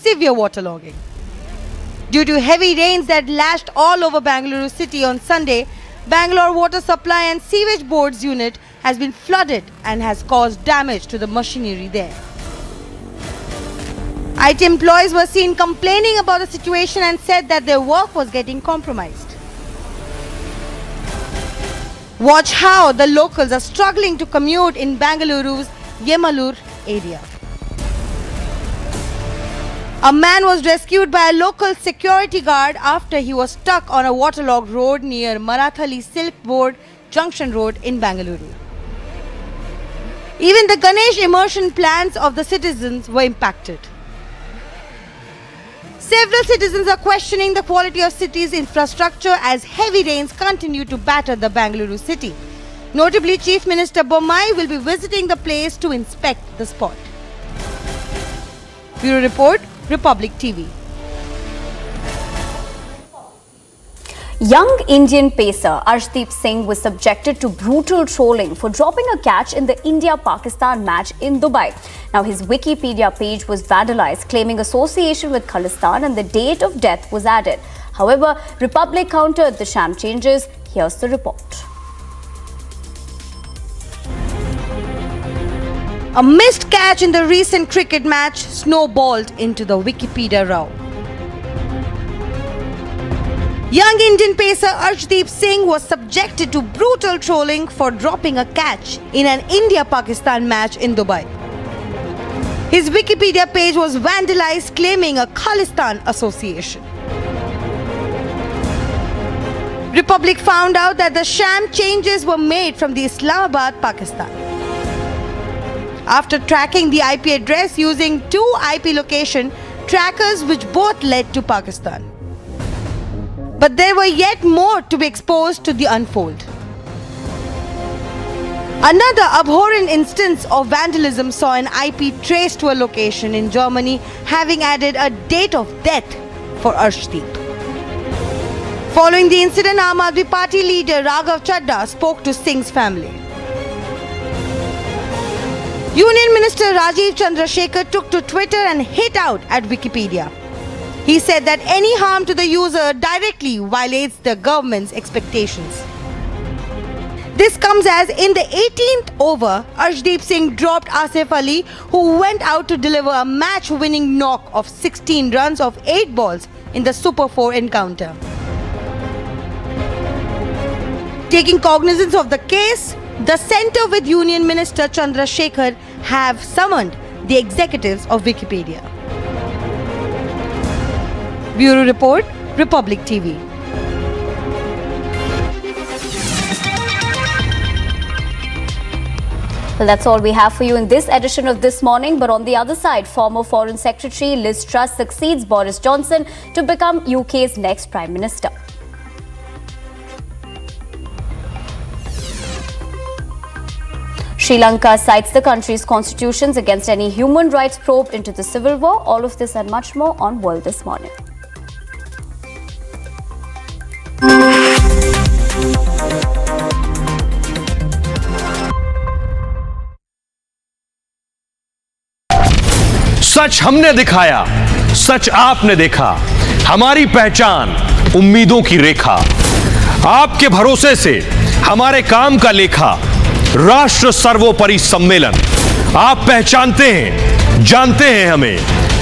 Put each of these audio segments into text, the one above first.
severe waterlogging. Due to heavy rains that lashed all over Bangalore city on Sunday, Bangalore Water Supply and Sewage Board's unit has been flooded and has caused damage to the machinery there. IT employees were seen complaining about the situation and said that their work was getting compromised. Watch how the locals are struggling to commute in Bengaluru's Yemalur area. A man was rescued by a local security guard after he was stuck on a waterlogged road near Marathali Silk Board Junction Road in Bengaluru. Even the Ganesh immersion plans of the citizens were impacted. Several citizens are questioning the quality of city's infrastructure as heavy rains continue to batter the Bengaluru city. Notably, Chief Minister Bommai will be visiting the place to inspect the spot. Bureau Report, Republic TV. Young Indian pacer Arshdeep Singh was subjected to brutal trolling for dropping a catch in the India-Pakistan match in Dubai. Now, his Wikipedia page was vandalized, claiming association with Khalistan, and the date of death was added. However, Republic countered the sham changes. Here's the report. A missed catch in the recent cricket match snowballed into the Wikipedia row. Young Indian pacer Arshdeep Singh was subjected to brutal trolling for dropping a catch in an India-Pakistan match in Dubai. His Wikipedia page was vandalized, claiming a Khalistan association. Republic found out that the sham changes were made from the Islamabad, Pakistan. After tracking the IP address using two IP location trackers which both led to Pakistan. But there were yet more to be exposed to the unfold. Another abhorrent instance of vandalism saw an IP traced to a location in Germany, having added a date of death for Arshdeep. Following the incident, Aam Aadmi Party leader Raghav Chadha spoke to Singh's family. Union Minister Rajiv Chandrasekhar took to Twitter and hit out at Wikipedia. He said that any harm to the user directly violates the government's expectations. This comes as in the 18th over, Arshdeep Singh dropped Asif Ali, who went out to deliver a match-winning knock of 16 runs of 8 balls in the Super 4 encounter. Taking cognizance of the case, the Centre with Union Minister Chandrasekhar have summoned the executives of Wikipedia. Bureau Report, Republic TV. Well, that's all we have for you in this edition of This Morning. But on the other side, former Foreign Secretary Liz Truss succeeds Boris Johnson to become UK's next Prime Minister. Sri Lanka cites the country's constitutions against any human rights probe into the civil war. All of this and much more on World This Morning. सच हमने दिखाया, सच आपने देखा, हमारी पहचान उम्मीदों की रेखा, आपके भरोसे से हमारे काम का लेखा, राष्ट्र सर्वोपरि सम्मेलन। आप पहचानते हैं, जानते हैं हमें,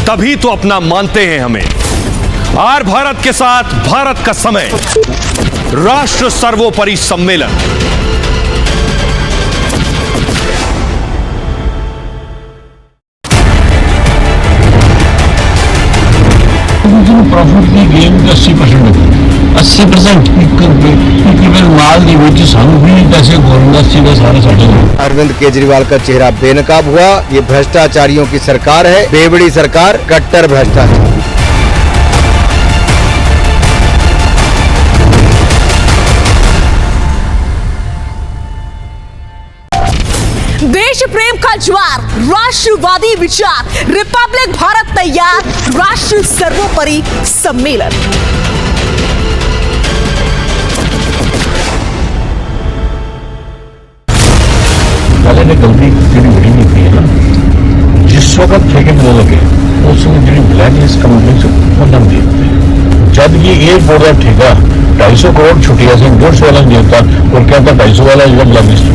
तभी तो अपना मानते हैं हमें। आर भारत के साथ भारत का समय, राष्ट्र सर्वोपरि सम्मेलन। प्रॉफिट की गेम 80% होती है, 80% केवल माल नहीं बेची, सानू भी पैसे गवर्नमेंट सीधे सारे साढ़े। अरविंद केजरीवाल का चेहरा बेनकाब हुआ। ये भ्रष्टाचारियों की सरकार है, बेबड़ी सरकार, कट्टर भ्रष्टाचार। देश प्रेम का ज्वार, राष्ट्रवादी विचार, रिपब्लिक भारत तैयार, राष्ट्र सर्वोपरि सम्मेलन। पहले ने गलती तेरी बड़ी नहीं की है ना, जिस वक्त फेंके बोलोगे उस समय तेरी ब्लैक लिस्ट को दम देते हैं। जब ये एक बोर्ड का ठेका 250 करोड़ छुट्टियां से 150 वाला नहीं देता और क्या था 250 वाला जब ब्लैकलिस्ट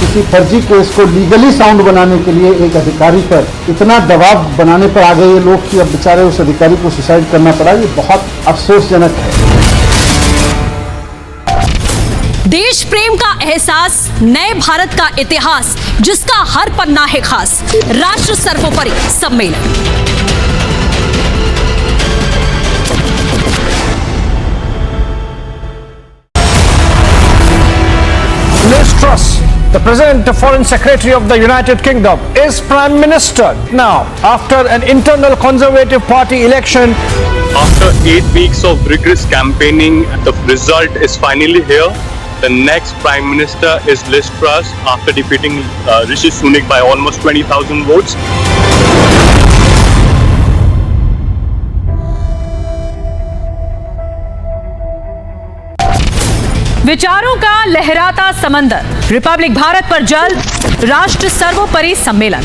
किसी फर्जी केस को लीगली साउंड बनाने के लिए एक अधिकारी पर इतना दबाव बनाने पर आ गए ये लोग कि अब बेचारे उस अधिकारी को सुसाइड करना पड़ा, ये बहुत अफसोसजनक है। देश प्रेम का एहसास, नए भारत का इतिहास, जिसका हर पन्ना है खास। राष्ट्र सर्वोपरि सम्मेलन। Liz Truss, the present Foreign Secretary of the United Kingdom, is Prime Minister now after an internal Conservative Party election. After 8 weeks of rigorous campaigning, the result is finally here. The next Prime Minister is Liz Truss after defeating Rishi Sunak by almost 20,000 votes. विचारों का लहराता समंदर, Republic Bharat पर जल्द राष्ट्र सर्वोपरि सम्मेलन।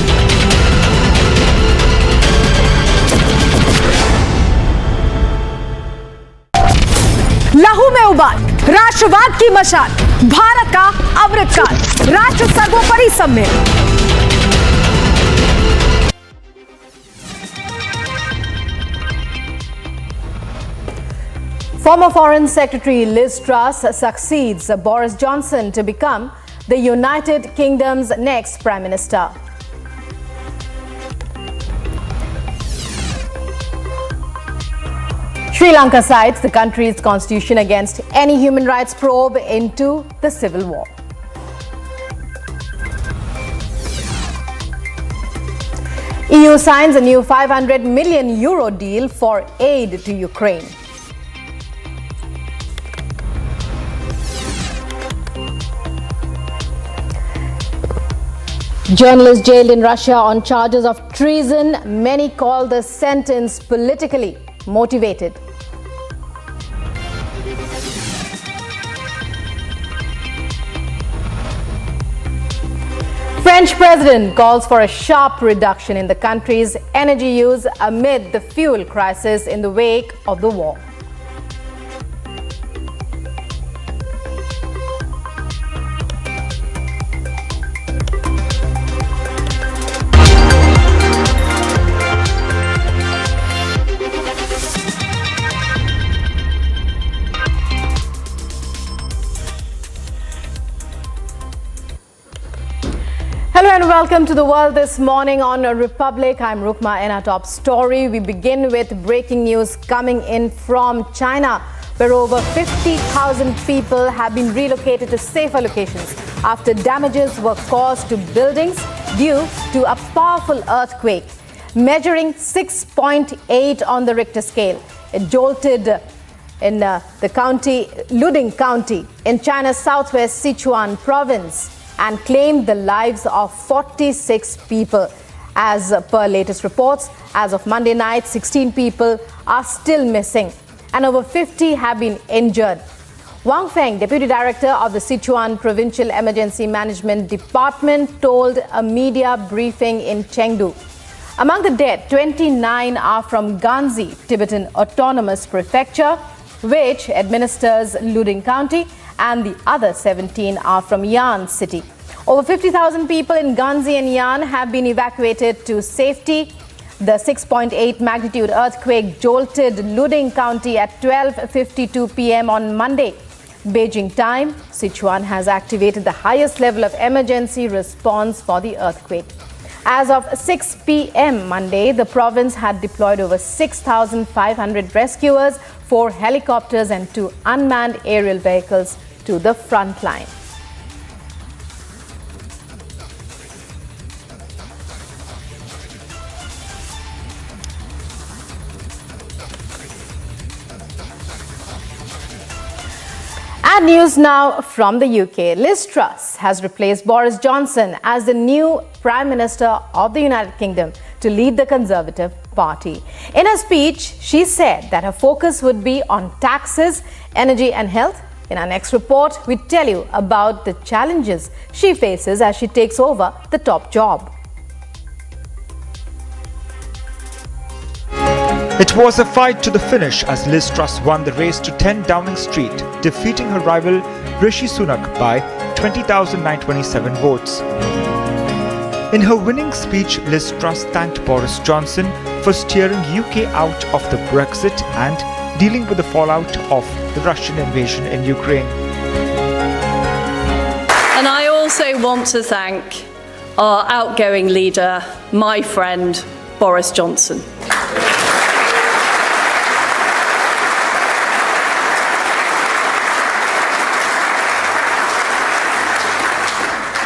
लहू में उबाल, राष्ट्रवाद की मशाल, भारत का अमृतकाल, राष्ट्र सर्वोपरि सम्मेलन। Former Foreign Secretary Liz Truss succeeds Boris Johnson to become the United Kingdom's next Prime Minister. Sri Lanka cites the country's constitution against any human rights probe into the civil war. EU signs a new €500 million deal for aid to Ukraine. Journalist jailed in Russia on charges of treason. Many call the sentence politically motivated. French president calls for a sharp reduction in the country's energy use amid the fuel crisis in the wake of the war. Hello and welcome to the world this morning on Republic. I'm Rukma and our top story. We begin with breaking news coming in from China, where over 50,000 people have been relocated to safer locations after damages were caused to buildings due to a powerful earthquake, measuring 6.8 on the Richter scale. It jolted in the county, Luding County, in China's southwest Sichuan province, and claimed the lives of 46 people. As per latest reports, as of Monday night, 16 people are still missing and over 50 have been injured. Wang Feng, Deputy Director of the Sichuan Provincial Emergency Management Department, told a media briefing in Chengdu. Among the dead, 29 are from Ganzi, Tibetan Autonomous Prefecture, which administers Luding County, and the other 17 are from Yan city. Over 50,000 people in Ganzi and Yan have been evacuated to safety. The 6.8 magnitude earthquake jolted Luding County at 12:52 p.m. on Monday, Beijing time. Sichuan has activated the highest level of emergency response for the earthquake. As of 6 p.m. Monday, the province had deployed over 6,500 rescuers, 4 helicopters and 2 unmanned aerial vehicles to the front line. And news now from the UK. Liz Truss has replaced Boris Johnson as the new Prime Minister of the United Kingdom to lead the Conservative Party. In her speech, she said that her focus would be on taxes, energy and health. In our next report, we tell you about the challenges she faces as she takes over the top job. It was a fight to the finish as Liz Truss won the race to 10 Downing Street, defeating her rival Rishi Sunak by 20,927 votes. In her winning speech, Liz Truss thanked Boris Johnson for steering UK out of the Brexit and dealing with the fallout of the Russian invasion in Ukraine. And I also want to thank our outgoing leader, my friend, Boris Johnson.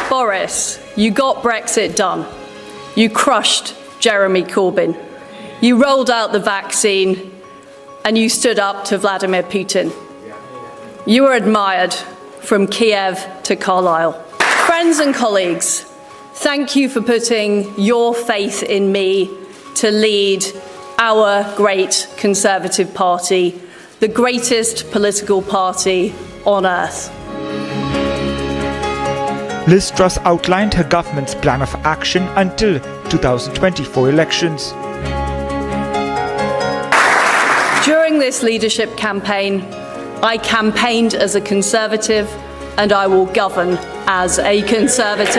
Boris, you got Brexit done. You crushed Jeremy Corbyn. You rolled out the vaccine and you stood up to Vladimir Putin. You were admired from Kiev to Carlisle. Friends and colleagues, thank you for putting your faith in me to lead our great Conservative Party, the greatest political party on earth. Liz Truss outlined her government's plan of action until 2024 elections. During this leadership campaign, I campaigned as a Conservative and I will govern as a Conservative.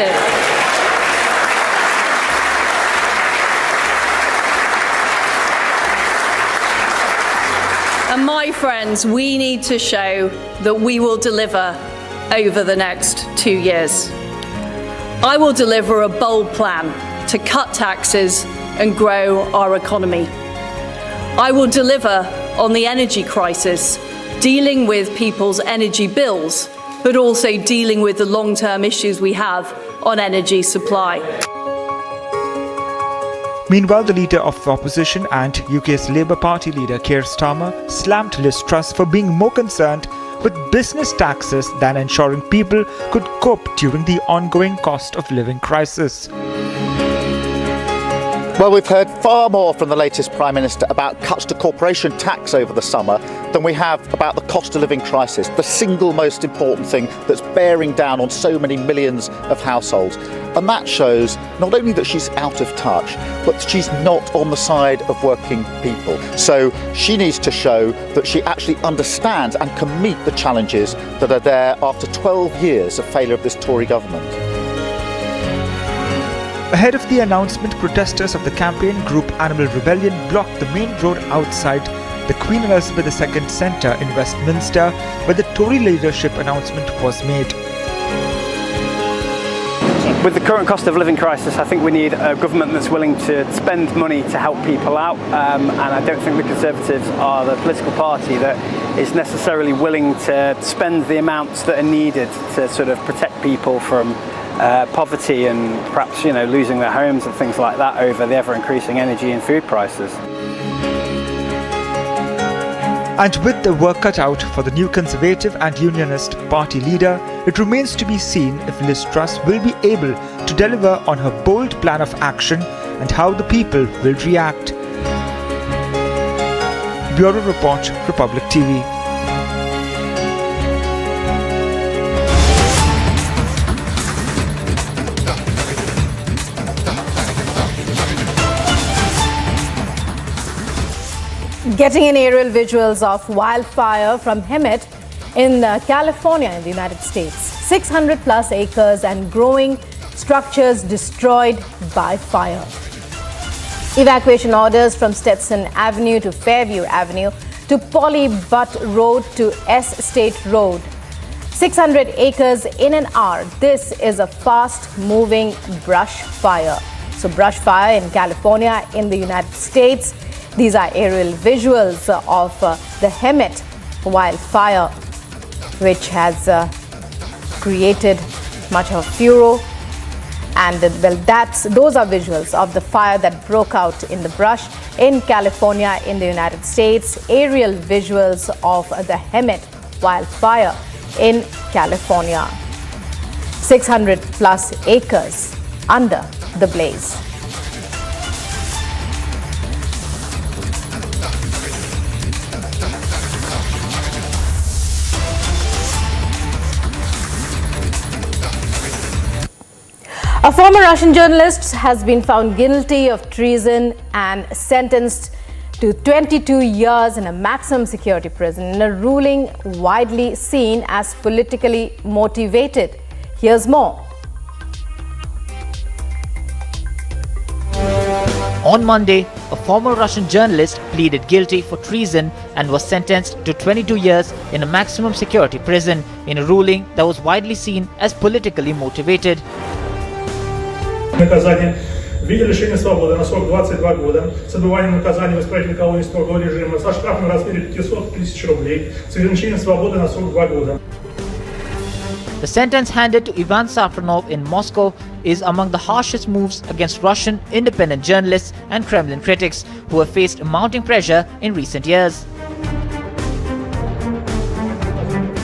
And my friends, we need to show that we will deliver over the next 2 years. I will deliver a bold plan to cut taxes and grow our economy. I will deliver on the energy crisis, dealing with people's energy bills, but also dealing with the long-term issues we have on energy supply. Meanwhile, the leader of the opposition and UK's Labour Party leader Keir Starmer slammed Liz Truss for being more concerned with business taxes than ensuring people could cope during the ongoing cost of living crisis. Well, we've heard far more from the latest Prime Minister about cuts to corporation tax over the summer than we have about the cost of living crisis, the single most important thing that's bearing down on so many millions of households. And that shows not only that she's out of touch, but she's not on the side of working people. So she needs to show that she actually understands and can meet the challenges that are there after 12 years of failure of this Tory government. Ahead of the announcement, protesters of the campaign group Animal Rebellion blocked the main road outside the Queen Elizabeth II Centre in Westminster, where the Tory leadership announcement was made. With the current cost of living crisis, I think we need a government that's willing to spend money to help people out, and I don't think the Conservatives are the political party that is necessarily willing to spend the amounts that are needed to sort of protect people from poverty and perhaps, losing their homes and things like that over the ever-increasing energy and food prices. And with the work cut out for the new Conservative and Unionist party leader, it remains to be seen if Liz Truss will be able to deliver on her bold plan of action and how the people will react. Bureau Report, Republic TV. Getting in aerial visuals of wildfire from Hemet in California in the United States. 600 plus acres and growing structures destroyed by fire. Evacuation orders from Stetson Avenue to Fairview Avenue to Polly Butt Road to S State Road. 600 acres in an hour. This is a fast-moving brush fire. So brush fire in California in the United States. These are aerial visuals of the Hemet wildfire, which has created much of furor. And those are visuals of the fire that broke out in the brush in California in the United States. Aerial visuals of the Hemet wildfire in California. 600 plus acres under the blaze. A former Russian journalist has been found guilty of treason and sentenced to 22 years in a maximum security prison in a ruling widely seen as politically motivated. Here's more. On Monday, a former Russian journalist pleaded guilty for treason and was sentenced to 22 years in a maximum security prison in a ruling that was widely seen as politically motivated. Наказание в виде лишения свободы на срок 22 года с отбыванием наказания в исправительной колонии строгого режима со штрафом в размере 500 тысяч рублей с ограничением свободы на срок 2 года. The sentence handed to Ivan Safronov in Moscow is among the harshest moves against Russian independent journalists and Kremlin critics who have faced mounting pressure in recent years.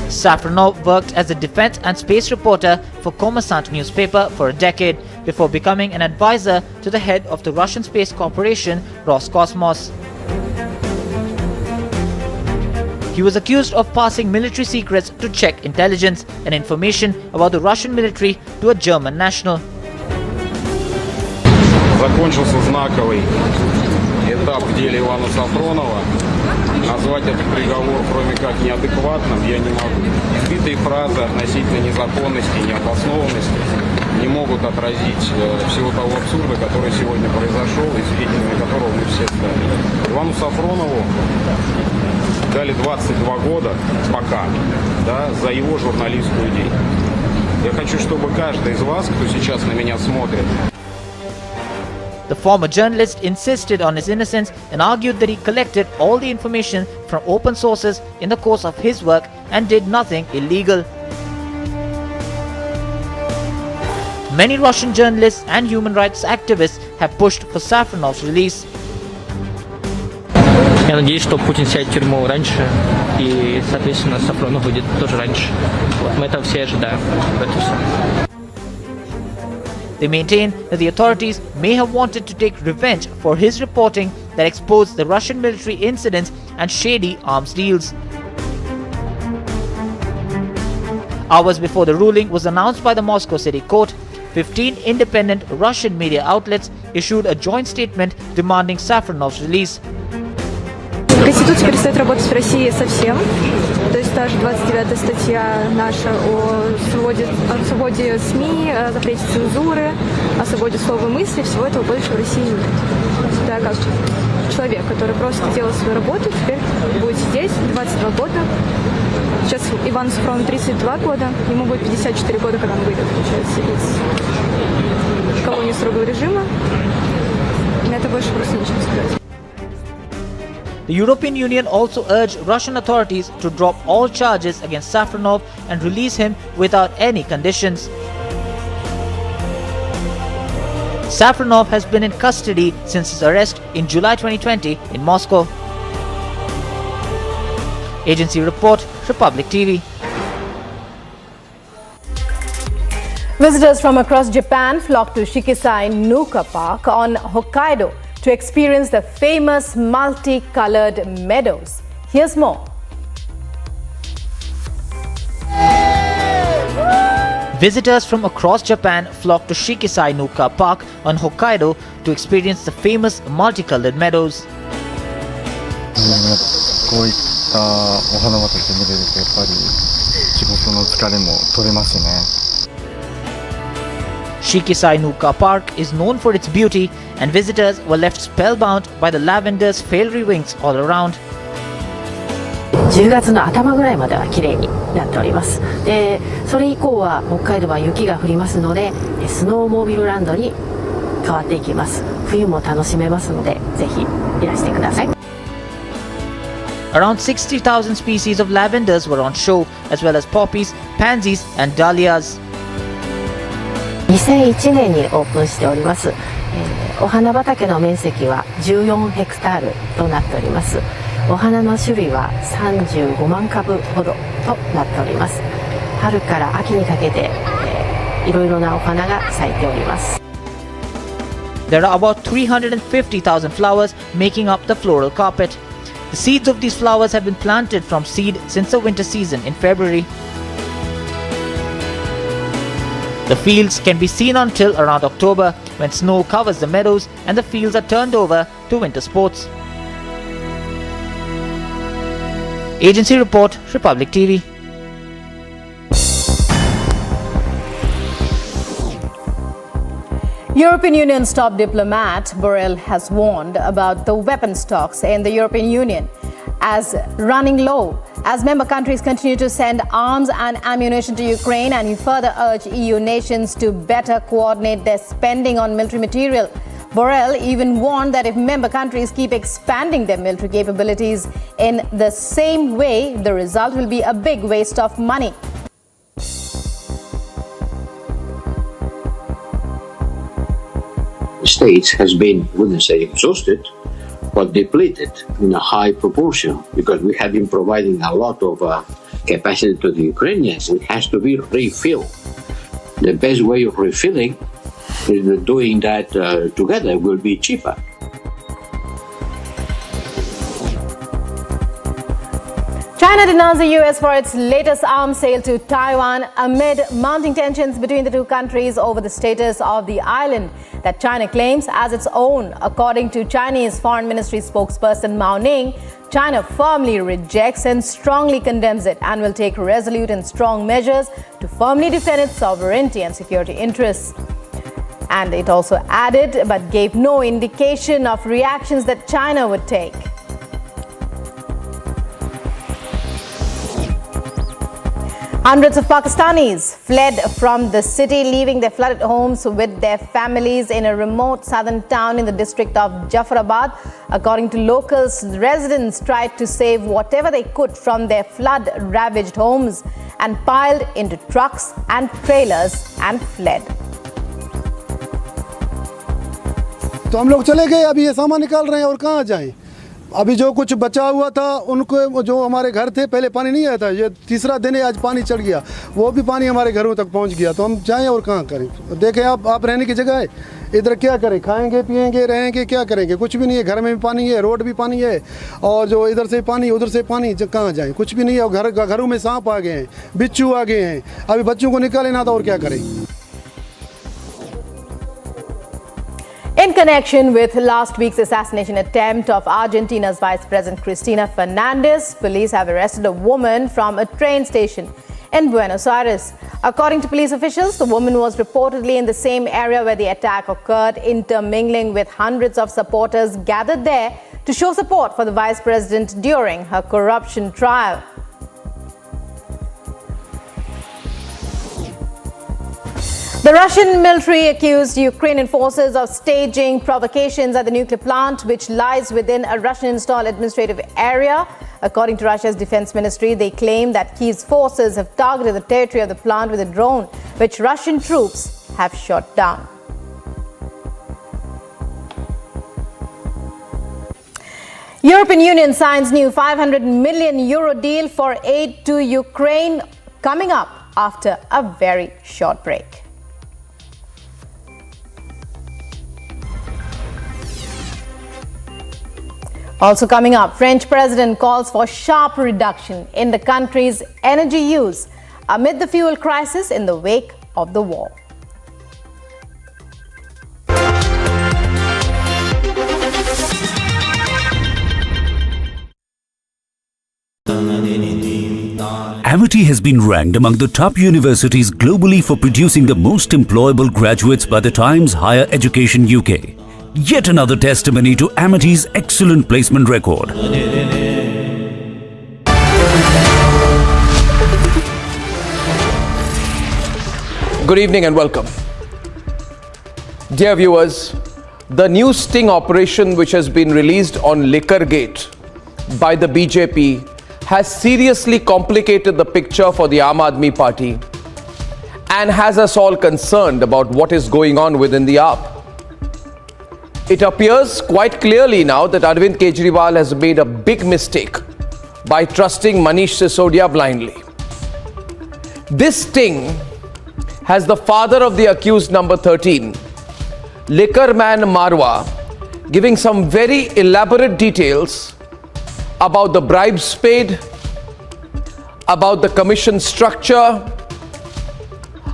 Safronov worked as a defense and space reporter for Kommersant newspaper for a decade before becoming an advisor to the head of the Russian space corporation Roscosmos. He was accused of passing military secrets to Czech intelligence and information about the Russian military to a German national. Закончился знаковый этап в деле Ивана Сафронова. Назвать этот приговор, кроме как неадекватным, я не могу. Избитые фразы относительно незаконности и необоснованности не могут отразить всего того абсурда, который сегодня произошел и свидетелями которого мы все стали. Ивану Сафронову дали 22 года пока, да, за его журналистскую деятельность. Я хочу, чтобы каждый из вас, кто сейчас на меня смотрит, The former journalist insisted on his innocence and argued that he collected all the information from open sources in the course of his work and did nothing illegal. Many Russian journalists and human rights activists have pushed for Safronov's release. Я надеюсь, что Путин сядет в тюрьму раньше, и, соответственно, Сафронов выйдет тоже раньше. Вот мы этого все ожидаем. Это все. They maintain that the authorities may have wanted to take revenge for his reporting that exposed the Russian military incidents and shady arms deals. Hours before the ruling was announced by the Moscow City Court, 15 independent Russian media outlets issued a joint statement demanding Safronov's release. Конституция перестает работать в России совсем. То есть та же 29-я статья наша о свободе СМИ, о запрете цензуры, о свободе слова и мысли, всего этого больше в России нет. Так как человек, который просто делал свою работу, теперь будет сидеть 22 года. Сейчас Ивану Сафронову 32 года, ему будет 54 года, когда он выйдет, получается, из колонии строгого режима. На это больше просто ничего сказать. The European Union also urged Russian authorities to drop all charges against Safronov and release him without any conditions. Safronov has been in custody since his arrest in July 2020 in Moscow. Agency report, Republic TV. Visitors from across Japan flocked to Shikisai Nuka Park on Hokkaido to experience the famous multicolored meadows. Here's more. Visitors from across Japan flocked to Shikisai Nuka Park on Hokkaido to experience the famous multicolored meadows. こういったお花畑見れるとやっぱり仕事の疲れも取れますね。Shikisai Nuka Park is known for its beauty, and visitors were left spellbound by the lavender's fairy wings all around. 10月の頭ぐらいまでは綺麗になっております。で、それ以降は北海道は雪が降りますので、スノーモービルランドに変わっていきます。冬も楽しめますので、ぜひいらしてください。Around 60,000 species of lavenders were on show, as well as poppies, pansies, and dahlias. 2001年にオープンしております。お花畑の面積は14ヘクタールとなっております。お花の種類は35万株ほどとなっております。春から秋にかけて、いろいろなお花が咲いております。There are about 350,000 flowers making up the floral carpet. The seeds of these flowers have been planted from seed since the winter season in February. The fields can be seen until around October, when snow covers the meadows and the fields are turned over to winter sports. Agency report, Republic TV. European Union's top diplomat, Borrell, has warned about the weapon stocks in the European Union as running low as member countries continue to send arms and ammunition to Ukraine, and he further urged EU nations to better coordinate their spending on military material. Borrell even warned that if member countries keep expanding their military capabilities in the same way, the result will be a big waste of money. States has been, wouldn't say exhausted, but depleted in a high proportion because we have been providing a lot of capacity to the Ukrainians. It has to be refilled. The best way of refilling is doing that together will be cheaper. China denounced the US for its latest arms sale to Taiwan amid mounting tensions between the two countries over the status of the island that China claims as its own. According to Chinese Foreign Ministry spokesperson Mao Ning, China firmly rejects and strongly condemns it and will take resolute and strong measures to firmly defend its sovereignty and security interests. And it also added, but gave no indication of reactions that China would take. Hundreds of Pakistanis fled from the city, leaving their flooded homes with their families in a remote southern town in the district of Jafarabad. According to locals, residents tried to save whatever they could from their flood-ravaged homes and piled into trucks and trailers and fled. तो हम लोग चले गए, अभी ये सामान निकाल रहे हैं और कहाँ जाएं? अभी जो कुछ बचा हुआ था उनको, जो हमारे घर थे पहले पानी नहीं आया था, ये तीसरा दिन है आज पानी चढ़ गया, वो भी पानी हमारे घरों तक पहुंच गया, तो हम जाएं और कहाँ करें? देखें आप रहने की जगह है, इधर क्या करें? खाएंगे पिएंगे रहेंगे, क्या करेंगे? कुछ भी नहीं है, घर में भी पानी है, रोड भी पानी है, और जो इधर से पानी उधर से पानी, कहाँ जाएं? कुछ भी नहीं है, और घरों में सांप आ गए हैं, बिच्छू आ गए हैं, अभी बच्चों को निकाले ना था और क्या करें? In connection with last week's assassination attempt of Argentina's Vice President Cristina Fernandez, police have arrested a woman from a train station in Buenos Aires. According to police officials, the woman was reportedly in the same area where the attack occurred, intermingling with hundreds of supporters gathered there to show support for the vice president during her corruption trial. The Russian military accused Ukrainian forces of staging provocations at the nuclear plant, which lies within a Russian-installed administrative area. According to Russia's defense ministry, they claim that Kyiv's forces have targeted the territory of the plant with a drone, which Russian troops have shot down. European Union signs new €500 million deal for aid to Ukraine, coming up after a very short break. Also coming up, French president calls for sharp reduction in the country's energy use amid the fuel crisis in the wake of the war. Amity has been ranked among the top universities globally for producing the most employable graduates by the Times Higher Education UK. Yet another testimony to Amity's excellent placement record. Good evening and welcome. Dear viewers, the new sting operation which has been released on Liquorgate by the BJP has seriously complicated the picture for the Aam Aadmi Party and has us all concerned about what is going on within the AAP. It appears quite clearly now that Arvind Kejriwal has made a big mistake by trusting Manish Sisodia blindly. This sting has the father of the accused number 13, liquor man Marwa, giving some very elaborate details about the bribes paid, about the commission structure,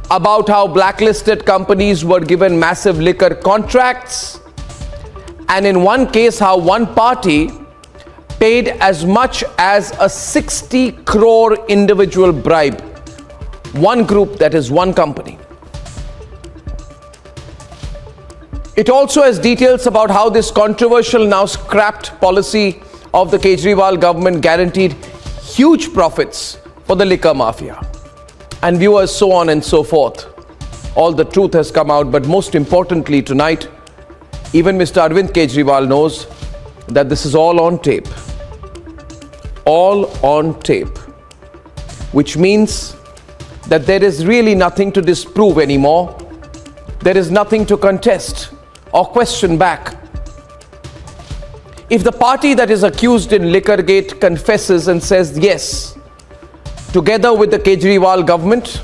about how blacklisted companies were given massive liquor contracts, and in one case how one party paid as much as a 60 crore individual bribe. One group, that is one company. It also has details about how this controversial, now scrapped policy of the Kejriwal government guaranteed huge profits for the liquor mafia. And viewers, so on and so forth. All the truth has come out, but most importantly tonight, even Mr. Arvind Kejriwal knows that this is all on tape. All on tape. Which means that there is really nothing to disprove anymore. There is nothing to contest or question back. If the party that is accused in Liquorgate confesses and says yes, together with the Kejriwal government,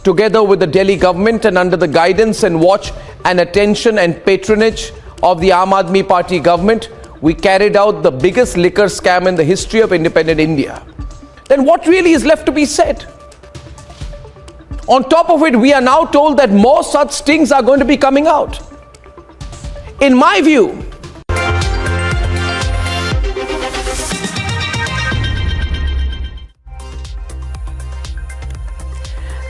together with the Delhi government, and under the guidance and watch and attention and patronage of the Aam Aadmi Party government, we carried out the biggest liquor scam in the history of independent India, then what really is left to be said? On top of it, we are now told that more such stings are going to be coming out. In my view,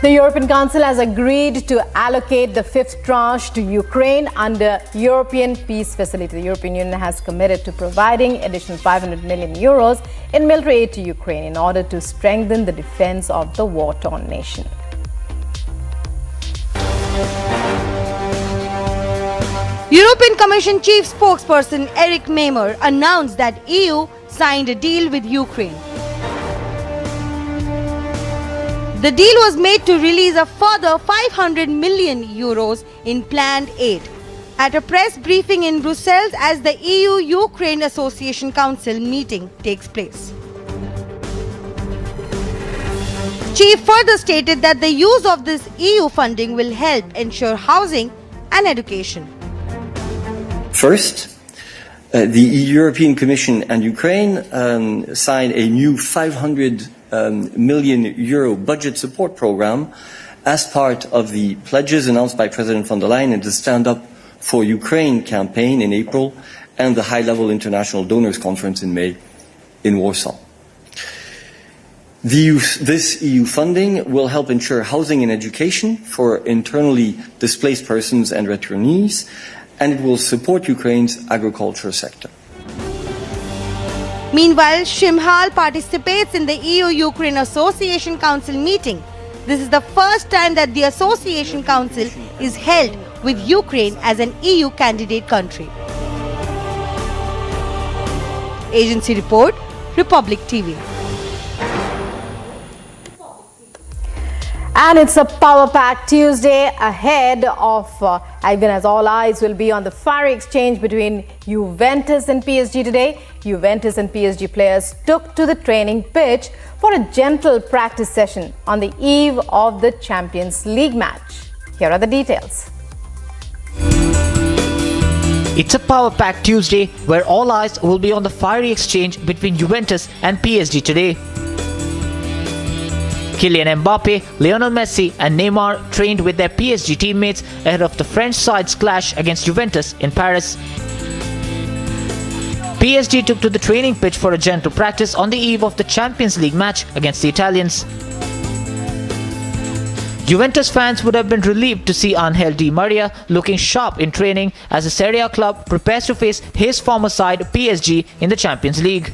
the European Council has agreed to allocate the fifth tranche to Ukraine under European Peace Facility. The European Union has committed to providing additional 500 million euros in military aid to Ukraine in order to strengthen the defense of the war-torn nation. European Commission Chief Spokesperson Eric Mamer announced that EU signed a deal with Ukraine. The deal was made to release a further 500 million euros in planned aid. At a press briefing in Brussels as the EU-Ukraine Association Council meeting takes place. Chief further stated that the use of this EU funding will help ensure housing and education. First, the European Commission and Ukraine signed a new 500 million euro budget support program as part of the pledges announced by President von der Leyen in the Stand Up for Ukraine campaign in April and the high-level international donors conference in May in Warsaw. This EU funding will help ensure housing and education for internally displaced persons and returnees, and it will support Ukraine's agriculture sector. Meanwhile, Shimhal participates in the EU-Ukraine Association Council meeting. This is the first time that the Association Council is held with Ukraine as an EU candidate country. Agency Report, Republic TV. And it's a power-packed Tuesday ahead of, even as all eyes will be on the fiery exchange between Juventus and PSG today. Juventus and PSG players took to the training pitch for a gentle practice session on the eve of the Champions League match. Here are the details. It's a power-packed Tuesday where all eyes will be on the fiery exchange between Juventus and PSG today. Kylian Mbappe, Lionel Messi and Neymar trained with their PSG teammates ahead of the French side's clash against Juventus in Paris. PSG took to the training pitch for a gentle practice on the eve of the Champions League match against the Italians. Juventus fans would have been relieved to see Angel Di Maria looking sharp in training as the Serie A club prepares to face his former side PSG in the Champions League.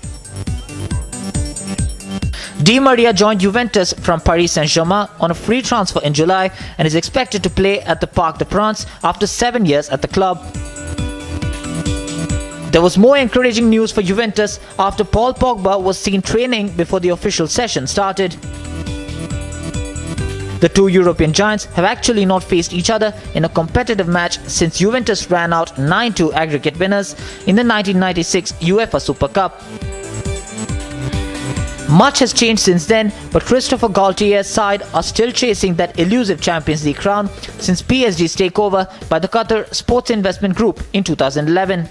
Di Maria joined Juventus from Paris Saint-Germain on a free transfer in July and is expected to play at the Parc des Princes after 7 years at the club. There was more encouraging news for Juventus after Paul Pogba was seen training before the official session started. The two European giants have actually not faced each other in a competitive match since Juventus ran out 9-2 aggregate winners in the 1996 UEFA Super Cup. Much has changed since then, but Christopher Galtier's side are still chasing that elusive Champions League crown since PSG's takeover by the Qatar Sports Investment Group in 2011.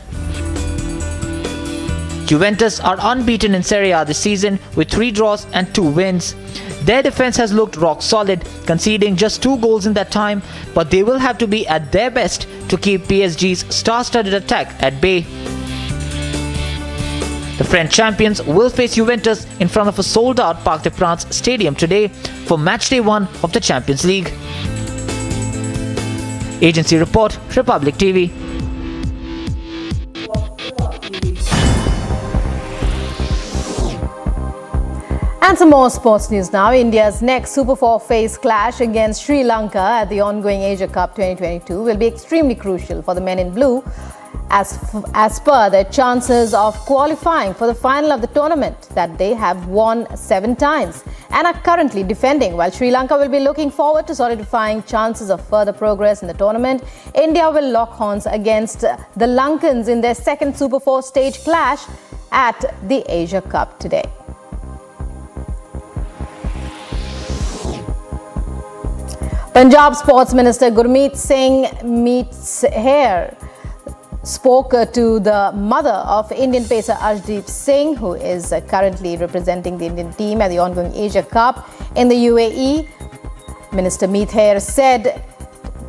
Juventus are unbeaten in Serie A this season with 3 draws and 2 wins. Their defense has looked rock solid, conceding just 2 goals in that time, but they will have to be at their best to keep PSG's star-studded attack at bay. The French champions will face Juventus in front of a sold-out Parc des Princes stadium today for matchday 1 of the Champions League. Agency report, Republic TV. And some more sports news now. India's next Super 4 phase clash against Sri Lanka at the ongoing Asia Cup 2022 will be extremely crucial for the men in blue as per their chances of qualifying for the final of the tournament that they have won 7 times and are currently defending. While Sri Lanka will be looking forward to solidifying chances of further progress in the tournament, India will lock horns against the Lankans in their second Super 4 stage clash at the Asia Cup today. Punjab Sports Minister Gurmeet Singh Meethair spoke to the mother of Indian pacer Arshdeep Singh, who is currently representing the Indian team at the ongoing Asia Cup in the UAE. Minister Meethair said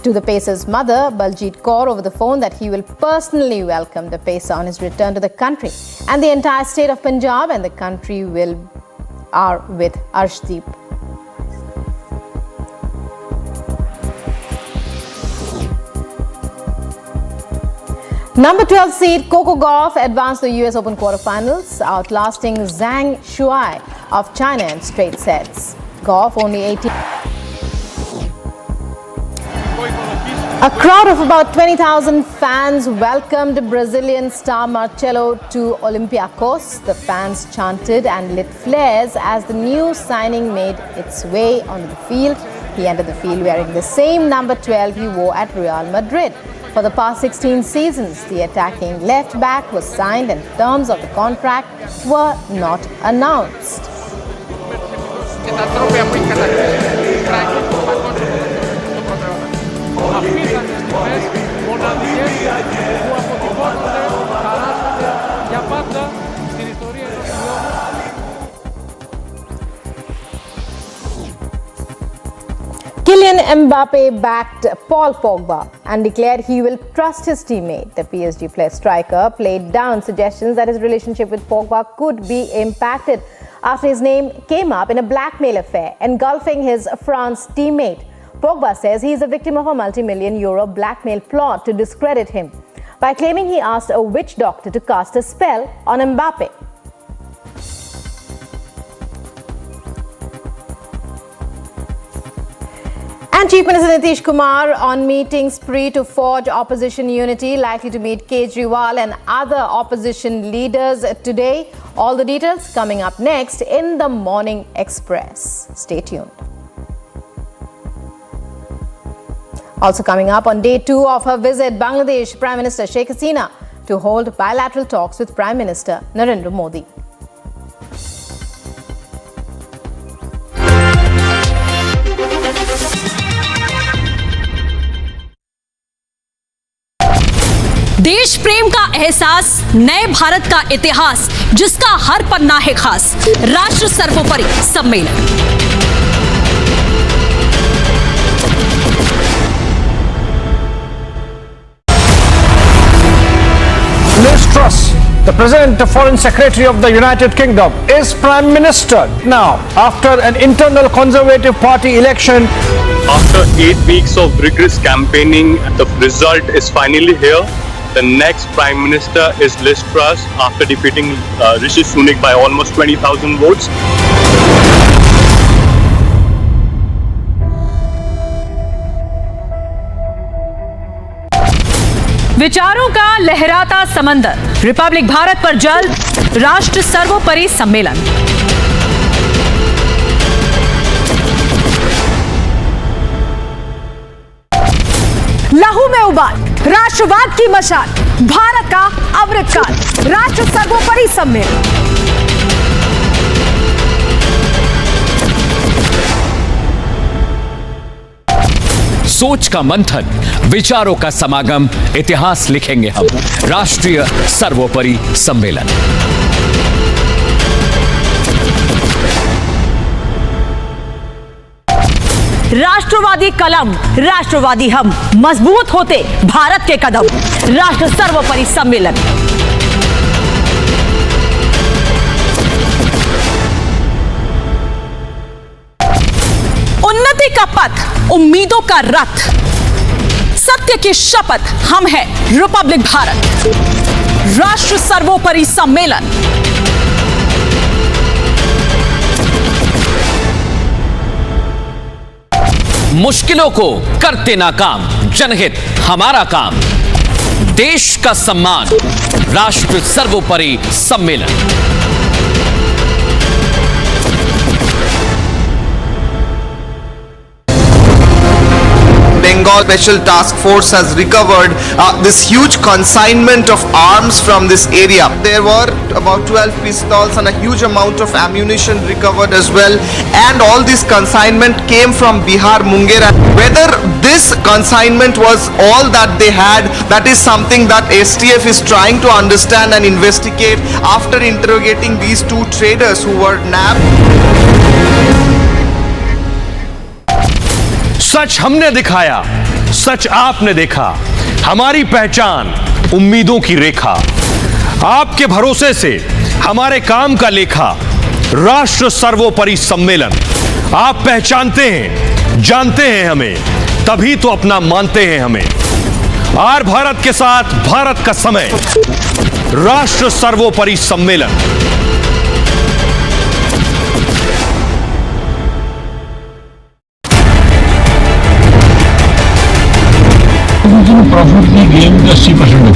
to the pacer's mother, Baljeet Kaur, over the phone that he will personally welcome the pacer on his return to the country, and the entire state of Punjab and the country are with Arshdeep. Number 12 seed Coco Gauff advanced to the US Open quarterfinals, outlasting Zhang Shuai of China in straight sets. Gauff, only 18. A crowd of about 20,000 fans welcomed Brazilian star Marcelo to Olympiacos. The fans chanted and lit flares as the new signing made its way onto the field. He entered the field wearing the same number 12 he wore at Real Madrid. For the past 16 seasons, the attacking left-back was signed and terms of the contract were not announced. Kylian Mbappe backed Paul Pogba and declared he will trust his teammate. The PSG player striker played down suggestions that his relationship with Pogba could be impacted after his name came up in a blackmail affair engulfing his France teammate. Pogba says he is a victim of a multi-million euro blackmail plot to discredit him by claiming he asked a witch doctor to cast a spell on Mbappe. And Chief Minister Nitish Kumar on meeting spree to forge opposition unity, likely to meet Kejriwal and other opposition leaders today. All the details coming up next in the Morning Express. Stay tuned. Also coming up on day 2 of her visit, Bangladesh Prime Minister Sheikh Hasina to hold bilateral talks with Prime Minister Narendra Modi. देश प्रेम का एहसास, नए भारत का इतिहास, जिसका हर पन्ना है खास। राष्ट्र सर्वोपरि सम्मेलन। Liz Truss, the present Foreign Secretary of the United Kingdom, is Prime Minister now after an internal Conservative Party election. After 8 weeks of rigorous campaigning, the result is finally here. The next Prime Minister is Liz Truss after defeating Rishi Sunak by almost 20,000 votes. विचारों का लहराता समंदर, Republic Bharat पर जल्द राष्ट्र सर्वोपरि सम्मेलन। लहू में उबाल, राष्ट्रवाद की मशाल, भारत का अमृतकाल, राष्ट्र सर्वोपरि सम्मेलन। सोच का मंथन, विचारों का समागम, इतिहास लिखेंगे हम। राष्ट्रीय सर्वोपरि सम्मेलन। राष्ट्रवादी कलम, राष्ट्रवादी हम, मजबूत होते भारत के कदम। राष्ट्र सर्वोपरि सम्मेलन। प्रगति का पथ, उम्मीदों का रथ, सत्य की शपथ, हम हैं रिपब्लिक भारत। राष्ट्र सर्वोपरि सम्मेलन। मुश्किलों को करते नाकाम, जनहित हमारा काम, देश का सम्मान, राष्ट्र सर्वोपरि सम्मेलन। Bengal Special Task Force has recovered this huge consignment of arms from this area. There were about 12 pistols and a huge amount of ammunition recovered as well, and all this consignment came from Bihar, Munger. Whether this consignment was all that they had, that is something that STF is trying to understand and investigate after interrogating these two traders who were nabbed. सच हमने दिखाया, सच आपने देखा, हमारी पहचान उम्मीदों की रेखा, आपके भरोसे से हमारे काम का लेखा, राष्ट्र सर्वोपरि सम्मेलन। आप पहचानते हैं, जानते हैं हमें, तभी तो अपना मानते हैं हमें। आर भारत के साथ भारत का समय, राष्ट्र सर्वोपरि सम्मेलन। प्रॉफिट की गेम 80%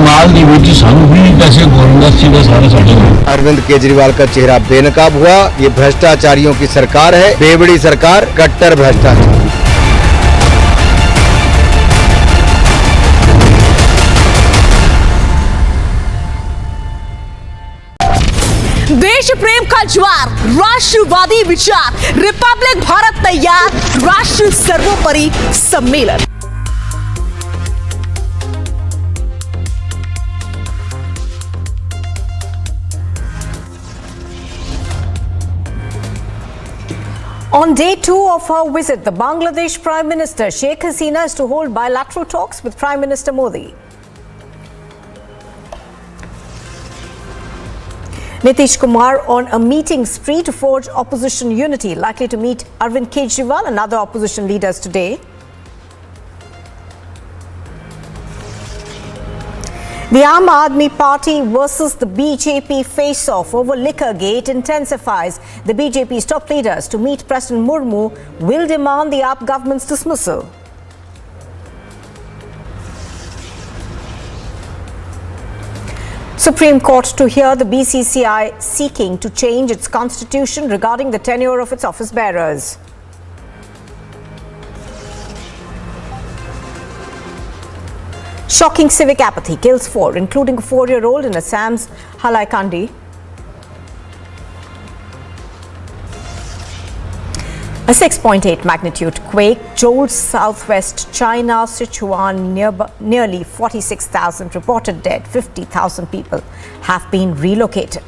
माल दी हुई सानू भी पैसे गवर्नमेंट सीधा सारा साढ़े। अरविंद केजरीवाल का चेहरा बेनकाब हुआ। ये भ्रष्टाचारियों की सरकार है, बेवड़ी सरकार, कट्टर भ्रष्टाचार। देश प्रेम का ज्वार, राष्ट्रवादी विचार, रिपब्लिक भारत तैयार, राष्ट्र सर्वोपरि सम्मेलन। On day 2 of her visit, the Bangladesh Prime Minister Sheikh Hasina is to hold bilateral talks with Prime Minister Modi. Nitish Kumar on a meeting spree to forge opposition unity, likely to meet Arvind Kejriwal and other opposition leaders today. The Aam Aadmi Party versus the BJP face-off over liquor gate intensifies. The BJP's top leaders to meet President Murmu will demand the AAP government's dismissal. Supreme Court to hear the BCCI seeking to change its constitution regarding the tenure of its office bearers. Shocking civic apathy kills 4, including a 4-year-old in Assam's Halaikandi. A 6.8 magnitude quake jolts southwest China, Sichuan, nearly 46,000 reported dead. 50,000 people have been relocated.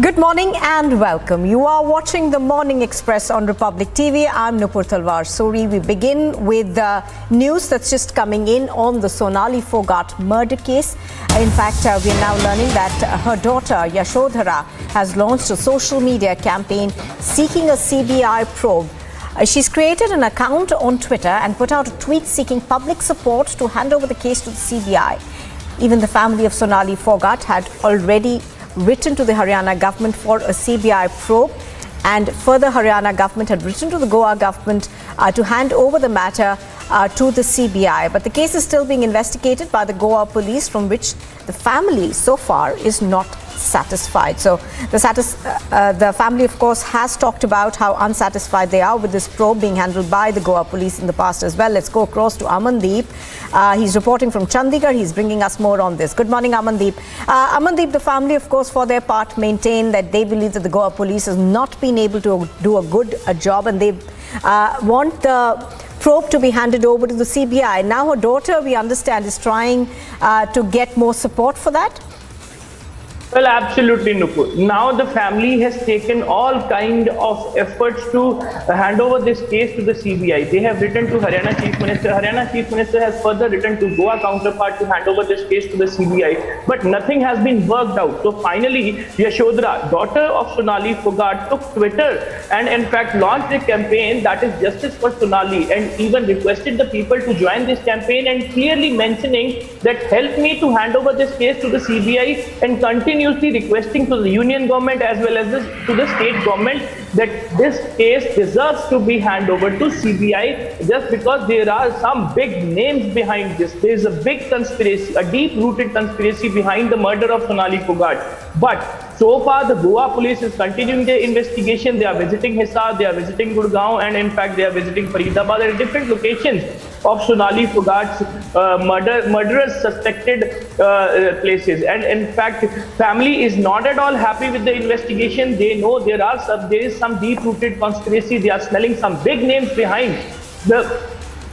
Good morning and welcome. You are watching the Morning Express on Republic TV. I'm Nupur Talwar Suri. We begin with the news that's just coming in on the Sonali Phogat murder case. In fact, we are now learning that her daughter Yashodhara has launched a social media campaign seeking a CBI probe. She's created an account on Twitter and put out a tweet seeking public support to hand over the case to the CBI. Even the family of Sonali Phogat had already written to the Haryana government for a CBI probe, and further Haryana government had written to the Goa government to hand over the matter to the CBI. But the case is still being investigated by the Goa police, from which the family so far is not satisfied. So the family, of course, has talked about how unsatisfied they are with this probe being handled by the Goa police in the past as well. Let's go across to Amandeep. He's reporting from Chandigarh. He's bringing us more on this. Good morning, Amandeep. Amandeep, the family, of course, for their part, maintain that they believe that the Goa police has not been able to do a good job, and they want the probe to be handed over to the CBI. Now her daughter, we understand, is trying to get more support for that. Well, absolutely, Nupur. Now the family has taken all kind of efforts to hand over this case to the CBI. They have written to Haryana Chief Minister. Haryana Chief Minister has further written to Goa counterpart to hand over this case to the CBI. But nothing has been worked out. So finally, Yashodhara, daughter of Sonali Fogart, took Twitter and in fact launched a campaign that is Justice for Sonali, and even requested the people to join this campaign, and clearly mentioning that help me to hand over this case to the CBI, and continuously requesting to the union government as well as to the state government that this case deserves to be handed over to CBI, just because there are some big names behind this. There is a big conspiracy, a deep-rooted conspiracy behind the murder of Sonali Fogart. But so far, the Goa police is continuing their investigation. They are visiting Hisar, they are visiting Gurgaon, and in fact, they are visiting Faridabad and different locations of Sonali Fogart's murderers suspected places. And in fact, family is not at all happy with the investigation. They know there is some deep-rooted conspiracy. They are smelling some big names behind the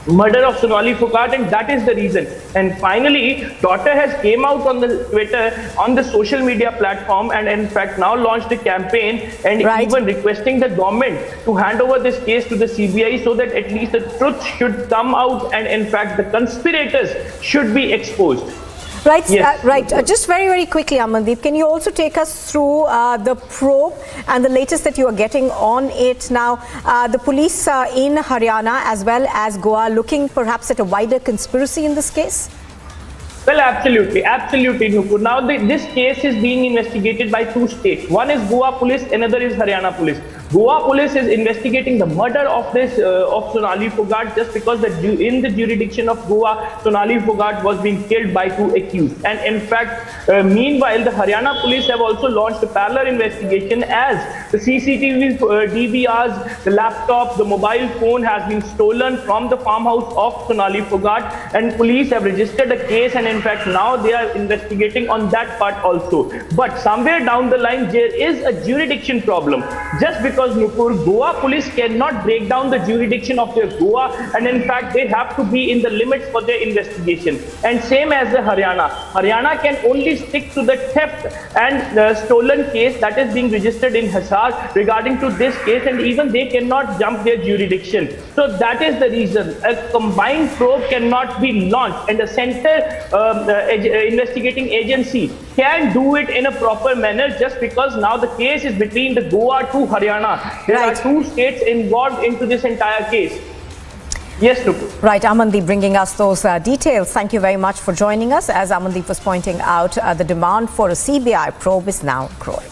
murder of Sonali Fogart, and that is the reason. And finally, daughter has came out on the Twitter, on the social media platform, and in fact now launched a campaign and even requesting the government to hand over this case to the CBI, so that at least the truth should come out, and in fact the conspirators should be exposed. Right, yes. Just very, very quickly, Amandeep, can you also take us through the probe and the latest that you are getting on it now? The police in Haryana as well as Goa looking perhaps at a wider conspiracy in this case? Well, absolutely, Nupur. Now, this case is being investigated by two states. One is Goa police, another is Haryana police. Goa police is investigating the murder of Sonali Fogart, just because in the jurisdiction of Goa, Sonali Fogart was being killed by two accused. And in fact, meanwhile, the Haryana police have also launched a parallel investigation, as the CCTV, DVRs, the laptop, the mobile phone has been stolen from the farmhouse of Sonali Fogart, and police have registered a case, and in fact now they are investigating on that part also. But somewhere down the line there is a jurisdiction problem, just because Nupur, Goa police cannot break down the jurisdiction of their Goa, and in fact they have to be in the limits for their investigation. And same as the Haryana can only stick to the theft and the stolen case that is being registered in Hisar regarding to this case, and even they cannot jump their jurisdiction. So that is the reason a combined probe cannot be launched, and the center investigating agency can do it in a proper manner, just because now the case is between the Goa to Haryana. There are two states involved into this entire case. Yes, Nupur. Right, Amandeep bringing us those details. Thank you very much for joining us. As Amandeep was pointing out, the demand for a CBI probe is now growing.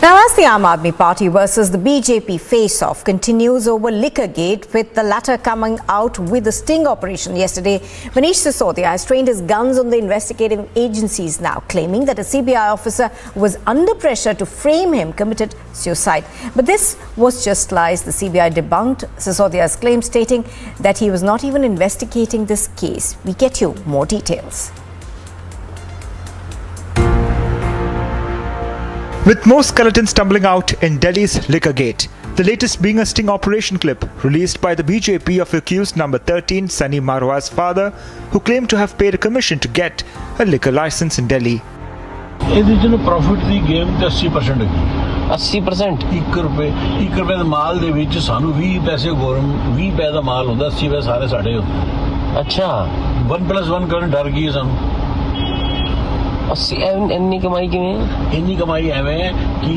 Now, as the Aam Aadmi Party versus the BJP face-off continues over Liquorgate, with the latter coming out with a sting operation yesterday, Manish Sisodia has trained his guns on the investigative agencies now, claiming that a CBI officer who was under pressure to frame him committed suicide. But this was just lies. The CBI debunked Sisodia's claim, stating that he was not even investigating this case. We get you more details. With more skeletons tumbling out in Delhi's Liquorgate, the latest being a sting operation clip released by the BJP of accused number 13 Sunny Marwa's father, who claimed to have paid a commission to get a liquor license in Delhi. ਇਹਦੇ ਚ profit ਦੀ game ਤੇ 80% ਹੈਗੀ 80% 1 ਰੁਪਏ ਦੇ ਮਾਲ ਦੇ ਵਿੱਚ ਸਾਨੂੰ 20 ਪੈਸੇ ਗਵਰਨਮੈਂਟ 20 ਪੈਸੇ ਦਾ ਮਾਲ ਹੁੰਦਾ 80 ਪੈਸੇ ਸਾਰੇ ਸਾਡੇ ਹੁੰਦੇ ਅੱਛਾ 1+1 ਕਰਨ ਡਰ ਗਈ ਸਾਨੂੰ ਇੰਨੀ ਕਮਾਈ ਕਿਵੇਂ ਇੰਨੀ ਕਮਾਈ ਐਵੇਂ ਕਿ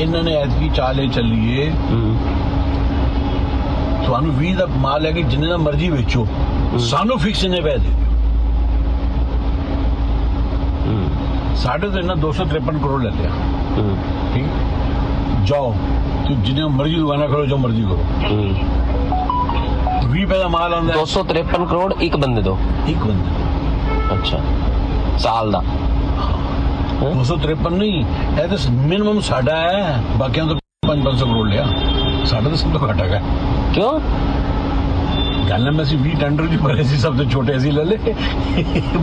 ਇਹਨਾਂ ਨੇ ਐਤਕੀ ਚਾਲੇ ਚੱਲੀਏ ਤੁਹਾਨੂੰ 20 ਦਾ ਮਾਲ ਲੈ ਕੇ ਜਿੰਨੇ ਦਾ ਮਰਜ਼ੀ ਵੇਚੋ ਸਾਨੂੰ ਫਿਕਸ ਨੇ ਪੈ ਦੇ ਸਾਡੇ ਤੋਂ ਇਹਨਾਂ 253 ਕਰੋੜ ਲੈ ਲਿਆ ਠੀਕ ਜਾਓ ਤੂੰ ਜਿੰਨੇ ਮਰਜ਼ੀ ਦੁਕਾਨਾਂ ਖੋਲੋ ਜੋ ਮਰਜ਼ੀ ਕਰੋ 20 ਰੁਪਏ ਦਾ ਮਾਲ ਆਉਂਦਾ 253 ਕਰੋੜ ਇੱਕ ਬੰਦੇ ਤੋਂ ਇੱਕ ਬੰਦੇ ਅੱਛਾ ਸਾਲ ਦਾ 253 ਨਹੀਂ ਇਹ ਤਾਂ ਮਿਨੀਮਮ ਸਾਡਾ ਹੈ ਬਾਕੀਆਂ ਤੋਂ 500 ਕਰੋੜ ਲਿਆ ਸਾਡਾ ਤਾਂ ਸਭ ਤੋਂ ਘੱਟ ਹੈਗਾ ਕਿਉਂ ਗੱਲ ਹੈ ਮੈਂ ਅਸੀਂ 20 ਟੈਂਡਰ ਜੀ ਭਰੇ ਸੀ ਸਭ ਤੋਂ ਛੋਟੇ ਅਸੀਂ ਲੈ ਲਏ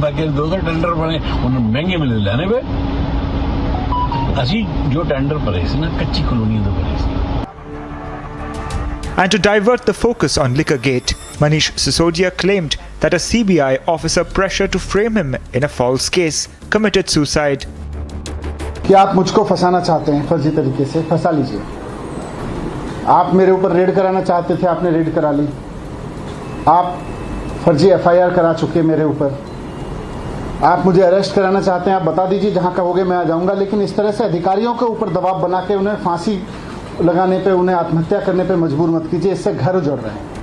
ਬਾਕੀ 200 ਟੈਂਡਰ ਬਣੇ ਉਹਨਾਂ ਮਹਿੰਗੇ ਮਿਲੇ ਲੈਣੇ ਵੇ ਅਸੀਂ ਜੋ ਟੈਂਡਰ ਭਰੇ ਸੀ ਨਾ ਕੱਚੀ ਕਲੋਨੀਆਂ ਦੇ ਭਰੇ ਸੀ। And to divert the focus on Liquorgate, Manish Sisodia claimed that a CBI officer pressured to frame him in a false case committed suicide. कि आप मुझको फंसाना चाहते हैं फर्जी तरीके से, फंसा लीजिए। आप मेरे ऊपर रेड कराना चाहते थे, आपने रेड करा ली। आप फर्जी FIR करा चुके मेरे ऊपर। आप मुझे अरेस्ट कराना चाहते हैं, आप बता दीजिए, जहां कहोगे मैं आ जाऊंगा। लेकिन इस तरह से अधिकारियों के ऊपर दबाव बना के उन्हें फांसी लगाने पे, उन्हें आत्महत्या करने पे मजबूर मत कीजिए, इससे घर उजड़ रहे हैं।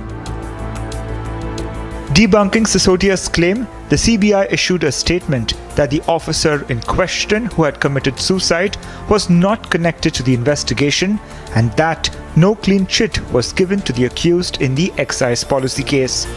Debunking Sisodia's claim, the CBI issued a statement that the officer in question who had committed suicide was not connected to the investigation and that no clean chit was given to the accused in the excise policy case.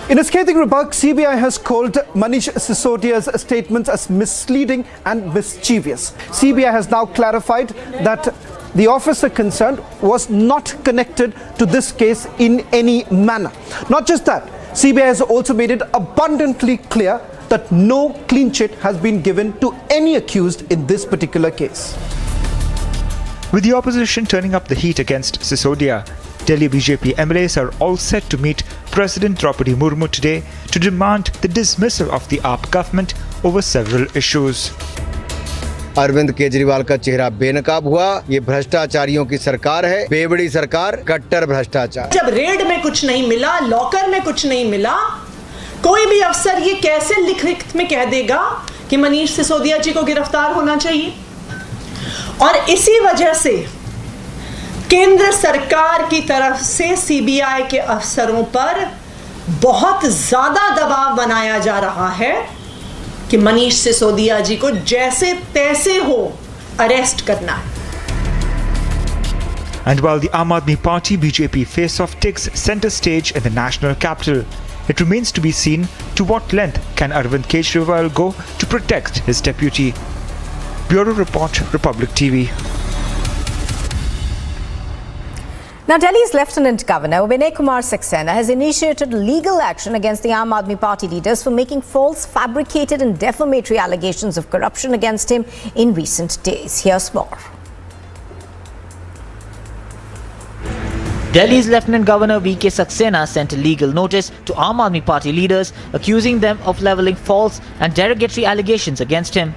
In a scathing rebuke, CBI has called Manish Sisodia's statements as misleading and mischievous. CBI has now clarified that the officer concerned was not connected to this case in any manner. Not just that, CBI has also made it abundantly clear that no clean chit has been given to any accused in this particular case. With the opposition turning up the heat against Sisodia, Delhi BJP MLAs are all set to meet President Draupadi Murmu today to demand the dismissal of the AAP government over several issues. Arvind Kejriwal का चेहरा बेनकाब हुआ। ये भ्रष्टाचारियों की सरकार है, बेवड़ी सरकार, कट्टर भ्रष्टाचार। जब रेड में कुछ नहीं मिला, लॉकर में कुछ नहीं मिला, कोई भी अफसर ये कैसे लिखित में कह देगा कि मनीष सिसोदिया जी को गिरफ्तार होना चाहिए? और इसी वजह से केंद्र सरकार की तरफ से सीबीआई के अफसरों पर बहुत ज्यादा दबाव बनाया जा रहा है कि मनीष सिसोदिया जी को जैसे तैसे हो अरेस्ट करना है। And while the Aam Aadmi Party BJP face-off takes center stage in the national capital, it remains to be seen to what length can Arvind Kejriwal go to protect his deputy. Bureau Report, Republic TV. Now, Delhi's Lieutenant Governor Vinay Kumar Saxena has initiated legal action against the Aam Aadmi Party leaders for making false, fabricated and defamatory allegations of corruption against him in recent days. Here's more. Delhi's Lieutenant Governor VK Saxena sent a legal notice to Aam Aadmi Party leaders accusing them of levelling false and derogatory allegations against him.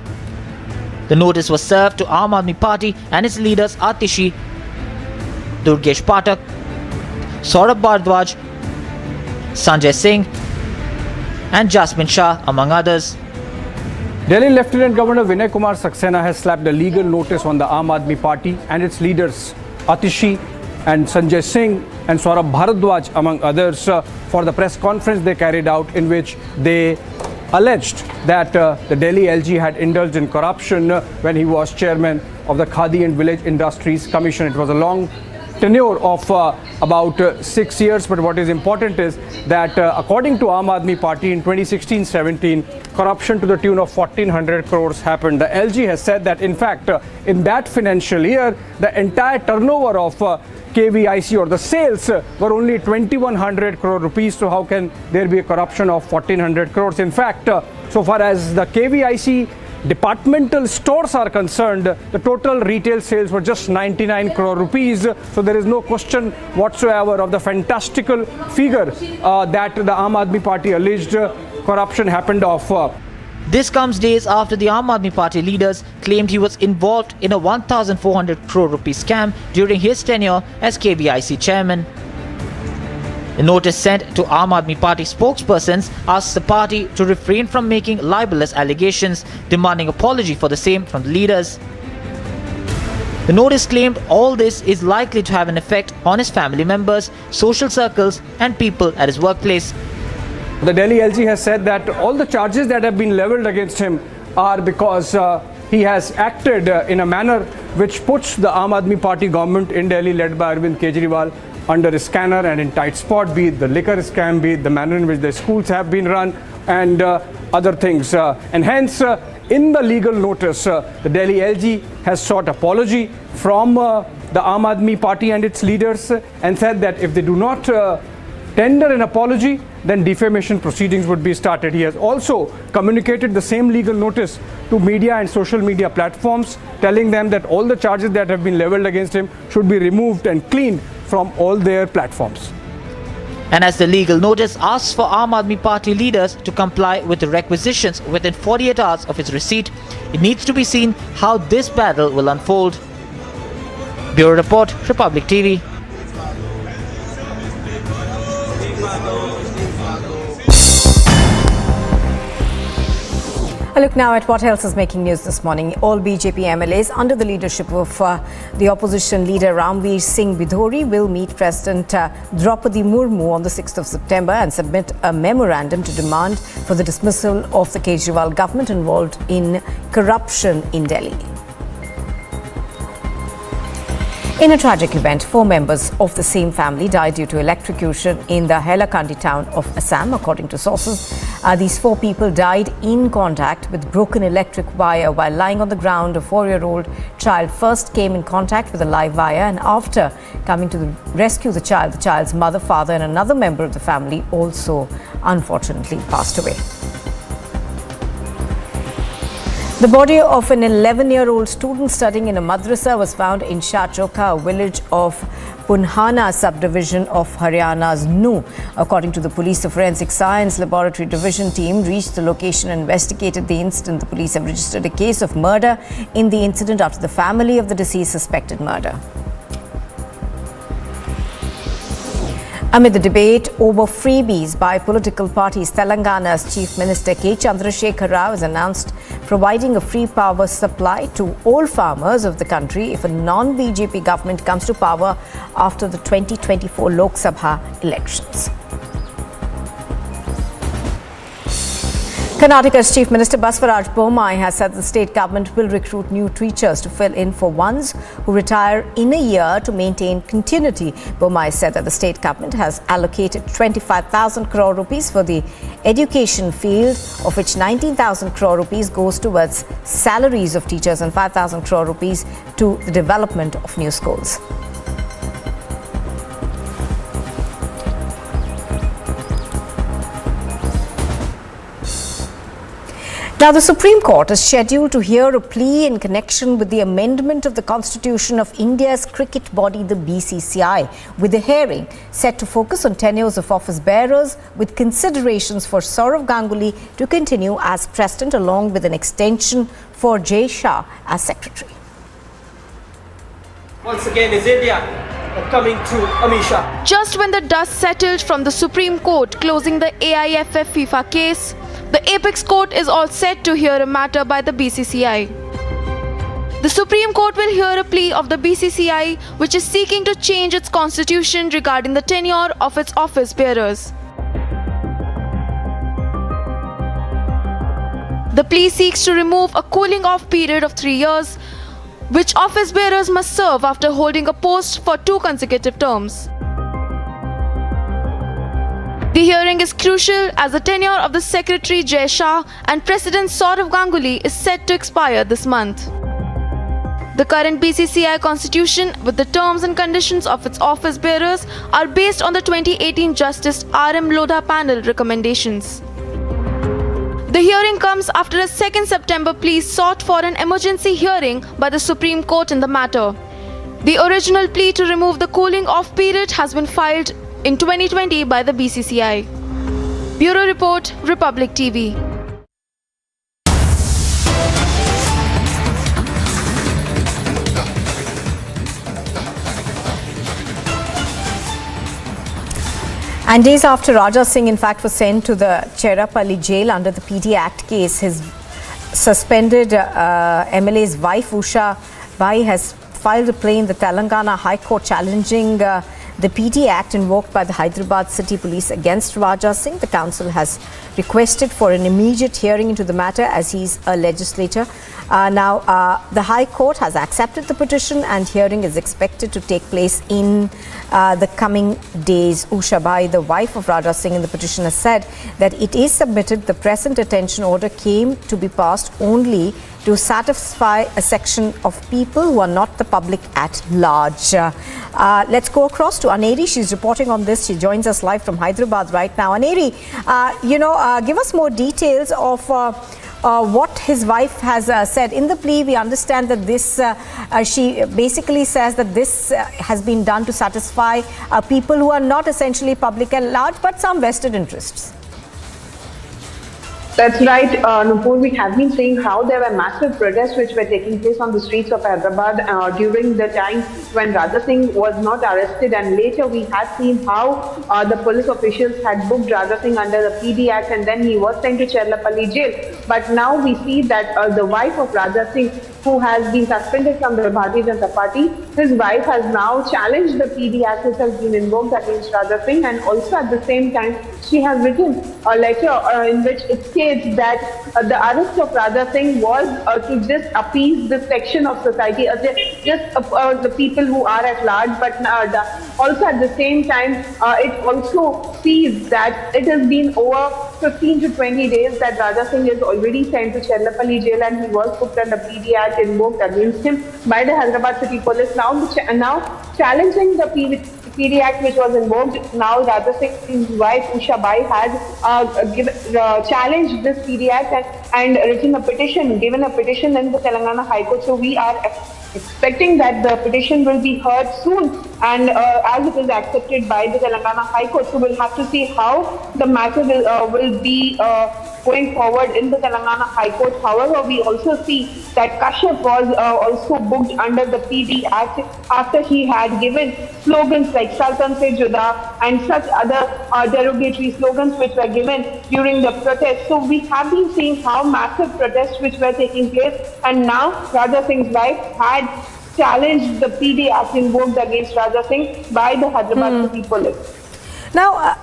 The notice was served to Aam Aadmi Party and its leaders Atishi, Durgesh Patak, Saurabh Bhardwaj, Sanjay Singh and Jasmine Shah, among others. Delhi Lieutenant Governor Vinay Kumar Saxena has slapped a legal notice on the Aam Aadmi Party and its leaders Atishi and Sanjay Singh and Saurabh Bhardwaj, among others, for the press conference they carried out in which they alleged that the Delhi LG had indulged in corruption when he was chairman of the Khadi and Village Industries Commission. It was a long tenure of about 6 years, but what is important is that according to Aam Aadmi Party in 2016-17, corruption to the tune of 1400 crores happened. The LG has said that in fact in that financial year the entire turnover of KVIC or the sales were only 2100 crore rupees, so how can there be a corruption of 1400 crores? In fact, so far as the KVIC departmental stores are concerned, the total retail sales were just 99 crore rupees. So there is no question whatsoever of the fantastical figure that the Aam Aadmi Party alleged corruption happened of. This comes days after the Aam Aadmi Party leaders claimed he was involved in a 1,400 crore rupee scam during his tenure as KVIC chairman. The notice sent to Aam Aadmi Party spokespersons asks the party to refrain from making libelous allegations, demanding apology for the same from the leaders. The notice claimed all this is likely to have an effect on his family members, social circles and people at his workplace. The Delhi LG has said that all the charges that have been leveled against him are because he has acted in a manner which puts the Aam Aadmi Party government in Delhi led by Arvind Kejriwal under a scanner and in tight spot, be it the liquor scam, be it the manner in which the schools have been run and other things. And hence, in the legal notice, the Delhi LG has sought apology from the Aam Aadmi Party and its leaders and said that if they do not tender an apology, then defamation proceedings would be started. He has also communicated the same legal notice to media and social media platforms, telling them that all the charges that have been leveled against him should be removed and cleaned from all their platforms. And as the legal notice asks for Aam Aadmi Party leaders to comply with the requisitions within 48 hours of its receipt, it needs to be seen how this battle will unfold. Bureau Report, Republic TV. A look now at what else is making news this morning. All BJP MLAs under the leadership of the opposition leader Ramveer Singh Bidhori will meet President Draupadi Murmu on the 6th of September and submit a memorandum to demand for the dismissal of the Kejriwal government involved in corruption in Delhi. In a tragic event, 4 members of the same family died due to electrocution in the Hailakandi town of Assam. According to sources, these 4 people died in contact with broken electric wire while lying on the ground. A 4-year-old child first came in contact with a live wire, and after coming to rescue the child's mother, father and another member of the family also unfortunately passed away. The body of an 11-year-old student studying in a madrasa was found in Shahchokha, a village of Punhana subdivision of Haryana's Nu. According to the police, the Forensic Science Laboratory Division team reached the location and investigated the incident. The police have registered a case of murder in the incident after the family of the deceased suspected murder. Amid the debate over freebies by political parties, Telangana's Chief Minister K. Chandrasekhar Rao has announced providing a free power supply to all farmers of the country if a non-BJP government comes to power after the 2024 Lok Sabha elections. Karnataka's Chief Minister Baswaraj Bommai has said the state government will recruit new teachers to fill in for ones who retire in a year to maintain continuity. Bommai said that the state government has allocated 25,000 crore rupees for the education field, of which 19,000 crore rupees goes towards salaries of teachers and 5,000 crore rupees to the development of new schools. Now, the Supreme Court is scheduled to hear a plea in connection with the amendment of the Constitution of India's cricket body, the BCCI, with the hearing set to focus on tenures of office bearers, with considerations for Sourav Ganguly to continue as president, along with an extension for Jai Shah as secretary. Once again, is India coming to Amisha? Just when the dust settled from the Supreme Court closing the AIFF FIFA case, the Apex Court is all set to hear a matter by the BCCI. The Supreme Court will hear a plea of the BCCI, which is seeking to change its constitution regarding the tenure of its office bearers. The plea seeks to remove a cooling-off period of 3 years, which office bearers must serve after holding a post for 2 consecutive terms. The hearing is crucial as the tenure of the Secretary Jai Shah and President Sourav Ganguly is set to expire this month. The current BCCI constitution, with the terms and conditions of its office bearers, are based on the 2018 Justice R.M. Lodha panel recommendations. The hearing comes after a 2nd September plea sought for an emergency hearing by the Supreme Court in the matter. The original plea to remove the cooling-off period has been filed in 2020 by the BCCI. Bureau Report, Republic TV. And days after Raja Singh, in fact, was sent to the Cherapalli jail under the PD Act case, his suspended MLA's wife, Usha Bai, has filed a plea in the Telangana High Court challenging the PT Act invoked by the Hyderabad City Police against Raja Singh. The council has requested for an immediate hearing into the matter as he's a legislator. The High Court has accepted the petition and hearing is expected to take place in the coming days. Usha Bai, the wife of Raja Singh in the petition, has said that it is submitted. The present detention order came to be passed only to satisfy a section of people who are not the public at large. Let's go across to Aneri. She's reporting on this. She joins us live from Hyderabad right now. Aneri, give us more details of what his wife has said. In the plea, we understand that this, she basically says that this has been done to satisfy people who are not essentially public at large, but some vested interests. That's right, Nupur. We have been seeing how there were massive protests which were taking place on the streets of Hyderabad during the time when Raja Singh was not arrested, and later we had seen how the police officials had booked Raja Singh under the PD Act, and then he was sent to Cherlapalli jail. But now we see that the wife of Raja Singh, who has been suspended from the Bharatiya Janata Party, his wife has now challenged the PD Act which has been invoked against Raja Singh, and also at the same time she has written a letter in which it states that the arrest of Raja Singh was to just appease this section of society, just the people who are at large, but also at the same time it also sees that it has been over 15 to 20 days that Raja Singh is already sent to Cherlapalli jail, and he was booked under PD Act invoked against him by the Hyderabad City Police. Now challenging the PD Act which was invoked, now Raja Singh's wife Usha Bai had challenged this PD Act and written a petition, given a petition in the Telangana High Court. So we are expecting that the petition will be heard soon, and as it is accepted by the Telangana High Court, so we'll have to see how the matter will be going forward in the Telangana High Court. However, we also see that Kashyap was also booked under the PD Act after he had given slogans like Sultan Se Juda and such other derogatory slogans which were given during the protest. So we have been seeing how massive protests which were taking place, and now Raja Singh's wife had challenged the PD Act invoked against Raja Singh by the Hyderabad City Police. Now,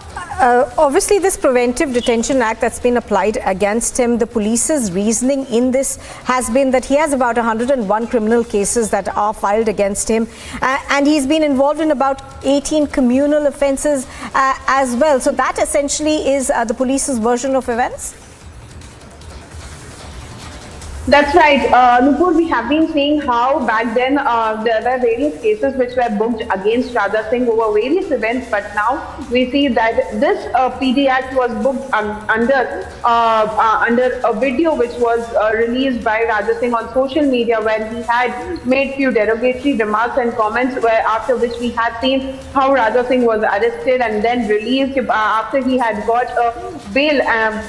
obviously this Preventive Detention Act that's been applied against him, the police's reasoning in this has been that he has about 101 criminal cases that are filed against him, and he's been involved in about 18 communal offences as well. So that essentially is the police's version of events? That's right, Nupur. We have been seeing how back then there were various cases which were booked against Raja Singh over various events, but now we see that this PD Act was booked under a video which was released by Raja Singh on social media, where he had made few derogatory remarks and comments, after which we had seen how Raja Singh was arrested and then released after he had got a bail,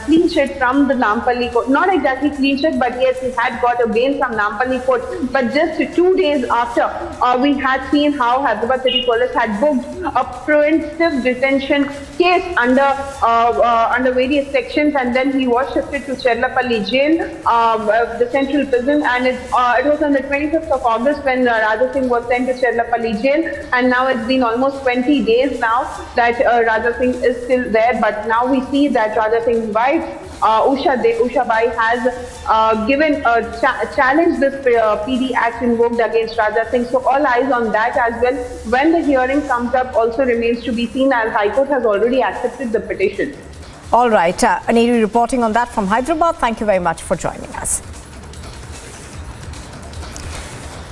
clean sheet from the Nampally court. Not exactly clean sheet, but yes, he had got a bail from Nampally court. But just 2 days after, we had seen how Hyderabad City Police had booked a preventive detention case under various sections, and then he was shifted to Cherlapalli jail, the central prison, and it was on the 25th of August when Raja Singh was sent to Cherlapalli jail, and now it's been almost 20 days now that Raja Singh is still there. But now we see that Raja Singh's wife Usha Bai has challenged this PD Act invoked against Raja Singh. So all eyes on that as well. When the hearing comes up also remains to be seen, as High Court has already accepted the petition. All right, Aneri reporting on that from Hyderabad. Thank you very much for joining us.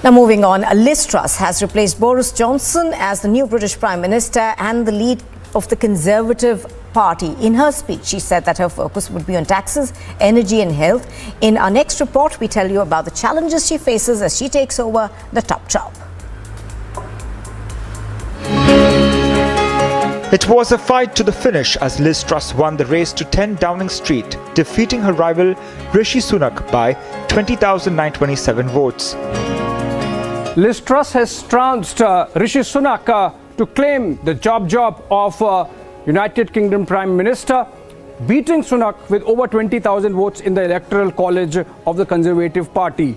Now moving on, Liz Truss has replaced Boris Johnson as the new British Prime Minister and the lead of the Conservative Party. In her speech, she said that her focus would be on taxes, energy and health. In our next report, we tell you about the challenges she faces as she takes over the top job. It was a fight to the finish as Liz Truss won the race to 10 Downing Street, defeating her rival Rishi Sunak by 20,927 votes. Liz Truss has trounced Rishi Sunak to claim the job of United Kingdom Prime Minister, beating Sunak with over 20,000 votes in the Electoral College of the Conservative Party.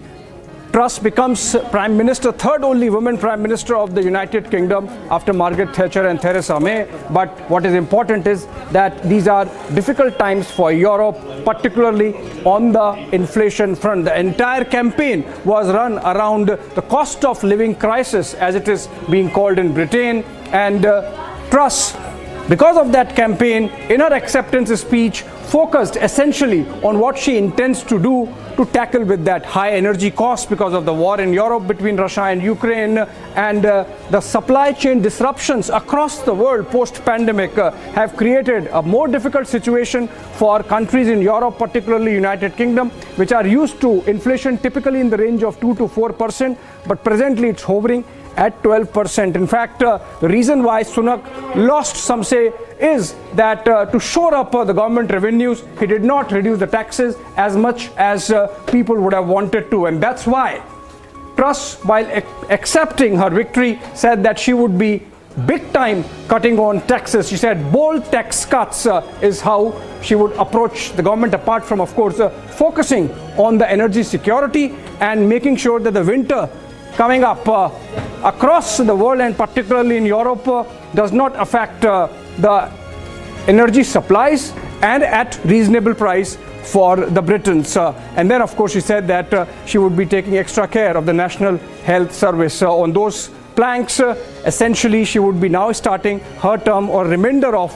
Truss becomes Prime Minister, third only woman Prime Minister of the United Kingdom after Margaret Thatcher and Theresa May. But what is important is that these are difficult times for Europe, particularly on the inflation front. The entire campaign was run around the cost of living crisis, as it is being called in Britain, and Truss, because of that campaign, in her acceptance speech focused essentially on what she intends to do to tackle with that high energy costs because of the war in Europe between Russia and Ukraine, and the supply chain disruptions across the world post-pandemic have created a more difficult situation for countries in Europe, particularly United Kingdom, which are used to inflation typically in the range of 2 to 4%, but presently it's hovering at 12%. In fact, the reason why Sunak lost, some say, is that to shore up the government revenues, he did not reduce the taxes as much as people would have wanted to. And that's why Truss, while accepting her victory, said that she would be big time cutting on taxes. She said bold tax cuts is how she would approach the government, apart from, of course, focusing on the energy security and making sure that the winter coming up across the world and particularly in Europe does not affect the energy supplies, and at reasonable price for the Britons. And then, of course, she said that she would be taking extra care of the National Health Service. On those planks, essentially, she would be now starting her term or remainder of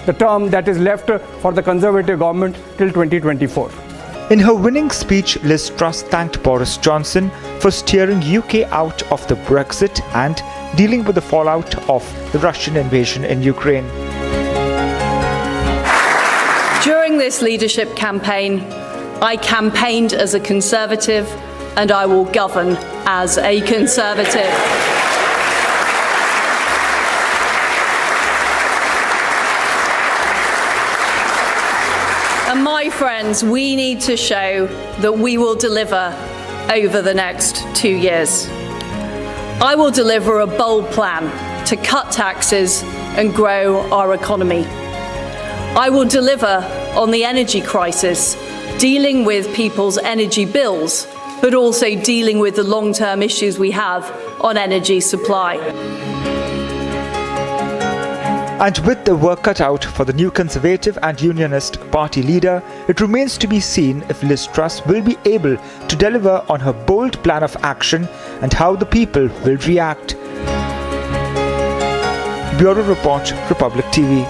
the term that is left for the Conservative government till 2024. In her winning speech, Liz Truss thanked Boris Johnson for steering UK out of the Brexit and dealing with the fallout of the Russian invasion in Ukraine. During this leadership campaign, I campaigned as a Conservative and I will govern as a Conservative. And my friends, we need to show that we will deliver over the next 2 years. I will deliver a bold plan to cut taxes and grow our economy. I will deliver on the energy crisis, dealing with people's energy bills, but also dealing with the long-term issues we have on energy supply. And with the work cut out for the new Conservative and Unionist party leader, it remains to be seen if Liz Truss will be able to deliver on her bold plan of action and how the people will react. Bureau Report, Republic TV.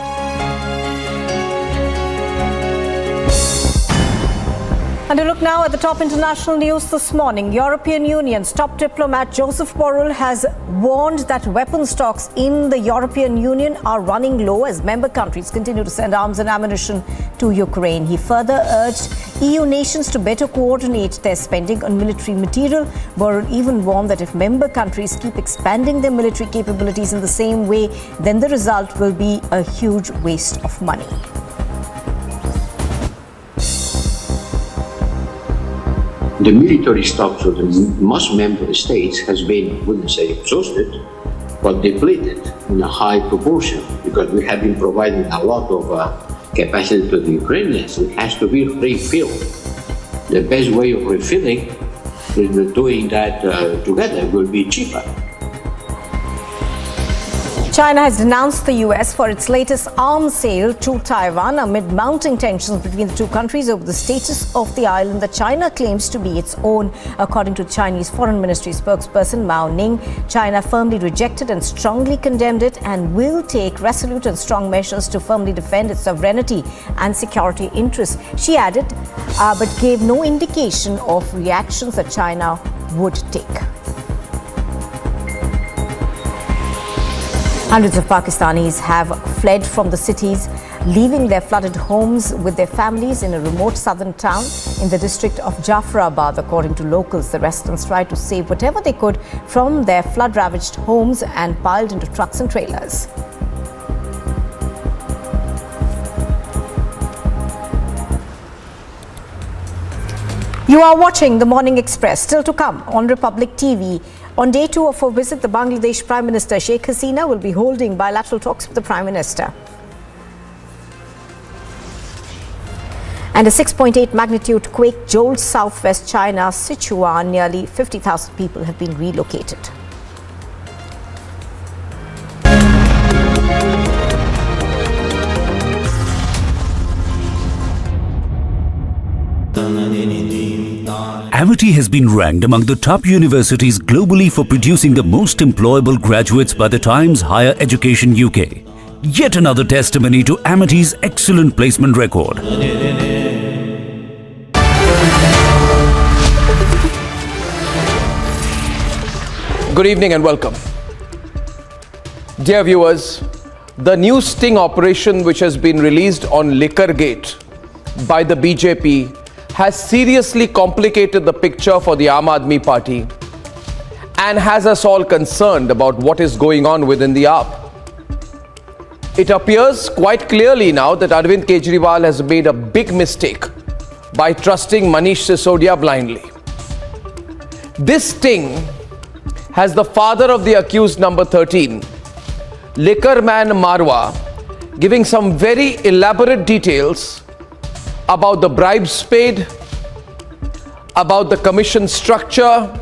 And a look now at the top international news this morning. European Union's top diplomat Joseph Borrell has warned that weapon stocks in the European Union are running low as member countries continue to send arms and ammunition to Ukraine. He further urged EU nations to better coordinate their spending on military material. Borrell even warned that if member countries keep expanding their military capabilities in the same way, then the result will be a huge waste of money. The military stocks of the most member states has been, I wouldn't say exhausted, but depleted in a high proportion, because we have been providing a lot of capacity to the Ukrainians. It has to be refilled. The best way of refilling is doing that together will be cheaper. China has denounced the US for its latest arms sale to Taiwan amid mounting tensions between the two countries over the status of the island that China claims to be its own. According to Chinese Foreign Ministry spokesperson Mao Ning, China firmly rejected and strongly condemned it and will take resolute and strong measures to firmly defend its sovereignty and security interests. She added, but gave no indication of reactions that China would take. Hundreds of Pakistanis have fled from the cities, leaving their flooded homes with their families in a remote southern town in the district of Jafarabad. According to locals, the residents tried to save whatever they could from their flood-ravaged homes and piled into trucks and trailers. You are watching The Morning Express. Still to come on Republic TV. On day 2 of her visit, the Bangladesh Prime Minister Sheikh Hasina will be holding bilateral talks with the Prime Minister. And a 6.8 magnitude quake jolts southwest China's Sichuan. Nearly 50,000 people have been relocated. Amity has been ranked among the top universities globally for producing the most employable graduates by the Times Higher Education UK. Yet another testimony to Amity's excellent placement record. Good evening and welcome. Dear viewers, the new sting operation which has been released on Liquorgate by the BJP has seriously complicated the picture for the Aam Aadmi Party and has us all concerned about what is going on within the AAP. It appears quite clearly now that Arvind Kejriwal has made a big mistake by trusting Manish Sisodia blindly. This sting has the father of the accused number 13, liquor man Marwa, giving some very elaborate details about the bribes paid, about the commission structure,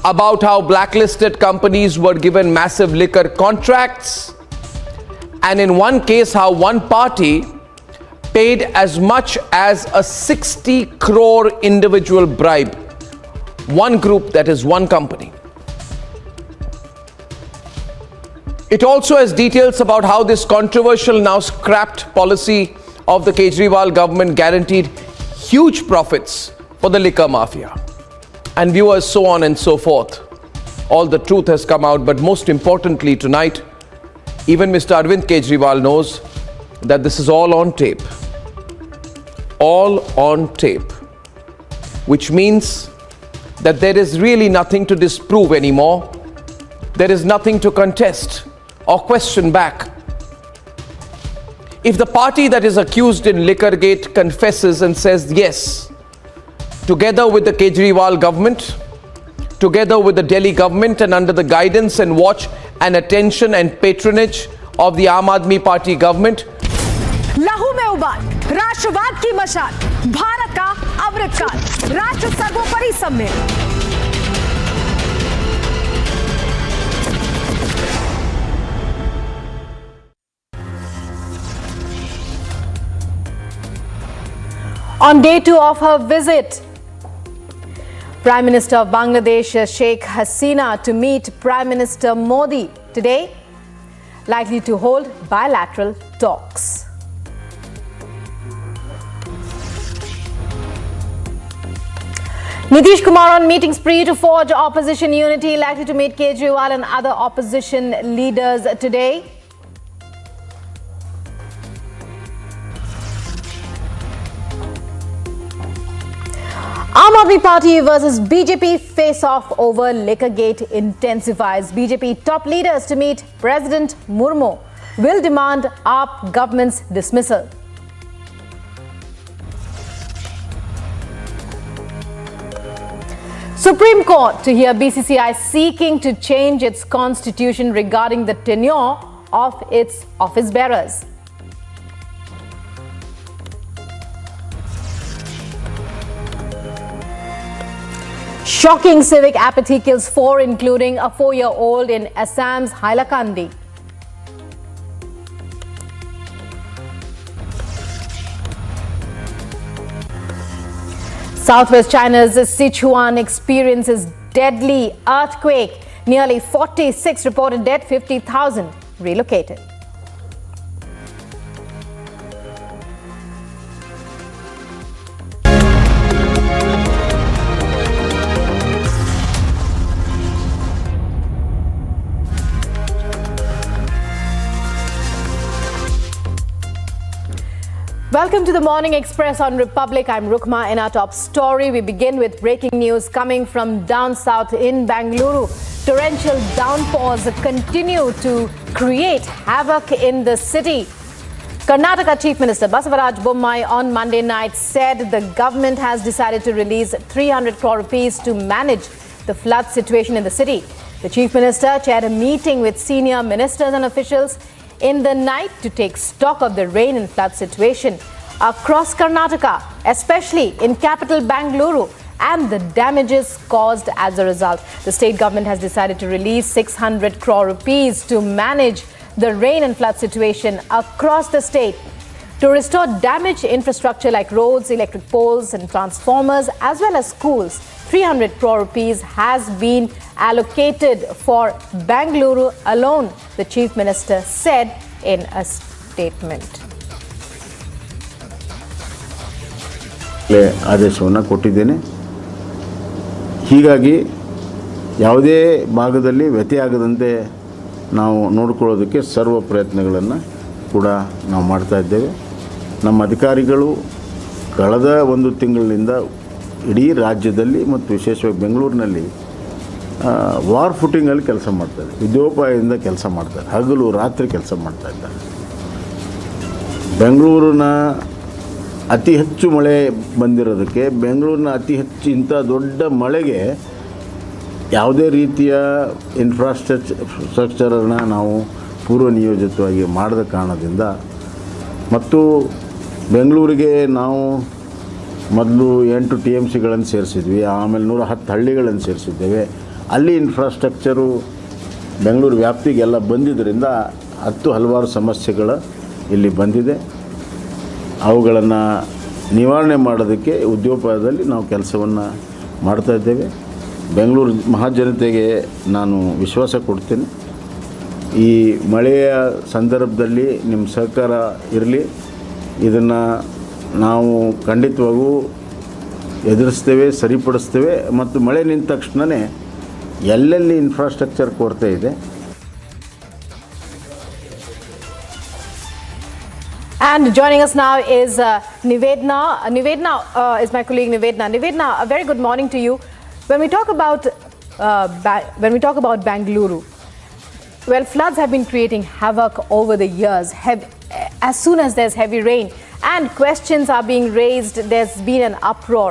about how blacklisted companies were given massive liquor contracts, and in one case how one party paid as much as a 60 crore individual bribe. One group, that is one company. It also has details about how this controversial, now scrapped policy of the Kejriwal government guaranteed huge profits for the liquor mafia. And viewers, so on and so forth. All the truth has come out, but most importantly tonight, even Mr. Arvind Kejriwal knows that this is all on tape. All on tape. Which means that there is really nothing to disprove anymore. There is nothing to contest or question back. If the party that is accused in Liquorgate confesses and says yes, together with the Kejriwal government, together with the Delhi government and under the guidance and watch and attention and patronage of the Aam Aadmi Party government, लहू में उबाल राष्ट्रवाद की मशाल, भारत का अमृतकाल, राष्ट्र सर्वोपरि सम्मेलन। On day 2 of her visit, Prime Minister of Bangladesh, Sheikh Hasina, to meet Prime Minister Modi today, likely to hold bilateral talks. Nitish Kumar on meeting spree to forge opposition unity, likely to meet Kejriwal and other opposition leaders today. Aam Aadmi Party versus BJP face-off over Liquorgate intensifies. BJP top leaders to meet President Murmu will demand AAP government's dismissal. Supreme Court to hear BCCI seeking to change its constitution regarding the tenure of its office bearers. Shocking civic apathy kills 4, including a 4-year-old in Assam's Hailakandi. Southwest China's Sichuan experiences deadly earthquake. Nearly 46 reported dead, 50,000 relocated. Welcome to the Morning Express on Republic. I'm Rukma. In our top story, we begin with breaking news coming from down south in Bengaluru. Torrential downpours continue to create havoc in the city. Karnataka Chief Minister Basavaraj Bommai on Monday night said the government has decided to release 300 crore rupees to manage the flood situation in the city. The Chief Minister chaired a meeting with senior ministers and officials in the night to take stock of the rain and flood situation across Karnataka, especially in capital Bengaluru, and the damages caused as a result. The state government has decided to release 600 crore rupees to manage the rain and flood situation across the state, to restore damaged infrastructure like roads, electric poles and transformers, as well as schools, 300 crore rupees has been allocated for Bengaluru alone, the Chief Minister said in a statement. ಆದೇಶವನ್ನು ಕೊಟ್ಟಿದ್ದೇನೆ. ಹೀಗಾಗಿ ಯಾವುದೇ ಭಾಗದಲ್ಲಿ ವ್ಯತ್ಯಯಾಗದಂತೆ ನಾವು ನೋಡಿಕೊಳ್ಳೋದಕ್ಕೆ ಸರ್ವ ಪ್ರಯತ್ನಗಳನ್ನು ಕೂಡ ನಾವು ಮಾಡ್ತಾ ಇದ್ದೇವೆ. ನಮ್ಮ ಅಧಿಕಾರಿಗಳು ಕಳೆದ ಒಂದು ತಿಂಗಳಿನಿಂದ ಇಡೀ ರಾಜ್ಯದಲ್ಲಿ ಮತ್ತು ವಿಶೇಷವಾಗಿ ಬೆಂಗಳೂರಿನಲ್ಲಿ ವಾರ್ ಫುಟಿಂಗಲ್ಲಿ ಕೆಲಸ ಮಾಡ್ತಾರೆ, ಯುದ್ಧೋಪಾಯದಿಂದ ಕೆಲಸ ಮಾಡ್ತಾರೆ, ಹಗಲು ರಾತ್ರಿ ಕೆಲಸ ಮಾಡ್ತಾ ಇದ್ದಾರೆ. ಬೆಂಗಳೂರಿನ ಅತಿ ಹೆಚ್ಚು ಮಳೆ ಬಂದಿರೋದಕ್ಕೆ, ಬೆಂಗಳೂರಿನ ಅತಿ ಹೆಚ್ಚು ಇಂಥ ದೊಡ್ಡ ಮಳೆಗೆ ಯಾವುದೇ ರೀತಿಯ ಇನ್ಫ್ರಾಸ್ಟ್ರಕ್ಚರನ್ನು ನಾವು ಪೂರ್ವ ನಿಯೋಜಿತವಾಗಿ ಮಾಡದ ಕಾರಣದಿಂದ ಮತ್ತು ಬೆಂಗಳೂರಿಗೆ ನಾವು ಮೊದಲು 8 TMCಗಳನ್ನು ಸೇರಿಸಿದ್ವಿ, ಆಮೇಲೆ 110 ಹಳ್ಳಿಗಳನ್ನು ಸೇರಿಸಿದ್ದೇವೆ. ಅಲ್ಲಿ ಇನ್ಫ್ರಾಸ್ಟ್ರಕ್ಚರು ಬೆಂಗಳೂರು ವ್ಯಾಪ್ತಿಗೆಲ್ಲ ಬಂದಿದ್ದರಿಂದ ಹಲವಾರು ಸಮಸ್ಯೆಗಳು ಇಲ್ಲಿ ಬಂದಿದೆ. ಅವುಗಳನ್ನು ನಿವಾರಣೆ ಮಾಡೋದಕ್ಕೆ ಉದ್ಯೋಗದಲ್ಲಿ ನಾವು ಕೆಲಸವನ್ನು ಮಾಡ್ತಾ ಇದ್ದೇವೆ. ಬೆಂಗಳೂರು ಮಹಾಜನತೆಗೆ ನಾನು ವಿಶ್ವಾಸ ಕೊಡ್ತೇನೆ, ಈ ಮಳೆಯ ಸಂದರ್ಭದಲ್ಲಿ ನಿಮ್ಮ ಸಹಕಾರ ಇರಲಿ. ಇದನ್ನು ನಾವು ಖಂಡಿತವಾಗೂ ಎದುರಿಸ್ತೇವೆ, ಸರಿಪಡಿಸ್ತೇವೆ. ಮತ್ತು ಮಳೆ ನಿಂತ ತಕ್ಷಣವೇ ಎಲ್ಲೆಲ್ಲಿ ಇನ್ಫ್ರಾಸ್ಟ್ರಕ್ಚರ್ ಕೊರತೆ ಇದೆ. And joining us now is Nivedna. Nivedna is my colleague Nivedna. Nivedna, a very good morning to you. When we talk about Bengaluru, well, floods have been creating havoc over the years. As soon as there's heavy rain and questions are being raised, there's been an uproar.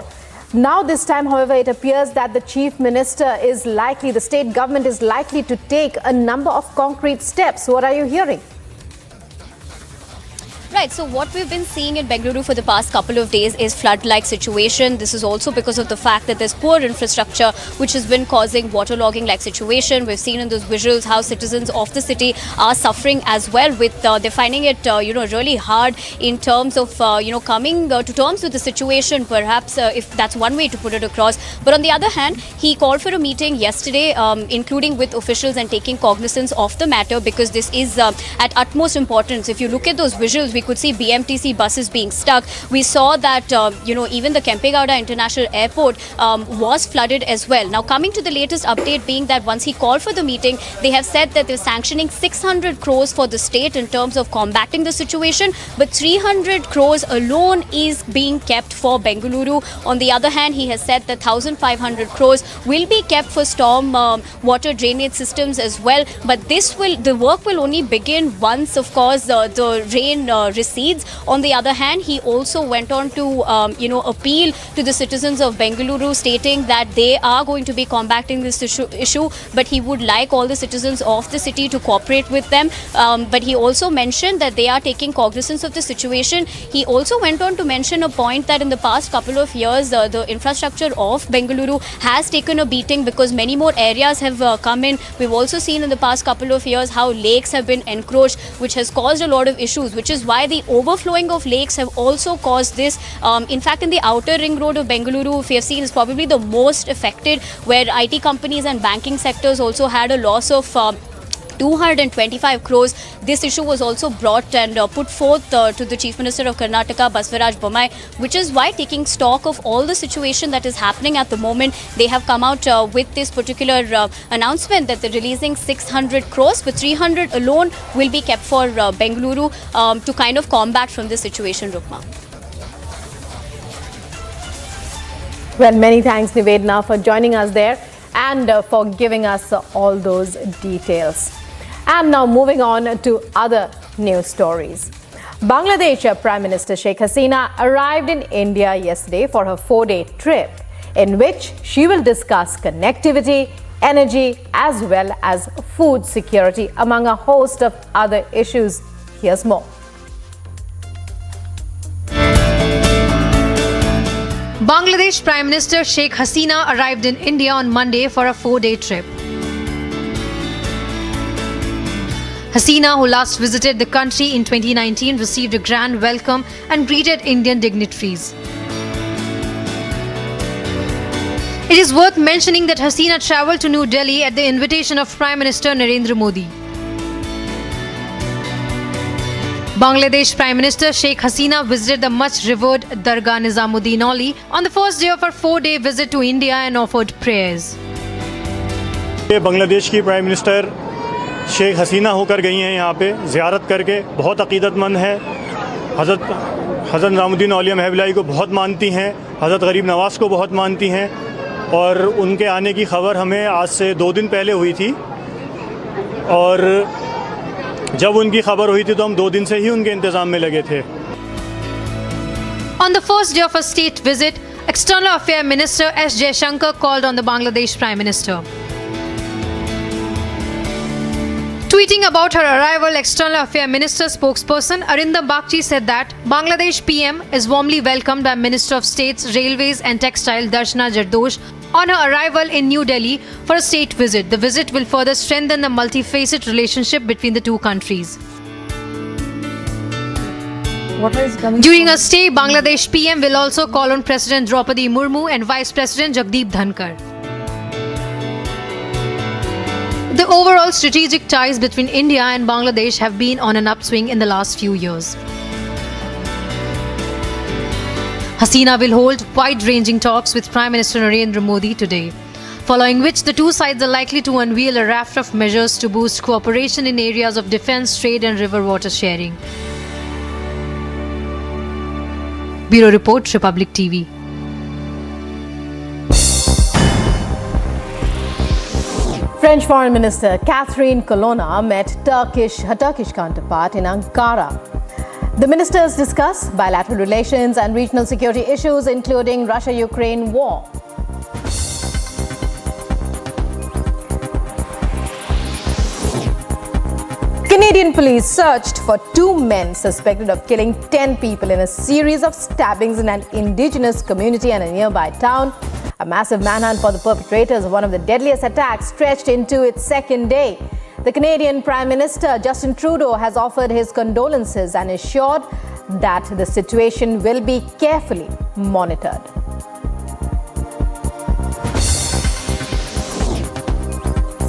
Now this time, however, it appears that the Chief Minister is likely, the state government is likely to take a number of concrete steps. What are you hearing? Right, so what we've been seeing in Bengaluru for the past couple of days is flood-like situation. This is also because of the fact that there's poor infrastructure which has been causing waterlogging like situation. We've seen in those visuals how citizens of the city are suffering as well with they're finding it really hard in terms of coming to terms with the situation, perhaps if that's one way to put it across. But on the other hand, he called for a meeting yesterday including with officials and taking cognizance of the matter because this is at utmost importance. If you look at those visuals, we could see BMTC buses being stuck. We saw that even the Kempegowda International Airport was flooded as well. Now coming to the latest update being that once he called for the meeting, they have said that they're sanctioning 600 crores for the state in terms of combating the situation, but 300 crores alone is being kept for Bengaluru. On the other hand, he has said that 1,500 crores will be kept for storm water drainage systems as well, but the work will only begin once of course the rain recedes. On the other hand, he also went on to appeal to the citizens of Bengaluru, stating that they are going to be combating this issue, but he would like all the citizens of the city to cooperate with them. But he also mentioned that they are taking cognizance of the situation. He also went on to mention a point that in the past couple of years, the infrastructure of Bengaluru has taken a beating because many more areas have come in. We've also seen in the past couple of years how lakes have been encroached, which has caused a lot of issues, which is why the overflowing of lakes have also caused this. In fact, in the outer ring road of Bengaluru, if you have seen, is probably the most affected, where IT companies and banking sectors also had a loss of 225 crores. This issue was also brought and put forth to the Chief Minister of Karnataka, Basvaraj Bommai, which is why, taking stock of all the situation that is happening at the moment, they have come out with this particular announcement that they're releasing 600 crores, but 300 alone will be kept for Bengaluru to kind of combat from this situation, Rukma. Well, many thanks, Nivedna, for joining us there and for giving us all those details. And now moving on to other news stories. Bangladesh Prime Minister Sheikh Hasina arrived in India yesterday for her 4-day trip, in which she will discuss connectivity, energy, as well as food security, among a host of other issues. Here's more. Bangladesh Prime Minister Sheikh Hasina arrived in India on Monday for a 4-day trip. Hasina, who last visited the country in 2019, received a grand welcome and greeted Indian dignitaries. It is worth mentioning that Hasina travelled to New Delhi at the invitation of Prime Minister Narendra Modi. Bangladesh Prime Minister Sheikh Hasina visited the much-revered Dargah Nizamuddin Oli on the first day of her 4-day visit to India and offered prayers. Bangladesh की prime minister Sheikh Hasina होकर गई हैं यहाँ पे ज़ियारत करके, बहुत अक़ीदतमंद है, हज़रत निज़ामुद्दीन औलिया महबलाई को बहुत मानती हैं, हज़रत गरीब नवाज़ को बहुत मानती हैं और उनके आने की खबर हमें आज से 2 दिन पहले हुई थी और जब उनकी खबर हुई थी तो हम 2 दिन से ही उनके इंतज़ाम में लगे थे. On the first day of her state visit, External Affairs Minister S. Jaishankar called on the Bangladesh Prime Minister. Tweeting about her arrival, External Affairs Minister spokesperson Arindam Bagchi said that Bangladesh PM is warmly welcomed by Minister of States, Railways and Textile Darshana Jardosh on her arrival in New Delhi for a state visit. The visit will further strengthen the multifaceted relationship between the two countries. During her stay, Bangladesh PM will also call on President Draupadi Murmu and Vice President Jagdeep Dhankar. The overall strategic ties between India and Bangladesh have been on an upswing in the last few years. Hasina will hold wide-ranging talks with Prime Minister Narendra Modi today, following which the two sides are likely to unveil a raft of measures to boost cooperation in areas of defence, trade and river water sharing. Bureau Report, Republic TV. French Foreign Minister Catherine Colonna met her Turkish counterpart in Ankara. The ministers discussed bilateral relations and regional security issues, including Russia-Ukraine war. Canadian police searched for 2 men suspected of killing 10 people in a series of stabbings in an indigenous community and a nearby town. A massive manhunt for the perpetrators of one of the deadliest attacks stretched into its 2nd day. The Canadian Prime Minister Justin Trudeau has offered his condolences and assured that the situation will be carefully monitored.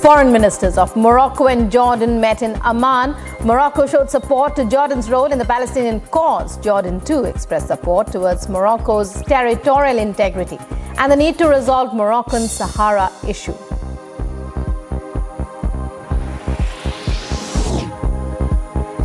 Foreign ministers of Morocco and Jordan met in Amman. Morocco showed support to Jordan's role in the Palestinian cause. Jordan too expressed support towards Morocco's territorial integrity and the need to resolve Moroccan's Sahara issue.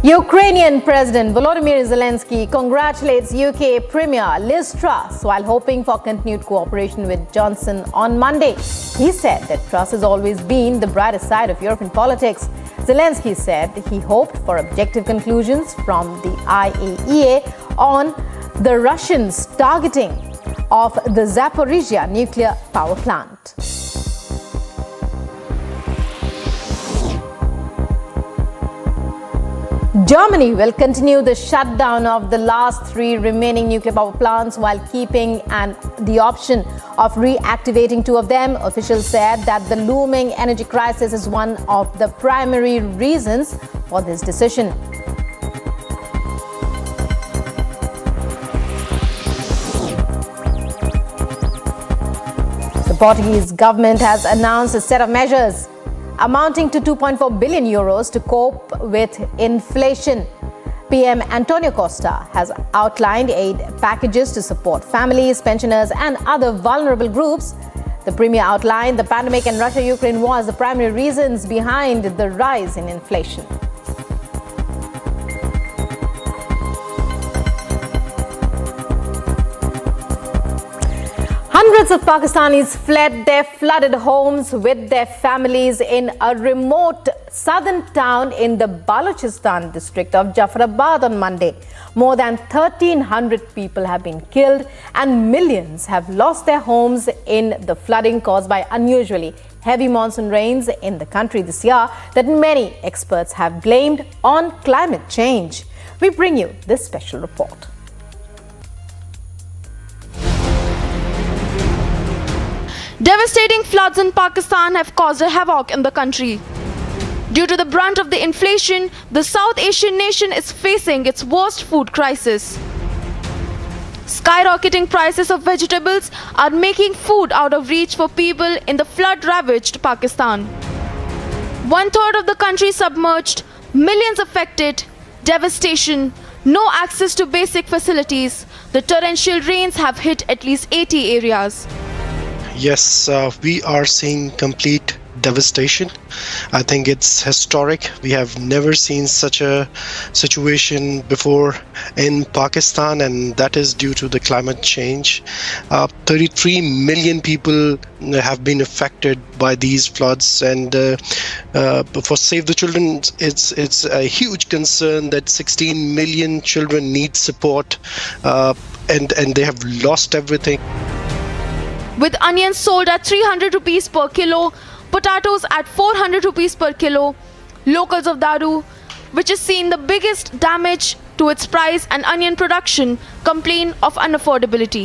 Ukrainian President Volodymyr Zelensky congratulates UK Premier Liz Truss while hoping for continued cooperation with Johnson on Monday. He said that Truss has always been the brightest side of European politics. Zelensky said he hoped for objective conclusions from the IAEA on the Russians' targeting of the Zaporizhzhia nuclear power plant. Germany will continue the shutdown of the last 3 remaining nuclear power plants while keeping the option of reactivating 2 of them. Officials said that the looming energy crisis is one of the primary reasons for this decision. The Portuguese government has announced a set of measures amounting to 2.4 billion euros to cope with inflation. PM Antonio Costa has outlined aid packages to support families, pensioners and other vulnerable groups. The Premier outlined the pandemic and Russia-Ukraine war as the primary reasons behind the rise in inflation. Hundreds of Pakistanis fled their flooded homes with their families in a remote southern town in the Balochistan district of Jafarabad on Monday. More than 1,300 people have been killed and millions have lost their homes in the flooding caused by unusually heavy monsoon rains in the country this year that many experts have blamed on climate change. We bring you this special report. Devastating floods in Pakistan have caused a havoc in the country. Due to the brunt of the inflation, the South Asian nation is facing its worst food crisis. Skyrocketing prices of vegetables are making food out of reach for people in the flood-ravaged Pakistan. 1/3 of the country submerged, millions affected, devastation, no access to basic facilities. The torrential rains have hit at least 80 areas. Yes, we are seeing complete devastation. I think it's historic. We have never seen such a situation before in Pakistan, and that is due to the climate change. 33 million people have been affected by these floods, and for Save the Children, it's a huge concern that 16 million children need support, and they have lost everything. With onions sold at 300 rupees per kilo, potatoes at 400 rupees per kilo, locals of Daru, which has seen the biggest damage to its price and onion production, complain of unaffordability.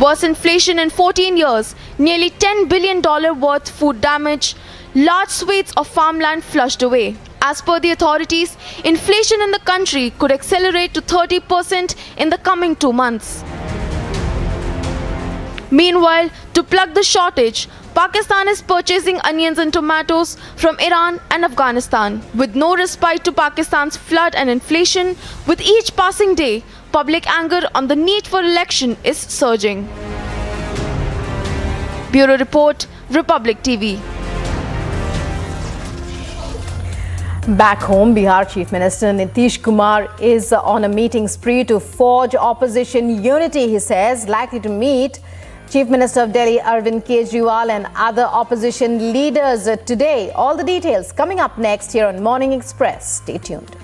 Worst inflation in 14 years, nearly $10 billion worth food damage, large swathes of farmland flushed away. As per the authorities, inflation in the country could accelerate to 30% in the coming 2 months. Meanwhile, to plug the shortage, Pakistan is purchasing onions and tomatoes from Iran and Afghanistan. With no respite to Pakistan's flood and inflation, with each passing day, public anger on the need for election is surging. Bureau Report, Republic TV. Back home, Bihar Chief Minister Nitish Kumar is on a meeting spree to forge opposition unity, he says, likely to meet Chief Minister of Delhi Arvind Kejriwal and other opposition leaders today. All the details coming up next here on Morning Express. Stay tuned.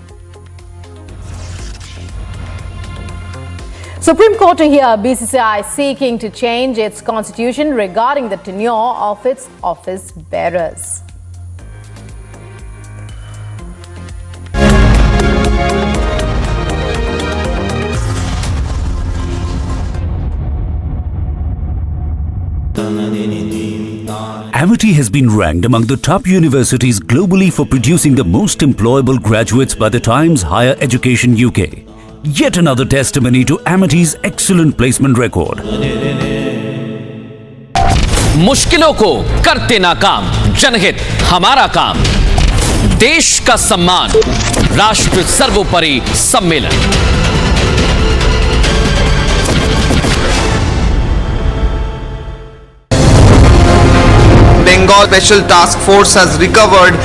Supreme Court to hear BCCI seeking to change its constitution regarding the tenure of its office bearers. Amity has been ranked among the top universities globally for producing the most employable graduates by the Times Higher Education UK. Yet another testimony to Amity's excellent placement record. मुश्किलों को करते नाकाम, जनहित हमारा काम, देश का सम्मान, राष्ट्र सर्वोपरि सम्मेलन। Bengal Special Task Force has recovered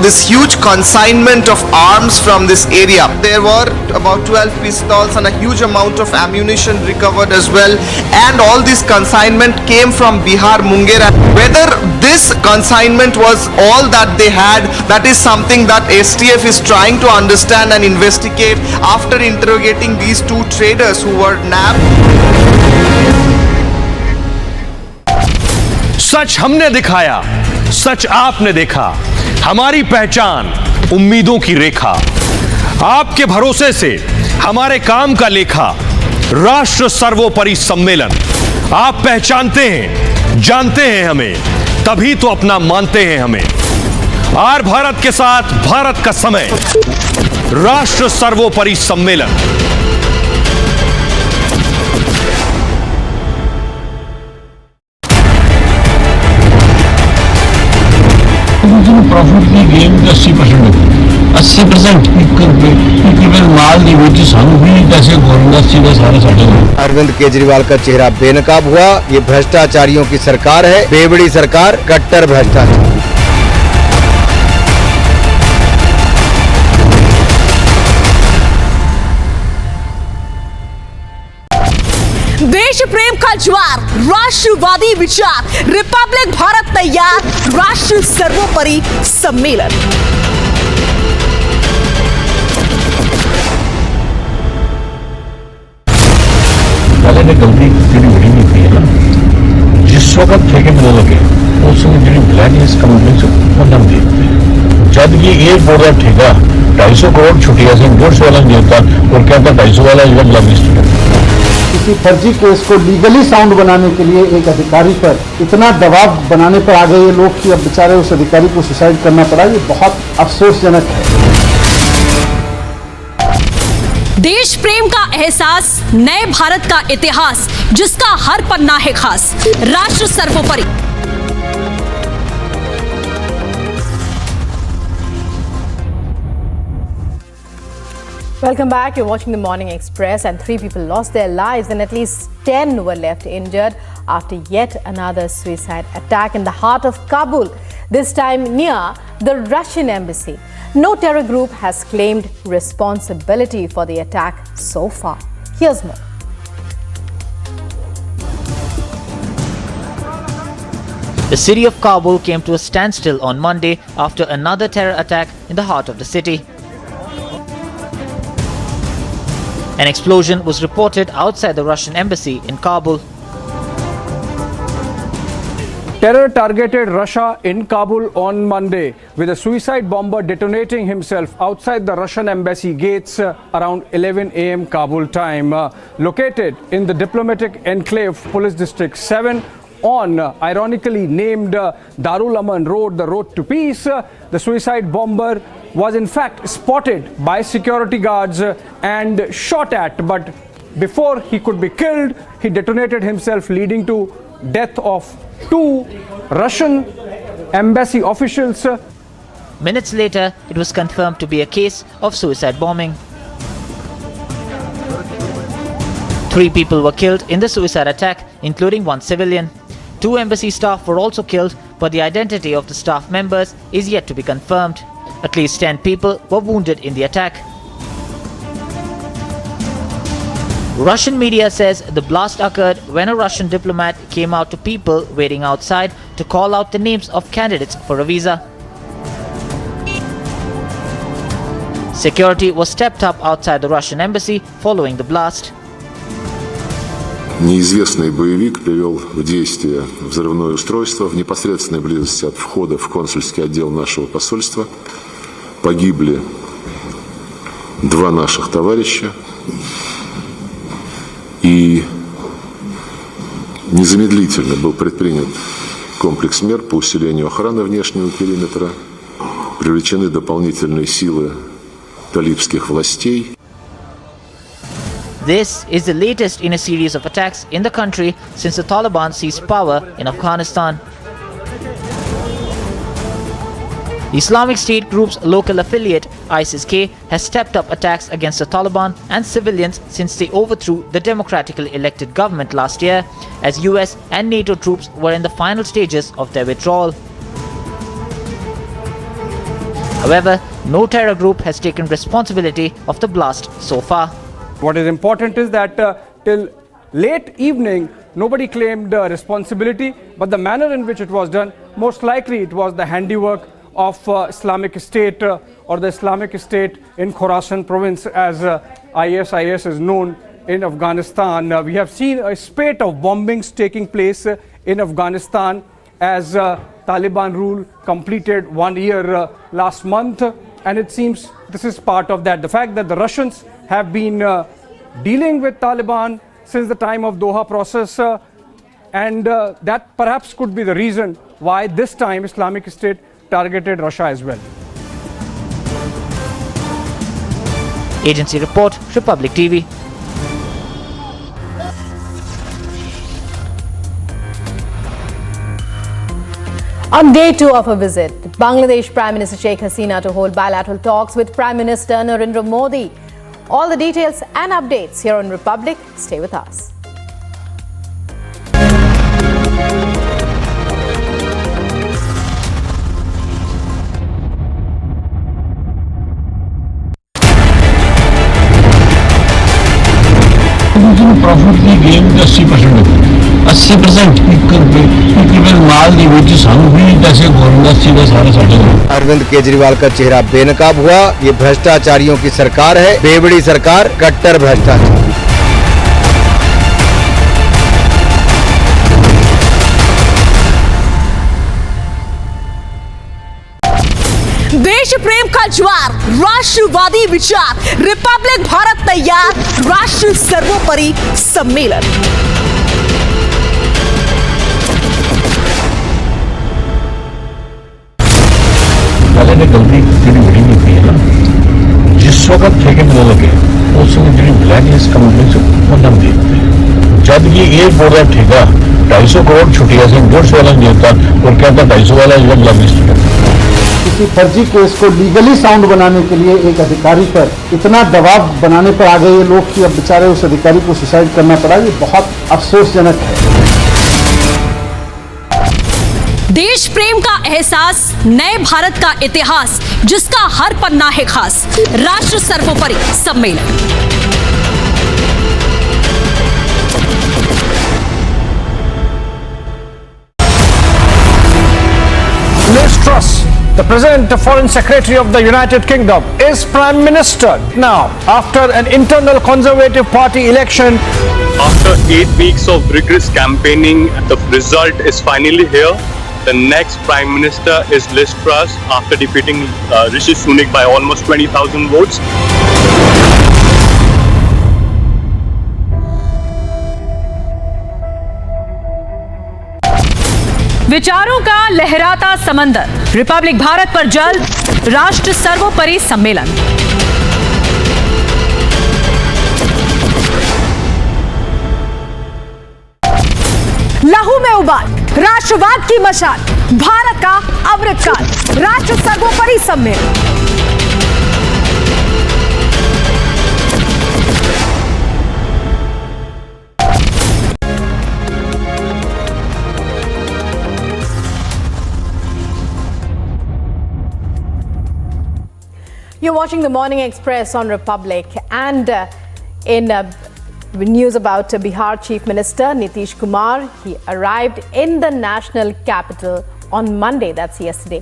this huge consignment of arms from this area. There were about 12 pistols and a huge amount of ammunition recovered as well, and all this consignment came from Bihar, Munger. Whether this consignment was all that they had, that is something that STF is trying to understand and investigate after interrogating these two traders who were nabbed. सच हमने दिखाया, सच आपने देखा, हमारी पहचान उम्मीदों की रेखा, आपके भरोसे से हमारे काम का लेखा, राष्ट्र सर्वोपरि सम्मेलन। आप पहचानते हैं, जानते हैं हमें, तभी तो अपना मानते हैं हमें। आर भारत के साथ भारत का समय, राष्ट्र सर्वोपरि सम्मेलन। प्रॉफिट की गेम 80% होगी, 80% इक्विपमेंट माल दी वो सानू भी पैसे गवर्नमेंट सीधा सारे साढ़े। अरविंद केजरीवाल का चेहरा बेनकाब हुआ। ये भ्रष्टाचारियों की सरकार है, बेवड़ी सरकार, कट्टर भ्रष्टाचार। देश प्रेम का ज्वार, राष्ट्रवादी विचार, रिपब्लिक भारत तैयार, राष्ट्र सर्वोपरि सम्मेलन। पहले ने गलती तेरी बड़ी नहीं की है ना, जिस वक्त ठेके मिलने लगे उस समय जी ब्लैक लिस्ट कंपनी से नाम दिए, जब कि एयरपोर्ट का ठेका 250 करोड़ छुट्टियां से गुड्स वाला नहीं होता और क्या था 250 वाला जो ब्लैक लिस्ट है। किसी फर्जी केस को लीगली साउंड बनाने के लिए एक अधिकारी पर इतना दबाव बनाने पर आ गए ये लोग कि अब बेचारे उस अधिकारी को सुसाइड करना पड़ा। ये बहुत अफसोसजनक है। देश प्रेम का एहसास, नए भारत का इतिहास जिसका हर पन्ना है खास, राष्ट्र सर्वोपरि। Welcome back. You're watching the Morning Express, and 3 people lost their lives and at least 10 were left injured after yet another suicide attack in the heart of Kabul, this time near the Russian embassy. No terror group has claimed responsibility for the attack so far. Here's more. The city of Kabul came to a standstill on Monday after another terror attack in the heart of the city. An explosion was reported outside the Russian embassy in Kabul. Terror targeted Russia in Kabul on Monday, with a suicide bomber detonating himself outside the Russian embassy gates around 11 a.m. Kabul time. Located in the diplomatic enclave Police District 7 on ironically named Darul Aman Road, the road to peace, the suicide bomber was in fact spotted by security guards and shot at, but before he could be killed, he detonated himself, leading to death of 2 Russian embassy officials. Minutes later, it was confirmed to be a case of suicide bombing. 3 people were killed in the suicide attack, including 1 civilian. 2 embassy staff were also killed, but the identity of the staff members is yet to be confirmed. At least 10 people were wounded in the attack. Russian media says the blast occurred when a Russian diplomat came out to people waiting outside to call out the names of candidates for a visa. Security was stepped up outside the Russian embassy following the blast. Неизвестный боевик привел в действие взрывное устройство в непосредственной близости от входа в консульский отдел нашего посольства. Погибли 2 наших товарища. И незамедлительно был предпринят комплекс мер по усилению охраны внешнего периметра. Привлечены дополнительные силы талибских властей. This is the latest in a series of attacks in the country since the Taliban seized power in Afghanistan. The Islamic State group's local affiliate, ISIS-K, has stepped up attacks against the Taliban and civilians since they overthrew the democratically elected government last year, as US and NATO troops were in the final stages of their withdrawal. However, no terror group has taken responsibility of the blast so far. What is important is that till late evening, nobody claimed responsibility, but the manner in which it was done, most likely it was the handiwork of Islamic State or the Islamic State in Khorasan province, as ISIS is known in Afghanistan. We have seen a spate of bombings taking place in Afghanistan as Taliban rule completed 1 year last month, and it seems this is part of that. The fact that the Russians have been dealing with Taliban since the time of Doha process, and that perhaps could be the reason why this time Islamic State targeted Russia as well. Agency report, Republic TV. On day 2 of a visit, Bangladesh Prime Minister Sheikh Hasina to hold bilateral talks with Prime Minister Narendra Modi. All the details and updates here on Republic. Stay with us. Profit की game 80% 80% इक्विपल माल दी विच सानू भी पैसे government सीधा सारे साडे अरविंद केजरीवाल का चेहरा बेनकाब हुआ। ये भ्रष्टाचारियों की सरकार है, बेवड़ी सरकार, कट्टर भ्रष्टाचार। देश प्रेम का ज्वार, राष्ट्रवादी विचार, रिपब्लिक भारत तैयार, राष्ट्र सर्वोपरि सम्मेलन। पहले ने गलती तेरी बड़ी नहीं की है ना, जिस वक्त ठेके मिलने लगे ਉਸ ਨੂੰ ਜਿਹੜੀ ਮਿਲੇਨੀਅਸ ਕਮਿਟਮੈਂਟਸ ਉਹਨਾਂ ਨੂੰ ਦੇ ਦਿੱਤੇ ਜਦ ਕਿ 에어ਪੋਰਟ ਦਾ ਠੇਕਾ 250 ਕਰੋੜ छुट्टियां से 150 वाला नहीं होता और कहता 250 वाला इस वक्त लागू किसी फर्जी केस को लीगली साउंड बनाने के लिए एक अधिकारी पर इतना दबाव बनाने पर आ गए ये लोग कि अब बेचारे उस अधिकारी को सुसाइड करना पड़ा, ये बहुत अफसोसजनक है। देश प्रेम का एहसास, नए भारत का इतिहास जिसका हर पन्ना है खास, राष्ट्र सर्वोपरि सम्मेलन। Liz Truss, the present Foreign Secretary of the United Kingdom, is Prime Minister now after an internal Conservative Party election. After 8 weeks of rigorous campaigning, the result is finally here. The next Prime Minister is Liz Truss after defeating Rishi Sunak by almost 20,000 votes. विचारों का लहराता समंदर, Republic Bharat पर जल्द राष्ट्र सर्वोपरि सम्मेलन। लहू में उबाल, राष्ट्रवाद की मशाल, भारत का अमृतकाल, राष्ट्र सर्वोपरि सम्मेलन। You're watching the Morning Express on Republic, and in news about Bihar Chief Minister Nitish Kumar, he arrived in the national capital on Monday, that's yesterday,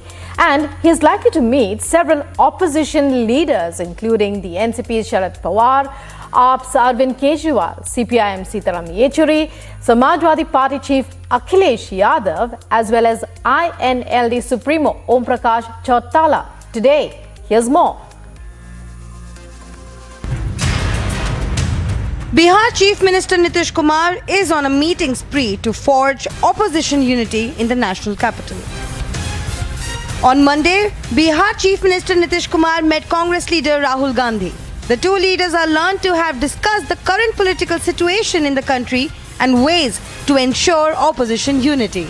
and he is likely to meet several opposition leaders including the NCP's Sharad Pawar, AAP's Arvind Kejriwal, CPIM Sitaram Yechuri, Samajwadi Party Chief Akhilesh Yadav, as well as INLD Supremo Om Prakash Chautala. Today, here's more. Bihar Chief Minister Nitish Kumar is on a meeting spree to forge opposition unity in the national capital. On Monday, Bihar Chief Minister Nitish Kumar met Congress leader Rahul Gandhi. The two leaders are learned to have discussed the current political situation in the country and ways to ensure opposition unity.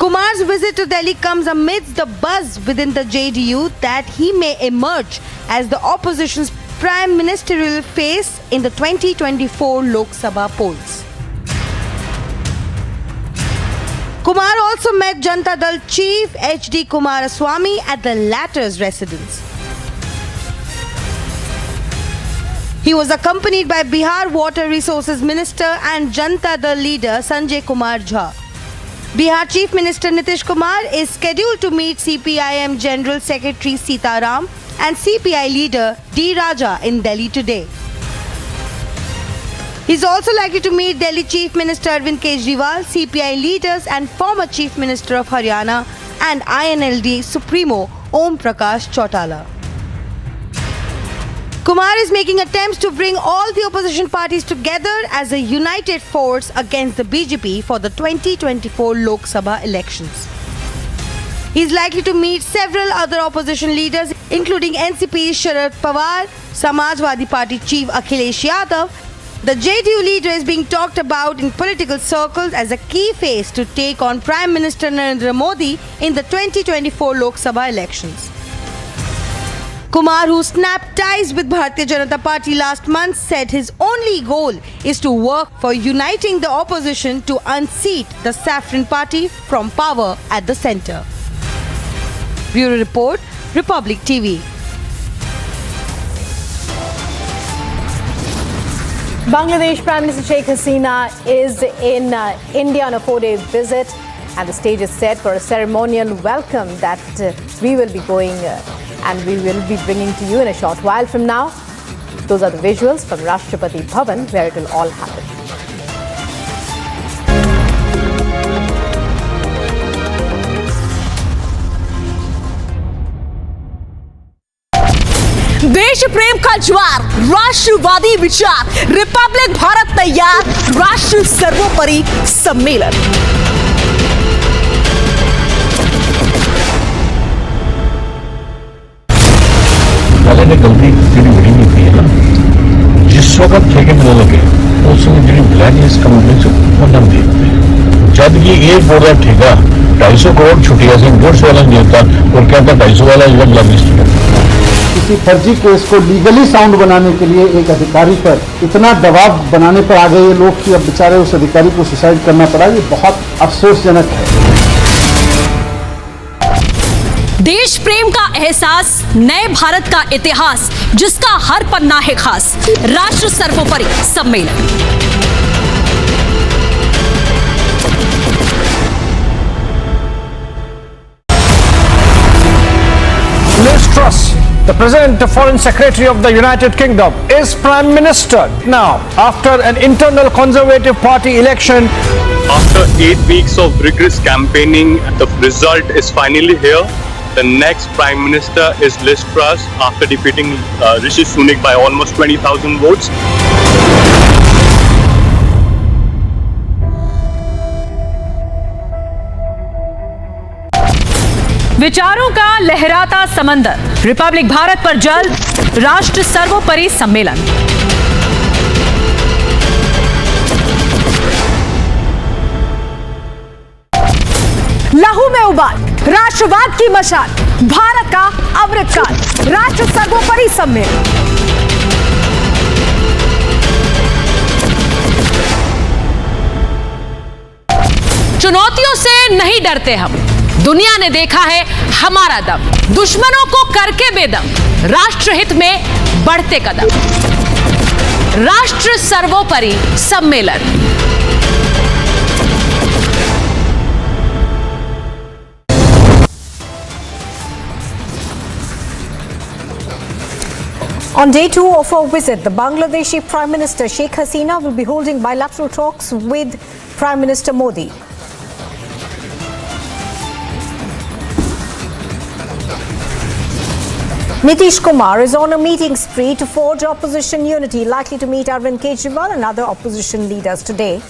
Kumar's visit to Delhi comes amidst the buzz within the JDU that he may emerge as the opposition's prime ministerial face in the 2024 Lok Sabha polls. Kumar also met Janata Dal chief HD Kumaraswamy at the latter's residence. He was accompanied by Bihar Water Resources Minister and Janata Dal leader Sanjay Kumar Jha. Bihar Chief Minister Nitish Kumar is scheduled to meet CPIM General Secretary Sitaram and CPI leader D. Raja in Delhi today. He's also likely to meet Delhi Chief Minister Arvind Kejriwal, CPI leaders and former Chief Minister of Haryana and INLD Supremo Om Prakash Chautala. Kumar is making attempts to bring all the opposition parties together as a united force against the BJP for the 2024 Lok Sabha elections. He is likely to meet several other opposition leaders, including NCP's Sharad Pawar, Samajwadi Party Chief Akhilesh Yadav. The JDU leader is being talked about in political circles as a key face to take on Prime Minister Narendra Modi in the 2024 Lok Sabha elections. Kumar, who snapped ties with Bharatiya Janata Party last month, said his only goal is to work for uniting the opposition to unseat the Saffron Party from power at the centre. Bureau Report, Republic TV. Bangladesh Prime Minister Sheikh Hasina is in India on a 4-day visit, and the stage is set for a ceremonial welcome that we will be going and we will be bringing to you in a short while from now. Those are the visuals from Rashtrapati Bhavan, where it will all happen. देश प्रेम का ज्वार, राष्ट्रवादी विचार, Republic Bharat तैयार, राष्ट्र सर्वोपरि सम्मेलन। वाले ने गलती तेरी बड़ी नहीं जिस वक्त ठेके मिलने लगे उस समय जी ब्लैक कंपनी से वो नाम देखते जब कि एक बोर्ड का ठेका 250 करोड़ छुट्टियां से गुड्स वाला नहीं होता और क्या था 250 वाला जो ब्लैक किसी फर्जी केस को लीगली साउंड बनाने के लिए एक अधिकारी पर इतना दबाव बनाने पर आ गए ये लोग कि अब बेचारे उस अधिकारी को सुसाइड करना पड़ा, ये बहुत अफसोसजनक है। देश प्रेम का एहसास, नए भारत का इतिहास जिसका हर पन्ना है खास, राष्ट्र सर्वोपरि सम्मेलन। Liz Truss, the present Foreign Secretary of the United Kingdom, is Prime Minister now after an internal Conservative Party election. After 8 weeks of rigorous campaigning, the result is finally here. The next Prime Minister is Liz Truss after defeating Rishi Sunak by almost 20,000 votes. विचारों का लहराता समंदर, Republic Bharat पर जल्द राष्ट्र सर्वोपरि सम्मेलन। लहू में उबाल, राष्ट्रवाद की मशाल, भारत का अमृतकाल, राष्ट्र सर्वोपरि सम्मेलन। चुनौतियों से नहीं डरते हम, दुनिया ने देखा है हमारा दम, दुश्मनों को करके बेदम, राष्ट्रहित में बढ़ते कदम, राष्ट्र सर्वोपरि सम्मेलन। On day 2 of her visit, the Bangladeshi Prime Minister Sheikh Hasina will be holding bilateral talks with Prime Minister Modi. Nitish Kumar is on a meeting spree to forge opposition unity, likely to meet Arvind Kejriwal and other opposition leaders today.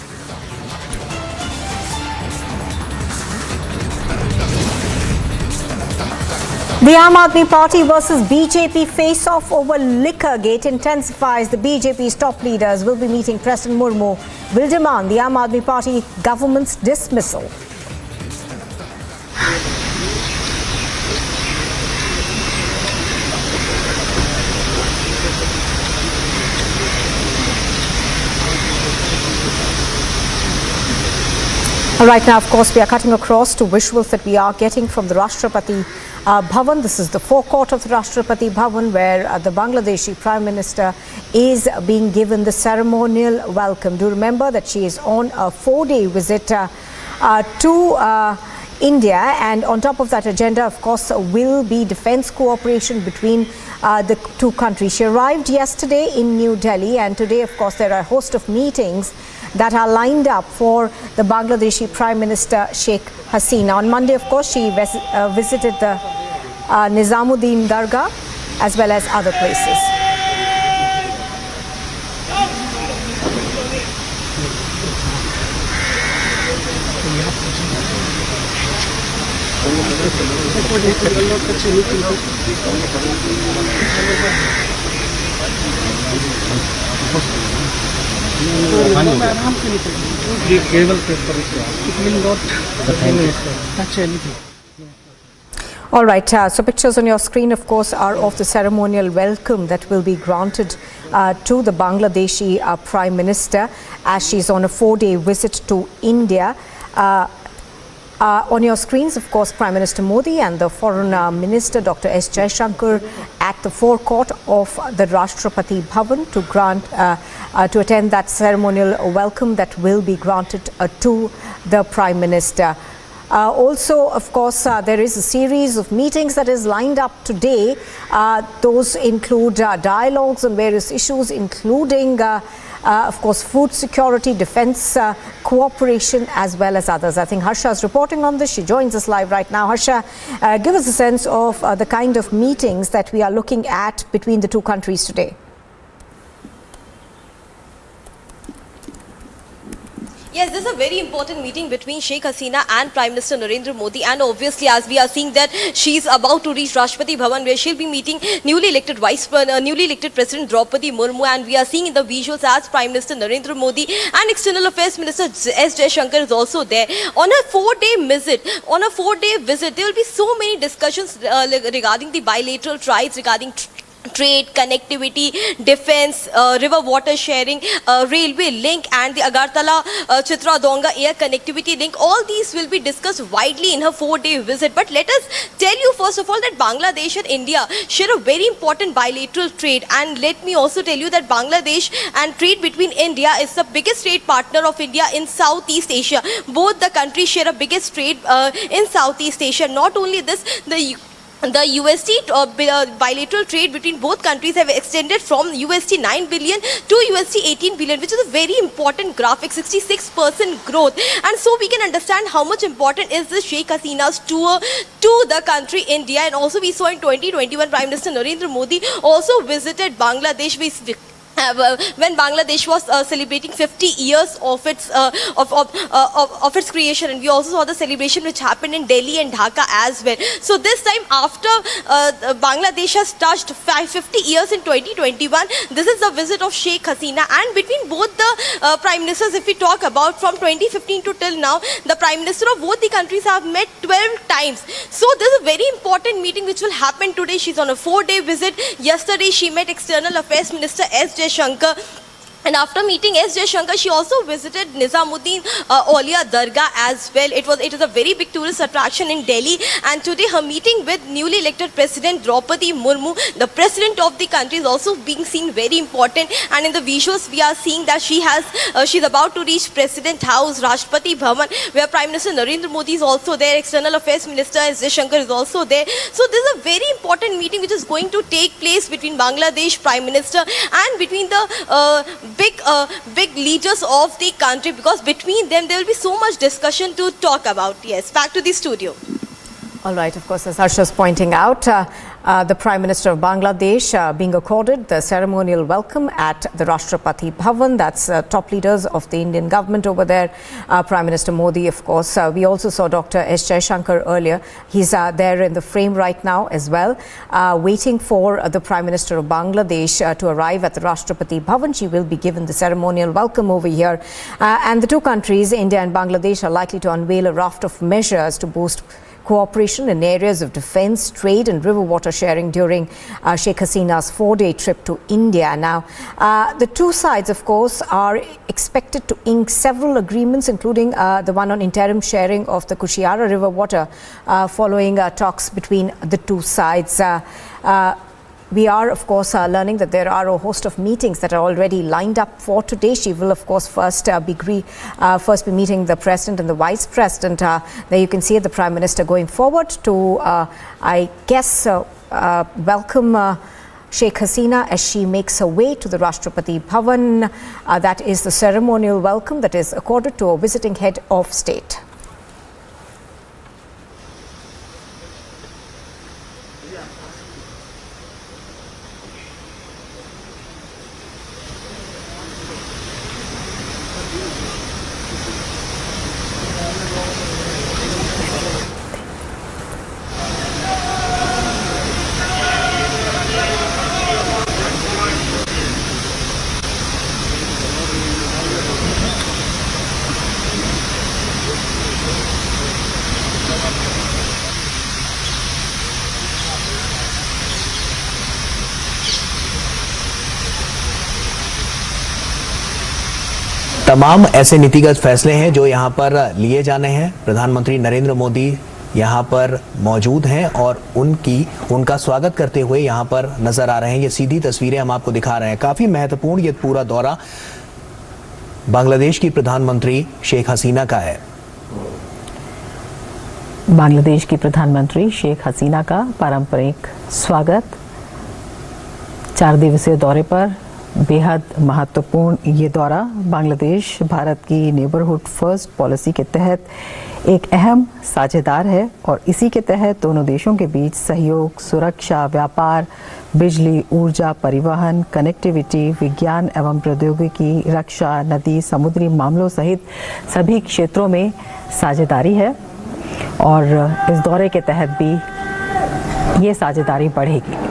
The Aam Aadmi Party versus BJP face-off over Liquorgate intensifies. The BJP's top leaders will be meeting. President Murmu will demand the Aam Aadmi Party government's dismissal. Right now, of course, we are cutting across to visuals that we are getting from the Rashtrapati Bhavan. This is the forecourt of the Rashtrapati Bhavan, where the Bangladeshi Prime Minister is being given the ceremonial welcome. Do remember that she is on a 4-day visit to India, and on top of that agenda, of course, will be defense cooperation between the two countries. She arrived yesterday in New Delhi, and today, of course, there are a host of meetings that are lined up for the Bangladeshi Prime Minister Sheikh Hasina. On Monday, of course, she visited the Nizamuddin Dargah as well as other places. All right, so pictures on your screen, of course, are of the ceremonial welcome that will be granted to the Bangladeshi Prime Minister as she's on a 4-day visit to India. On your screens, of course, Prime Minister Modi and the Foreign Minister Dr. S. Jaishankar at the forecourt of the Rashtrapati Bhavan to attend that ceremonial welcome that will be granted to the Prime Minister. Also, of course, there is a series of meetings that is lined up today. Those include dialogues on various issues, including of course, food security, defense cooperation, as well as others. I think Harsha is reporting on this. She joins us live right now. Harsha, give us a sense of the kind of meetings that we are looking at between the two countries today. Yes, this is a very important meeting between Sheikh Hasina and Prime Minister Narendra Modi, and obviously as we are seeing that she's about to reach Rashtrapati Bhavan where she'll be meeting newly elected President Draupadi Murmu, and we are seeing in the visuals as Prime Minister Narendra Modi and External Affairs Minister S. Jaishankar is also there. On a 4-day visit, there will be so many discussions regarding the bilateral ties, regarding trade, connectivity, defense, river water sharing, railway link, and the Agartala-Chitradonga air connectivity link. All these will be discussed widely in her 4-day visit. But let us tell you first of all that Bangladesh and India share a very important bilateral trade, and let me also tell you that Bangladesh and trade between India is the biggest trade partner of India in Southeast Asia. Both the countries share a biggest trade in Southeast Asia. Not only this, the USD bilateral trade between both countries have extended from USD 9 billion to USD 18 billion, which is a very important graphic, 66% growth. And so we can understand how much important is this Sheikh Hasina's tour to the country India. And also we saw in 2021 Prime Minister Narendra Modi also visited Bangladesh when Bangladesh was celebrating 50 years of its creation, and we also saw the celebration which happened in Delhi and Dhaka as well. So this time, after Bangladesh has touched 50 years in 2021, this is the visit of Sheikh Hasina. And between both the prime ministers, if we talk about from 2015 to till now, the prime minister of both the countries have met 12 times. So this is a very important meeting which will happen today. She's on a 4-day visit. Yesterday she met External Affairs Minister S. Jaishankar. And after meeting S. Jaishankar, she also visited Nizamuddin Aulia Dargah as well. It is a very big tourist attraction in Delhi. And today her meeting with newly elected President Draupadi Murmu, the president of the country, is also being seen very important. And in the visuals, we are seeing that she's about to reach President House, Rashtrapati Bhavan, where Prime Minister Narendra Modi is also there. External Affairs Minister S. Jaishankar is also there. So this is a very important meeting which is going to take place between Bangladesh Prime Minister and between the big leaders of the country, because between them there will be so much discussion to talk about. Yes, back to the studio. All right, of course, as Harsha's pointing out, the Prime Minister of Bangladesh being accorded the ceremonial welcome at the Rashtrapati Bhavan. That's top leaders of the Indian government over there. Prime Minister Modi, of course. We also saw Dr. S. Jaishankar earlier. He's there in the frame right now as well, waiting for the Prime Minister of Bangladesh to arrive at the Rashtrapati Bhavan. She will be given the ceremonial welcome over here. And the two countries, India and Bangladesh, are likely to unveil a raft of measures to boost cooperation in areas of defense, trade and river water sharing during Sheikh Hasina's 4-day trip to India. Now, the two sides, of course, are expected to ink several agreements, including the one on interim sharing of the Kushiara river water following talks between the two sides. We are, of course, learning that there are a host of meetings that are already lined up for today. She will, of course, first be meeting the President and the Vice President. There you can see the Prime Minister going forward to, I guess, welcome Sheikh Hasina as she makes her way to the Rashtrapati Bhavan. That is the ceremonial welcome that is accorded to a visiting head of state. तमाम ऐसे नीतिगत फैसले हैं जो यहाँ पर लिए जाने हैं। प्रधानमंत्री नरेंद्र मोदी यहाँ पर मौजूद हैं और उनका स्वागत करते हुए यहाँ पर नजर आ रहे हैं। ये सीधी तस्वीरें हम आपको दिखा रहे हैं। काफी महत्वपूर्ण ये पूरा दौरा बांग्लादेश की प्रधानमंत्री शेख हसीना का है। बांग्लादेश की प्रधानमंत्री शेख हसीना का पारंपरिक स्वागत 4 दिवसीय दौरे पर बेहद महत्वपूर्ण ये दौरा बांग्लादेश भारत की नेबरहुड फर्स्ट पॉलिसी के तहत एक अहम साझेदार है और इसी के तहत दोनों देशों के बीच सहयोग, सुरक्षा, व्यापार, बिजली, ऊर्जा, परिवहन, कनेक्टिविटी, विज्ञान एवं प्रौद्योगिकी, रक्षा, नदी, समुद्री मामलों सहित सभी क्षेत्रों में साझेदारी है और इस दौरे के तहत भी ये साझेदारी बढ़ेगी।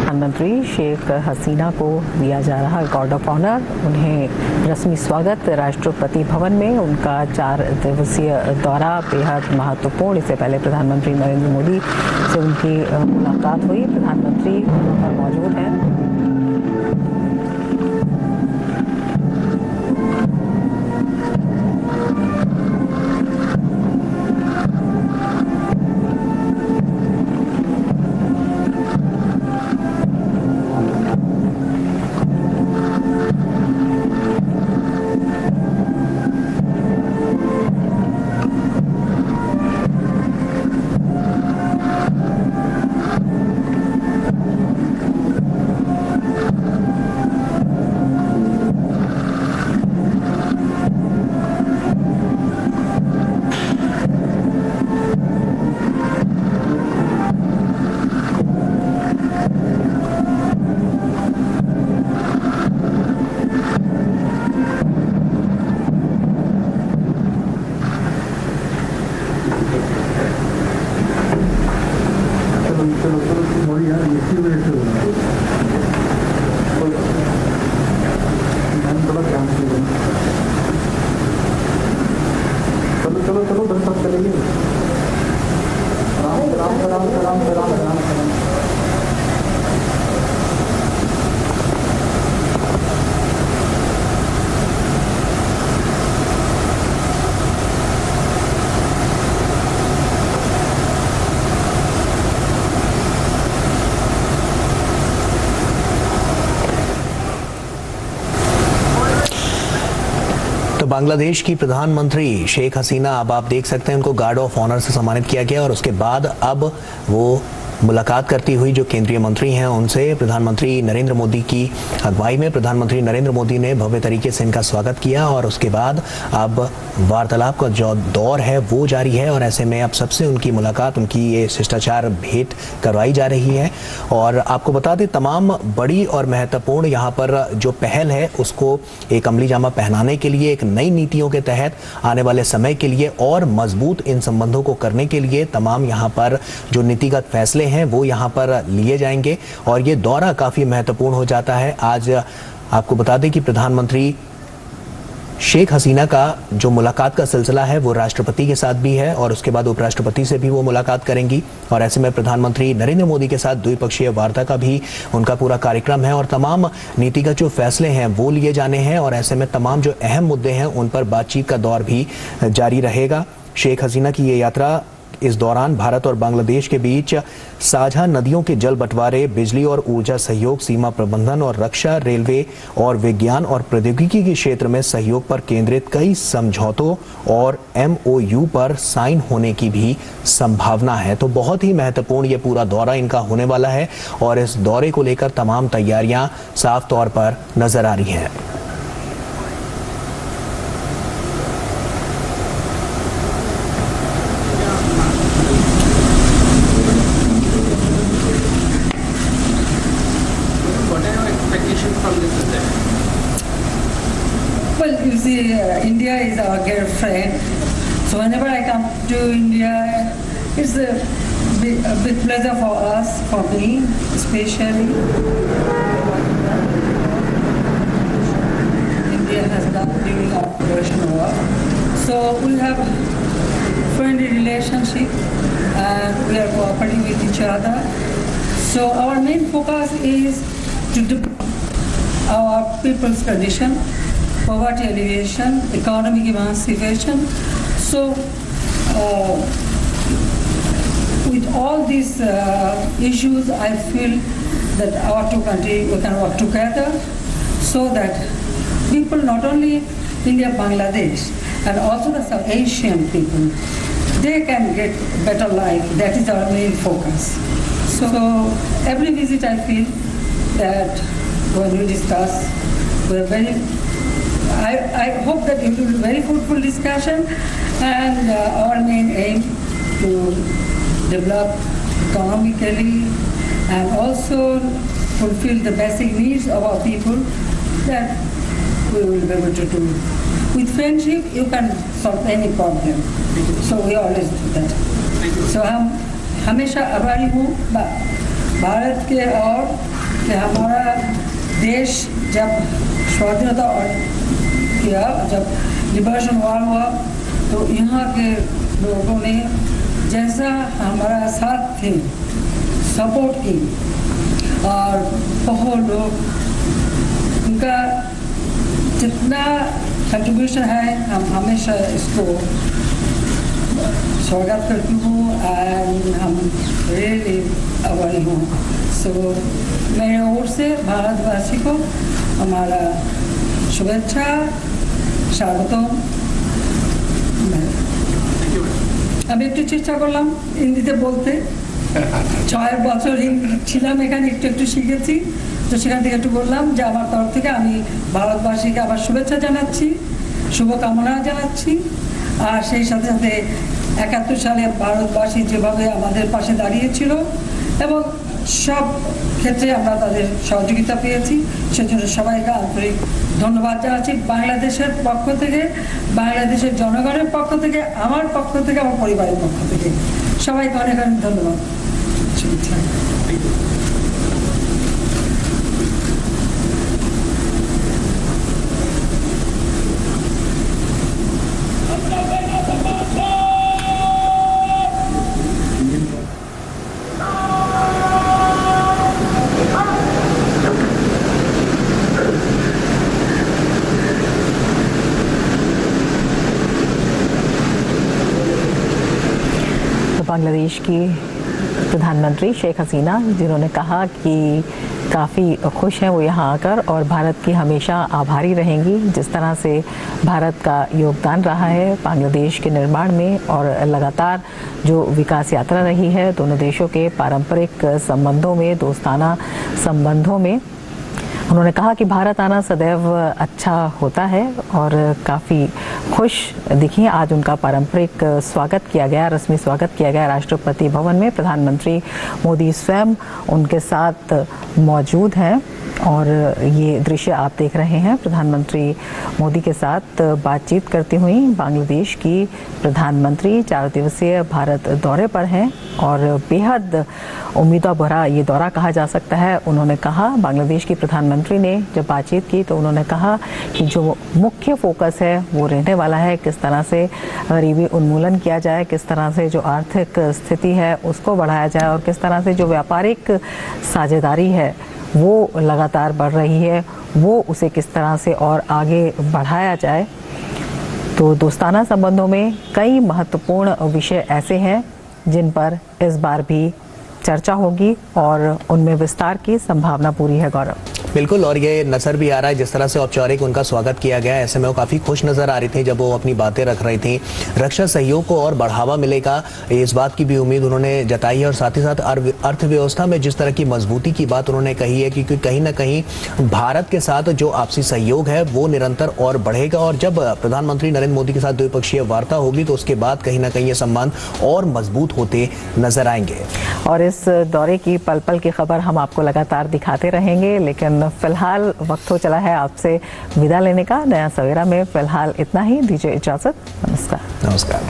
प्रधानमंत्री शेख हसीना को दिया जा रहा गार्ड ऑफ ऑनर। उन्हें रस्मी स्वागत राष्ट्रपति भवन में। उनका 4 दिवसीय दौरा बेहद महत्वपूर्ण। इससे पहले प्रधानमंत्री नरेंद्र मोदी से उनकी मुलाकात हुई। प्रधानमंत्री वहाँ पर मौजूद हैं। तो बांग्लादेश की प्रधानमंत्री शेख हसीना, अब आप देख सकते हैं उनको गार्ड ऑफ ऑनर से सम्मानित किया गया और उसके बाद अब वो मुलाकात करती हुई जो केंद्रीय मंत्री हैं उनसे प्रधानमंत्री नरेंद्र मोदी की अगुवाई में प्रधानमंत्री नरेंद्र मोदी ने भव्य तरीके से इनका स्वागत किया और उसके बाद अब वार्तालाप का जो दौर है वो जारी है और ऐसे में अब सबसे उनकी मुलाकात, उनकी ये शिष्टाचार भेंट करवाई जा रही है। और आपको बता दें तमाम बड़ी और महत्वपूर्ण यहाँ पर जो पहल है उसको एक अमली जामा पहनाने के लिए, एक नई नीतियों के तहत आने वाले समय के लिए और मजबूत इन संबंधों को करने के लिए तमाम यहाँ पर जो नीतिगत फैसले हैं वो यहाँ पर लिए जाएंगे और ये दौरा काफी महत्वपूर्ण हो जाता है। आज आपको बता दें कि प्रधानमंत्री शेख हसीना का जो मुलाकात का सिलसिला है वो राष्ट्रपति के साथ भी है और उसके बाद उपराष्ट्रपति से भी वो मुलाकात करेंगी और ऐसे में प्रधानमंत्री नरेंद्र मोदी के साथ द्विपक्षीय वार्ता का भी उनका पूरा कार्यक्रम है और तमाम नीतिगत जो फैसले हैं वो लिए जाने हैं और ऐसे में तमाम जो अहम मुद्दे हैं उन पर बातचीत का दौर भी जारी रहेगा। शेख हसीना की ये यात्रा इस दौरान भारत और बांग्लादेश के बीच साझा नदियों के जल बंटवारे, बिजली और ऊर्जा सहयोग, सीमा प्रबंधन और रक्षा, रेलवे और विज्ञान और प्रौद्योगिकी के क्षेत्र में सहयोग पर केंद्रित कई समझौतों और MOU पर साइन होने की भी संभावना है। तो बहुत ही महत्वपूर्ण ये पूरा दौरा इनका होने वाला है और इस दौरे को लेकर तमाम तैयारियां साफ तौर पर नजर आ रही हैं। India is our dear friend, so whenever I come to India, it's a big pleasure for us, for me especially. India has done during our Operation War, so we have friendly relationship and we are cooperating with each other. So our main focus is to develop our people's condition, poverty alleviation, economic emancipation. So, with all these issues, I feel that our two countries we can work together so that people, not only India, Bangladesh, and also the South Asian people, they can get better life. That is our main focus. So, every visit I feel that when we discuss, we're very I hope that it will be very fruitful discussion and our main aim to develop economically and also fulfill the basic needs of our people that we will be able to do. With friendship, you can solve any problem. So we always do that. So हम हमेशा आभारी हूँ भारत के और कि हमारा देश जब स्वाधीनता किया, जब लिबरेशन वॉर हुआ तो यहाँ के लोगों ने जैसा हमारा साथ थे, सपोर्ट की और बहुत लोग उनका जितना कंट्रीब्यूशन है हम हमेशा इसको स्वागत करती हूँ एंड हम रियली आभारी हूँ। सो मेरे ओर से भारतवासी को हमारा शुभेच्छा, স্বাগতম। আমি একটু চেষ্টা করলাম হিন্দিতে বলতে, 6 বছর ছিলাম এখানে, একটু একটু শিখেছি, তো সেখান থেকে একটু বললাম যে আমার তরফ থেকে আমি ভারতবাসীকে আবার শুভেচ্ছা জানাচ্ছি, শুভকামনা জানাচ্ছি। আর সেই সাথে সাথে 71 সালে ভারতবাসী যেভাবে আমাদের পাশে দাঁড়িয়েছিল এবং সব ক্ষেত্রে আমরা তাদের সহযোগিতা পেয়েছি, সেজন্য সবাইকে আন্তরিক ধন্যবাদ জানাচ্ছি বাংলাদেশের পক্ষ থেকে, বাংলাদেশের জনগণের পক্ষ থেকে, আমার পক্ষ থেকে, আমার পরিবারের পক্ষ থেকে সবাইকে অনেক অনেক ধন্যবাদ। बांग्लादेश की प्रधानमंत्री शेख हसीना, जिन्होंने कहा कि काफ़ी खुश हैं वो यहाँ आकर और भारत की हमेशा आभारी रहेंगी जिस तरह से भारत का योगदान रहा है बांग्लादेश के निर्माण में और लगातार जो विकास यात्रा रही है दोनों देशों के पारंपरिक संबंधों में, दोस्ताना संबंधों में। उन्होंने कहा कि भारत आना सदैव अच्छा होता है और काफ़ी खुश दिखी। आज उनका पारंपरिक स्वागत किया गया, रस्मी स्वागत किया गया राष्ट्रपति भवन में। प्रधानमंत्री मोदी स्वयं उनके साथ मौजूद हैं और ये दृश्य आप देख रहे हैं। प्रधानमंत्री मोदी के साथ बातचीत करती हुई बांग्लादेश की प्रधानमंत्री 4 दिवसीय भारत दौरे पर हैं और बेहद उम्मीदों भरा ये दौरा कहा जा सकता है। उन्होंने कहा, बांग्लादेश की प्रधानमंत्री ने जब बातचीत की तो उन्होंने कहा कि जो मुख्य फोकस है वो रहने वाला है किस तरह से गरीबी उन्मूलन किया जाए, किस तरह से जो आर्थिक स्थिति है उसको बढ़ाया जाए और किस तरह से जो व्यापारिक साझेदारी है वो लगातार बढ़ रही है वो उसे किस तरह से और आगे बढ़ाया जाए। तो दोस्ताना संबंधों में कई महत्वपूर्ण विषय ऐसे हैं जिन पर इस बार भी चर्चा होगी और उनमें विस्तार की संभावना पूरी है। गौरव, बिल्कुल, और ये नजर भी आ रहा है जिस तरह से औपचारिक उनका स्वागत किया गया। ऐसे में वो काफ़ी खुश नजर आ रही थी जब वो अपनी बातें रख रही थी। रक्षा सहयोग को और बढ़ावा मिलेगा इस बात की भी उम्मीद उन्होंने जताई है और साथ ही साथ अर्थव्यवस्था में जिस तरह की मजबूती की बात उन्होंने कही है क्योंकि कहीं ना कहीं भारत के साथ जो आपसी सहयोग है वो निरंतर और बढ़ेगा और जब प्रधानमंत्री नरेंद्र मोदी के साथ द्विपक्षीय वार्ता होगी तो उसके बाद कहीं ना कहीं ये संबंध और मजबूत होते नजर आएंगे। और इस दौरे की पल पल की खबर हम आपको लगातार दिखाते रहेंगे, लेकिन फिलहाल वक्त हो चला है आपसे विदा लेने का। नया सवेरा में फिलहाल इतना ही, दीजिए इजाजत। नमस्कार। नमस्कार।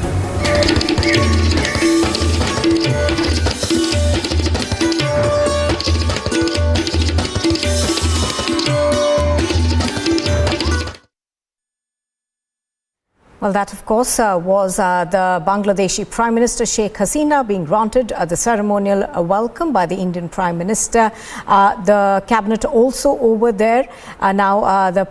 Well, that, of course, was the Bangladeshi Prime Minister Sheikh Hasina being granted the ceremonial welcome by the Indian Prime Minister. The cabinet also over there. Now, the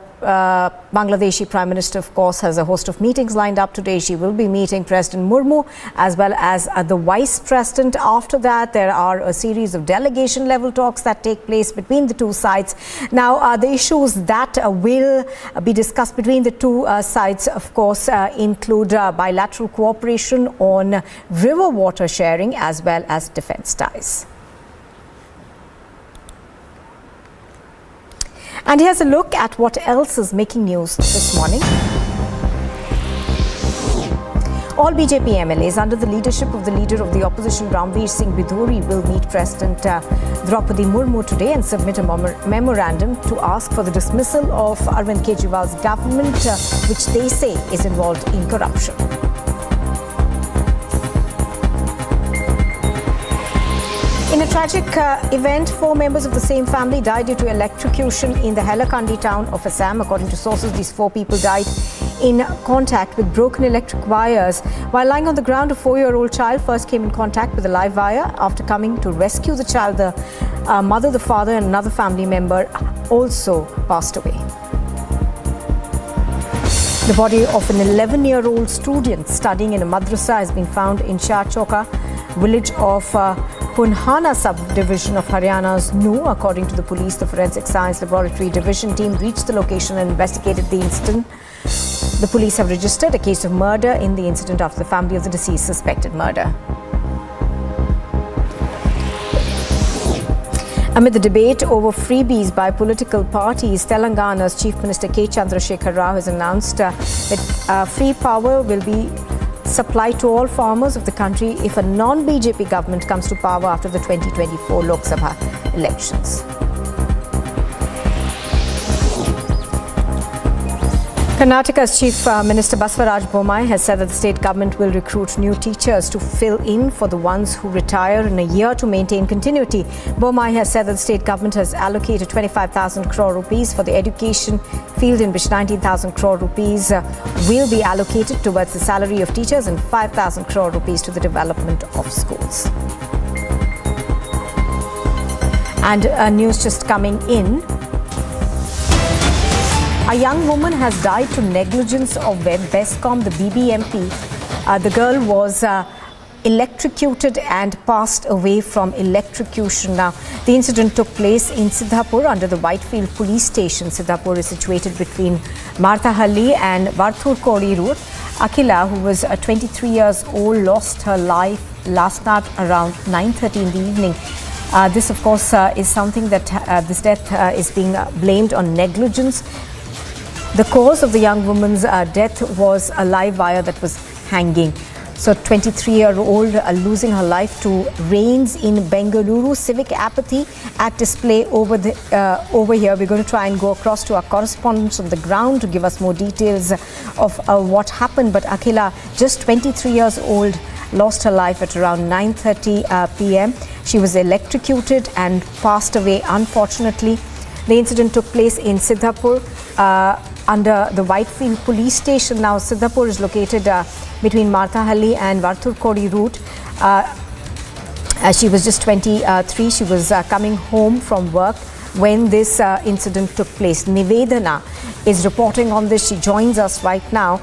Bangladeshi Prime Minister, of course, has a host of meetings lined up today. She will be meeting President Murmu as well as the Vice President. After that, there are a series of delegation level talks that take place between the two sides. Now, the issues that will be discussed between the two sides, of course, include bilateral cooperation on river water sharing as well as defense ties. And here's a look at what else is making news this morning. All BJP MLAs under the leadership of the leader of the opposition Ramveer Singh Bidhuri will meet President Draupadi Murmu today and submit a memorandum to ask for the dismissal of Arvind Kejriwal's government, which they say is involved in corruption. In a tragic event, 4 members of the same family died due to electrocution in the Hailakandi town of Assam. According to sources, these 4 people died in contact with broken electric wires. While lying on the ground, a 4-year-old child first came in contact with a live wire. After coming to rescue the child, the mother, the father and another family member also passed away. The body of an 11-year-old student studying in a madrasa has been found in Charchoka village of Punhana subdivision of Haryana's Nu. According to the police, the Forensic Science Laboratory Division team reached the location and investigated the incident. The police have registered a case of murder in the incident after the family of the deceased suspected murder. Amid the debate over freebies by political parties, Telangana's Chief Minister K. Chandrasekhar Rao has announced that free power will be supplied to all farmers of the country if a non-BJP government comes to power after the 2024 Lok Sabha elections. Karnataka's Chief Minister Baswaraj Bommai has said that the state government will recruit new teachers to fill in for the ones who retire in a year to maintain continuity. Bommai has said that the state government has allocated 25,000 crore rupees for the education field, in which 19,000 crore rupees will be allocated towards the salary of teachers and 5,000 crore rupees to the development of schools. And news just coming in. A young woman has died to negligence of Bescom, the BBMP. The girl was electrocuted and passed away from electrocution. Now, the incident took place in Siddhapur under the Whitefield police station. Siddhapur is situated between Marthahalli and Varthurkodi road. Akhila, who was 23 years old, lost her life last night around 9:30 in the evening. This, of course, is something that this death is being blamed on negligence. The cause of the young woman's death was a live wire that was hanging. So 23-year-old losing her life to rains in Bengaluru. Civic apathy at display over here. We're going to try and go across to our correspondents on the ground to give us more details of what happened. But Akhila, just 23 years old, lost her life at around 9:30 p.m. She was electrocuted and passed away, unfortunately. The incident took place in Siddhapur under the Whitefield police station. Now, Siddhapur is located between Marthahalli and Varthurkodi route. She was just 23. She was coming home from work when this incident took place. Nivedana is reporting on this. She joins us right now.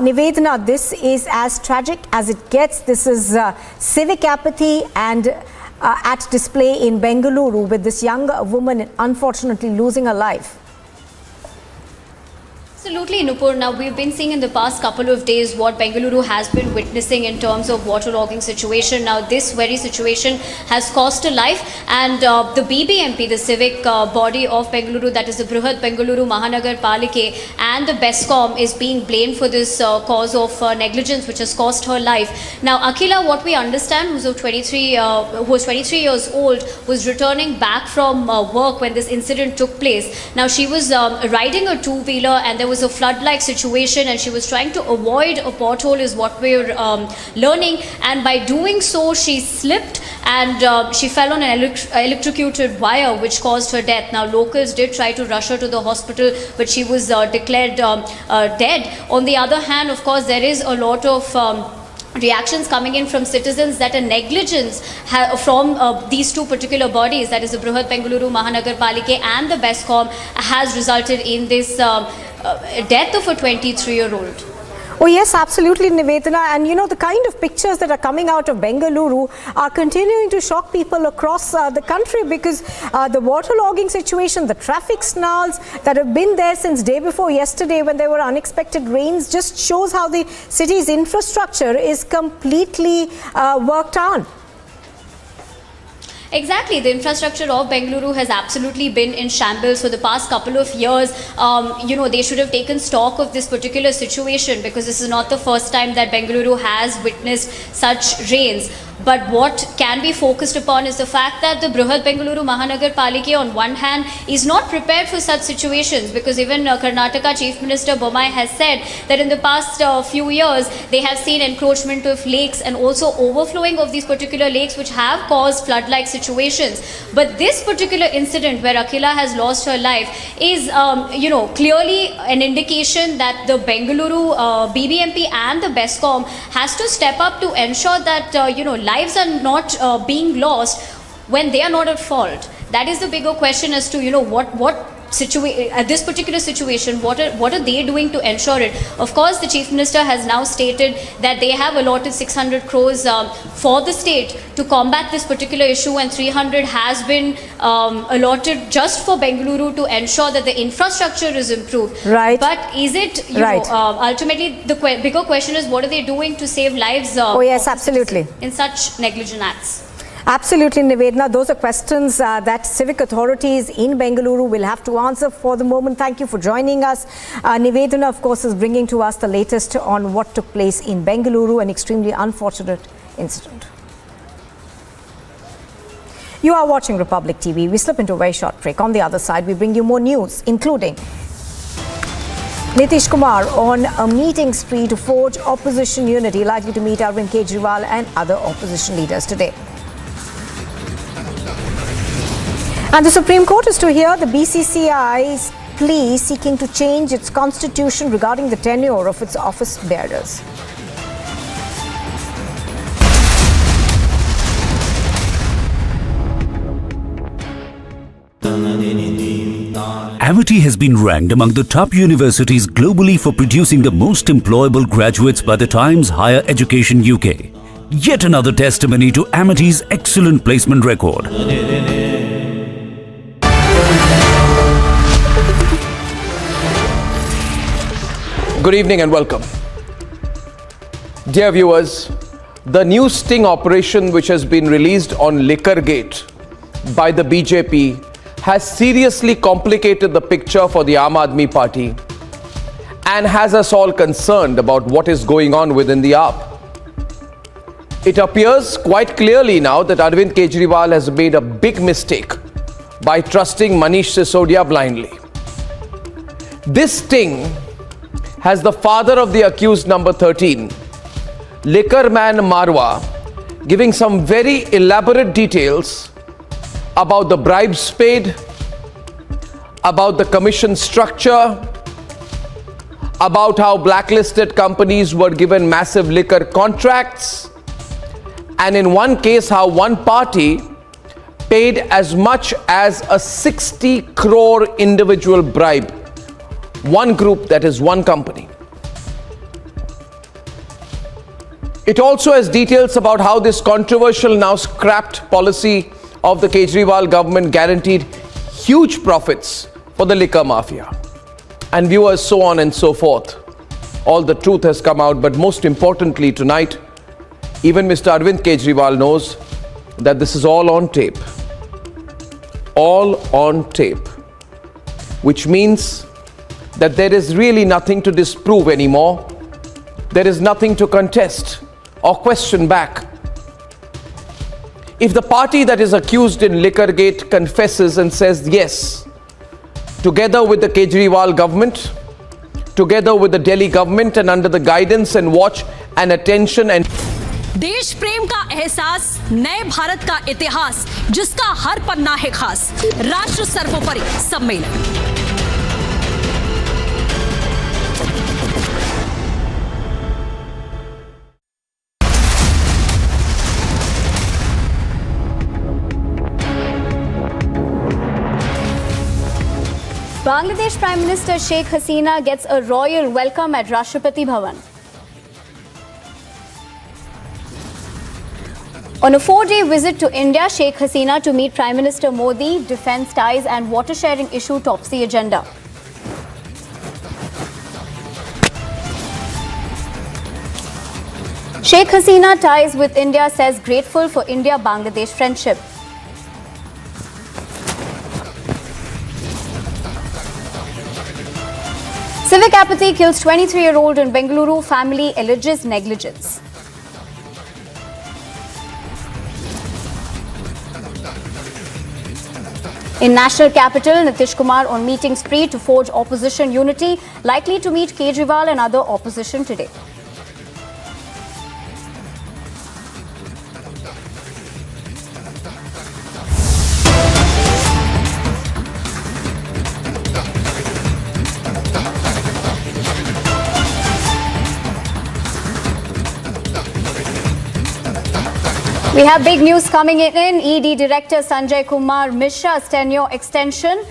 Nivedana, this is as tragic as it gets. This is civic apathy and at display in Bengaluru, with this young woman unfortunately losing her life. Absolutely, Nupur. Now, we've been seeing in the past couple of days what Bengaluru has been witnessing in terms of waterlogging situation. Now, this very situation has cost a life, and the BBMP, the civic body of Bengaluru, that is the Brihat Bengaluru Mahanagar Palike, and the BESCOM is being blamed for this cause of negligence, which has cost her life. Now, Akhila, what we understand, who was 23 years old, was returning back from work when this incident took place. Now, she was riding a two-wheeler, and there was a flood-like situation, and she was trying to avoid a pothole, is what we're learning, and by doing so she slipped and she fell on an electrocuted wire, which caused her death. Now, locals did try to rush her to the hospital, but she was declared dead. On the other hand, of course, there is a lot of reactions coming in from citizens that a negligence from these two particular bodies, that is the Brihat Bengaluru Mahanagar Palike and the BESCOM, has resulted in this death of a 23-year-old. Oh yes, absolutely, Nivedana. And you know, the kind of pictures that are coming out of Bengaluru are continuing to shock people across the country, because the waterlogging situation, the traffic snarls that have been there since day before yesterday when there were unexpected rains, just shows how the city's infrastructure is completely worked on. Exactly. The infrastructure of Bengaluru has absolutely been in shambles for the past couple of years. You know, they should have taken stock of this particular situation, because this is not the first time that Bengaluru has witnessed such rains. But what can be focused upon is the fact that the Brihat Bengaluru Mahanagar Palike on one hand is not prepared for such situations, because even Karnataka Chief Minister Bommai has said that in the past few years they have seen encroachment of lakes and also overflowing of these particular lakes, which have caused flood-like situations. But this particular incident where Akhila has lost her life is you know, clearly an indication that the Bengaluru BBMP and the BESCOM has to step up to ensure that you know, lives are not being lost when they are not at fault. That is the bigger question as to, you know, at this particular situation, what are they doing to ensure it? Of course, the Chief Minister has now stated that they have allotted 600 crores for the state to combat this particular issue, and 300 has been allotted just for Bengaluru to ensure that the infrastructure is improved. Right. But is it, you know, ultimately the bigger question is, what are they doing to save lives oh yes, absolutely, in such negligent acts? Absolutely, Nivedana. Those are questions that civic authorities in Bengaluru will have to answer. For the moment, thank you for joining us. Nivedana, of course, is bringing to us the latest on what took place in Bengaluru, an extremely unfortunate incident. You are watching Republic TV. We slip into a very short break. On the other side, we bring you more news, including Nitish Kumar on a meeting spree to forge opposition unity, likely to meet Arvind Kejriwal and other opposition leaders today. And the Supreme Court is to hear the BCCI's plea seeking to change its constitution regarding the tenure of its office bearers. Amity has been ranked among the top universities globally for producing the most employable graduates by the Times Higher Education UK. Yet another testimony to Amity's excellent placement record. Good evening and welcome. Dear viewers, the new sting operation which has been released on Liquorgate by the BJP has seriously complicated the picture for the Aam Aadmi Party and has us all concerned about what is going on within the AAP. It appears quite clearly now that Arvind Kejriwal has made a big mistake by trusting Manish Sisodia blindly. This sting has the father of the accused number 13, liquor man Marwa, giving some very elaborate details about the bribes paid, about the commission structure, about how blacklisted companies were given massive liquor contracts, and in one case how one party paid as much as a 60 crore individual bribe. One group, that is one company. It also has details about how this controversial, now scrapped policy of the Kejriwal government guaranteed huge profits for the liquor mafia. And viewers, so on and so forth. All the truth has come out, but most importantly tonight, even Mr. Arvind Kejriwal knows that this is all on tape. All on tape. Which means that there is really nothing to disprove anymore. There is nothing to contest or question back. If the party that is accused in Liquorgate confesses and says yes, together with the Kejriwal government, together with the Delhi government and under the guidance and watch and attention and देश प्रेम का एहसास, नए भारत का इतिहास, जिसका हर पन्ना है खास, राष्ट्र सर्वोपरि सम्मेलन। Bangladesh Prime Minister Sheikh Hasina gets a royal welcome at Rashtrapati Bhavan. On a 4-day visit to India, Sheikh Hasina to meet Prime Minister Modi, defence ties and water sharing issue tops the agenda. Sheikh Hasina ties with India, says grateful for India-Bangladesh friendship. Civic apathy kills 23-year-old in Bengaluru, family alleges negligence. In national capital, Nitish Kumar on meeting spree to forge opposition unity, likely to meet Kejriwal and other opposition today. We have big news coming in. ED Director Sanjay Kumar Mishra's tenure extension.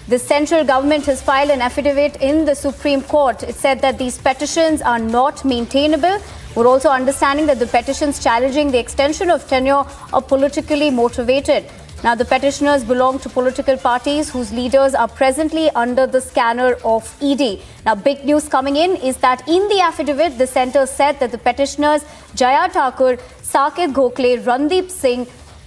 The central government has filed an affidavit in the Supreme Court. It said that these petitions are not maintainable. We're also understanding that the petitions challenging the extension of tenure are politically motivated. Now, the petitioners belong to political parties whose leaders are presently under the scanner of ED. Now, big news coming in is that in the affidavit, the centre said that the petitioners Jaya Thakur, Saket Gokhale, Randeep Singh,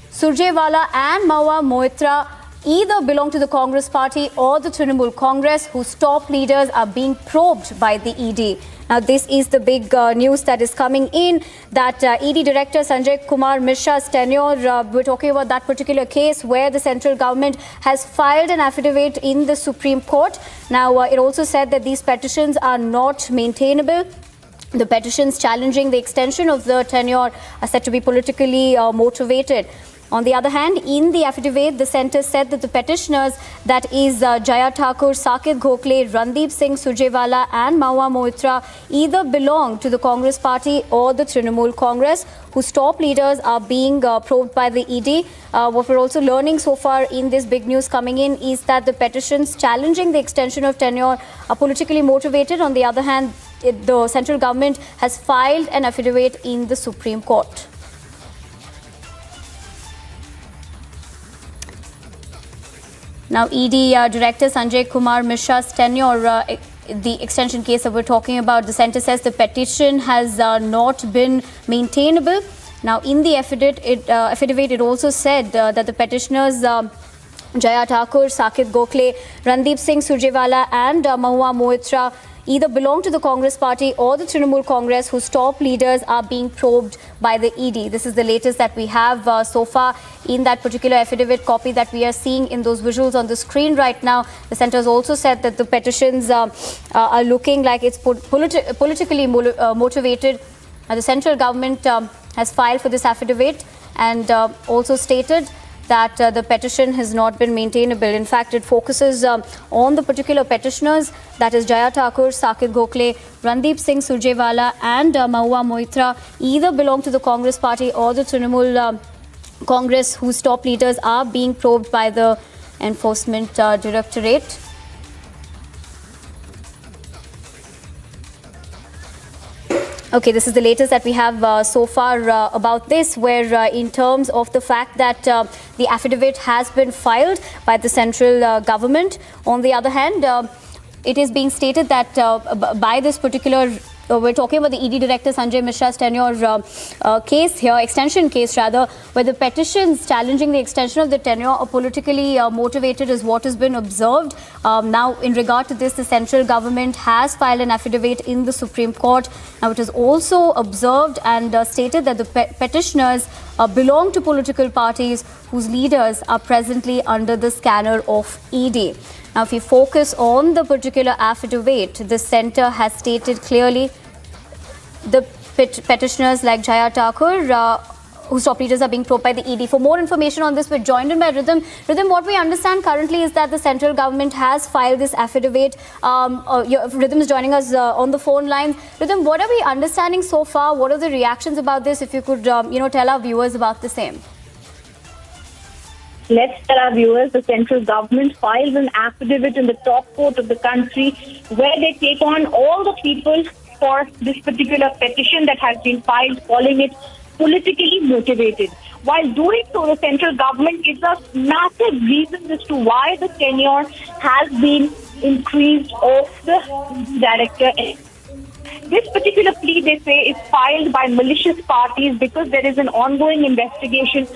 Surjewala and Mawa Moitra either belong to the Congress party or the Trinamool Congress, whose top leaders are being probed by the ED. Now, this is the big news that is coming in, that ED Director Sanjay Kumar Mishra's tenure, we're talking about that particular case where the central government has filed an affidavit in the Supreme Court. Now, it also said that these petitions are not maintainable. The petitions challenging the extension of the tenure are said to be politically motivated. On the other hand, in the affidavit, the centre said that the petitioners, that is Jaya Thakur, Saket Gokhale, Randeep Singh Surjewala and Mawa Moitra, either belong to the Congress party or the Trinamool Congress, whose top leaders are being probed by the ED. What we're also learning so far in this big news coming in is that the petitions challenging the extension of tenure are politically motivated. On the other hand, the central government has filed an affidavit in the Supreme Court. Now, ED Director Sanjay Kumar Mishra's tenure, the extension case that we're talking about, the centre says the petition has not been maintainable. Now, in the affidavit, it also said that the petitioners Jaya Thakur, Saket Gokhale, Randeep Singh Surjewala and Mahua Moitra either belong to the Congress party or the Trinamool Congress, whose top leaders are being probed by the ED. This is the latest that we have so far in that particular affidavit copy that we are seeing in those visuals on the screen right now. The centre has also said that the petitions are looking like it's politically motivated. The central government has filed for this affidavit and also stated that the petition has not been maintainable. In fact, it focuses on the particular petitioners, that is Jaya Thakur, Saket Gokhale, Randeep Singh Surjewala and Mahua Moitra, either belong to the Congress party or the Trinamool Congress, whose top leaders are being probed by the Enforcement Directorate. Okay, this is the latest that we have so far about this, where in terms of the fact that the affidavit has been filed by the central government. On the other hand, it is being stated that by this particular we're talking about the ED Director Sanjay Mishra's tenure case here, extension case rather, where the petitions challenging the extension of the tenure are politically motivated is what has been observed. Now, in regard to this, the central government has filed an affidavit in the Supreme Court. Now, it is also observed and stated that the petitioners belong to political parties whose leaders are presently under the scanner of ED. Now, if we focus on the particular affidavit, the centre has stated clearly the petitioners like Jaya Thakur, whose top leaders are being probed by the ED. For more information on this, we're joined in by Rhythm. Rhythm, what we understand currently is that the central government has filed this affidavit. Rhythm is joining us on the phone line. Rhythm, what are we understanding so far? What are the reactions about this? If you could, tell our viewers about the same. Let's tell our viewers, the central government files an affidavit in the top court of the country where they take on all the people for this particular petition that has been filed, calling it politically motivated. While doing so, the central government gives us massive reasons as to why the tenure has been increased of the director. This particular plea, they say, is filed by malicious parties because there is an ongoing investigation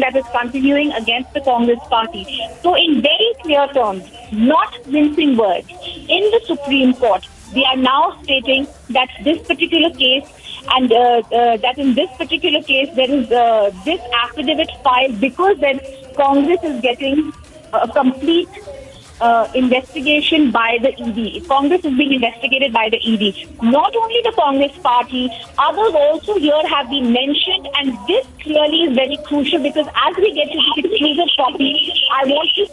that is continuing against the Congress party. So in very clear terms, not mincing words, in the Supreme Court, they are now stating that this particular case and that in this particular case there is this affidavit filed because then Congress is getting a complete investigation by the ED. Congress is being investigated by the ED. Not only the Congress party, others also here have been mentioned, and this clearly is very crucial because as we get to the exclusive copy, I want to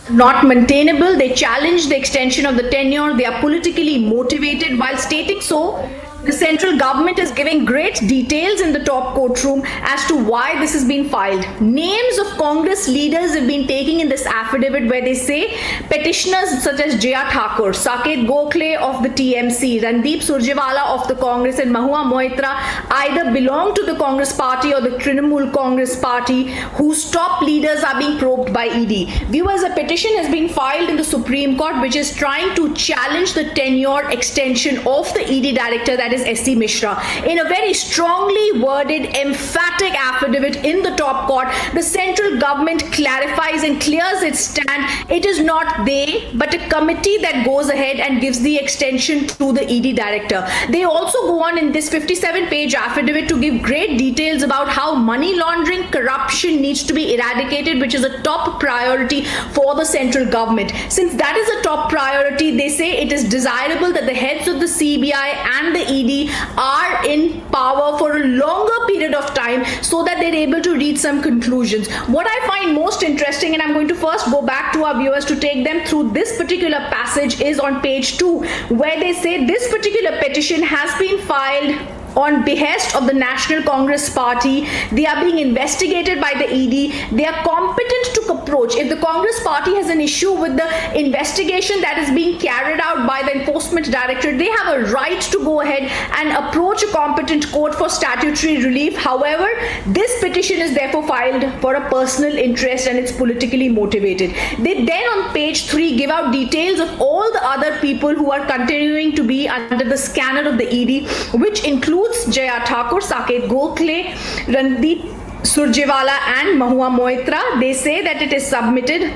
not maintainable. They challenge the extension of the tenure. They are politically motivated. While stating so, the central government is giving great details in the top courtroom as to why this has been filed. Names of Congress leaders have been taken in this affidavit where they say petitioners such as Jaya Thakur, Saket Gokhale of the TMC, Randeep Surjewala of the Congress and Mahua Moitra either belong to the Congress party or the Trinamool Congress party, whose top leaders are being probed by ED. Viewers, a petition has been filed in the Supreme Court which is trying to challenge the tenure extension of the ED director, that is S.C. Mishra. In a very strongly worded, emphatic affidavit in the top court, the central government clarifies and clears its stand. It is not they, but a committee that goes ahead and gives the extension to the ED director. They also go on in this 57-page affidavit to give great details about how money laundering, corruption needs to be eradicated, which is a top priority for the central government. Since that is a top priority, they say it is desirable that the heads of the CBI and the ED ED are in power for a longer period of time so that they're able to reach some conclusions. What I find most interesting, and I'm going to first go back to our viewers to take them through this particular passage, is on page 2, where they say this particular petition has been filed on behest of the National Congress Party. They are being investigated by the ED. They are competent to approach. If the Congress Party has an issue with the investigation that is being carried out by the Enforcement Directorate, they have a right to go ahead and approach a competent court for statutory relief. However, this petition is therefore filed for a personal interest and it's politically motivated. They then on page 3 give out details of all the other people who are continuing to be under the scanner of the ED, which includes Jaya Thakur, Saket Gokhale, Randeep Surjewala and Mahua Moitra. They say that it is submitted,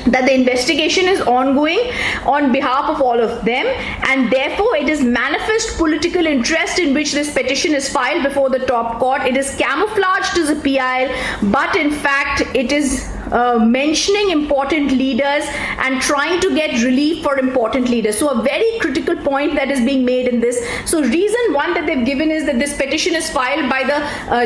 that the investigation is ongoing on behalf of all of them, and therefore it is manifest political interest in which this petition is filed before the top court. It is camouflaged as a PIL, but in fact it is mentioning important leaders and trying to get relief for important leaders. So a very critical point that is being made in this. So reason one that they've given is that this petition is filed by the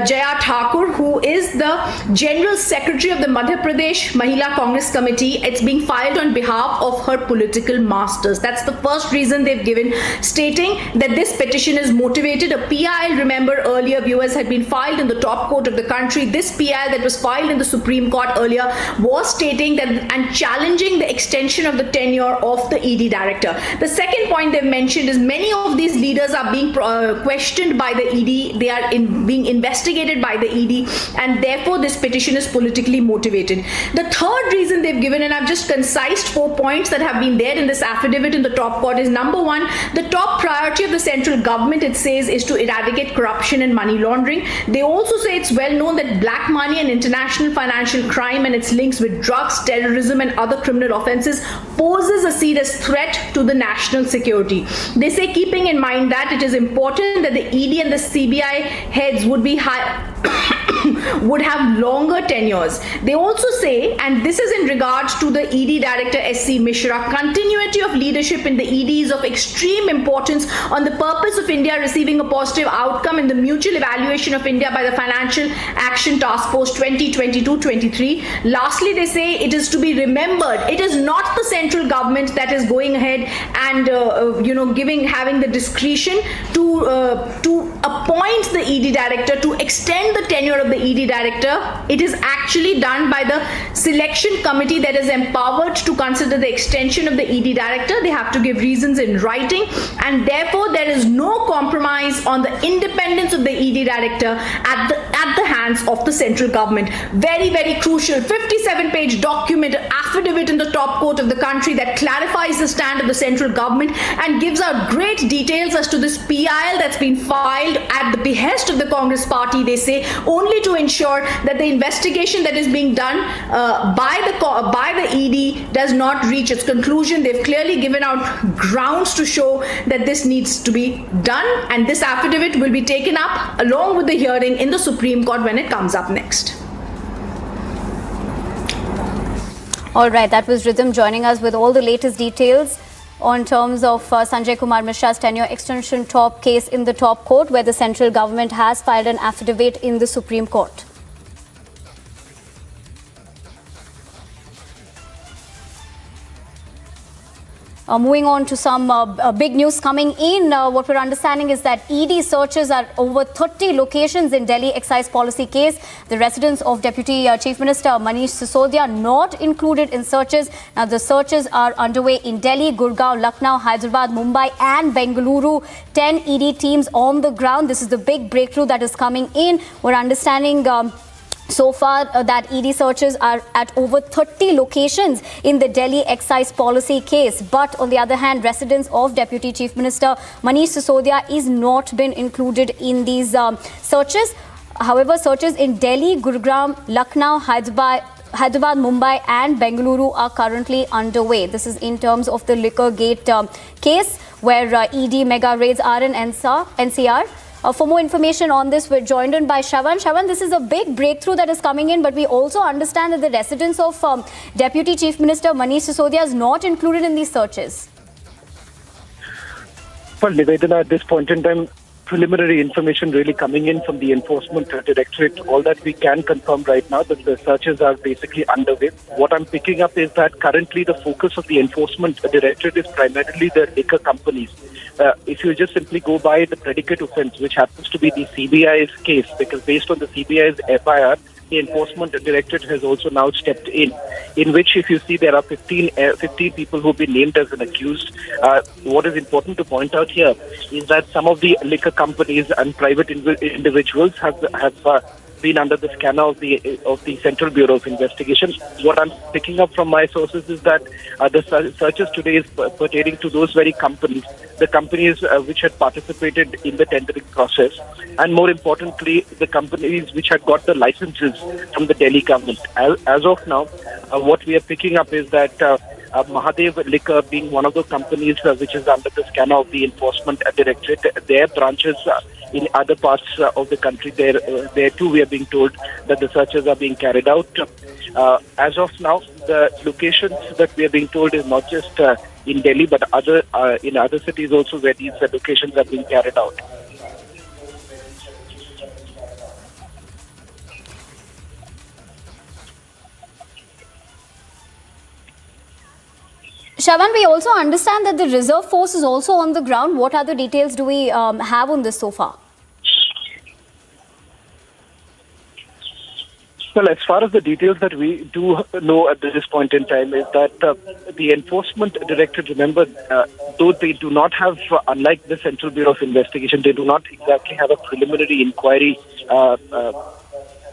Jaya Thakur, who is the General Secretary of the Madhya Pradesh Mahila Congress Committee. It's being filed on behalf of her political masters. That's the first reason they've given, stating that this petition is motivated. A PIL, remember earlier viewers, had been filed in the top court of the country. This PIL that was filed in the Supreme Court earlier was stating that and challenging the extension of the tenure of the ED director. The second point they've mentioned is many of these leaders are being questioned by the ED. They are being investigated by the ED, and therefore this petition is politically motivated. The third reason they've given, and I've just concised 4 points that have been there in this affidavit in the top court, is number one, the top priority of the central government, it says, is to eradicate corruption and money laundering. They also say it's well known that black money and international financial crime and its links with drugs, terrorism and other criminal offences poses a serious threat to the national security. They say, keeping in mind that, it is important that the ED and the CBI heads would have longer tenures. They also say, and this is in regards to the ED Director SC Mishra, continuity of leadership in the ED is of extreme importance on the purpose of India receiving a positive outcome in the mutual evaluation of India by the Financial Action Task Force 2022-23. Lastly, they say it is to be remembered, it is not the central government that is going ahead and having the discretion to appoint the ED Director, to extend the tenure of the ED Director. It is actually done by the selection committee that is empowered to consider the extension of the ED Director. They have to give reasons in writing, and therefore there is no compromise on the independence of the ED Director at the hands of the central government. Very, very crucial 57-page document, affidavit in the top court of the country that clarifies the stand of the central government and gives out great details as to this PIL that's been filed at the behest of the Congress Party, they say, only to ensure that the investigation that is being done by the ED does not reach its conclusion. They've clearly given out grounds to show that this needs to be done, and this affidavit will be taken up along with the hearing in the Supreme Court when it comes up next. All right, that was Rhythm joining us with all the latest details on terms of Sanjay Kumar Mishra's tenure extension top case in the top court, where the central government has filed an affidavit in the Supreme Court. Moving on to some big news coming in. What we're understanding is that ED searches are over 30 locations in Delhi excise policy case. The residence of Deputy Chief Minister Manish Sisodia not included in searches. Now the searches are underway in Delhi, Gurgaon, Lucknow, Hyderabad, Mumbai and Bengaluru. 10 ED teams on the ground. This is the big breakthrough that is coming in. We're understanding so far that ED searches are at over 30 locations in the Delhi excise policy case. But on the other hand, residence of Deputy Chief Minister Manish Sisodia is not been included in these searches. However, searches in Delhi, Gurugram, Lucknow, Hyderabad, Mumbai and Bengaluru are currently underway. This is in terms of the liquor gate case where ED mega raids are in NCR. For more information on this, we're joined in by Shravan. Shravan, this is a big breakthrough that is coming in, but we also understand that the residence of Deputy Chief Minister Manish Sisodia is not included in these searches. Well, Nivedana, at this point in time, preliminary information really coming in from the Enforcement Directorate. All that we can confirm right now that the searches are basically underway. What I'm picking up is that currently the focus of the Enforcement Directorate is primarily the liquor companies. If you just simply go by the predicate offence, which happens to be the CBI's case, because based on the CBI's FIR, the Enforcement Directorate has also now stepped in which if you see there are 15 people who have been named as an accused. What is important to point out here is that some of the liquor companies and private individuals have been under the scanner of the Central Bureau of Investigation. What I'm picking up from my sources is that the searches today is pertaining to those very companies, the companies which had participated in the tendering process, and more importantly, the companies which had got the licenses from the Delhi government. As of now, what we are picking up is that Mahadev Liquor being one of the companies which is under the scanner of the Enforcement Directorate, their branches in other parts of the country, there too we are being told that the searches are being carried out. As of now, the locations that we are being told is not just in Delhi, but in other cities also where these locations are being carried out. Shravan, we also understand that the reserve force is also on the ground. What other details do we have on this so far? Well, as far as the details that we do know at this point in time is that the Enforcement Directorate, remember, though they do not have, unlike the Central Bureau of Investigation, they do not exactly have a preliminary inquiry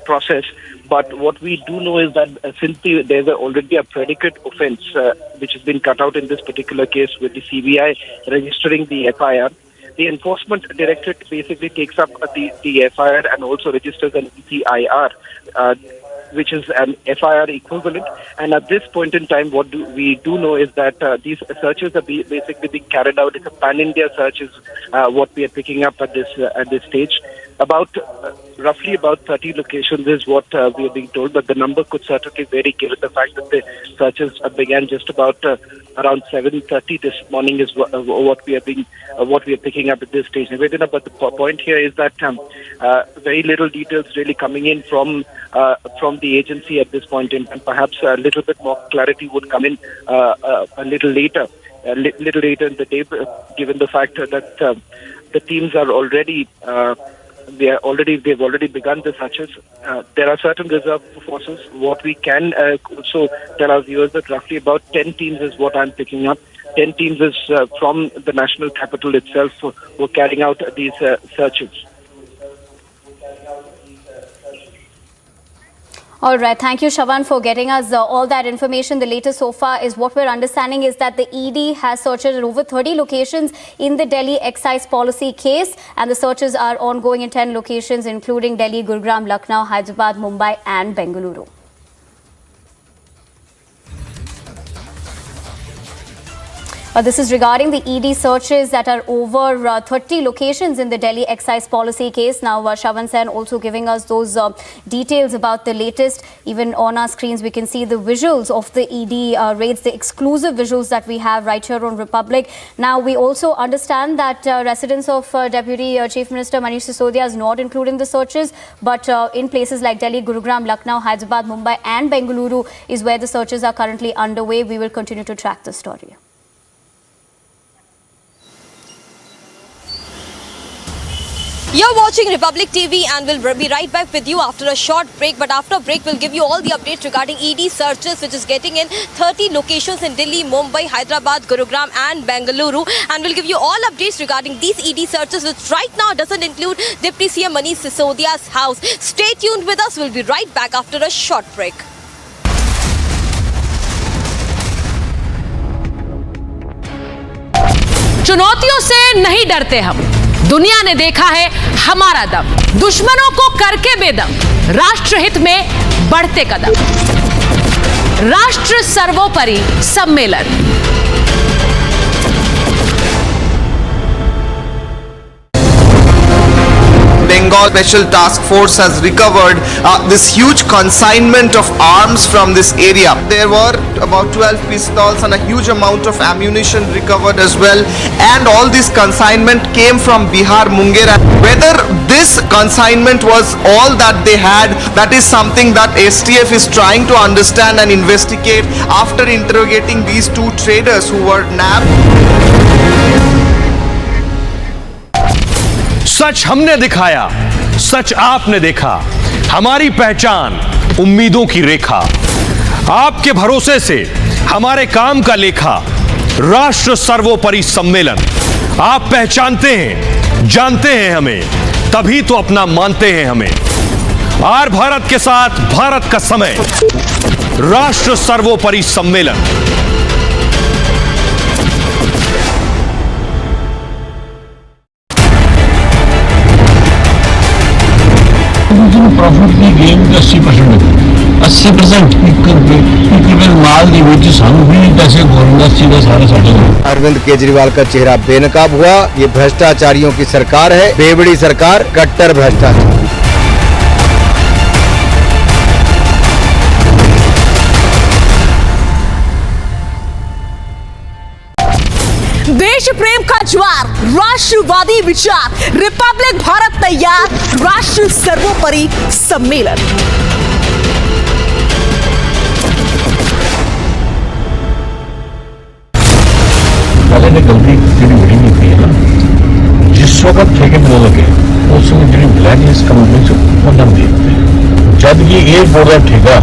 process. But what we do know is that since there's already a predicate offence which has been cut out in this particular case with the CBI registering the FIR, the Enforcement Directorate basically takes up the FIR and also registers an ECIR, which is an FIR equivalent. And at this point in time, what we do know is that these searches are basically being carried out. It's a pan-India search is what we are picking up at this stage. Roughly about 30 locations is what we are being told, but the number could certainly vary given the fact that the searches began just about around 7:30 this morning is what we are picking up at this stage. But the point here is that very little details really coming in from the agency at this point in time. Perhaps a little bit more clarity would come in a little later in the day, given the fact that the teams are already. They've already begun the searches. There are certain reserve forces. What we can also tell our viewers that roughly about 10 teams is what I'm picking up. 10 teams is from the national capital itself who are carrying out these searches. All right. Thank you, Shravan, for getting us all that information. The latest so far is what we're understanding is that the ED has searched at over 30 locations in the Delhi excise policy case, and the searches are ongoing in 10 locations, including Delhi, Gurugram, Lucknow, Hyderabad, Mumbai and Bengaluru. This is regarding the ED searches that are over 30 locations in the Delhi excise policy case. Now, Shravan Sen also giving us those details about the latest. Even on our screens, we can see the visuals of the ED raids, the exclusive visuals that we have right here on Republic. Now, we also understand that residents of Deputy Chief Minister Manish Sisodia is not included in the searches, but in places like Delhi, Gurugram, Lucknow, Hyderabad, Mumbai and Bengaluru is where the searches are currently underway. We will continue to track the story. You're watching Republic TV and we'll be right back with you after a short break. But after a break, we'll give you all the updates regarding ED searches, which is getting in 30 locations in Delhi, Mumbai, Hyderabad, Gurugram and Bengaluru. And we'll give you all updates regarding these ED searches, which right now doesn't include Deputy CM Manish Sisodia's house. Stay tuned with us. We'll be right back after a short break. चुनौतियों से नहीं डरते हम, दुनिया ने देखा है हमारा दम, दुश्मनों को करके बेदम, राष्ट्रहित में बढ़ते कदम, राष्ट्र सर्वोपरि सम्मेलन। Bengal Special Task Force has recovered this huge consignment of arms from this area. There were about 12 pistols and a huge amount of ammunition recovered as well, and all this consignment came from Bihar, Munger. Whether this consignment was all that they had, that is something that STF is trying to understand and investigate after interrogating these two traders who were nabbed. सच हमने दिखाया, सच आपने देखा, हमारी पहचान उम्मीदों की रेखा, आपके भरोसे से हमारे काम का लेखा, राष्ट्र सर्वोपरि सम्मेलन। आप पहचानते हैं, जानते हैं हमें, तभी तो अपना मानते हैं हमें। आर भारत के साथ भारत का समय, राष्ट्र सर्वोपरि सम्मेलन। प्रॉफिट की गेम 80% इक्विपमेंट माल दी ਵਿੱਚ ਸਾਨੂੰ ਵੀ ਪੈਸੇ ਗਵਰਨਮੈਂਟ ਦਾ ਸਾਰਾ ਸਾਡੇ अरविंद केजरीवाल का चेहरा बेनकाब हुआ। ये भ्रष्टाचारियों की सरकार है, बेवड़ी सरकार, कट्टर भ्रष्टाचार। देश प्रेम का ज्वार, राष्ट्रवादी विचार, रिपब्लिक भारत तैयार, राष्ट्र सर्वोपरि सम्मेलन। पहले ने गलती तेरी बड़ी नहीं की है ना, जिस वक्त ठेके मिलने लगे उस समय तेरी ब्लैक कंपनी से वो नाम देते जब ये एयरपोर्ट का ठेका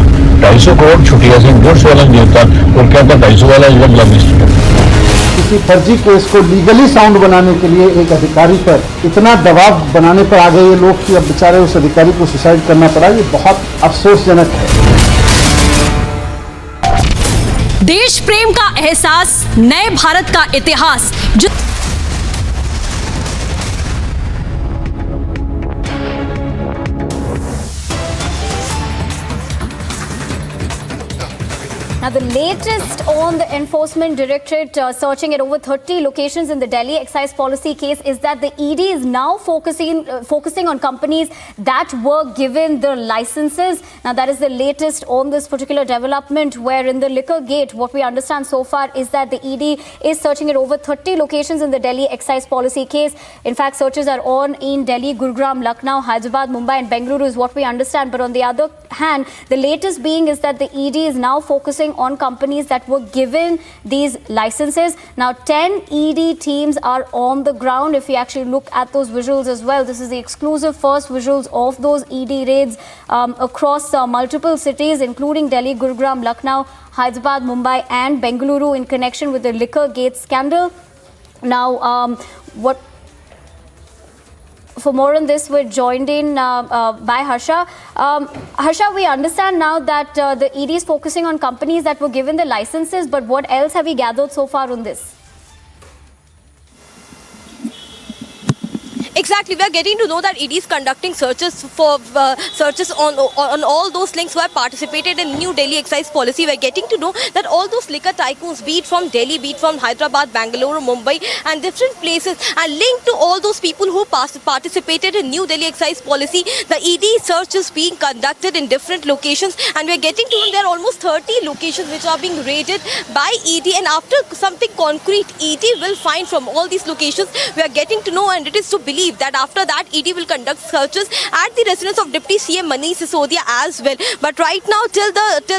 250 करोड़ छुट्टियां से 150 वाला नहीं देता और कहता 250 वाला जब ब्लैक लिस्ट किसी फर्जी केस को लीगली साउंड बनाने के लिए एक अधिकारी पर इतना दबाव बनाने पर आ गए ये लोग कि अब बेचारे उस अधिकारी को सुसाइड करना पड़ा। ये बहुत अफसोसजनक है। देश प्रेम का एहसास, नए भारत का इतिहास। Now, the latest on the Enforcement Directorate searching at over 30 locations in the Delhi excise policy case is that the ED is now focusing on companies that were given the licenses. Now, that is the latest on this particular development, where in the liquor gate, what we understand so far is that the ED is searching at over 30 locations in the Delhi excise policy case. In fact, searches are on in Delhi, Gurugram, Lucknow, Hyderabad, Mumbai and Bengaluru is what we understand. But on the other hand, the latest being is that the ED is now focusing on companies that were given these licenses. Now, 10 ED teams are on the ground. If you actually look at those visuals as well, this is the exclusive first visuals of those ED raids across multiple cities, including Delhi, Gurugram, Lucknow, Hyderabad, Mumbai and Bengaluru in connection with the liquor gate scandal. Now, for more on this, we're joined in by Harsha. Harsha, we understand now that the ED is focusing on companies that were given the licenses, but what else have we gathered so far on this? Exactly, we are getting to know that ED is conducting searches for searches on all those links who have participated in New Delhi excise policy. We are getting to know that all those liquor tycoons, be it from Delhi, be it from Hyderabad, Bangalore, Mumbai, and different places, and linked to all those people who participated in New Delhi excise policy. The ED search is being conducted in different locations, and we are getting to know there are almost 30 locations which are being raided by ED. And after something concrete, ED will find from all these locations. We are getting to know, and it is to believe that after that ED will conduct searches at the residence of Deputy CM Manish Sisodia as well. But right now, till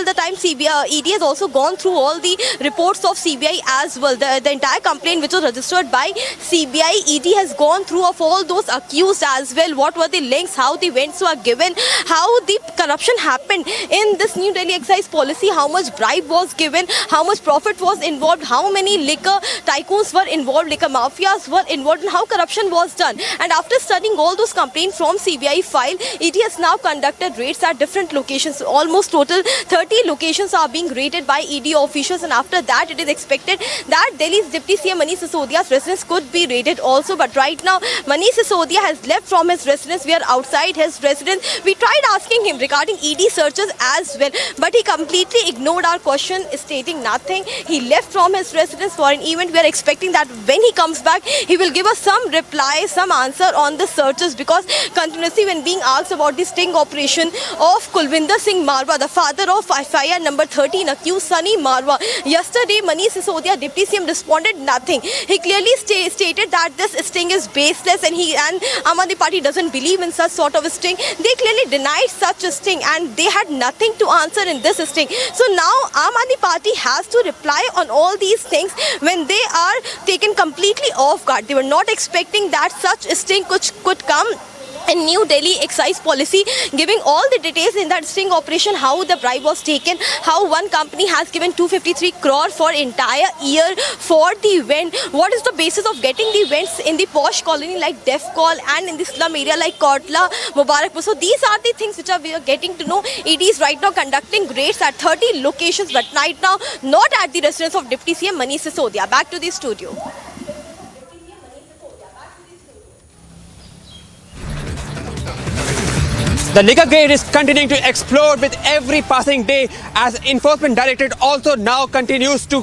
the time ED has also gone through all the reports of CBI as well. The entire complaint which was registered by CBI, ED has gone through of all those accused as well. What were the links, how the events were given, how the corruption happened in this New Delhi excise policy, how much bribe was given, how much profit was involved, how many liquor tycoons were involved, liquor mafias were involved, and how corruption was done. And after studying all those complaints from CBI file, ED has now conducted raids at different locations. Almost total 30 locations are being raided by ED officials, and after that it is expected that Delhi's Deputy CM Manish Sisodia's residence could be raided also. But right now Manish Sisodia has left from his residence. We are outside his residence. We tried asking him regarding ED searches as well, but he completely ignored our question, stating nothing. He left from his residence for an event. We are expecting that when he comes back, he will give us some reply, some answer on the searches, because continuously when being asked about the sting operation of Kulvinder Singh Marwa, the father of FIR number 13 accused Sunny Marwa, yesterday Manish Sisodia, Deputy CM, responded nothing. He clearly stated that this sting is baseless, and Aam Aadmi Party doesn't believe in such sort of a sting. They clearly denied such a sting, and they had nothing to answer in this sting. So now Aam Aadmi Party has to reply on all these things when they are taken completely off guard. They were not expecting that such a sting could come. In New Delhi excise policy, giving all the details in that sting operation, how the bribe was taken, how one company has given 253 crore for entire year for the vent. What is the basis of getting the vents in the posh colony like Defcol and in the slum area like Kotla, Mubarakpur? So these are the things which we are getting to know. It is right now conducting raids at 30 locations, but right now not at the residence of Deputy CM Manish Sisodia. Back to the studio. The liquor gate is continuing to explode with every passing day, as Enforcement Directorate also now continues to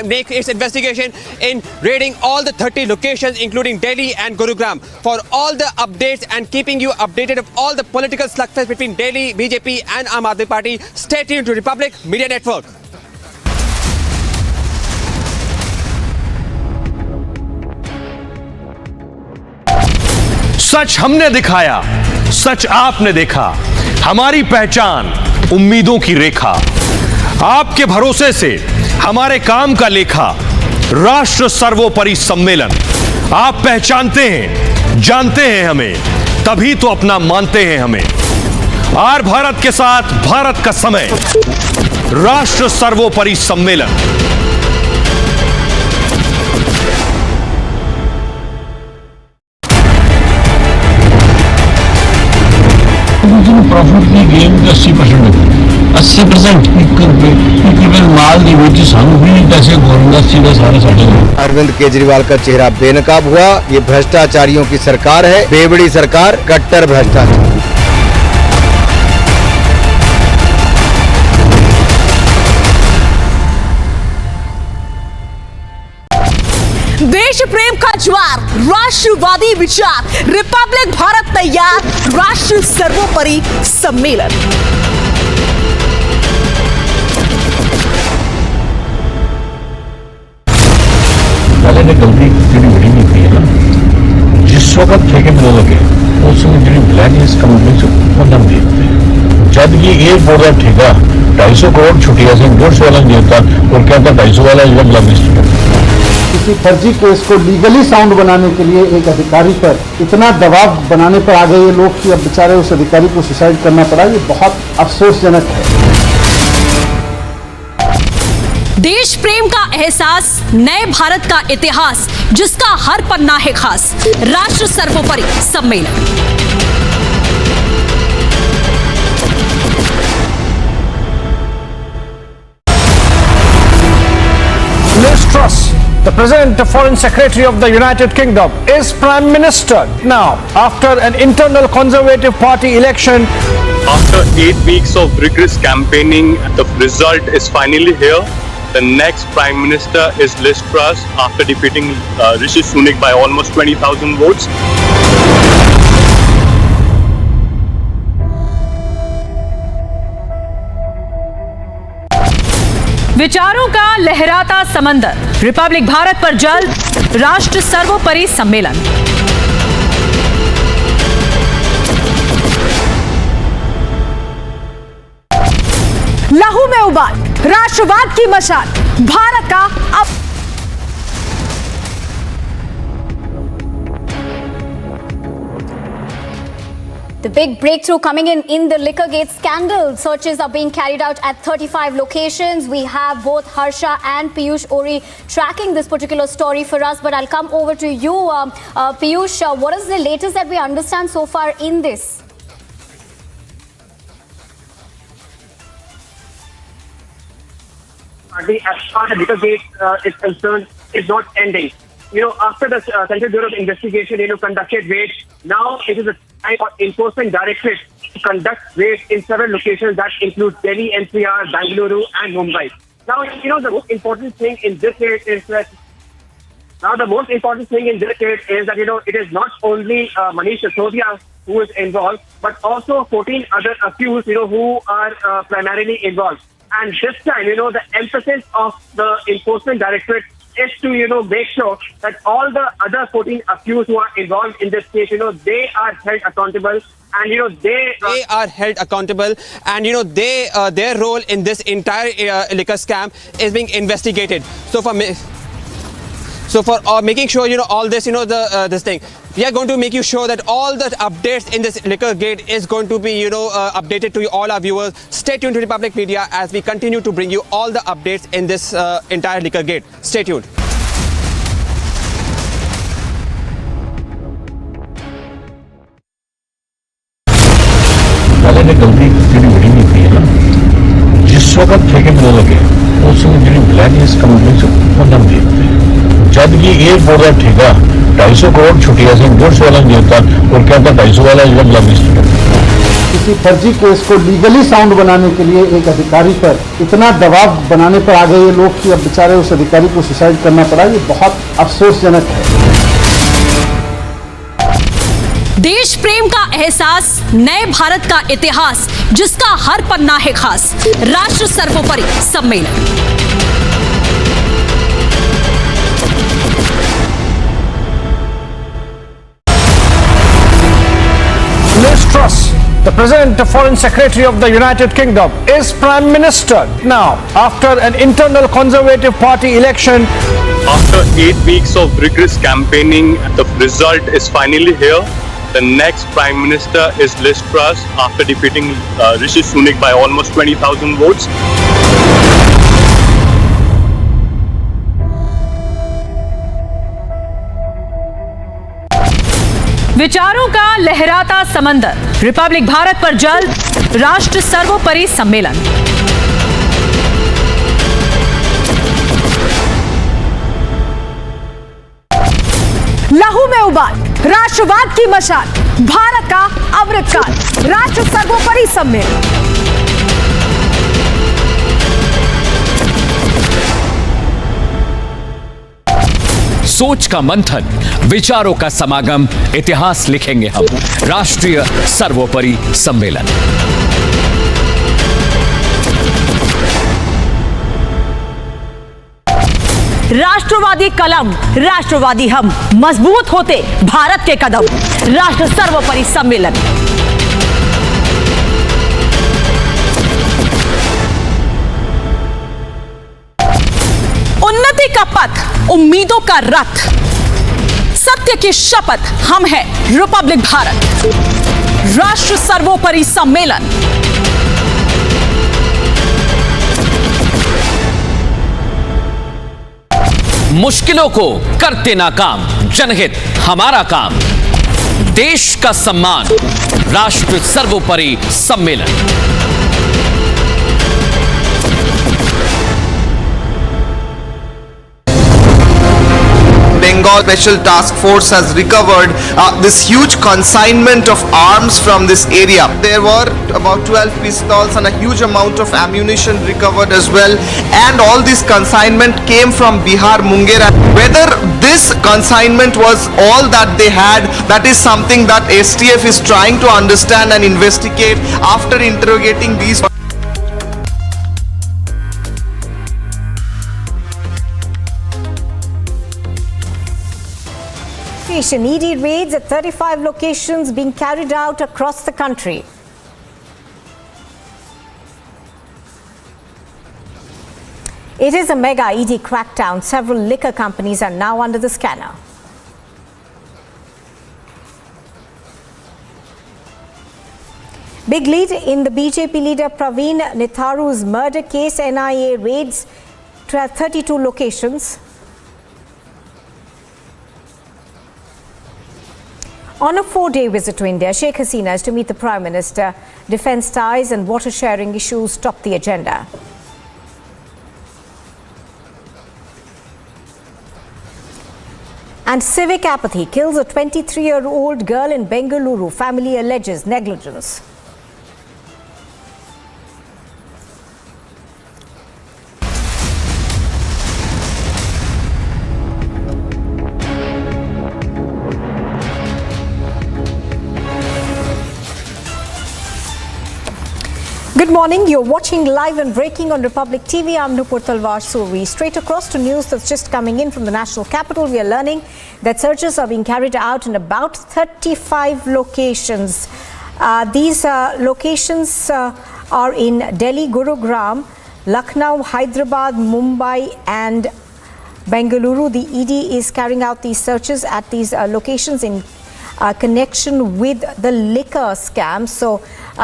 make its investigation in raiding all the 30 locations, including Delhi and Gurugram. For all the updates and keeping you updated of all the political slugfest between Delhi, BJP and Aam Aadmi Party, stay tuned to Republic Media Network. सच हमने दिखाया, सच आपने देखा, हमारी पहचान उम्मीदों की रेखा, आपके भरोसे से हमारे काम का लेखा, राष्ट्र सर्वोपरि सम्मेलन। आप पहचानते हैं, जानते हैं हमें, तभी तो अपना मानते हैं हमें। आर भारत के साथ भारत का समय, राष्ट्र सर्वोपरि सम्मेलन। प्रॉफिट की गेम 80% 80% इक्विपमेंट माल दी ਵਿੱਚ ਸਾਨੂੰ ਵੀ ਪੈਸੇ ਗਵਰਨਮੈਂਟ सीधा सारे साढ़े। अरविंद केजरीवाल का चेहरा बेनकाब हुआ। ये भ्रष्टाचारियों की सरकार है, बेवड़ी सरकार, कट्टर भ्रष्टाचार। देश प्रेम का ज्वार, राष्ट्रवादी विचार, रिपब्लिक भारत तैयार, राष्ट्र सर्वोपरि सम्मेलन। पहले ने गलती ਜਿਹੜੀ ਬੜੀ ਨਹੀਂ ਹੋਈ ਹੈ ਨਾ, ਜਿਸ ਵਕਤ ਠੇਕੇ ਮਿਲਣ ਲੱਗੇ ਉਸ ਨੂੰ ਜਿਹੜੀ ਬਲੈਕਲਿਸਟ ਕੰਪਨੀ ਚ ਉਹਨਾਂ ਦੇ ਦਿੱਤੇ। जब कि एयरपोर्ट का ठेका 250 करोड़ छुट्टियां से 150 वाला नहीं देता और कहता 250 वाला जो ब्लैकलिस्ट। किसी फर्जी केस को लीगली साउंड बनाने के लिए एक अधिकारी पर इतना दबाव बनाने पर आ गए ये लोग कि अब बेचारे उस अधिकारी को सुसाइड करना पड़ा। ये बहुत अफसोसजनक है। देश प्रेम का एहसास, नए भारत का इतिहास, जिसका हर पन्ना है खास, राष्ट्र सर्वोपरि सम्मेलन। Liz Truss, the President, the Foreign Secretary of the United Kingdom, is Prime Minister now after an internal Conservative Party election. After 8 weeks of rigorous campaigning, the result is finally here. The next Prime Minister is Liz Truss after defeating Rishi Sunak by almost 20,000 votes. विचारों का लहराता समंदर, Republic Bharat पर जल्द राष्ट्र सर्वोपरि सम्मेलन। लहू में उबाल, राष्ट्रवाद की मशाल, भारत का अब The big breakthrough coming in the Liquorgate scandal. Searches are being carried out at 35 locations. We have both Harsha and Piyush Ori tracking this particular story for us. But I'll come over to you, Piyush. What is the latest that we understand so far in this? As far as the Liquorgate is concerned, is not ending. You know, after the Central Bureau of Investigation, conducted raids, now it is a time for Enforcement Directorate to conduct raids in several locations that include Delhi, NCR, Bangalore and Mumbai. Now, the most important thing in this raid is that Now, the most important thing in this case is that, it is not only Manish Sisodia who is involved, but also 14 other accused, who are primarily involved. And this time, the emphasis of the Enforcement Directorate is to, make sure that all the other 14 accused who are involved in this case, they are held accountable. And, they are held accountable, and, their role in this entire liquor scam is being investigated. So for making sure, all this, this thing, we are going to make you sure that all the updates in this liquor gate is going to be, updated to all our viewers. Stay tuned to Republic Media as we continue to bring you all the updates in this entire liquor gate. Stay tuned. ने गलती तेरी बड़ी नहीं की है ना जिस वक्त ठेके मिलने लगे उस समय जी ब्लैक लिस्ट कंपनी से वो नाम देते जब कि एयरपोर्ट का ठेका 250 करोड़ छुट्टियां से गुड्स वाला नहीं होता और क्या था 250 वाला जो ब्लैक लिस्ट किसी फर्जी केस को लीगली साउंड बनाने के लिए एक अधिकारी पर इतना दबाव बनाने पर आ गए ये लोग कि अब बेचारे उस अधिकारी को सुसाइड करना पड़ा, ये बहुत अफसोसजनक है। देश प्रेम का एहसास, नए भारत का इतिहास, जिसका हर पन्ना है खास। राष्ट्र सर्वोपरि सम्मेलन। Liz Truss, the present Foreign Secretary of the United Kingdom, is Prime Minister now after an internal Conservative Party election. After 8 weeks of rigorous campaigning, the result is finally here. The next Prime Minister is Liz Truss after defeating Rishi Sunak by almost 20,000 votes. विचारों का लहराता समंदर, Republic Bharat पर जल्द राष्ट्र सर्वोपरि सम्मेलन। लहू में उबाल, राष्ट्रवाद की मशाल, भारत का अमृतकाल, राष्ट्र सर्वोपरि सम्मेलन। सोच का मंथन, विचारों का समागम, इतिहास लिखेंगे हम। राष्ट्रीय सर्वोपरि सम्मेलन। राष्ट्रवादी कलम, राष्ट्रवादी हम, मजबूत होते भारत के कदम। राष्ट्र सर्वोपरि सम्मेलन। उन्नति का पथ, उम्मीदों का रथ, सत्य की शपथ, हम हैं रिपब्लिक भारत। राष्ट्र सर्वोपरि सम्मेलन। मुश्किलों को करते नाकाम, जनहित हमारा काम, देश का सम्मान, राष्ट्र सर्वोपरि सम्मेलन। Bengal Special Task Force has recovered this huge consignment of arms from this area. There were about 12 pistols and a huge amount of ammunition recovered as well, and all this consignment came from Bihar, Munger. Whether this consignment was all that they had, that is something that STF is trying to understand and investigate after interrogating these. ED raids at 35 locations being carried out across the country. It is a mega ED crackdown. Several liquor companies are now under the scanner. Big lead in the BJP leader Praveen Nitharu's murder case. NIA raids 32 locations. On a 4-day visit to India, Sheikh Hasina is to meet the Prime Minister. Defence ties and water sharing issues top the agenda. And civic apathy kills a 23-year-old girl in Bengaluru. Family alleges negligence. Good morning. You're watching Live and Breaking on Republic TV. I'm Nupur Talwar Suri. Straight across to news that's just coming in from the national capital. We are learning that searches are being carried out in about 35 locations. These locations are in Delhi, Gurugram, Lucknow, Hyderabad, Mumbai and Bengaluru. The ED is carrying out these searches at these locations in connection with the liquor scam. So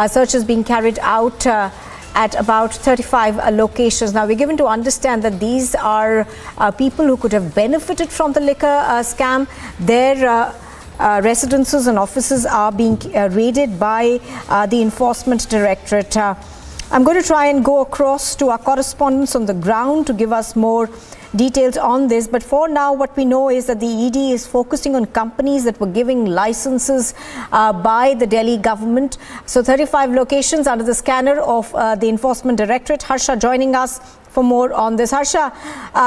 searches being carried out at about 35 locations. Now we're given to understand that these are people who could have benefited from the liquor scam. Their residences and offices are being raided by the Enforcement Directorate. I'm going to try and go across to our correspondents on the ground to give us more details on this, but for now what we know is that the ED is focusing on companies that were giving licenses by the Delhi government. So 35 locations under the scanner of the Enforcement Directorate. Harsha joining us for more on this. Harsha,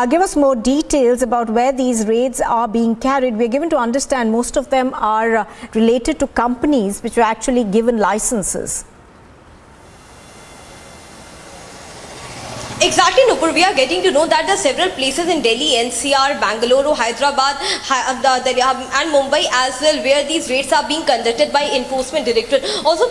give us more details about where these raids are being carried. We're given to understand most of them are related to companies which were actually given licenses. Exactly, Nupur. We are getting to know that there are several places in Delhi, NCR, Bangalore, Hyderabad and Mumbai as well where these raids are being conducted by Enforcement Directorate. Also,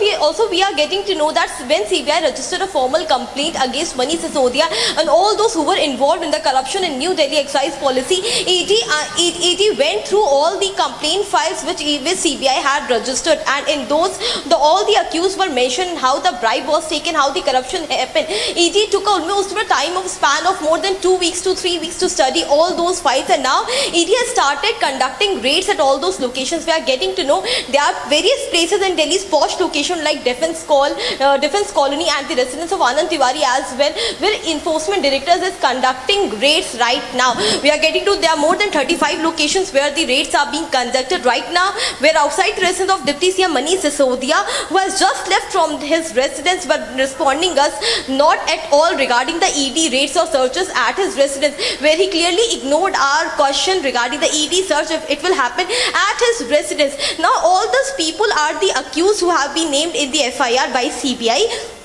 we are getting to know that when CBI registered a formal complaint against Manish Sisodia and all those who were involved in the corruption in New Delhi excise policy, ED went through all the complaint files which CBI had registered, and in those all the accused were mentioned, how the bribe was taken, how the corruption happened. ED took almost a time of span of more than 2 weeks to 3 weeks to study all those files, and now ED has started conducting raids at all those locations. We are getting to know there are various places in Delhi's posh location like Defence Colony and the residence of Anand Tiwari as well, where Enforcement Directors is conducting raids right now. We are getting to there are more than 35 locations where the raids are being conducted right now, where outside the residence of Deputy CM Manish Sisodia, who has just left from his residence but responding us not at all regarding the ED raids or searches at his residence, where he clearly ignored our question regarding the ED search if it will happen at his residence. Now all those people are the accused who have been named in the FIR by CBI.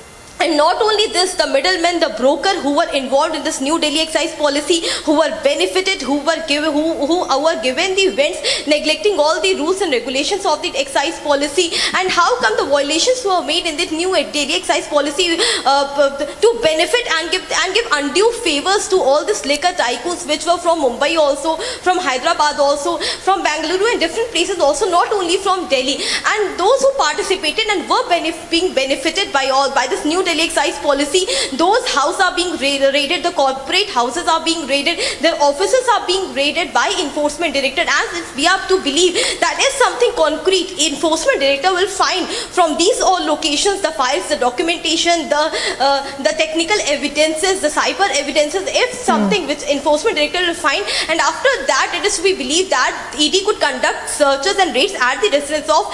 And not only this, the middlemen, the broker who were involved in this New Delhi excise policy, who were benefited, who were given the events, neglecting all the rules and regulations of the excise policy. And how come the violations were made in the New Delhi excise policy to benefit and give undue favors to all these liquor tycoons which were from Mumbai also, from Hyderabad also, from Bangalore and different places also, not only from Delhi. And those who participated and were being benefited by this New Delhi excise policy, those houses are being raided, the corporate houses are being raided, their offices are being raided by Enforcement Directorate. As if we have to believe that is something concrete, Enforcement Director will find from these all locations, the files, the documentation, the technical evidences, the cyber evidences, if something which Enforcement Director will find, and after that it is to be believed that ED could conduct searches and raids at the residence of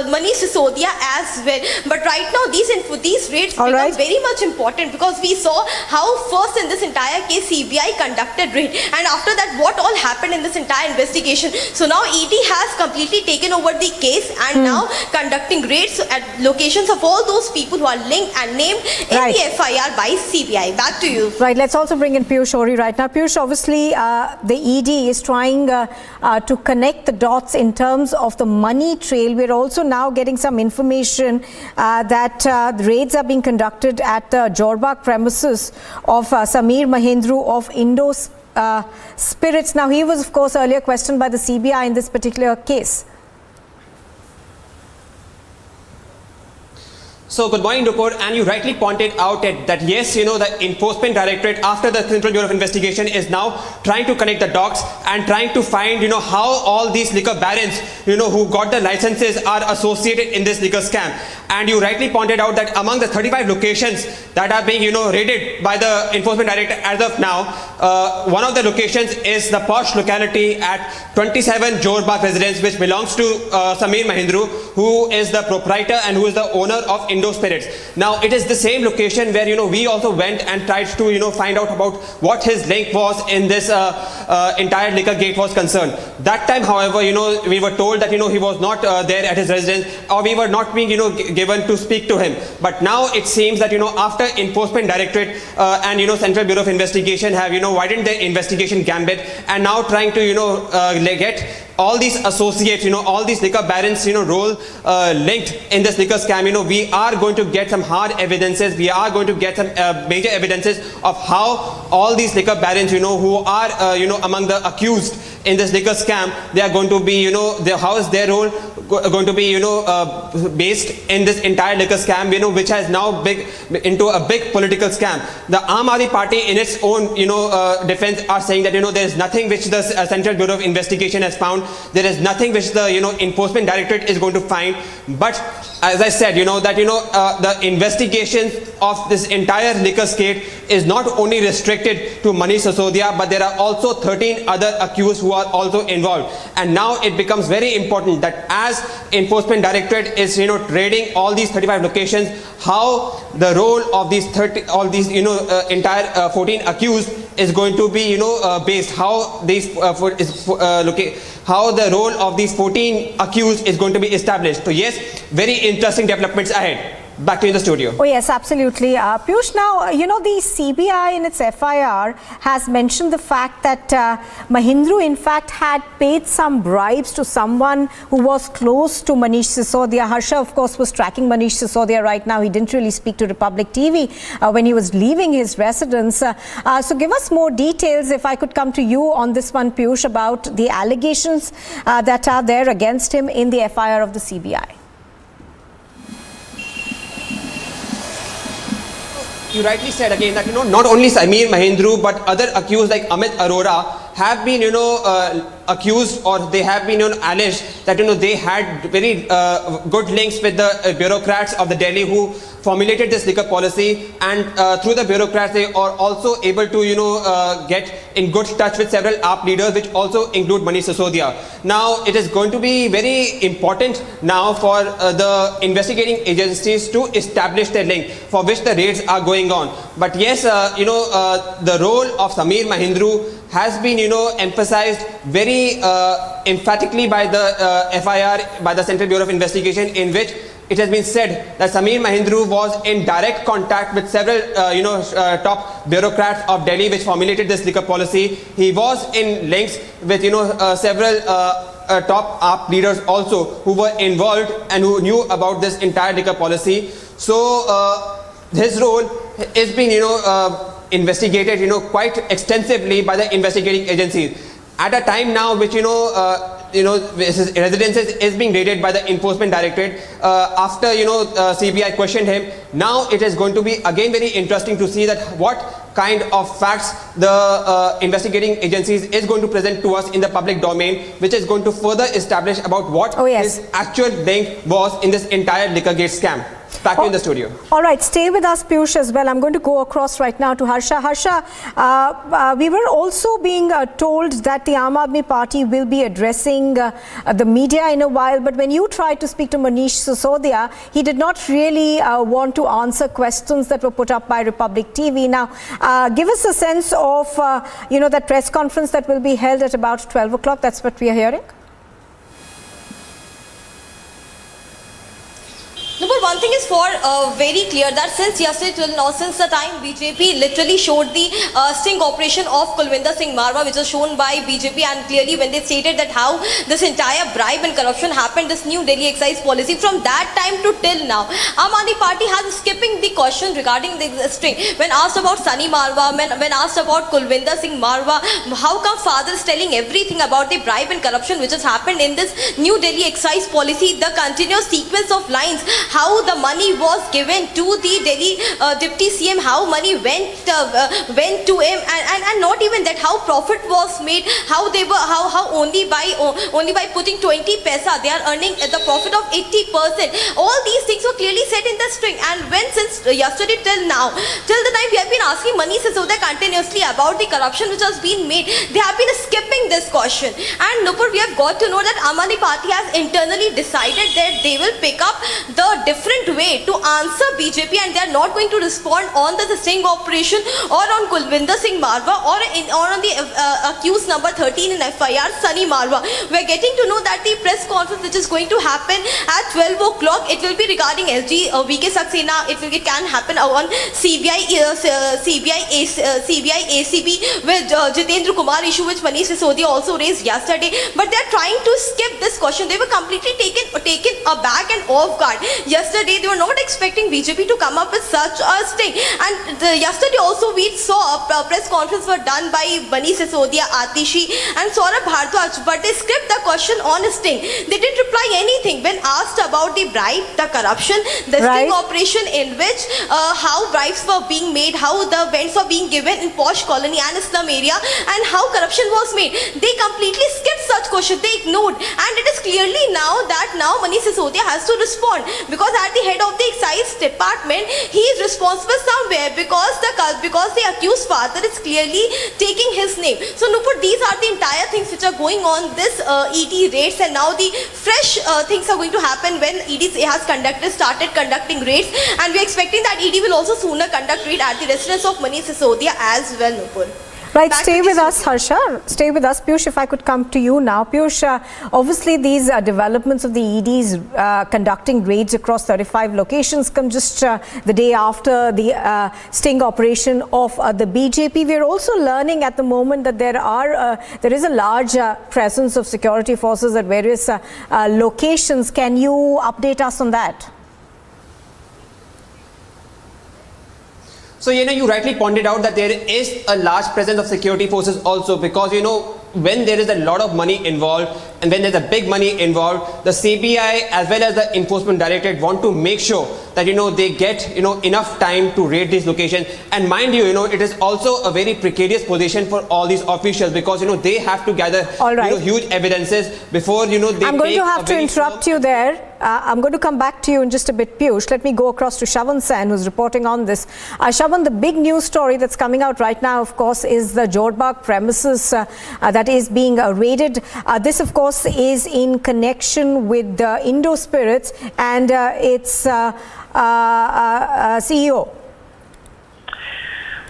Manish Sisodia as well. But right now these raids become very much important, because we saw how first in this entire case CBI conducted raid, and after that what all happened in this entire investigation. So now ED has completely taken over the case and now conducting raids at locations of all those people who are linked and named in the FIR by CBI. Back to you. Right, let's also bring in Piyush Ohri right now. Piyush, obviously the ED is trying to connect the dots in terms of the money trail. We're also now getting some information that the raids are being conducted at the Jorbagh premises of Samir Mahendru of Indo Spirits. Now, he was, of course, earlier questioned by the CBI in this particular case. So good morning, Nupur, and you rightly pointed out that yes, the Enforcement Directorate after the Central Bureau of Investigation is now trying to connect the dots and trying to find, how all these liquor barons, who got the licenses are associated in this liquor scam. And you rightly pointed out that among the 35 locations that are being, raided by the Enforcement Directorate as of now, one of the locations is the posh locality at 27 Jorbagh residence, which belongs to Samir Mahendru, who is the proprietor and who is the owner of Indo Spirits. Now, it is the same location where, we also went and tried to, find out about what his link was in this entire liquor gate was concerned. That time, however, we were told that, he was not there at his residence, or we were not being, given to speak to him. But now it seems that, after Enforcement Directorate and, Central Bureau of Investigation have, widened their investigation gambit and now trying to, get all these associates, all these liquor barons, role linked in this liquor scam, we are going to get some hard evidences. We are going to get some major evidences of how all these liquor barons, who are, among the accused in this liquor scam, they are going to be, how is their role going to be, based in this entire liquor scam, which has now into a big political scam. The Aam Aadmi Party, in its own, defense, are saying that, there is nothing which the Central Bureau of Investigation has found. There is nothing which the, Enforcement Directorate is going to find. But as I said, the investigation of this entire liquor scam is not only restricted to Manish Sisodia, but there are also 13 other accused who are also involved. And now it becomes very important that as Enforcement Directorate is, raiding all these 35 locations, how the role of these entire 14 accused is going to be, based. How these how the role of these 14 accused is going to be established. So yes, very interesting developments ahead. Back to you in the studio. Oh yes, absolutely. Piyush, now, the CBI in its FIR has mentioned the fact that Mahindra in fact had paid some bribes to someone who was close to Manish Sisodia. Harsha, of course, was tracking Manish Sisodia right now. He didn't really speak to Republic TV when he was leaving his residence. So give us more details, if I could come to you on this one, Piyush, about the allegations that are there against him in the FIR of the CBI. You rightly said again that, not only Sameer Mahindra, but other accused like Amit Arora have been, accused, or they have been, alleged that, they had very good links with the bureaucrats of the Delhi who formulated this liquor policy, and through the bureaucrats they are also able to, get in good touch with several AAP leaders, which also include Manish Sisodia. Now, it is going to be very important now for the investigating agencies to establish their link, for which the raids are going on. But yes, the role of Sameer Mahindra has been, emphasized very emphatically by the FIR, by the Central Bureau of Investigation, in which it has been said that Sameer Mahindra was in direct contact with several, top bureaucrats of Delhi, which formulated this liquor policy. He was in links with, several top AAP leaders also who were involved and who knew about this entire liquor policy. So his role is being, investigated, quite extensively by the investigating agencies. At a time now, which, his residences is being raided by the Enforcement Directorate after, CBI questioned him. Now it is going to be again very interesting to see that what kind of facts the investigating agencies is going to present to us in the public domain, which is going to further establish about what his actual link was in this entire Liquorgate scam. Back in the studio. All right, stay with us, Piyush, as well. I'm going to go across right now to Harsha. Harsha, we were also being told that the Aam Aadmi Party will be addressing the media in a while, but when you tried to speak to Manish Sisodia, he did not really want to answer questions that were put up by Republic TV. Now, give us a sense of, that press conference that will be held at about 12 o'clock. That's what we are hearing. No, but one thing is very clear that since yesterday till now, since the time BJP literally showed the sting operation of Kulwinder Singh Marwa, which was shown by BJP, and clearly when they stated that how this entire bribe and corruption happened, this new Delhi excise policy, from that time to till now, Aam Aadmi Party has skipping the question regarding the sting. When asked about Sunny Marwa, when asked about Kulwinder Singh Marwa, how come father is telling everything about the bribe and corruption which has happened in this new Delhi excise policy, the continuous sequence of lines, how the money was given to the Delhi Deputy CM, how money went to him, and not even that, how profit was made, how they were, how only by putting 20 paisa they are earning the profit of 80%. All these things were clearly said in the string. And when since yesterday till now, till the time we have been asking Manish Sisodia continuously about the corruption which has been made, they have been skipping this question. And Nupur, we have got to know that Aam Aadmi Party has internally decided that they will pick up the different different way to answer BJP, and they are not going to respond on the sting operation or on Kulvinder Singh Marwa or on the accused number 13 in FIR, Sunny Marwa. We are getting to know that the press conference which is going to happen at 12 o'clock, it will be regarding SG VK Saxena. It can happen on CBI ACB with Jitendra Kumar issue, which Manish Sisodia also raised yesterday. But they are trying to skip this question. They were completely taken aback and off guard. Yesterday, they were not expecting BJP to come up with such a sting. And yesterday also we saw a press conference were done by Manish Sisodia, Atishi and Saurabh Bharadwaj, but they skipped the question on sting. They didn't reply anything when asked about the bribe, the corruption, the sting operation in which how bribes were being made, how the vents were being given in posh colony and slum area, and how corruption was made. They completely skipped such questions. They ignored, and it is clearly now that Manish Sisodia has to respond, because at the head of the excise department, he is responsible somewhere, because the accused father is clearly taking his name. So Nupur, these are the entire things which are going on this ED raids, and now the fresh things are going to happen when ED has started conducting raids, and we are expecting that ED will also sooner conduct raid at the residence of Manish Sisodia as well, Nupur. Right, stay with us, Harsha. Stay with us. Piyush, if I could come to you now. Piyush, obviously these developments of the EDs conducting raids across 35 locations come just the day after the sting operation of the BJP. We are also learning at the moment that there is a large presence of security forces at various locations. Can you update us on that? So, you rightly pointed out that there is a large presence of security forces also, because, when there is a lot of money involved and when there's a big money involved, the CBI as well as the Enforcement Directorate want to make sure that, they get, enough time to raid these locations. And mind you, it is also a very precarious position for all these officials, because, they have to gather, huge evidences before, they I'm going to have to interrupt you there. I'm going to come back to you in just a bit, Piyush. Let me go across to Shavan Sen, who's reporting on this. Shavan, the big news story that's coming out right now, of course, is the Jorbagh premises that is being raided. This, of course, is in connection with Indo Spirits and its CEO.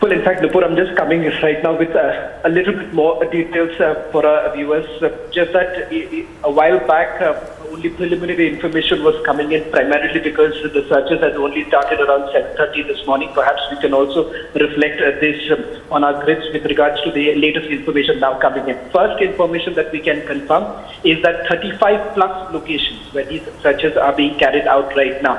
Well, in fact, Nupur, I'm just coming right now with a little bit more details for our viewers. Just that a while back, only preliminary information was coming in, primarily because the searches had only started around 7:30 this morning. Perhaps we can also reflect this on our grids with regards to the latest information now coming in. First information that we can confirm is that 35 plus locations where these searches are being carried out right now.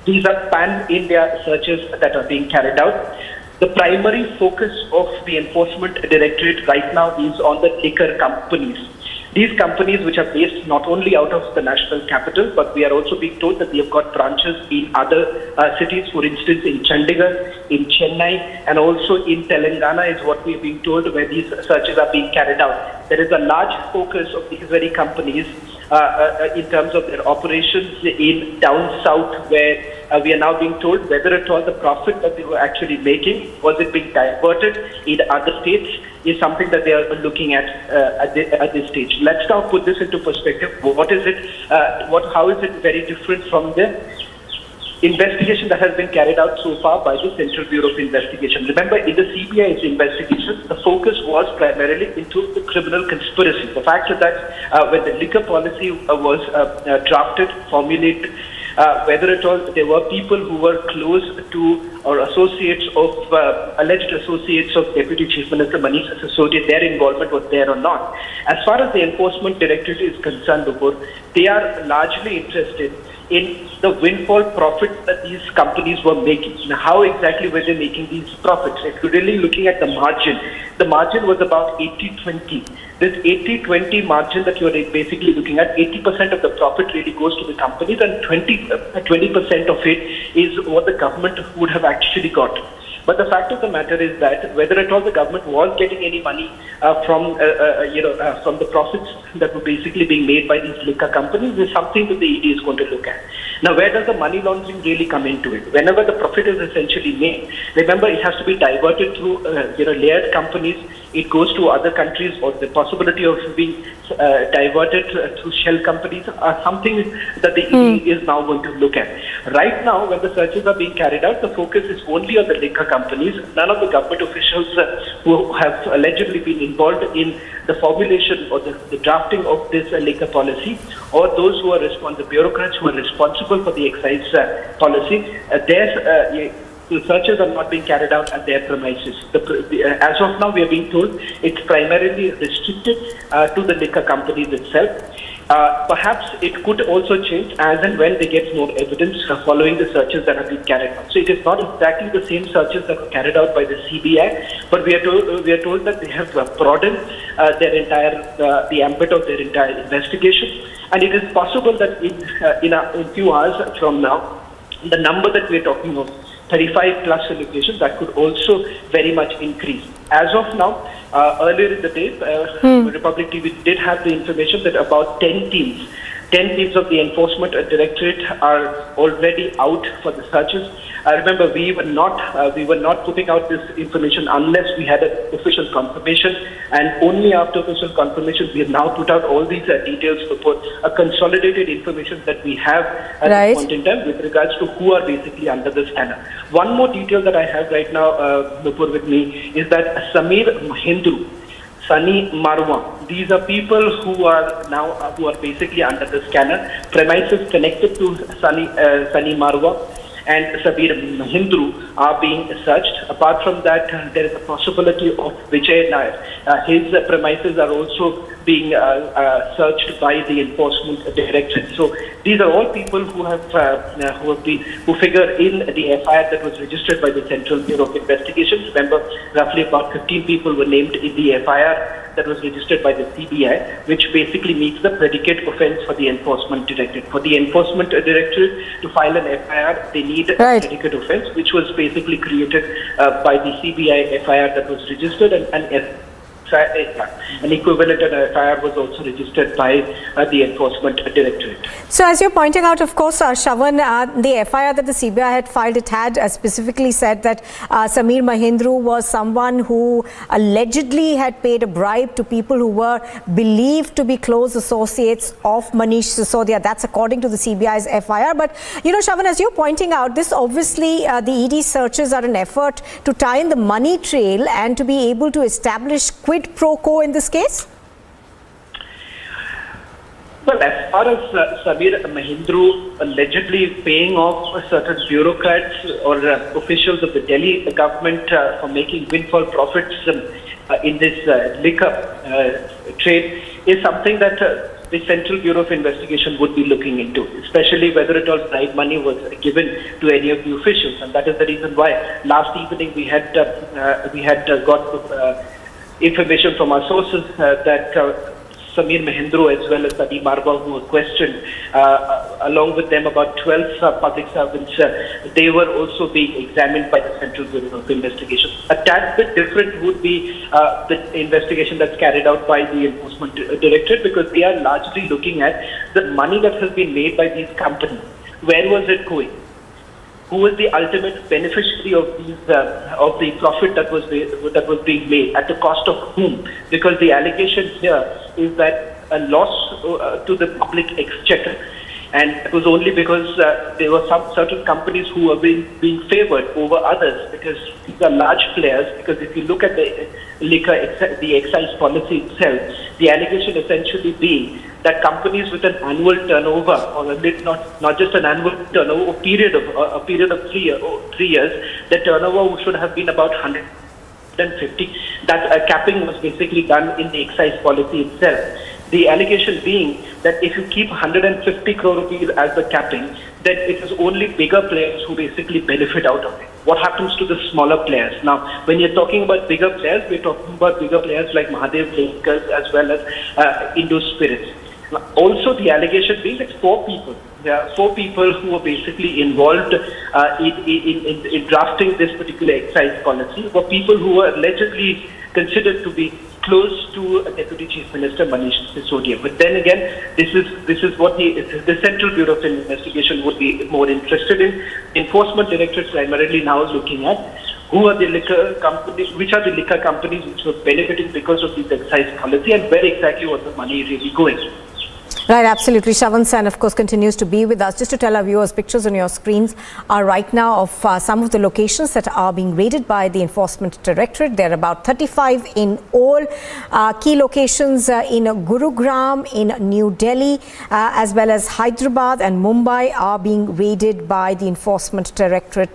These are pan-India searches that are being carried out. The primary focus of the Enforcement Directorate right now is on the liquor companies. These companies, which are based not only out of the national capital, but we are also being told that they have got branches in other cities, for instance, in Chandigarh, in Chennai, and also in Telangana is what we are being told, where these searches are being carried out. There is a large focus of these very companies in terms of their operations in down south, where we are now being told whether at all the profit that they were actually making, was it being diverted in other states, is something that they are looking at this stage. Let's now put this into perspective. What is it? How is it very different from the investigation that has been carried out so far by the Central Bureau of Investigation? Remember, in the CBI's investigation, the focus was primarily into the criminal conspiracy. The fact is that when the liquor policy was drafted, formulated, whether at all there were people who were close to or associates of, alleged associates of Deputy Chief Minister Manish Sisodia, their involvement was there or not. As far as the Enforcement Directorate is concerned, they are largely interested in the windfall profits that these companies were making. Now, how exactly were they making these profits? If you're really looking at the margin was about 80-20. This 80-20 margin that you're basically looking at, 80% of the profit really goes to the companies, and 20% of it is what the government would have actually got. But the fact of the matter is that whether at all the government was getting any money from the profits that were basically being made by these liquor companies is something that the ED is going to look at. Now, where does the money laundering really come into it? Whenever the profit is essentially made, remember, it has to be diverted through layered companies it goes to other countries, or the possibility of being diverted through shell companies are something that the ED is now going to look at. Right now, when the searches are being carried out, the focus is only on the liquor companies. None of the government officials who have allegedly been involved in the formulation or the drafting of this liquor policy, or those who are the bureaucrats who are responsible for the excise policy, the searches are not being carried out at their premises. As of now, we are being told it's primarily restricted to the liquor companies itself. Perhaps it could also change as and when they get more evidence following the searches that have been carried out. So it is not exactly the same searches that were carried out by the CBI, but we are told that they have broadened the ambit of their entire investigation, and it is possible that in a few hours from now, the number that we are talking of, 35 plus locations, that could also very much increase. As of now, earlier in the day, Republic TV did have the information that about 10 teams of the Enforcement Directorate are already out for the searches. Remember, we were not putting out this information unless we had an official confirmation, and only after official confirmation we have now put out all these details for a consolidated information that we have at this point in time with regards to who are basically under the scanner. One more detail that I have right now, Nupur, with me is that Samir Mahindru, Sunny Marwa, these are people who are basically under the scanner. Premises connected to Sunny Marwa and Sabir Mahindru are being searched. Apart from that, there is a possibility of Vijay Nair. His premises are also being searched by the Enforcement Directorate. So these are all people who figure in the FIR that was registered by the Central Bureau of Investigations. Remember, roughly about 15 people were named in the FIR that was registered by the CBI, which basically meets the predicate offence for the Enforcement Directorate. For the Enforcement Directorate to file an FIR, they need a predicate offence, which was basically created by the CBI FIR that was registered, and an equivalent FIR was also registered by the Enforcement Directorate. So as you're pointing out, of course, Shravan, the FIR that the CBI had filed, it had specifically said that Samir Mahindru was someone who allegedly had paid a bribe to people who were believed to be close associates of Manish Sisodia. That's according to the CBI's FIR. But, you know, Shravan, as you're pointing out, this obviously, the ED searches are an effort to tie in the money trail and to be able to establish quid pro quo in this case? Well, as far as Samir Mahindru allegedly paying off certain bureaucrats or officials of the Delhi government for making windfall profits in this liquor trade is something that the Central Bureau of Investigation would be looking into, especially whether it all bribe money was given to any of the officials. And that is the reason why last evening we had got information from our sources that Samir Mahindru as well as Sunny Marwa, who were questioned, along with them about 12 public servants, they were also being examined by the Central Bureau of Investigation. A tad bit different would be the investigation that's carried out by the Enforcement Directorate, because they are largely looking at the money that has been made by these companies. Where was it going? Who was the ultimate beneficiary of the profit that was being made, at the cost of whom? Because the allegation here is that a loss to the public exchequer, and it was only because there were some certain companies who were being favoured over others, because these are large players. Because if you look at the the excise policy itself, the allegation essentially being that companies with an annual turnover, or not just an annual turnover, a period of 3 years, the turnover should have been about 150. That capping was basically done in the excise policy itself. The allegation being that if you keep 150 crore rupees as the capping, then it is only bigger players who basically benefit out of it. What happens to the smaller players? Now, when you're talking about bigger players, we're talking about bigger players like Mahadev Linkers as well as Indo Spirits. Also, the allegation being that 4 people. There are 4 people who were basically involved in drafting this particular excise policy, were people who were allegedly considered to be close to Deputy Chief Minister Manish Sisodia. But then again, this is what the Central Bureau of Investigation would be more interested in. Enforcement Directorate primarily now looking at who are the liquor companies, which are the liquor companies which were benefiting because of this excise policy, and where exactly was the money really going? Right, absolutely. Shravan Sen, of course, continues to be with us. Just to tell our viewers, pictures on your screens are right now of some of the locations that are being raided by the Enforcement Directorate. There are about 35 in all. Key locations in Gurugram, in New Delhi, as well as Hyderabad and Mumbai are being raided by the Enforcement Directorate.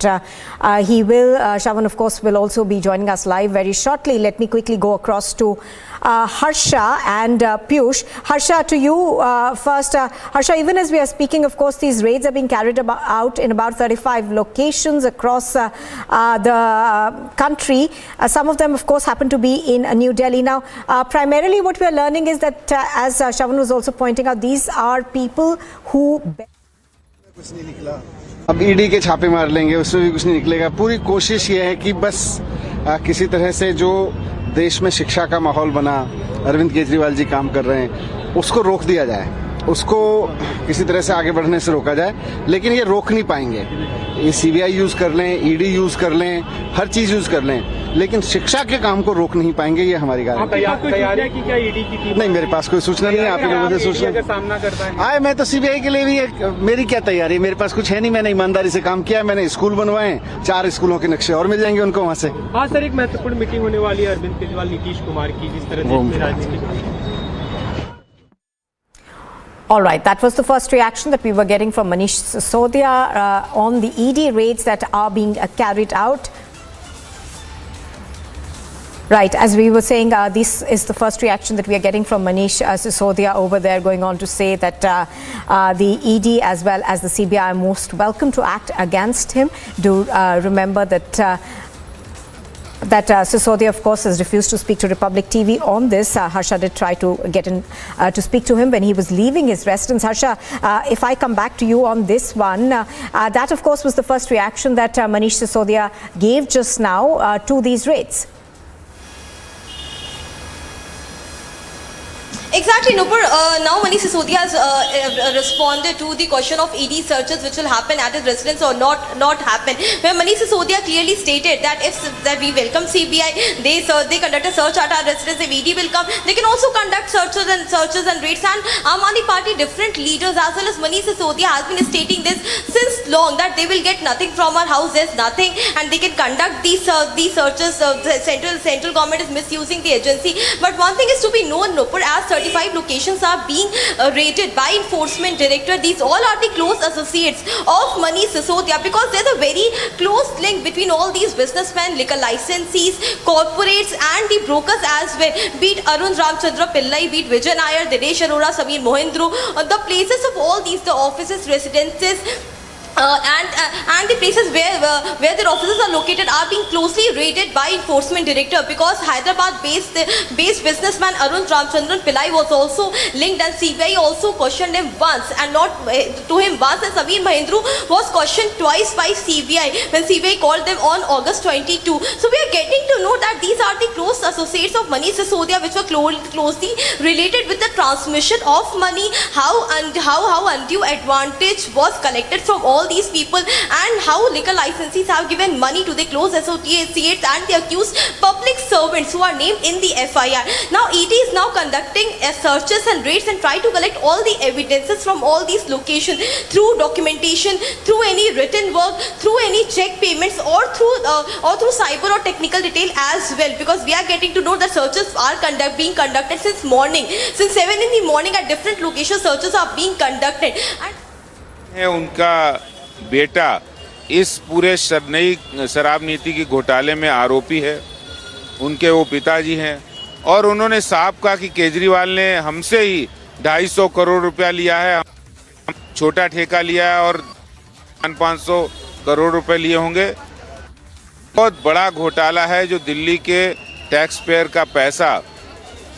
Shravan, of course, will also be joining us live very shortly. Let me quickly go across to Harsha and Piyush. Harsha, to you first. Harsha, even as we are speaking, of course, these raids are being carried out in about 35 locations across the country. Some of them, of course, happen to be in New Delhi. Now, primarily what we are learning is that, as Shravan was also pointing out, these are people who... अब ED के छापे मार लेंगे, उसमें भी कुछ नहीं निकलेगा। पूरी कोशिश ये है कि बस किसी तरह से जो देश में शिक्षा का माहौल बना, अरविंद केजरीवाल जी काम कर रहे हैं, उसको रोक दिया जाए, उसको किसी तरह से आगे बढ़ने से रोका जाए। लेकिन ये रोक नहीं पाएंगे। ये सीबीआई यूज कर लें, ईडी यूज कर लें, हर चीज यूज कर लें, लेकिन शिक्षा के काम को रोक नहीं पाएंगे। ये हमारी गारंटी है। क्या ईडी की टीम? नहीं, मेरे पास कोई सूचना नहीं है। आप लोगों से सूचना सामना करता है। आए, मैं तो सीबीआई के लिए भी मेरी क्या तैयारी है? मेरे पास कुछ है नहीं। मैंने ईमानदारी से काम किया। मैंने स्कूल बनवाए, 4 स्कूलों के नक्शे और मिल जाएंगे उनको वहाँ से। हाँ सर, एक महत्वपूर्ण मीटिंग होने वाली है अरविंद केजरीवाल नीतीश कुमार की, जिस तरह से राजनीति। All right, that was the first reaction that we were getting from Manish Sisodia on the ED raids that are being carried out. Right, as we were saying, this is the first reaction that we are getting from Manish Sisodia over there, going on to say that the ED as well as the CBI are most welcome to act against him. Do remember that Sisodia, of course, has refused to speak to Republic TV on this. Harsha did try to get in to speak to him when he was leaving his residence. Harsha, if I come back to you on this one, that, of course, was the first reaction that Manish Sisodia gave just now to these raids. Exactly, Nupur. Now Manish Sisodia has responded to the question of ED searches which will happen at his residence or not happen. Where Manish Sisodia clearly stated that that we welcome CBI, they conduct a search at our residence. If ED will come, they can also conduct searches and raids. And Aam Aadmi Party different leaders as well as Manish Sisodia has been stating this since long, that they will get nothing from our house. There's nothing, and they can conduct these searches. The central government is misusing the agency. But one thing is to be known, Nupur, as 35 locations are being raided by Enforcement Director. These all are the close associates of Manish Sisodia, because there's a very close link between all these businessmen, liquor licensees, corporates and the brokers as well. Be it Arun Ramchandra Pillai, be it Vijay Nair, Dinesh Arora, Sameer Mohindru, the places of all these, the offices, residences, and the places where their offices are located are being closely raided by Enforcement Director, because Hyderabad-based businessman Arun Ramchandran Pillai was also linked, and CBI also questioned him once, and not to him once, and Sameer Mohindru was questioned twice by CBI when CBI called them on August 22. So we are getting to know that these are the close associates of Manish Sisodia, which were closely related with the transmission of money, how undue advantage was collected from all these people, and how liquor licensees have given money to the close associates and the accused public servants who are named in the FIR. Now ED is now conducting searches and raids and try to collect all the evidences from all these locations through documentation, through any written work, through any check payments, or through cyber or technical detail as well, because we are getting to know that searches are being conducted since morning. Since 7 in the morning at different locations, searches are being conducted. है उनका बेटा इस पूरे नई शराब नीति की घोटाले में आरोपी है, उनके वो पिताजी हैं, और उन्होंने साफ कहा कि केजरीवाल ने हमसे ही 250 करोड़ रुपया लिया है, छोटा ठेका लिया है और 500 करोड़ रुपए लिए होंगे। बहुत बड़ा घोटाला है, जो दिल्ली के टैक्स पेयर का पैसा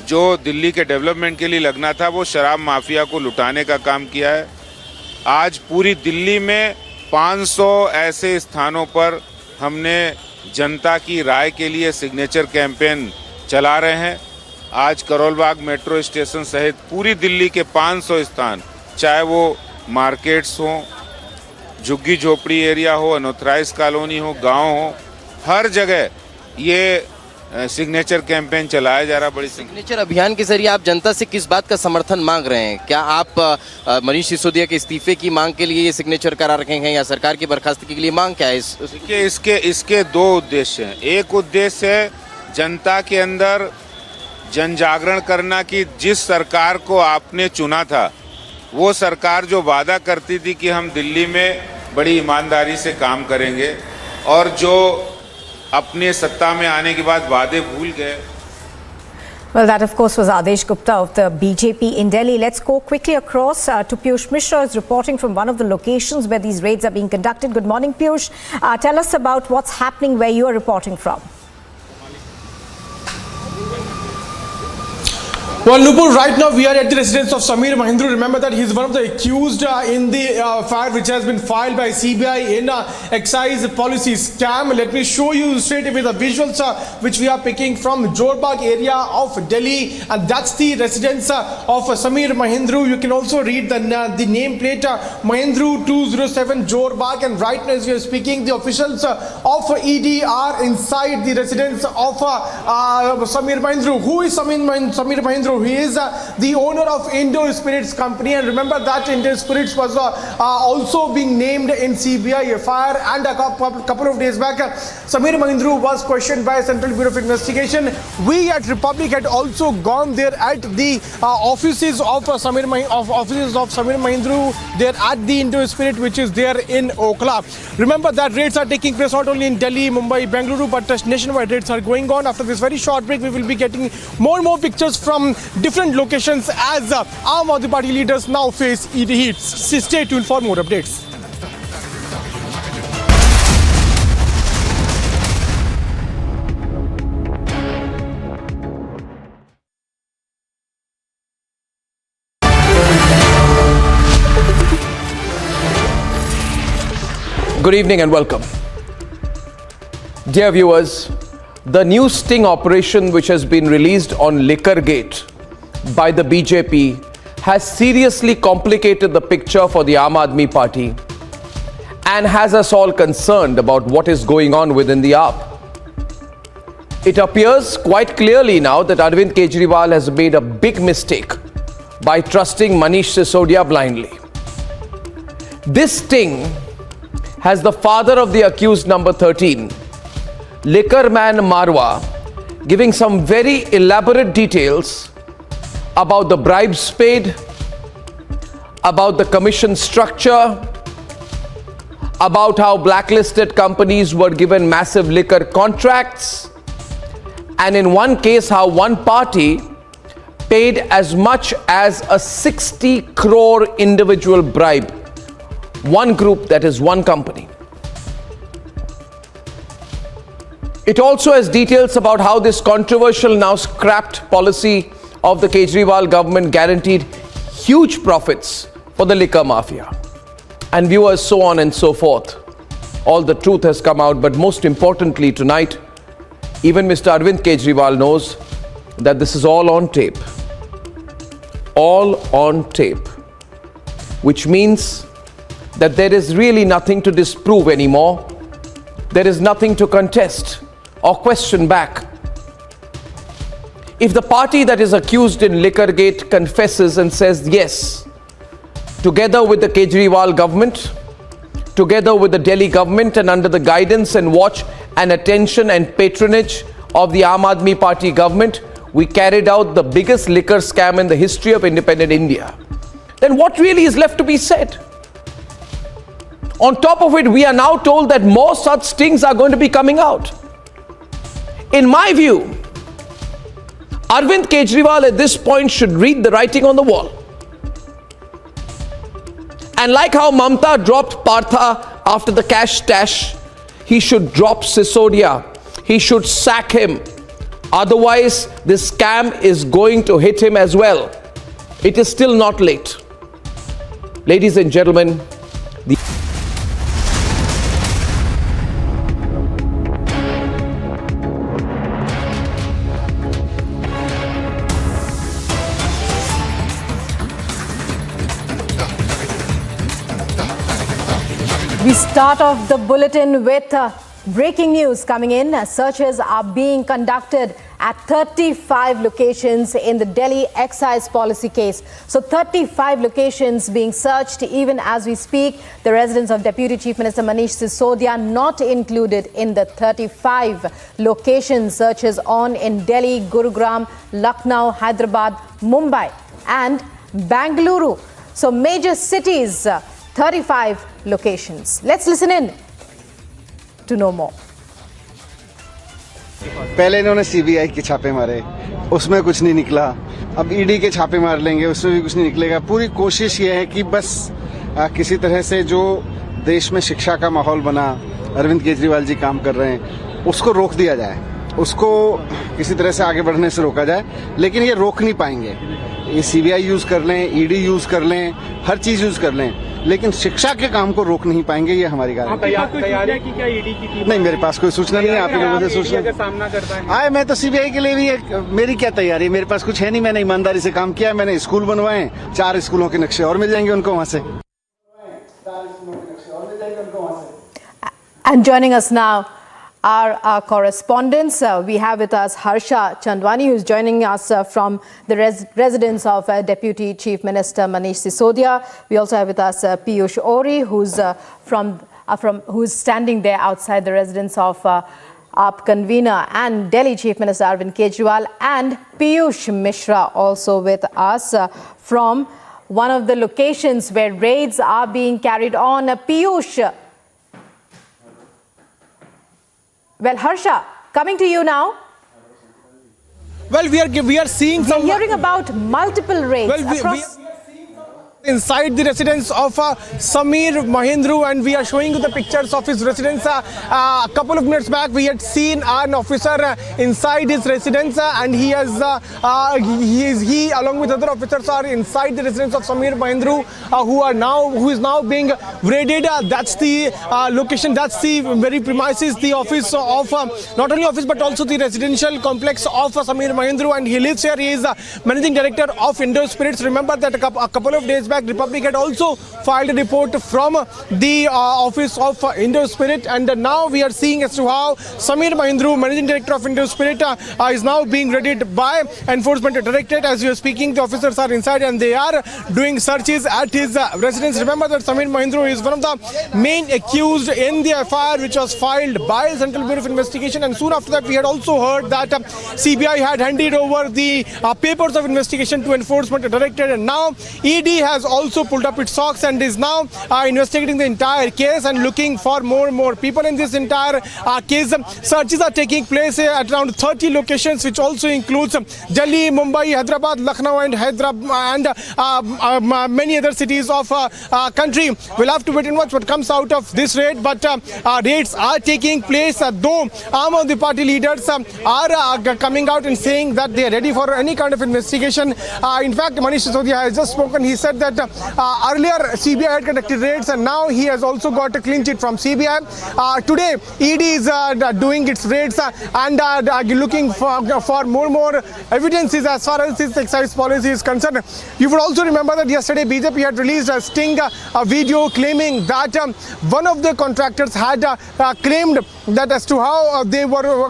जो दिल्ली के डेवलपमेंट के लिए लगना था, वो शराब माफिया को लुटाने का काम किया है। आज पूरी दिल्ली में 500 ऐसे स्थानों पर हमने जनता की राय के लिए सिग्नेचर कैंपेन चला रहे हैं। आज करोलबाग मेट्रो स्टेशन सहित पूरी दिल्ली के 500 स्थान, चाहे वो मार्केट्स हो, झुग्गी झोपड़ी एरिया हो, अनऑथराइज कॉलोनी हो, गांव हो, हर जगह ये सिग्नेचर कैंपेन चलाया जा रहा। बड़ी सिग्नेचर अभियान के जरिए आप जनता से किस बात का समर्थन मांग रहे हैं? क्या आप मनीष सिसोदिया के इस्तीफे की मांग के लिए ये सिग्नेचर करा रखे हैं या सरकार की बर्खास्तगी के लिए मांग क्या है? इसके दो उद्देश्य हैं। एक उद्देश्य है जनता के अंदर जन जागरण करना कि जिस सरकार को आपने चुना था वो सरकार जो वादा करती थी कि हम दिल्ली में बड़ी ईमानदारी से काम करेंगे और जो अपने सत्ता में आने के बाद वादे भूल गए। Well, that of course was Adesh Gupta of the BJP in Delhi. Let's go quickly across to Piyush Mishra, who's reporting from one of the locations where these raids are being conducted. Good morning, Piyush. Tell us about what's happening where you are reporting from. Well, Nupur, right now we are at the residence of Sameer Mahindra. Remember that he's one of the accused in the fire which has been filed by CBI in excise policy scam. Let me show you straight away the visuals which we are picking from Jorbagh area of Delhi, and that's the residence of Sameer Mahindra. You can also read the nameplate Mahindra 207 Jorbagh, and right now as we are speaking, the officials of ED are inside the residence of Sameer Mahindra. Who is Sameer Mahindra? He is the owner of Indo Spirits company, and remember that Indo Spirits was also being named in CBI FIR, and a couple of days back Sameer Mahindra was questioned by Central Bureau of Investigation. We at Republic had also gone there at the offices of Sameer Mahindra there at the Indo Spirit which is there in Okla. Remember that raids are taking place not only in Delhi, Mumbai, Bengaluru, but nationwide raids are going on. After this very short break, we will be getting more and more pictures from different locations as Aam Aadmi Party leaders now face ED heats. Stay tuned for more updates. Good evening and welcome. Dear viewers, the new sting operation which has been released on Liquorgate by the BJP has seriously complicated the picture for the Aam Aadmi Party and has us all concerned about what is going on within the AAP. It appears quite clearly now that Arvind Kejriwal has made a big mistake by trusting Manish Sisodia blindly. This sting has the father of the accused number 13, Liquor Man Marwa, giving some very elaborate details about the bribes paid, about the commission structure, about how blacklisted companies were given massive liquor contracts, and in one case how one party paid as much as a 60 crore individual bribe. One group, that is one company. It also has details about how this controversial, now scrapped policy of the Kejriwal government guaranteed huge profits for the liquor mafia. And viewers, so on and so forth. All the truth has come out, but most importantly tonight, even Mr. Arvind Kejriwal knows that this is all on tape. All on tape. Which means that there is really nothing to disprove anymore. There is nothing to contest or question back. If the party that is accused in Liquorgate confesses and says yes, together with the Kejriwal government, together with the Delhi government, and under the guidance and watch and attention and patronage of the Aam Aadmi Party government, we carried out the biggest liquor scam in the history of independent India, then what really is left to be said? On top of it, we are now told that more such stings are going to be coming out. In my view, Arvind Kejriwal at this point should read the writing on the wall. And like how Mamta dropped Partha after the cash stash, he should drop Sisodia. He should sack him. Otherwise, this scam is going to hit him as well. It is still not late. Ladies and gentlemen, we start off the bulletin with Breaking news coming in. Searches are being conducted at 35 locations in the Delhi excise policy case. So 35 locations being searched even as we speak. The residence of Deputy Chief Minister Manish Sisodia not included in the 35 location searches on in Delhi, Gurugram, Lucknow, Hyderabad, Mumbai and Bangalore. So major cities, 35 locations. Let's listen in to know more. पहले इन्होंने CBI के छापे मारे, उसमें कुछ नहीं निकला. अब ईडी के छापे मार लेंगे, उसमें भी कुछ नहीं निकलेगा. पूरी कोशिश ये है कि बस किसी तरह से जो देश में शिक्षा का माहौल बना, अरविंद केजरीवाल जी काम कर रहे हैं, उसको रोक दिया जाए, उसको किसी तरह से आगे बढ़ने से रोका जाए. लेकिन ये रोक नहीं पाएंगे. ये सीबीआई यूज कर लें, ईडी यूज कर लें, हर चीज यूज कर लें, लेकिन शिक्षा के काम को रोक नहीं पाएंगे. ये हमारी गारंटी है. की क्या ईडी की टीम? नहीं, मेरे पास कोई सूचना नहीं है. आप लोगों से सूचना अगर सामना करता है आए, मैं तो सीबीआई के लिए भी मेरी क्या तैयारी है? मेरे पास कुछ है नहीं. मैंने ईमानदारी से काम किया. मैंने स्कूल बनवाए, 4 स्कूलों के नक्शे और मिल जाएंगे उनको वहां से. And joining us now are our correspondents. We have with us Harsha Chandwani, who is joining us from the residence of Deputy Chief Minister Manish Sisodia. We also have with us Piyush Ori, who's who's standing there outside the residence of AAP convener and Delhi Chief Minister Arvind Kejriwal, and Piyush Mishra also with us from one of the locations where raids are being carried on. Piyush. Well, Harsha, coming to you now. Well, we are seeing some. We're hearing about multiple raids across. Inside the residence of Samir Mahindra, and we are showing you the pictures of his residence. A couple of minutes back we had seen an officer inside his residence, and he along with other officers are inside the residence of Samir Mahindra, who is now being raided. That's the location, that's the very premises, the office of not only office but also the residential complex of Samir Mahindra, and he lives here. He is managing director of Indo Spirits. Remember that a couple of days back Republic had also filed a report from the office of Indo Spirit, and now we are seeing as to how Samir Mahindra, managing director of Indo Spirit, is now being raided by Enforcement Directorate. As we are speaking, the officers are inside and they are doing searches at his residence. Remember that Samir Mahindra is one of the main accused in the FIR which was filed by Central Bureau of Investigation, and soon after that we had also heard that CBI had handed over the papers of investigation to Enforcement Directorate, and now ED has also pulled up its socks and is now investigating the entire case and looking for more and more people in this entire case. Searches are taking place at around 30 locations, which also includes Delhi, Mumbai, Hyderabad, Lucknow and many other cities of country. We'll have to wait and watch what comes out of this raid, but raids are taking place, though Aam Aadmi Party leaders are coming out and saying that they are ready for any kind of investigation. In fact, Manish Sisodia has just spoken. He said that earlier CBI had conducted raids and now he has also got a clean sheet from CBI. Today ED is doing its raids and looking for more evidences as far as this excise policy is concerned. You would also remember that yesterday BJP had released a sting video claiming that one of the contractors had claimed that as to how they were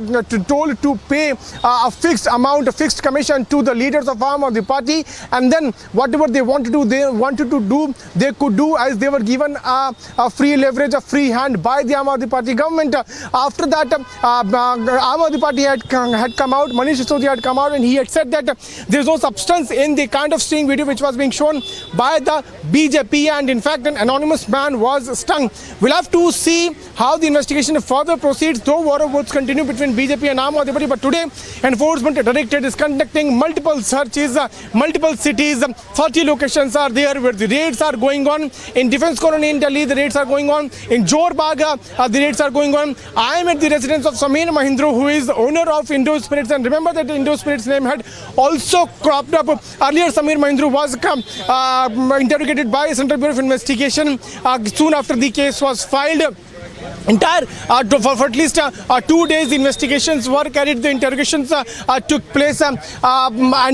told to pay a fixed amount, a fixed commission to the leaders of Aam Aadmi Party, and then whatever they wanted to do, they could do, as they were given a free leverage, a free hand by the Aam Aadmi Party government. After that, Aam Aadmi Party had come out, Manish Sisodia had come out, and he had said that there is no substance in the kind of sting video which was being shown by the BJP, and in fact an anonymous man was stung. We'll have to see how the investigation further proceeds, though war of words continue between BJP and Aam Aadmi Party. But today Enforcement Directorate is conducting multiple searches, multiple cities, 30 locations are there where the raids are going on. In Defence Colony in Delhi, the raids are going on. In Johor Bagh, the raids are going on. I am at the residence of Samir Mahindra, who is the owner of Indo Spirits, and remember that the Indo Spirits name had also cropped up. Earlier, Samir Mahindra was interrogated by Central Bureau of Investigation soon after the case was filed. entire for at least 2 days investigations were carried, the interrogations took place, and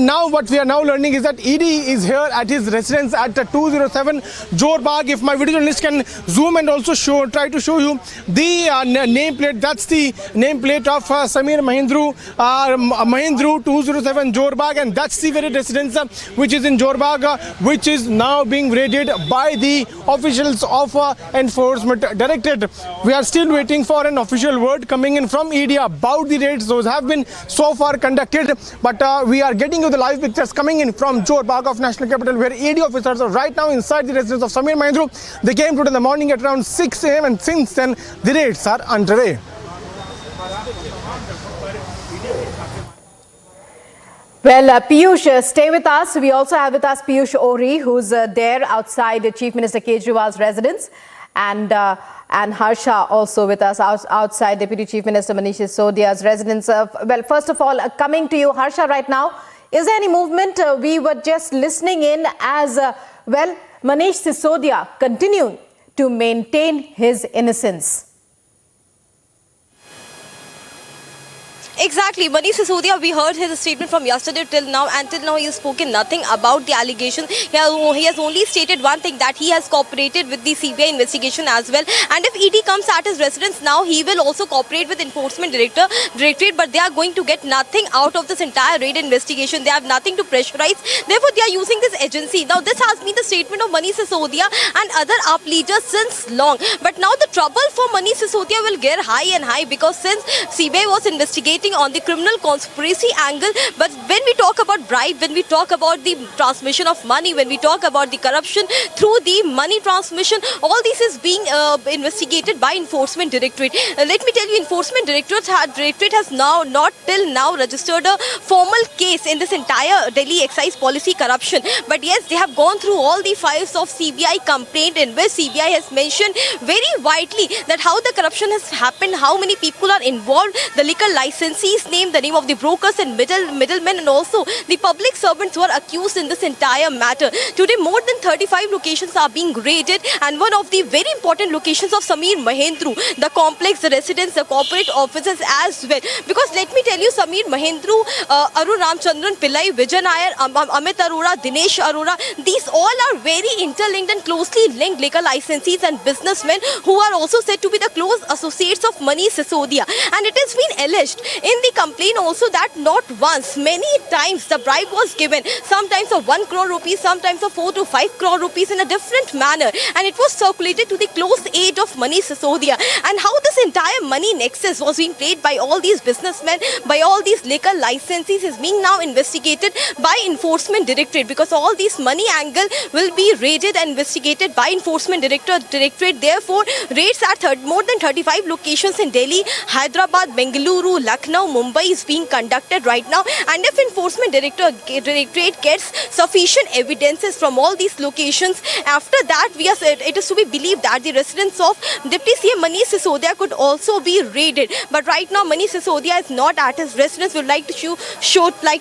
now what we are now learning is that ED is here at his residence at 207 Jorbagh. If my video journalist can zoom and also try to show you the nameplate, that's the nameplate of Samir Mahindru 207 Jorbagh, and that's the very residence which is in Jorbagh, which is now being raided by the officials of Enforcement Directorate. We are still waiting for an official word coming in from ED about the raids. Those have been so far conducted, but we are getting you the live pictures coming in from Jorbagh of National Capital, where ED officers are right now inside the residence of Samir Mahindru. They came today in the morning at around 6 a.m. and since then the raids are underway. Well, Piyush, stay with us. We also have with us Piyush Ohri, who's there outside Chief Minister Kejriwal's residence, and Harsha also with us outside Deputy Chief Minister Manish Sisodia's residence. Well, first of all, coming to you, Harsha, right now, is there any movement? We were just listening in as, well, Manish Sisodia continued to maintain his innocence. Exactly. Manish Sisodia, we heard his statement from yesterday till now, and till now he has spoken nothing about the allegation. He has only stated one thing, that he has cooperated with the CBI investigation as well. And if ED comes at his residence now, he will also cooperate with Enforcement Directorate, but they are going to get nothing out of this entire raid investigation. They have nothing to pressurize. Therefore, they are using this agency. Now, this has been the statement of Manish Sisodia and other AAP leaders since long. But now the trouble for Manish Sisodia will get high and high, because since CBI was investigating on the criminal conspiracy angle, but when we talk about bribe, when we talk about the transmission of money, when we talk about the corruption through the money transmission, all this is being investigated by Enforcement Directorate. Let me tell you, Enforcement Directorate has now not till now registered a formal case in this entire Delhi excise policy corruption. But yes, they have gone through all the files of CBI complaint, in which CBI has mentioned very widely that how the corruption has happened, how many people are involved, the liquor licensees name, the name of the brokers and middlemen, and also the public servants who are accused in this entire matter. Today, more than 35 locations are being raided, and one of the very important locations of Samir Mahindru, the complex, the residence, the corporate offices as well. Because let me tell you, Samir Mahindru, Arun Ramchandran Pillai, Vijay Nair, Amit Arora, Dinesh Arora, these all are very interlinked and closely linked liquor licensees and businessmen who are also said to be the close associates of Manish Sisodia. And it has been alleged in the complaint also that not once, many times the bribe was given, sometimes of 1 crore rupees, sometimes of 4 to 5 crore rupees in a different manner, and it was circulated to the close aid of Manish Sisodia. And how this entire money nexus was being played by all these businessmen, by all these liquor licensees, is being now investigated by Enforcement Directorate, because all these money angle will be raided and investigated by Enforcement Directorate. Therefore, raids at more than 35 locations in Delhi, Hyderabad, Bengaluru, Lucknow, Mumbai is being conducted right now. And if Enforcement Directorate gets sufficient evidences from all these locations, after that it is to be believed that the residence of Deputy CM Manish Sisodia could also be raided. But right now Manish Sisodia is not at his residence. We would like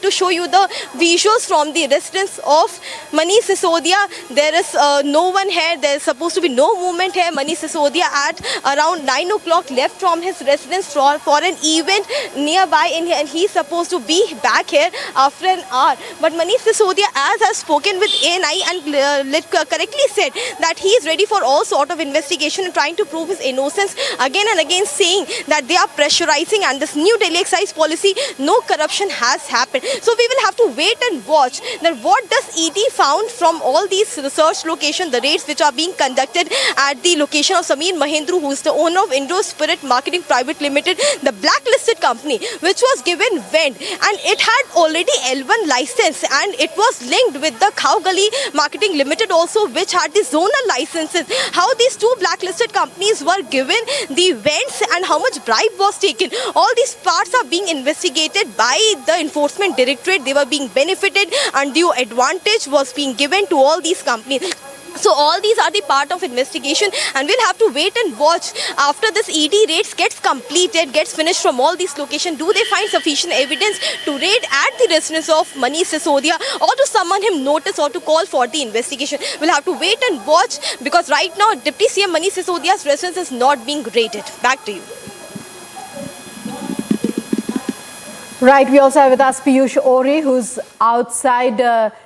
to show you the visuals from the residence of Manish Sisodia. There is no one here. There is supposed to be no movement here. Manish Sisodia at around 9 o'clock left from his residence for an event nearby, and he's supposed to be back here after an hour. But Manish Sisodia, as has spoken with ANI and correctly said that he is ready for all sort of investigation and trying to prove his innocence, again and again saying that they are pressurizing, and this new Delhi excise policy, no corruption has happened. So we will have to wait and watch that what does ED found from all these research locations, the raids which are being conducted at the location of Samir Mahindru, who is the owner of Indo Spirit Marketing Private Limited, the blacklisted company which was given vent, and it had already L1 license, and it was linked with the Khowgali Marketing Limited also, which had the zonal licenses. How these two blacklisted companies were given the vents and how much bribe was taken, all these parts are being investigated by the Enforcement Directorate. They were being benefited, undue advantage was being given to all these companies. So all these are the part of investigation, and we'll have to wait and watch after this ED raids gets completed, gets finished from all these locations. Do they find sufficient evidence to raid at the residence of Manish Sisodia, or to summon him notice, or to call for the investigation? We'll have to wait and watch, because right now Deputy CM Manish Sisodia's residence is not being raided. Back to you. Right, we also have with us Piyush Ori, who's outside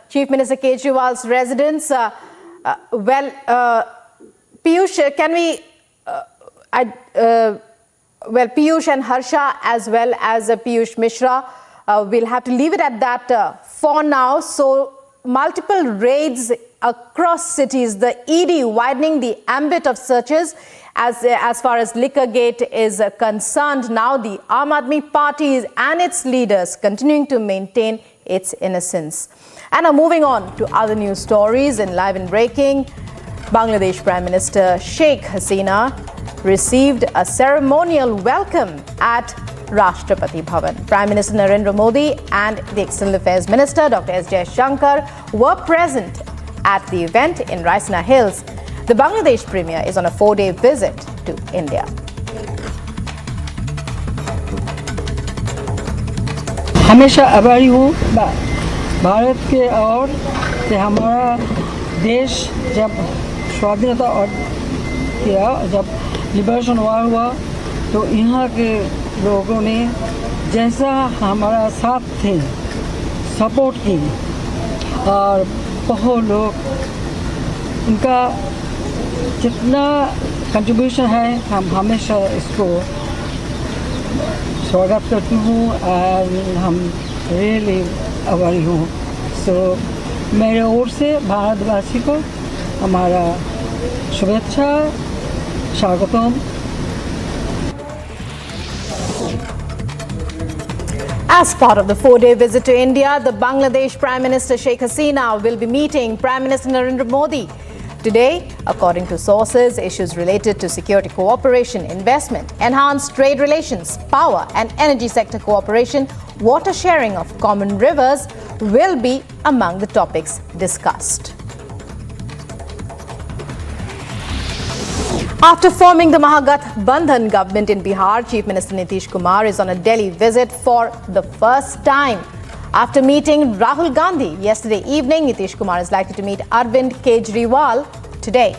Chief Minister Kejriwal's residence. Piyush, can we, Piyush and Harsha, as well as Piyush Mishra, we'll have to leave it at that for now. So, multiple raids across cities, the ED widening the ambit of searches as far as Liquorgate is concerned. Now, the Aam Aadmi Party and its leaders continuing to maintain its innocence. And now moving on to other news stories in live and breaking. Bangladesh Prime Minister Sheikh Hasina received a ceremonial welcome at Rashtrapati Bhavan. Prime Minister Narendra Modi and the External Affairs Minister Dr. S. Jaishankar were present at the event in Raisina Hills. The Bangladesh Premier is on a 4-day visit to India. हमेशा आभारी हूँ भारत के और कि हमारा देश जब स्वाधीनता और किया, जब लिबरेशन वॉर हुआ, तो यहाँ के लोगों ने जैसा हमारा साथ थे, सपोर्ट की, और बहुत लोग उनका जितना कंट्रीब्यूशन है, हम हमेशा इसको स्वागत करती हूँ और हम रियली आभारी हूँ. सो मेरे ओर से भारतवासी को हमारा शुभेच्छा, स्वागतम. As part of the 4-day visit to India, the Bangladesh Prime Minister Sheikh Hasina will be meeting Prime Minister Narendra Modi. Today, according to sources, issues related to security cooperation, investment, enhanced trade relations, power and energy sector cooperation, water sharing of common rivers will be among the topics discussed. After forming the Mahagathbandhan government in Bihar, Chief Minister Nitish Kumar is on a Delhi visit for the first time. After meeting Rahul Gandhi yesterday evening, Nitish Kumar is likely to meet Arvind Kejriwal today.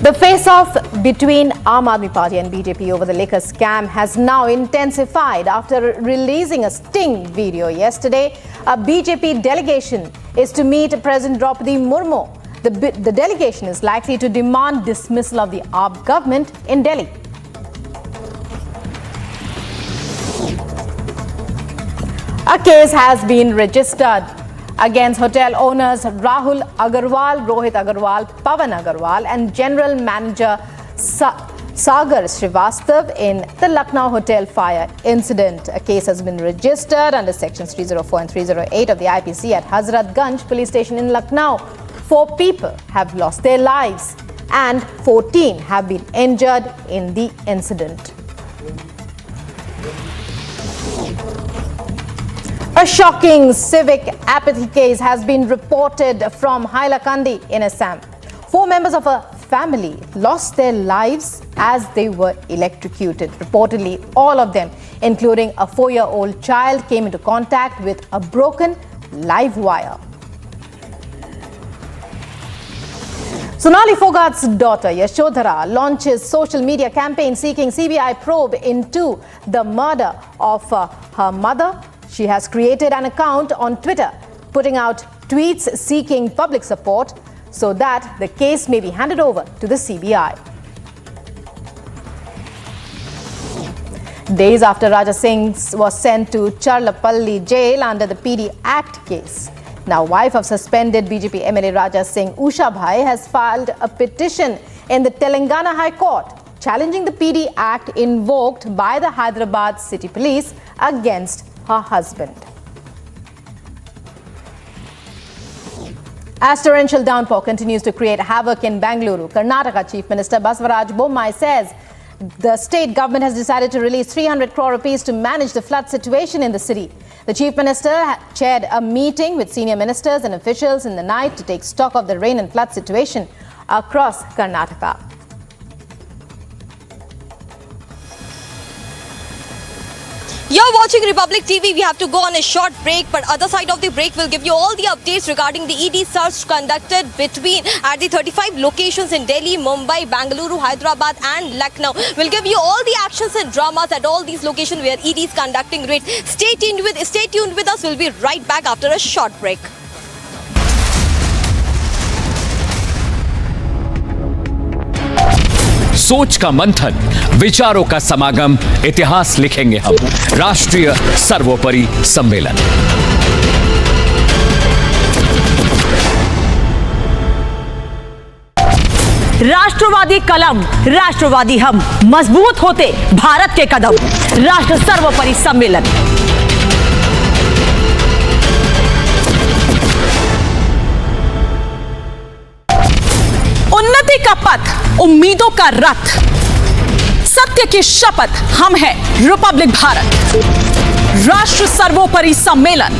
The face-off between Aam Aadmi Party and BJP over the liquor scam has now intensified after releasing a sting video yesterday. A BJP delegation is to meet President Draupadi Murmu. The delegation is likely to demand dismissal of the AAP government in Delhi. A case has been registered against hotel owners Rahul Agarwal, Rohit Agarwal, Pavan Agarwal and General Manager Sagar Srivastav in the Lucknow hotel fire incident. A case has been registered under sections 304 and 308 of the IPC at Hazratganj police station in Lucknow. 4 people have lost their lives and 14 have been injured in the incident. A shocking civic apathy case has been reported from Hailakandi in Assam. 4 members of a family lost their lives as they were electrocuted. Reportedly, all of them, including a 4-year-old child, came into contact with a broken live wire. Sonali Phogat's daughter Yashodhara launches social media campaign seeking CBI probe into the murder of her mother. She has created an account on Twitter, putting out tweets seeking public support so that the case may be handed over to the CBI. Days after Raja Singh was sent to Charlapalli jail under the PD Act case. Now, wife of suspended BJP MLA Raja Singh, Usha Bhai, has filed a petition in the Telangana High Court challenging the PD Act invoked by the Hyderabad City Police against her husband. As torrential downpour continues to create havoc in Bengaluru, Karnataka Chief Minister Basavaraj Bommai says the state government has decided to release 300 crore rupees to manage the flood situation in the city. The Chief Minister chaired a meeting with senior ministers and officials in the night to take stock of the rain and flood situation across Karnataka. You're watching Republic TV. We have to go on a short break, but other side of the break will give you all the updates regarding the ED search conducted at the 35 locations in Delhi, Mumbai, Bengaluru, Hyderabad and Lucknow. We'll give you all the actions and dramas at all these locations where ED is conducting raids. Stay tuned with us. We'll be right back after a short break. सोच का मंथन, विचारों का समागम, इतिहास लिखेंगे हम। राष्ट्रीय सर्वोपरि सम्मेलन। राष्ट्रवादी कलम, राष्ट्रवादी हम, मजबूत होते भारत के कदम। राष्ट्र सर्वोपरि सम्मेलन। उन्नति का पथ, उम्मीदों का रथ, सत्य की शपथ, हम हैं रिपब्लिक भारत। राष्ट्र सर्वोपरि सम्मेलन।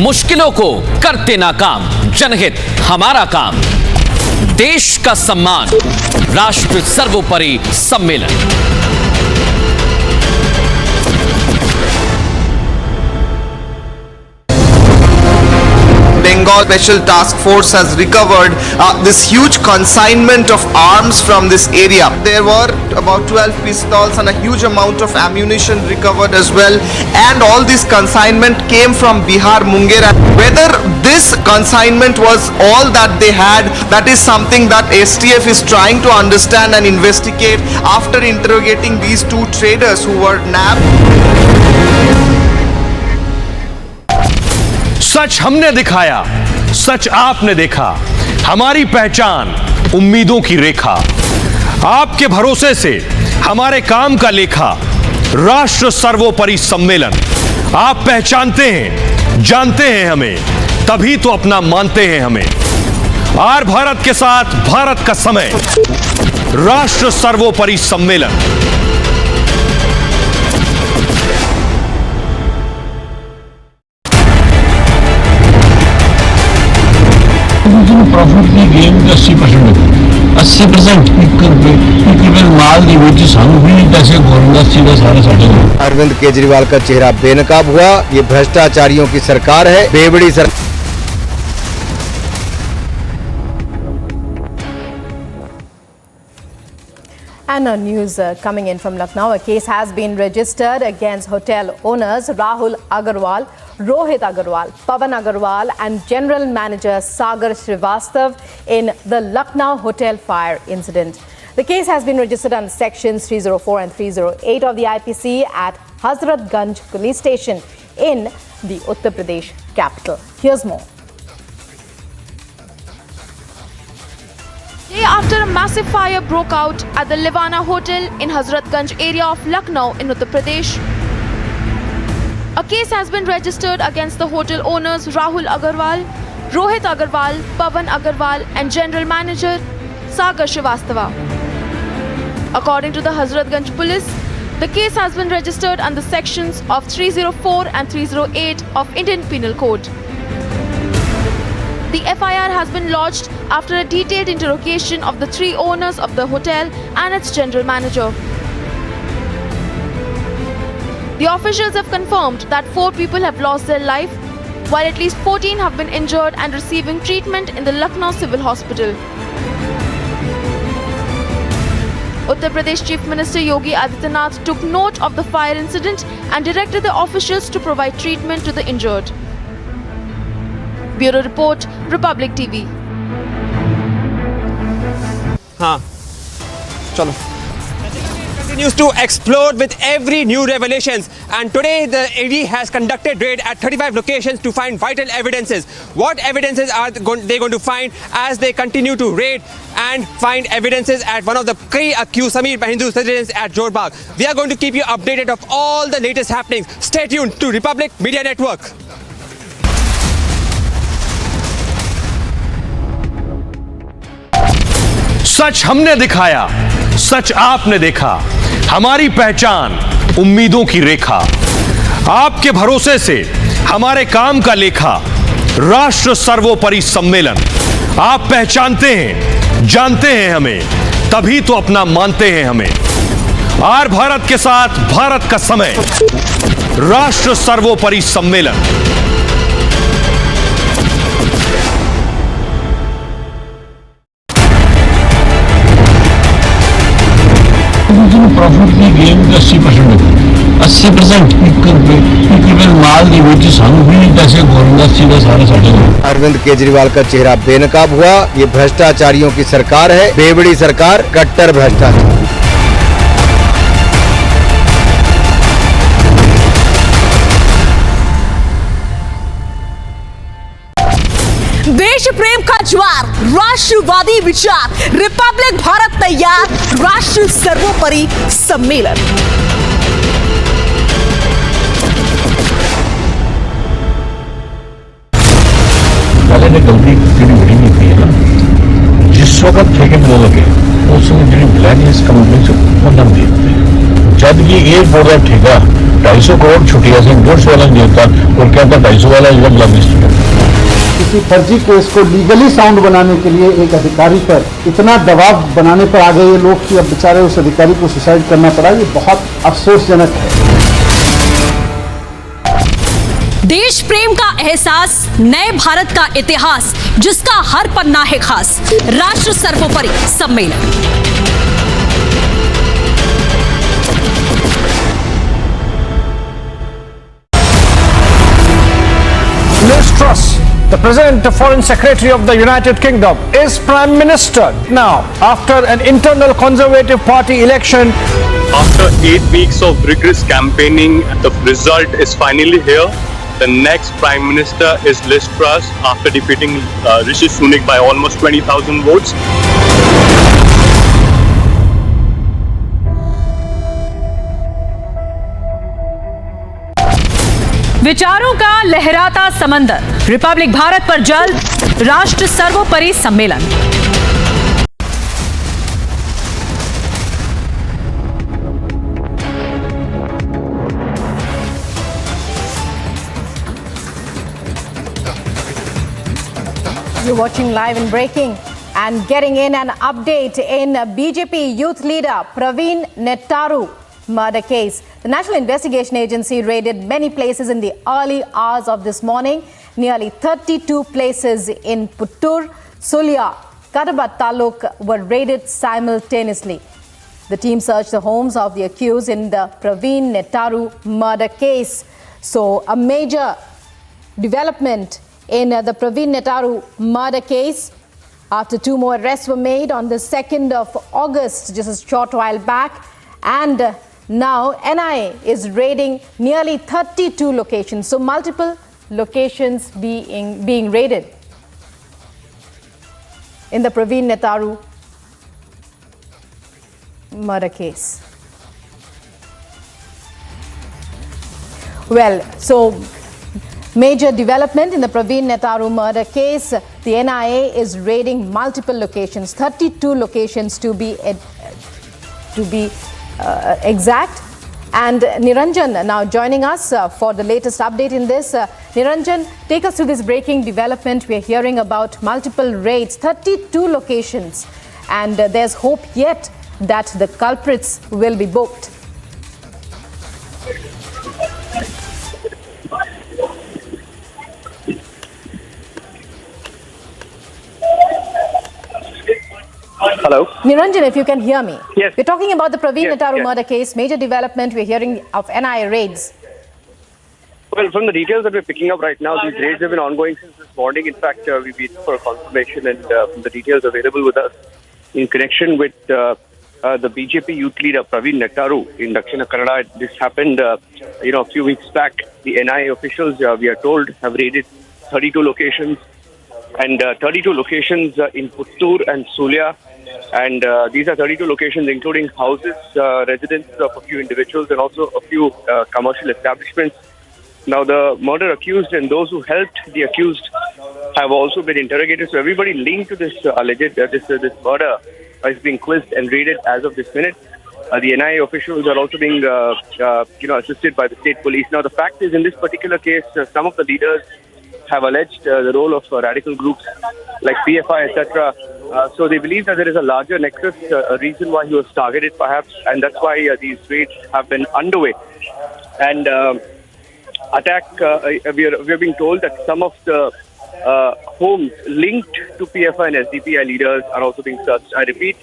मुश्किलों को करते नाकाम, जनहित हमारा काम, देश का सम्मान, राष्ट्र सर्वोपरि सम्मेलन। Bengal Special Task Force has recovered this huge consignment of arms from this area. There were about 12 pistols and a huge amount of ammunition recovered as well, and all this consignment came from Bihar, Munger. Whether this consignment was all that they had, that is something that STF is trying to understand and investigate after interrogating these two traders who were nabbed. सच हमने दिखाया, सच आपने देखा, हमारी पहचान उम्मीदों की रेखा, आपके भरोसे से हमारे काम का लेखा, राष्ट्र सर्वोपरि सम्मेलन। आप पहचानते हैं, जानते हैं हमें, तभी तो अपना मानते हैं हमें। आर भारत के साथ भारत का समय, राष्ट्र सर्वोपरि सम्मेलन। प्रॉफिट की गेम 80% माल की बेची सानू भी पैसे गवर्नमेंट सीधा सारे साढ़े। अरविंद केजरीवाल का चेहरा बेनकाब हुआ। ये भ्रष्टाचारियों की सरकार है, बेबड़ी सरकार। And a news coming in from Lucknow. A case has been registered against hotel owners Rahul Agarwal, Rohit Agarwal, Pavan Agarwal and General Manager Sagar Srivastav in the Lucknow hotel fire incident. The case has been registered under sections 304 and 308 of the IPC at Hazratganj police station in the Uttar Pradesh capital. Here's more. Day after a massive fire broke out at the Livana Hotel in Hazratganj area of Lucknow in Uttar Pradesh, a case has been registered against the hotel owners Rahul Agarwal, Rohit Agarwal, Pavan Agarwal and General Manager Sagar Srivastava. According to the Hazratganj police, the case has been registered under sections of 304 and 308 of Indian Penal Code. The FIR has been lodged after a detailed interrogation of the three owners of the hotel and its general manager. The officials have confirmed that 4 people have lost their life, while at least 14 have been injured and receiving treatment in the Lucknow Civil Hospital. Uttar Pradesh Chief Minister Yogi Adityanath took note of the fire incident and directed the officials to provide treatment to the injured. Bureau Report, Republic TV. हाँ, चलो. Continues to explode with every new revelations, and today the AD has conducted raid at 35 locations to find vital evidences. What evidences are they going to find as they continue to raid and find evidences at one of the key accused Sameer Mahindu's residence at Jorbagh? We are going to keep you updated of all the latest happenings. Stay tuned to Republic Media Network. सच हमने दिखाया, सच आपने देखा, हमारी पहचान उम्मीदों की रेखा। आपके भरोसे से हमारे काम का लेखा, राष्ट्र सर्वोपरि सम्मेलन। आप पहचानते हैं, जानते हैं हमें, तभी तो अपना मानते हैं हमें। आर भारत के साथ भारत का समय, राष्ट्र सर्वोपरि सम्मेलन। प्रॉफिट की गेम 80% 80% माल ਦੀ ਵਿੱਚ ਸਾਨੂੰ ਵੀ ਪੈਸੇ ਗਵਰਨਮੈਂਟ ਸੀधा सारे साढ़े। अरविंद केजरीवाल का चेहरा बेनकाब हुआ। ये भ्रष्टाचारियों की सरकार है, बेवड़ी सरकार, कट्टर भ्रष्टाचार। देश प्रेम का ज्वार, राष्ट्रवादी विचार, रिपब्लिक भारत तैयार, राष्ट्र सर्वोपरि सम्मेलन। पहले ने गलती तेरी बड़ी नहीं की है ना, जिस वक्त ठेके मिलने लगे उस समय जी ब्लैक लिस्ट कंपनी से नाम दिए जब कि एयरपोर्ट का ठेका 250 करोड़ छुट्टियां से 150 वाला नहीं होता और कहता 250 वाला जो ब्लैक लिस्ट। किसी फर्जी केस को लीगली साउंड बनाने के लिए एक अधिकारी पर इतना दबाव बनाने पर आ गए ये लोग कि अब बेचारे उस अधिकारी को सुसाइड करना पड़ा। ये बहुत अफसोसजनक है। देश प्रेम का एहसास, नए भारत का इतिहास, जिसका हर पन्ना है खास, राष्ट्र सर्वोपरि सम्मेलन। Liz Truss, the President Foreign Secretary of the United Kingdom, is Prime Minister now after an internal Conservative Party election. After 8 weeks of rigorous campaigning, the result is finally here. The next Prime Minister is Liz Truss after defeating Rishi Sunak by almost 20,000 votes. विचारों का लहराता समंदर, Republic Bharat पर जल्द राष्ट्र सर्वोपरि सम्मेलन। You're watching live and breaking and getting in an update in BJP youth leader Praveen Nettaru murder case. The National Investigation Agency raided many places in the early hours of this morning. Nearly 32 places in Puttur, Sulia, Kadaba Taluk were raided simultaneously. The team searched the homes of the accused in the Praveen Nettaru murder case. So, a major development in the Praveen Nettaru murder case after 2 more arrests were made on the 2nd of August, just a short while back. And now NIA is raiding nearly 32 locations. So multiple locations being raided in the Praveen Nettaru murder case. Well, so major development in the Praveen Nettaru murder case. The NIA is raiding multiple locations, 32 locations to be exact. And Niranjan now joining us for the latest update in this. Niranjan, take us through this breaking development. We are hearing about multiple raids, 32 locations, and there's hope yet that the culprits will be booked. Hello. Niranjan, if you can hear me. Yes. We're talking about the Praveen Nettaru yes. murder case. Major development. We're hearing of NIA raids. Well, from the details that we're picking up right now, these raids have been ongoing since this morning. In fact, we've waited for a confirmation, and from the details available with us in connection with the BJP youth leader Praveen Nettaru in Dakshina Kannada. This happened, a few weeks back. The NIA officials, we are told, have raided 32 locations, and 32 locations in Puttur and Sulia. And these are 32 locations, including houses, residences of a few individuals, and also a few commercial establishments. Now, the murder accused and those who helped the accused have also been interrogated. So everybody linked to this alleged this murder is being quizzed and raided as of this minute. The NIA officials are also being, assisted by the state police. Now, the fact is, in this particular case, some of the leaders have alleged the role of radical groups like PFI, etc. So they believe that there is a larger nexus, a reason why he was targeted, perhaps, and that's why these raids have been underway. And we are being told that some of the homes linked to PFI and SDPI leaders are also being searched. I repeat,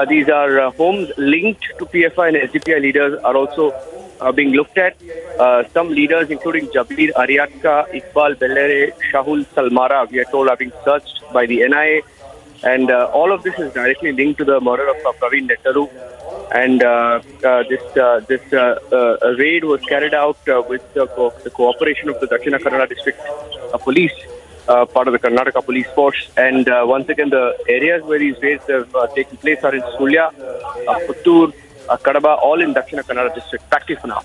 these are homes linked to PFI and SDPI leaders are also being looked at. Some leaders, including Jabir Aryatka, Iqbal Bellere, Shahul Salmara, we are told are being searched by the NIA. And all of this is directly linked to the murder of Praveen Nettaru. And this raid was carried out with the cooperation of the Dakshina Kannada district police, part of the Karnataka police force. And once again, the areas where these raids have taken place are in Sulya, Puttur, Kadaba, all in Dakshina Kannada district. Back to you for now.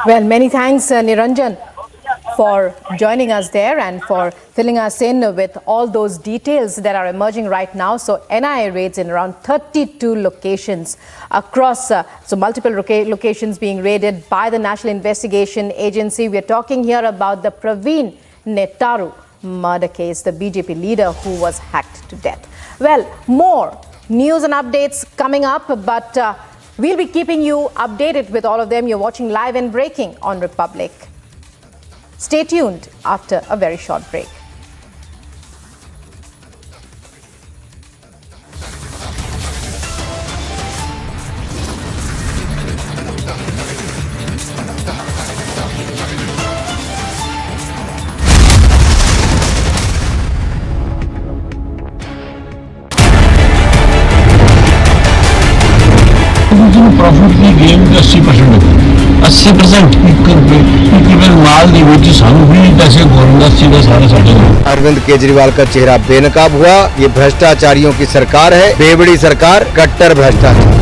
Well, many thanks, Niranjan, for joining us there and for filling us in with all those details that are emerging right now. So NIA raids in around 32 locations across, so multiple locations being raided by the National Investigation Agency. We are talking here about the Praveen Nettaru murder case, the BJP leader who was hacked to death. Well, more news and updates coming up, but we'll be keeping you updated with all of them. You're watching Live and Breaking on Republic. Stay tuned after a very short break. Profit की game के 80% people माल दी वो सानू भी पैसे government सीधा सारा साढ़े। अरविंद केजरीवाल का चेहरा बेनकाब हुआ। ये भ्रष्टाचारियों की सरकार है, बेवड़ी सरकार, कट्टर भ्रष्टाचार।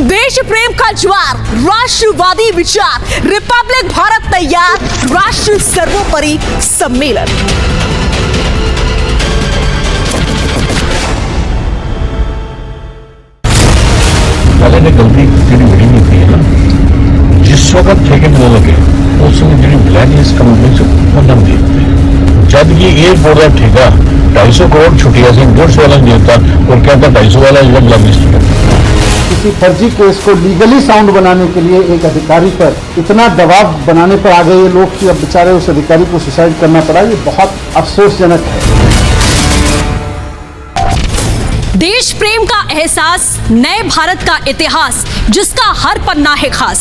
देश प्रेम का ज्वार, राष्ट्रवादी विचार, रिपब्लिक भारत तैयार, राष्ट्र सर्वोपरि सम्मेलन। पहले ने गलती तेरी बड़ी नहीं थी ना, जिस वक्त ठेके मिलने लगे उस समय जी ब्लैक कंपनी से दम देते जब ये एयरपोर्ट का ठेका 250 करोड़ छुट्टियां से 150 वाला नहीं देता और कहता 250 वाला ब्लैक लिस्ट। किसी फर्जी केस को लीगली साउंड बनाने के लिए एक अधिकारी पर इतना दबाव बनाने पर आ गए ये लोग कि अब बेचारे उस अधिकारी को सुसाइड करना पड़ा। ये बहुत अफसोसजनक है। देश प्रेम का एहसास, नए भारत का इतिहास, जिसका हर पन्ना है खास,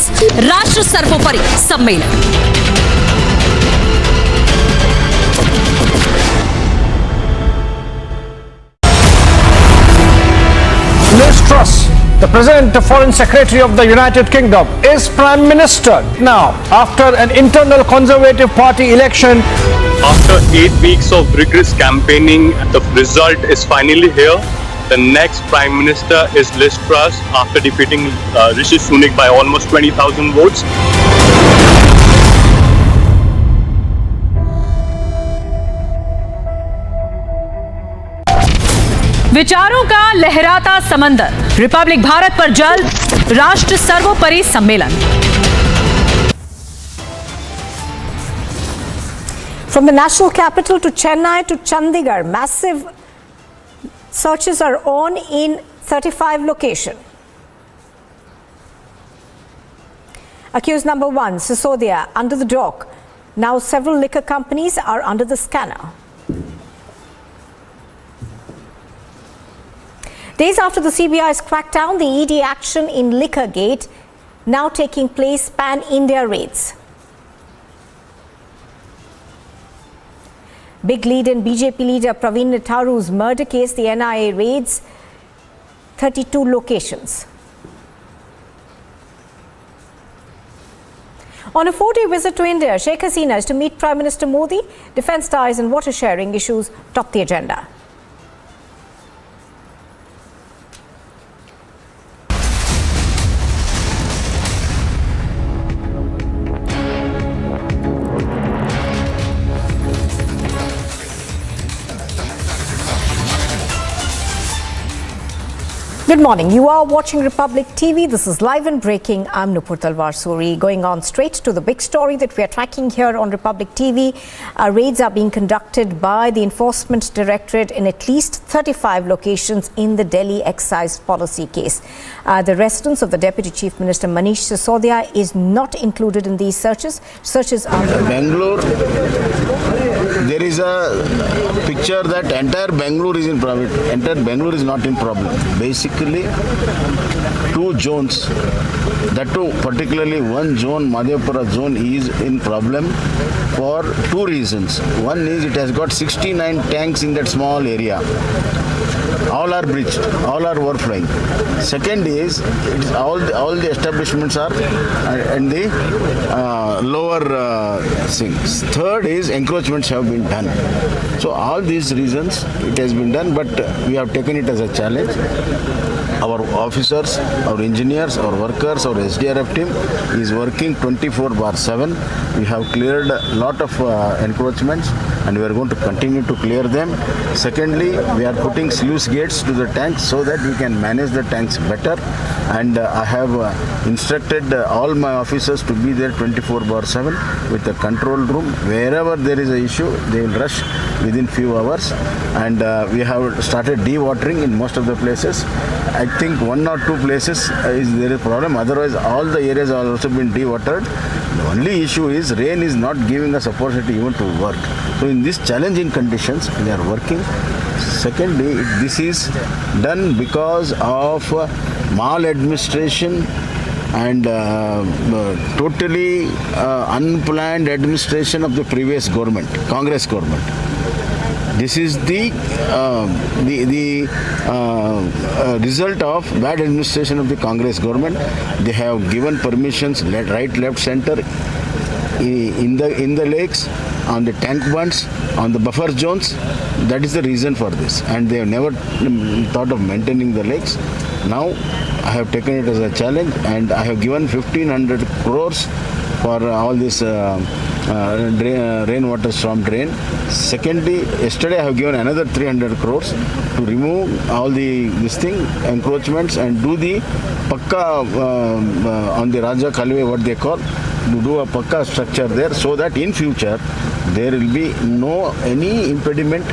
राष्ट्र सर्वोपरि सम्मेलन। Liz Truss, the present Foreign Secretary of the United Kingdom, is Prime Minister now after an internal Conservative Party election. After 8 weeks of rigorous campaigning, the result is finally here. The next Prime Minister is Liz Truss after defeating Rishi Sunak by almost 20,000 votes. विचारों का लहराता समंदर, Republic Bharat पर जल्द राष्ट्र सर्वोपरि सम्मेलन। From the national capital to Chennai to Chandigarh, massive searches are on in 35 locations. Accused number 1, Sisodia, under the dock. Now several liquor companies are under the scanner. Days after the CBI's crackdown, the ED action in Liquorgate now taking place pan-India raids. Big lead in BJP leader Praveen Nettaru's murder case, the NIA raids 32 locations. On a 4-day visit to India, Sheikh Hasina is to meet Prime Minister Modi. Defence ties and water sharing issues top the agenda. Good morning. You are watching Republic TV. This is Live and Breaking. I'm Nupur Talwar Suri. Going on straight to the big story that we are tracking here on Republic TV. Raids are being conducted by the Enforcement Directorate in at least 35 locations in the Delhi excise policy case. The residence of the Deputy Chief Minister Manish Sisodia is not included in these searches. Searches are... Bangalore, there is a picture that entire Bangalore is in problem. Entire Bangalore is not in problem. Basically, two zones, that too particularly one zone, Madhyapura zone, is in problem for two reasons. One is it has got 69 tanks in that small area. All are breached, all are overflowing. Second is all the establishments are in the lower things. Third is encroachments have been done. So all these reasons it has been done, but we have taken it as a challenge. Our officers, our engineers, our workers, our SDRF team is working 24/7. We have cleared a lot of encroachments and we are going to continue to clear them. Secondly, we are putting sluice gates to the tanks so that we can manage the tanks better. And I have instructed all my officers to be there 24/7 with a control room. Wherever there is an issue, they will rush within few hours. And we have started dewatering in most of the places. I think one or two places there is a problem. Otherwise, all the areas have also been dewatered. The only issue is rain is not giving us opportunity even to work. So in these challenging conditions, we are working. Secondly, this is done because of maladministration and totally unplanned administration of the previous government, Congress government. This is the result of bad administration of the Congress government. They have given permissions right, left, center in the lakes, on the tank bunds, on the buffer zones. That is the reason for this. And they have never thought of maintaining the lakes. Now I have taken it as a challenge and I have given 1,500 crores for all this rainwater storm drain. Secondly, yesterday I have given another 300 crores to remove all this thing, encroachments, and do the pakka on the Raja Khalwe, what they call, to do a pakka structure there, so that in future there will be any impediment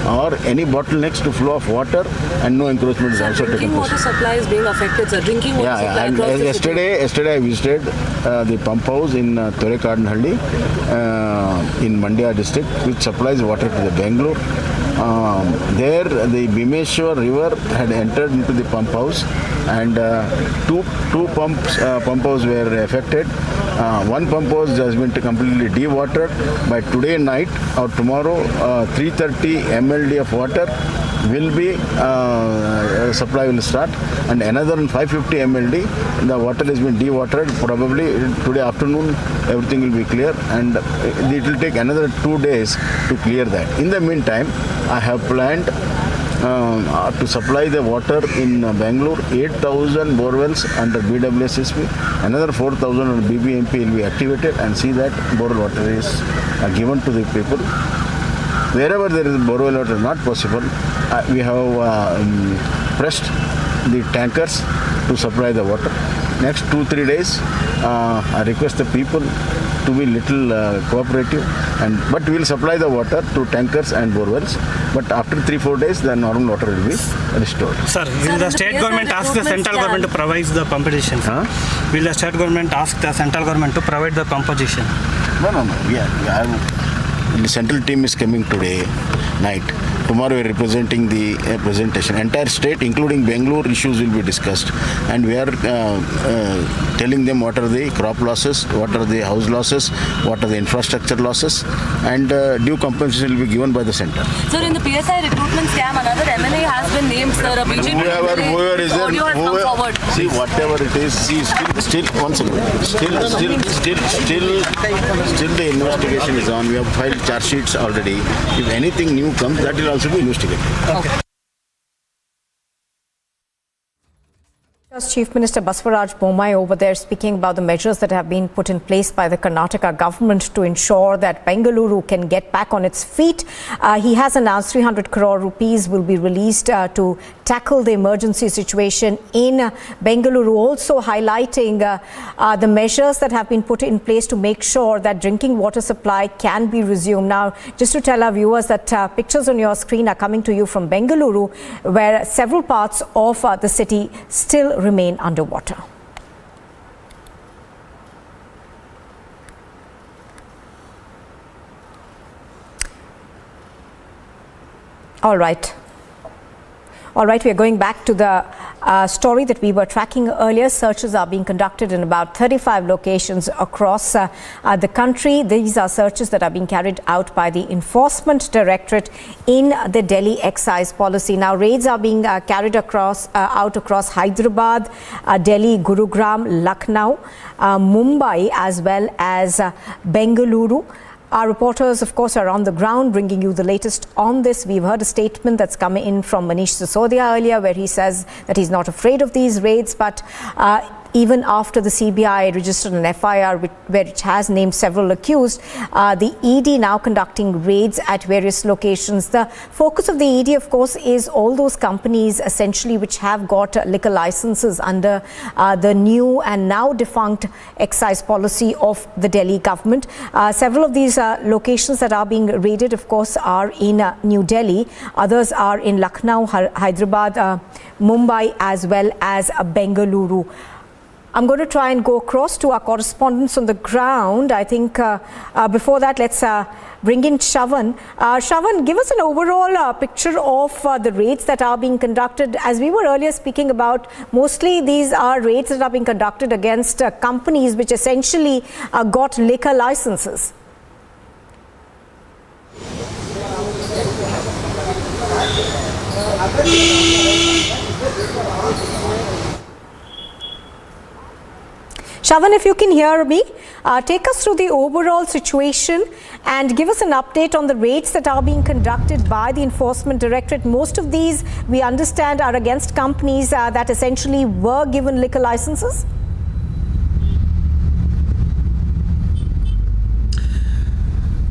or any bottlenecks to flow of water, and no encroachment is also taken place. Drinking water supply is being affected, sir. Drinking water supply and across the yesterday I visited the pump house in Torekadnhalli in Mandya district, which supplies water to the Bangalore. There the Bhimeshwar river had entered into the pump house, and two pump houses were affected. One pump house has been completely dewatered. By today night or tomorrow, 330 MLD of water will be supply will start, and another 550 MLD the water has been dewatered. Probably today afternoon everything will be clear, and it will take another 2 days to clear that. In the meantime, I have planned to supply the water in Bangalore, 8,000 borewells under BWSSP, another 4,000 under BBMP will be activated, and see that borewell water is given to the people. Wherever there is borewell water not possible, we have pressed the tankers to supply the water. Next 2-3 days, I request the people to be little cooperative, but we will supply the water to tankers and borewells. But after 3-4 days, the normal water will be restored. Sir, will the state government ask the central government to provide the pump position? Will the state government ask the central government to provide the pump position? No. The central team is coming today night. Tomorrow we are representing the presentation. Entire state, including Bangalore, issues will be discussed, and we are telling them what are the crop losses, what are the house losses, what are the infrastructure losses, and due compensation will be given by the center. Sir, in the PSI recruitment scam, another MLA has been named, sir. A BJP whoever is there, audio has come forward. See, whatever it is, see, still one second. Still the investigation is on. We have filed charge sheets already. If anything new comes, that will also be investigated. Okay. Chief Minister Baswaraj Bommai over there speaking about the measures that have been put in place by the Karnataka government to ensure that Bengaluru can get back on its feet. He has announced 300 crore rupees will be released to tackle the emergency situation in Bengaluru, also highlighting the measures that have been put in place to make sure that drinking water supply can be resumed. Now, just to tell our viewers that pictures on your screen are coming to you from Bengaluru, where several parts of the city still remain underwater. All right, we are going back to the story that we were tracking earlier. Searches are being conducted in about 35 locations across the country. These are searches that are being carried out by the Enforcement Directorate in the Delhi excise policy. Now, raids are being carried out across Hyderabad, Delhi, Gurugram, Lucknow, Mumbai, as well as Bengaluru. Our reporters, of course, are on the ground bringing you the latest on this. We've heard a statement that's come in from Manish Sisodia earlier, where he says that he's not afraid of these raids, but even after the CBI registered an FIR where it has named several accused, the ED now conducting raids at various locations. The focus of the ED, of course, is all those companies essentially which have got liquor licenses under the new and now defunct excise policy of the Delhi government. Several of these locations that are being raided, of course, are in New Delhi. Others are in Lucknow, Hyderabad, Mumbai, as well as Bengaluru. I'm going to try and go across to our correspondents on the ground. I think before that, let's bring in Shravan. Shravan, give us an overall picture of the raids that are being conducted. As we were earlier speaking about, mostly these are raids that are being conducted against companies which essentially got liquor licenses. Shravan, if you can hear me, take us through the overall situation and give us an update on the raids that are being conducted by the Enforcement Directorate. Most of these, we understand, are against companies that essentially were given liquor licenses.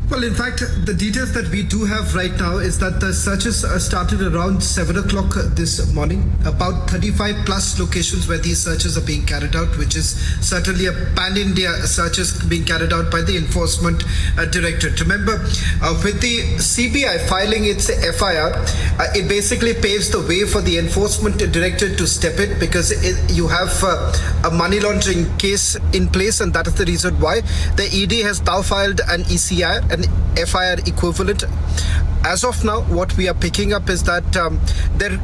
Well, in fact, the details that we do have right now is that the searches started around 7 o'clock this morning. About 35 plus locations where these searches are being carried out, which is certainly a pan-India searches being carried out by the Enforcement Directorate. Remember, with the CBI filing its FIR, it basically paves the way for the Enforcement Directorate to step in, because you have a money laundering case in place, and that is the reason why the ED has now filed an ECI, an FIR equivalent. As of now, what we are picking up is that their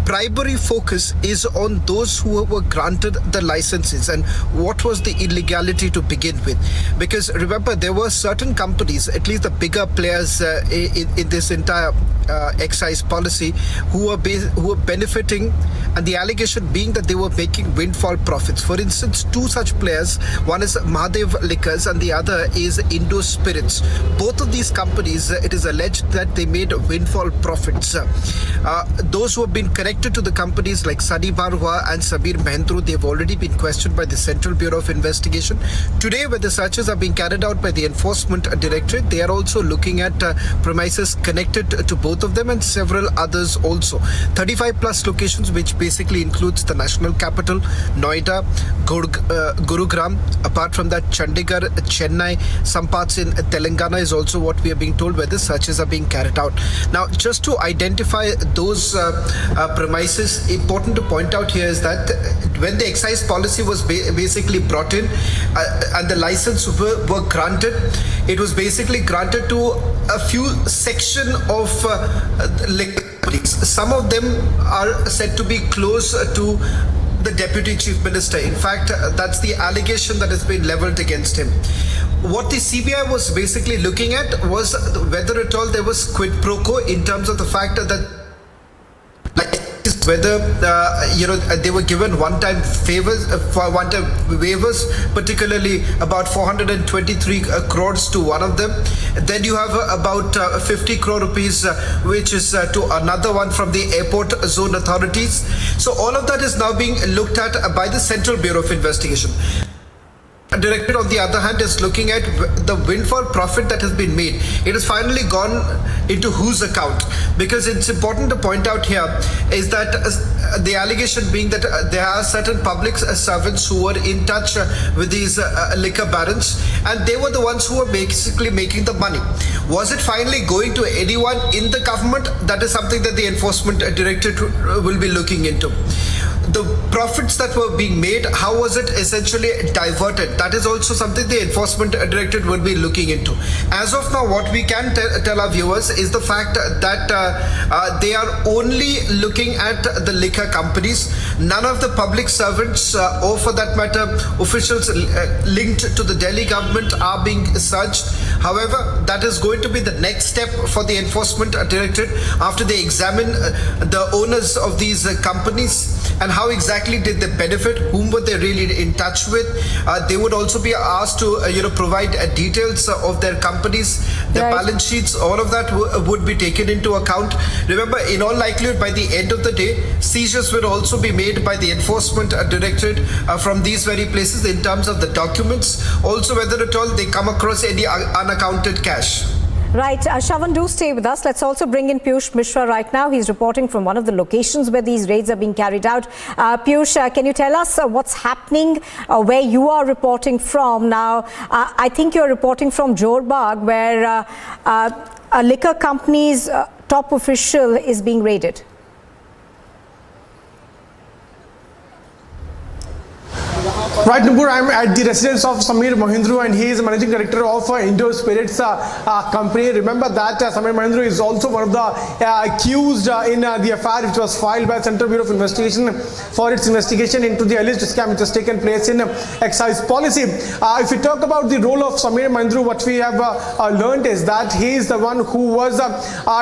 primary focus is on those who were granted the licenses and what was the illegality to begin with. Because remember, there were certain companies, at least the bigger players in this entire excise policy, who were benefiting, and the allegation being that they were making windfall profits. For instance, two such players, one is Mahadev Liquors and the other is Indo Spirits. Both of these companies, it is alleged that they made windfall profits. Those who have been connected to the companies like Sadi Barwa and Sabir Mahendru, they've already been questioned by the Central Bureau of Investigation. Today, when the searches are being carried out by the Enforcement Directorate, they are also looking at premises connected to both of them and several others also. 35 plus locations, which basically includes the national capital, Noida, Gurugram. Apart from that, Chandigarh, Chennai, some parts in Telangana is also what we are being told where the searches are being carried out. Now, just to identify those premises, important to point out here is that when the excise policy was basically brought in and the license were granted, it was basically granted to a few section of liquor companies. Some of them are said to be close to the Deputy Chief Minister. In fact, that's the allegation that has been leveled against him. What the CBI was basically looking at was whether at all there was quid pro quo in terms of the fact that whether they were given one-time favors for one-time waivers, particularly about 423 crores to one of them. Then you have about 50 crore rupees, which is to another one from the airport zone authorities. So all of that is now being looked at by the Central Bureau of Investigation. Directorate, on the other hand, is looking at the windfall profit that has been made. It has finally gone into whose account? Because it's important to point out here is that the allegation being that there are certain public servants who were in touch with these liquor barons, and they were the ones who were basically making the money. Was it finally going to anyone in the government? That is something that the Enforcement Directorate will be looking into. The profits that were being made, how was it essentially diverted? That is also something the Enforcement Directorate will be looking into. As of now, what we can tell our viewers is the fact that they are only looking at the liquor companies. None of the public servants or for that matter officials linked to the Delhi government are being searched. However, that is going to be the next step for the Enforcement Directorate after they examine the owners of these companies and how exactly did they benefit, whom were they really in touch with. They would also be asked to provide details of their companies, their balance sheets. All of that would be taken into account. Remember, in all likelihood, by the end of the day, seizures will also be made by the Enforcement Directorate from these very places in terms of the documents, also whether at all they come across any unaccounted cash. Right, Shavan, do stay with us. Let's also bring in Piyush Mishra right now. He's reporting from one of the locations where these raids are being carried out. Piyush, can you tell us what's happening, where you are reporting from now? I think you're reporting from Jorbagh, where a liquor company's top official is being raided. Right, Nupur, I'm at the residence of Samir Mahindru, and he is managing director of Indo Spirits company. Remember that Samir Mahindru is also one of the accused in the affair which was filed by Central Bureau of Investigation for its investigation into the alleged scam which has taken place in excise policy. If we talk about the role of Samir Mahindru, what we have learned is that he is the one who was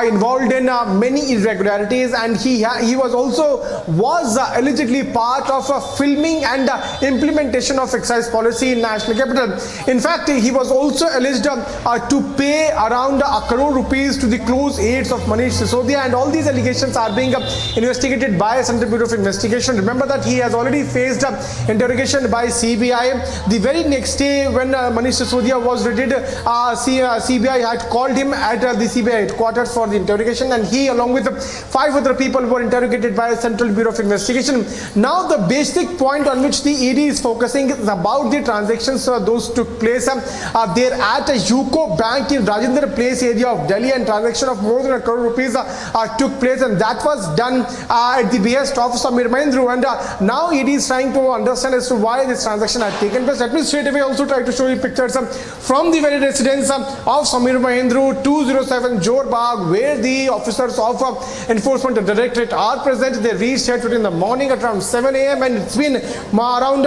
involved in many irregularities, and he was allegedly part of filming and implementation of excise policy in national capital. In fact, he was also alleged to pay around ₹1 crore to the close aides of Manish Sisodia, and all these allegations are being investigated by Central Bureau of Investigation. Remember that he has already faced interrogation by CBI. The very next day when Manish Sisodia was raided, CBI had called him at the CBI headquarters for the interrogation, and he along with 5 other people were interrogated by Central Bureau of Investigation. Now the basic point on which the ED is focusing is about the transactions those took place there at a UCO bank in Rajendra Place area of Delhi, and transaction of more than ₹1 crore took place, and that was done at the behest of Samir Mahindru. And now it is trying to understand as to why this transaction had taken place. Let me straight away also try to show you pictures from the very residence of Samir Mahindru, 207 Jorbagh, where the officers of Enforcement Directorate are present. They reached here today in the morning at around 7 a.m. and it's been around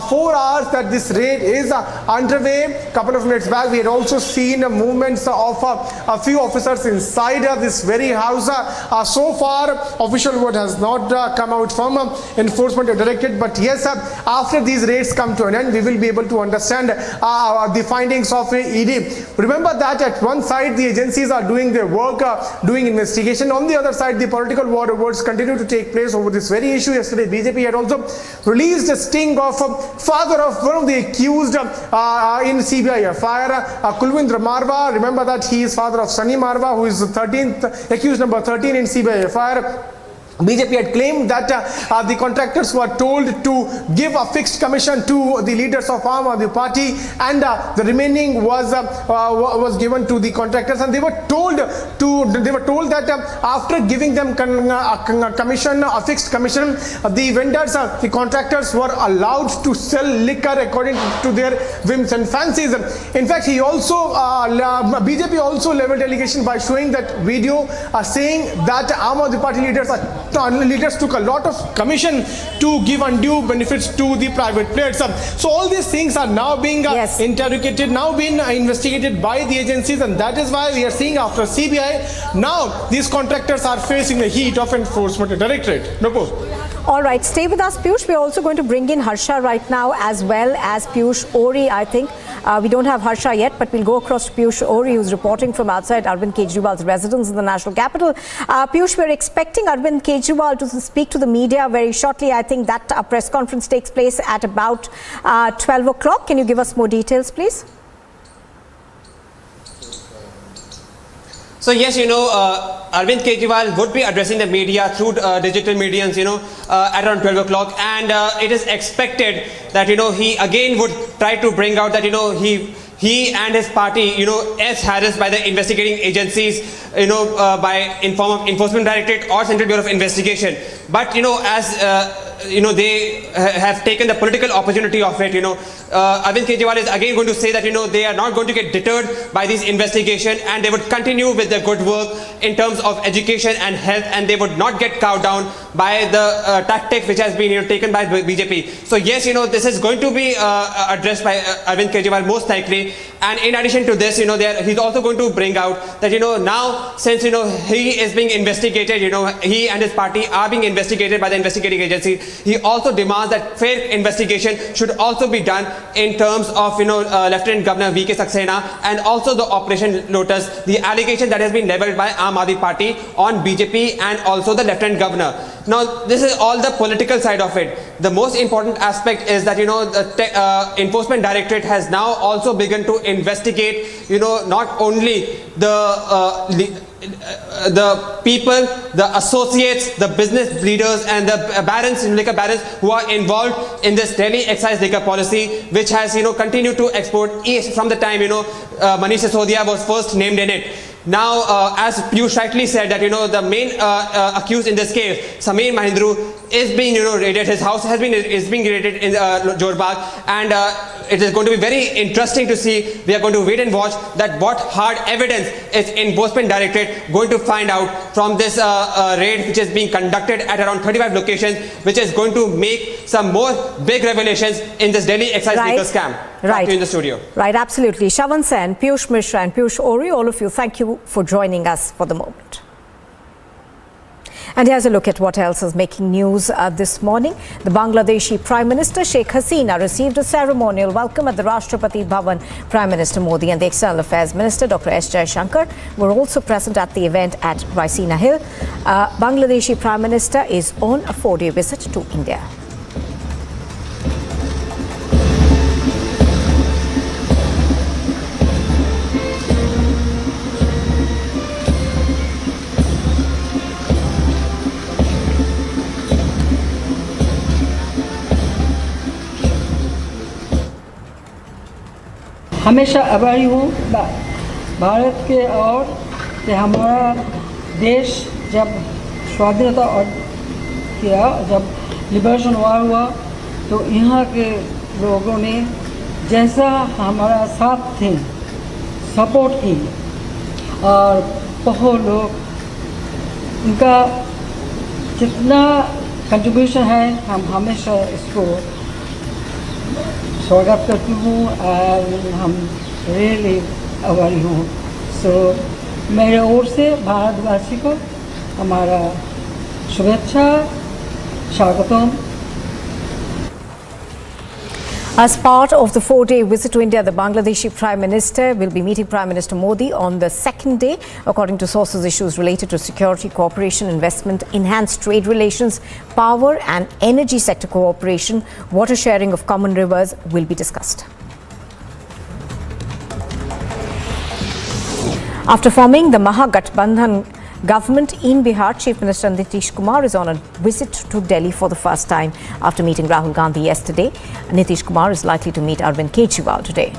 4 hours that this raid is underway. A couple of minutes back, we had also seen movements of a few officers inside this very house. So far, official word has not come out from Enforcement Directorate, but yes, after these raids come to an end, we will be able to understand the findings of ED. Remember that at one side, the agencies are doing their work, doing investigation. On the other side, the political war words continue to take place over this very issue. Yesterday, BJP had also released a sting of father of one of the accused in CBI FIR, Kulvindra Marwa. Remember that he is father of Sunny Marwa, who is 13th, accused number 13 in CBI FIR. BJP had claimed that the contractors were told to give a fixed commission to the leaders of Aam Aadmi Party, and the remaining was given to the contractors, and they were told that after giving them a fixed commission, the vendors, the contractors were allowed to sell liquor according to their whims and fancies. In fact, BJP also leveled allegation by showing that video saying that Aam Aadmi Party leaders are leaders took a lot of commission to give undue benefits to the private players. So all these things are now being interrogated, now being investigated by the agencies, and that is why we are seeing after CBI, now these contractors are facing the heat of Enforcement Directorate. All right, stay with us, Piyush. We're also going to bring in Harsha right now, as well as Piyush Ori, I think. We don't have Harsha yet, but we'll go across to Piyush Ori, who's reporting from outside Arvind Kejriwal's residence in the national capital. Piyush, we're expecting Arvind Kejriwal to speak to the media very shortly. I think that press conference takes place at about 12 o'clock. Can you give us more details, please? So yes, Arvind Kejriwal would be addressing the media through digital mediums, at around 12 o'clock. And it is expected that, he again would try to bring out that, he and his party, is harassed by the investigating agencies, by Enforcement Directorate or Central Bureau of Investigation. But, they have taken the political opportunity of it. Arvind Kejriwal is again going to say that, they are not going to get deterred by this investigation, and they would continue with their good work in terms of education and health, and they would not get cowed down by the tactics which has been taken by BJP. So yes, this is going to be addressed by Arvind Kejriwal most likely. And in addition to this, he's also going to bring out that, now since, he is being investigated, he and his party are being investigated by the investigating agency. He also demands that fair investigation should also be done in terms of, Lieutenant Governor V.K. Saxena and also the Operation Lotus, the allegation that has been leveled by Aam Aadmi Party on BJP and also the Lieutenant Governor. Now, this is all the political side of it. The most important aspect is that, the Enforcement Directorate has now also begun to investigate, not only the people, the associates, the business leaders and the barons, liquor barons who are involved in this Delhi excise liquor policy, which has, continued to export from the time, Manish Sisodia was first named in it. Now, as Piyush rightly said that, the main accused in this case, Sameer Mahindru, is being, raided. His house is being raided in Jorbagh, and it is going to be very interesting to see. We are going to wait and watch that what hard evidence is Enforcement Directorate going to find out from this raid, which is being conducted at around 35 locations, which is going to make some more big revelations in this Delhi excise liquor scam. Back to you in the studio. Right, absolutely. Shavan Sen, Piyush Mishra and Piyush Ori, all of you, thank you for joining us for the moment. And here's a look at what else is making news this morning. The Bangladeshi Prime Minister Sheikh Hasina received a ceremonial welcome at the Rashtrapati Bhavan. Prime Minister Modi and the External Affairs Minister Dr. S. Jaishankar were also present at the event at Raisina Hill. Bangladeshi Prime Minister is on a 4-day visit to India. हमेशा आभारी हूँ भारत के और कि हमारा देश जब स्वाधीनता और किया, जब लिबरेशन वार हुआ तो यहाँ के लोगों ने जैसा हमारा साथ थे, सपोर्ट की, और बहुत लोग उनका जितना कंट्रीब्यूशन है हम हमेशा इसको स्वागत करती हूँ और हम रियली आभारी हूँ. सो मेरे ओर से भारतवासी को हमारा शुभेच्छा, स्वागतम. As part of the 4-day visit to India, the Bangladeshi Prime Minister will be meeting Prime Minister Modi on the second day. According to sources, issues related to security, cooperation, investment, enhanced trade relations, power and energy sector cooperation, water sharing of common rivers will be discussed. After forming the Mahagathbandhan government in Bihar, Chief Minister Nitish Kumar is on a visit to Delhi for the first time. After meeting Rahul Gandhi yesterday, Nitish Kumar is likely to meet Arvind Kejriwal today.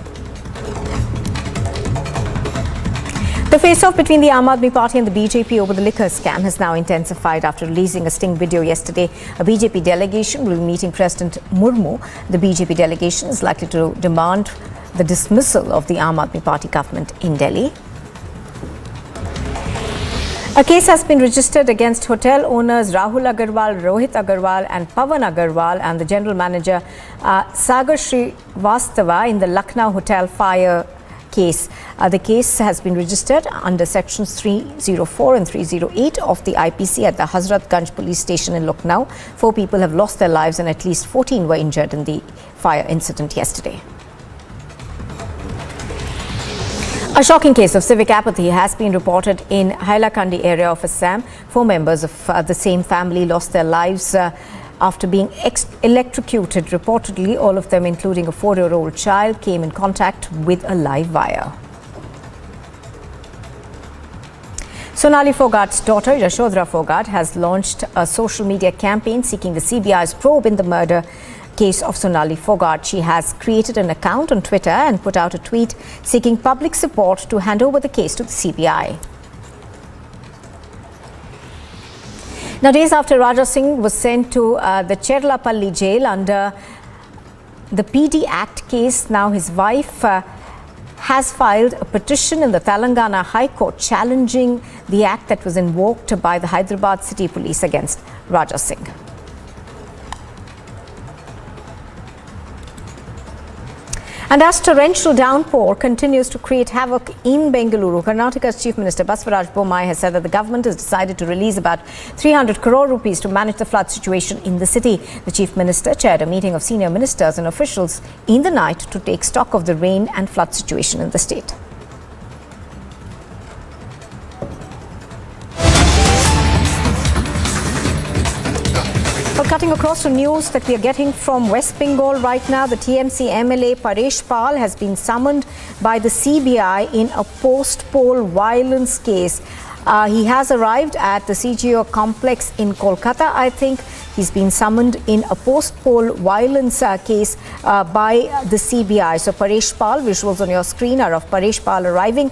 The face-off between the Aam Aadmi Party and the BJP over the liquor scam has now intensified after releasing a sting video yesterday. A BJP delegation will be meeting President Murmu. The BJP delegation is likely to demand the dismissal of the Aam Aadmi Party government in Delhi. A case has been registered against hotel owners Rahul Agarwal, Rohit Agarwal and Pavan Agarwal and the general manager Sagar Srivastava in the Lucknow hotel fire case. The case has been registered under sections 304 and 308 of the IPC at the Hazratganj police station in Lucknow. 4 people have lost their lives and at least 14 were injured in the fire incident yesterday. A shocking case of civic apathy has been reported in Hailakandi area of Assam. 4 members of the same family lost their lives after being electrocuted. Reportedly, all of them, including a 4-year-old child, came in contact with a live wire. Sonali Phogat's daughter, Yashodhara Phogat, has launched a social media campaign seeking the CBI's probe in the murder case of Sonali Phogat. She has created an account on Twitter and put out a tweet seeking public support to hand over the case to the CBI. Now, days after Raja Singh was sent to the Cherlapalli jail under the PD Act case, now his wife has filed a petition in the Telangana High Court challenging the act that was invoked by the Hyderabad City Police against Raja Singh. And as torrential downpour continues to create havoc in Bengaluru, Karnataka's Chief Minister Basvaraj Bommai has said that the government has decided to release about 300 crore rupees to manage the flood situation in the city. The Chief Minister chaired a meeting of senior ministers and officials in the night to take stock of the rain and flood situation in the state. Cutting across to news that we are getting from West Bengal right now, the TMC MLA Paresh Pal has been summoned by the CBI in a post-poll violence case. He has arrived at the CGO complex in Kolkata, I think. He's been summoned in a post-poll violence case by the CBI. So Paresh Pal, visuals on your screen are of Paresh Pal arriving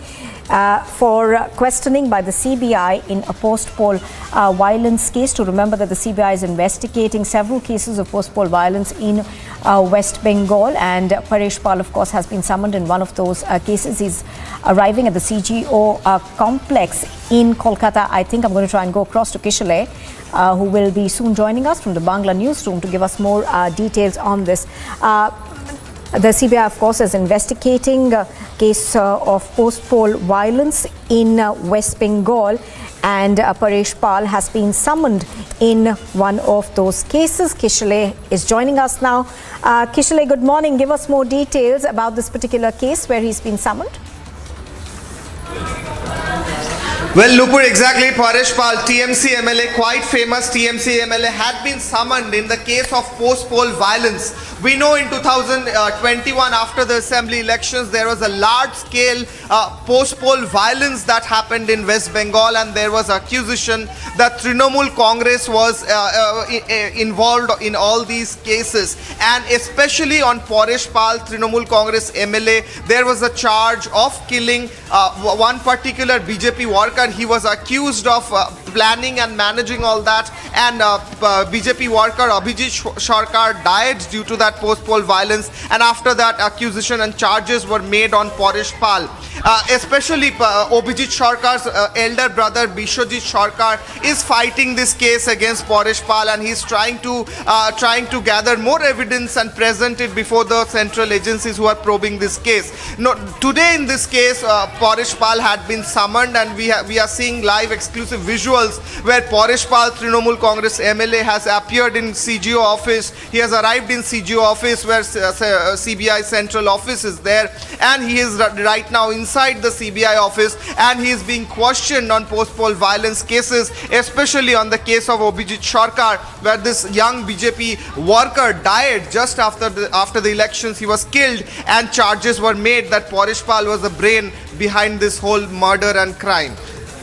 for questioning by the CBI in a post-poll violence case. To remember that the CBI is investigating several cases of post-poll violence in West Bengal, and Paresh Pal, of course, has been summoned in one of those cases. He's arriving at the CGO complex in Kolkata. I think I'm going to try and go across to Kishale, who will be soon joining us from the Bangla newsroom to give us more details on this. The CBI, of course, is investigating a case of post-poll violence in West Bengal, and Paresh Pal has been summoned in one of those cases. Kishale is joining us now. Kishale, good morning. Give us more details about this particular case where he's been summoned. Well, Nupur, exactly. Paresh Pal, TMC MLA, quite famous TMC MLA, had been summoned in the case of post-poll violence. We know in 2021, after the assembly elections, there was a large-scale post-poll violence that happened in West Bengal, and there was accusation that Trinamool Congress was involved in all these cases. And especially on Paresh Pal, Trinamool Congress MLA, there was a charge of killing one particular BJP worker. He was accused of planning and managing all that, and BJP worker Abhijit Sarkar died due to that post-poll violence, and after that accusation and charges were made on Paresh Pal. Especially Abhijit Sarkar's elder brother Bishwajit Sarkar is fighting this case against Paresh Pal, and he's trying to gather more evidence and present it before the central agencies who are probing this case. Today in this case, Paresh Pal had been summoned, and we are seeing live exclusive visuals where Paresh Pal, Trinamool Congress MLA, has appeared in CGO office. He has arrived in CGO office where CBI central office is there, and he is right now inside the CBI office, and he is being questioned on post-poll violence cases, especially on the case of Abhijit Sarkar, where this young BJP worker died just after the elections. He was killed, and charges were made that Paresh Pal was the brain behind this whole murder and crime.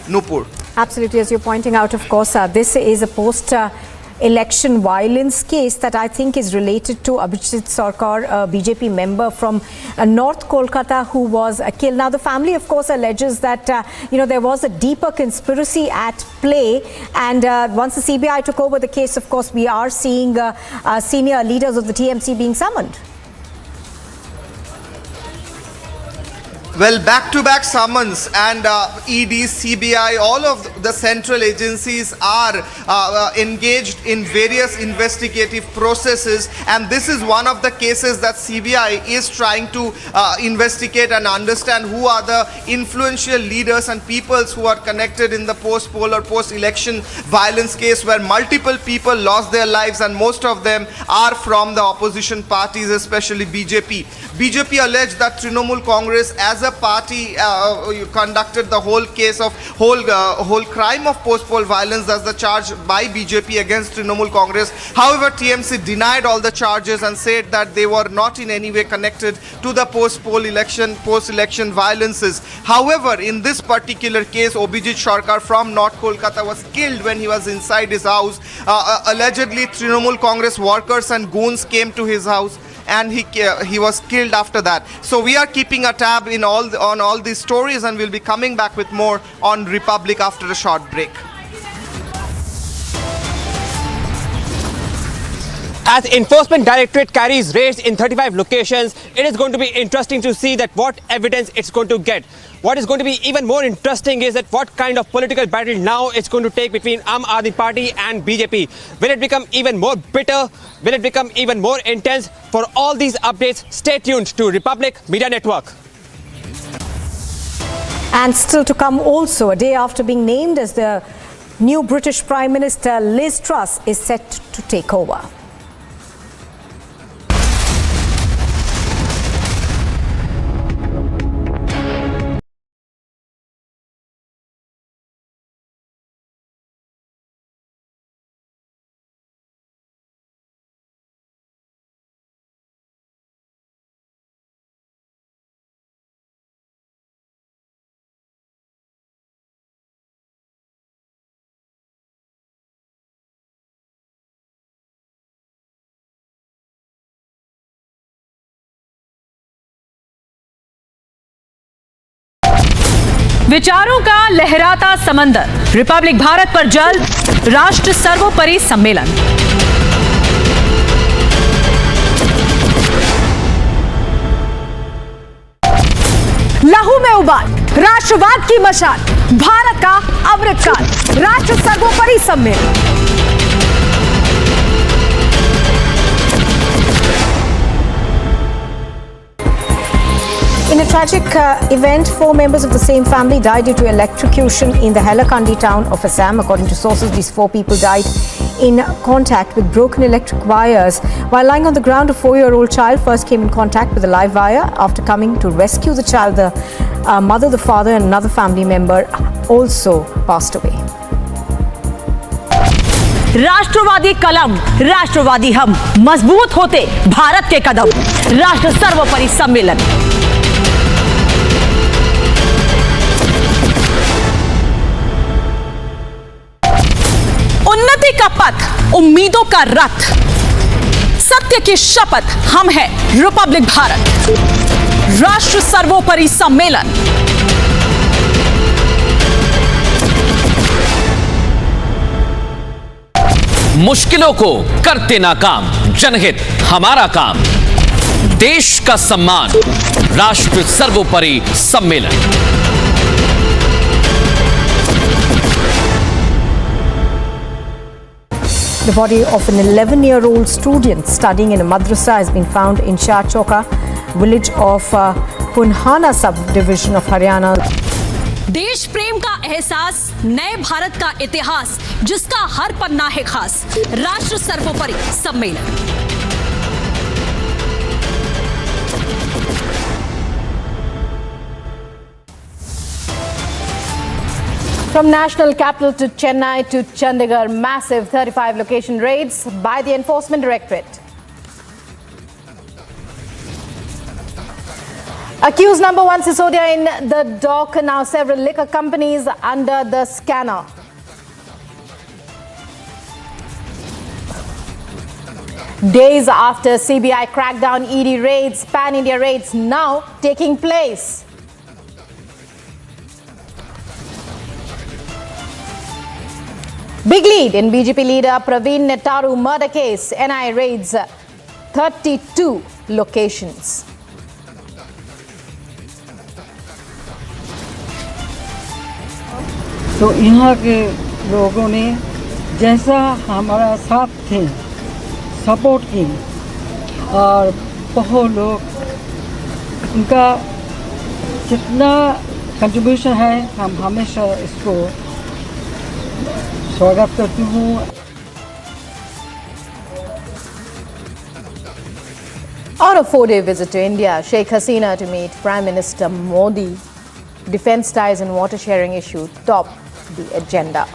Nupur. Absolutely, as you're pointing out, of course, this is a post-election violence case that I think is related to Abhijit Sarkar, a BJP member from North Kolkata who was killed. Now, the family, of course, alleges that, there was a deeper conspiracy at play. And once the CBI took over the case, of course, we are seeing senior leaders of the TMC being summoned. Well, back-to-back summons and ED, CBI, all of the central agencies are engaged in various investigative processes, and this is one of the cases that CBI is trying to investigate and understand who are the influential leaders and peoples who are connected in the post-poll or post-election violence case where multiple people lost their lives, and most of them are from the opposition parties, especially BJP. BJP alleged that Trinamool Congress as a party conducted the whole case of whole crime of post-poll violence. That's the charge by BJP against Trinamool Congress. However, TMC denied all the charges and said that they were not in any way connected to the post-election violences. However, in this particular case, Obijit Sarkar from North Kolkata was killed when he was inside his house. Allegedly, Trinamool Congress workers and goons came to his house, and he was killed after that. So we are keeping a tab on all these stories, and we'll be coming back with more on Republic after a short break. As Enforcement Directorate carries raids in 35 locations, it is going to be interesting to see that what evidence it's going to get. What is going to be even more interesting is that what kind of political battle now it's going to take between Aam Aadmi Party and BJP. Will it become even more bitter? Will it become even more intense? For all these updates, stay tuned to Republic Media Network. And still to come also, a day after being named as the new British Prime Minister, Liz Truss is set to take over. विचारों का लहराता समंदर, Republic Bharat पर जल्द राष्ट्र सर्वोपरि सम्मेलन। लहू में उबाल, राष्ट्रवाद की मशाल, भारत का अमृतकाल, राष्ट्र सर्वोपरि सम्मेलन। In a tragic event, 4 members of the same family died due to electrocution in the Hailakandi town of Assam. According to sources, these 4 people died in contact with broken electric wires. While lying on the ground, a 4-year-old child first came in contact with a live wire. After coming to rescue the child, the mother, the father and another family member also passed away. राष्ट्रवादी कलम, राष्ट्रवादी हम, मजबूत होते भारत के कदम, राष्ट्र सर्वोपरि सम्मेलन। उन्नति का पथ, उम्मीदों का रथ, सत्य की शपथ, हम हैं रिपब्लिक भारत, राष्ट्र सर्वोपरि सम्मेलन। मुश्किलों को करते नाकाम, जनहित हमारा काम, देश का सम्मान, राष्ट्र सर्वोपरि सम्मेलन। The body of an 11-year-old student studying in a madrasa has been found in Shahchoka village of Punhana sub-division of Haryana. देश प्रेम का एहसास, नए भारत का इतिहास, जिसका हर पन्ना है खास, राष्ट्र सर्वोपरि सम्मेलन। From national capital to Chennai to Chandigarh, massive 35 location raids by the Enforcement Directorate. Accused number 1 Sisodia in the dock, now several liquor companies under the scanner. Days after CBI crackdown, ED raids, pan-India raids now taking place. Big lead in BJP leader Praveen Nettaru murder case. NI raids 32 locations. तो यहाँ के लोगों ने जैसा हमारा साथ थे, support की, और बहुत लोग उनका जितना कंट्रीब्यूशन है हम हमेशा इसको स्वागत करती हूँ। On a 4-day visit to India, Sheikh Hasina to meet Prime Minister Modi. Defence ties and water sharing issue top the agenda.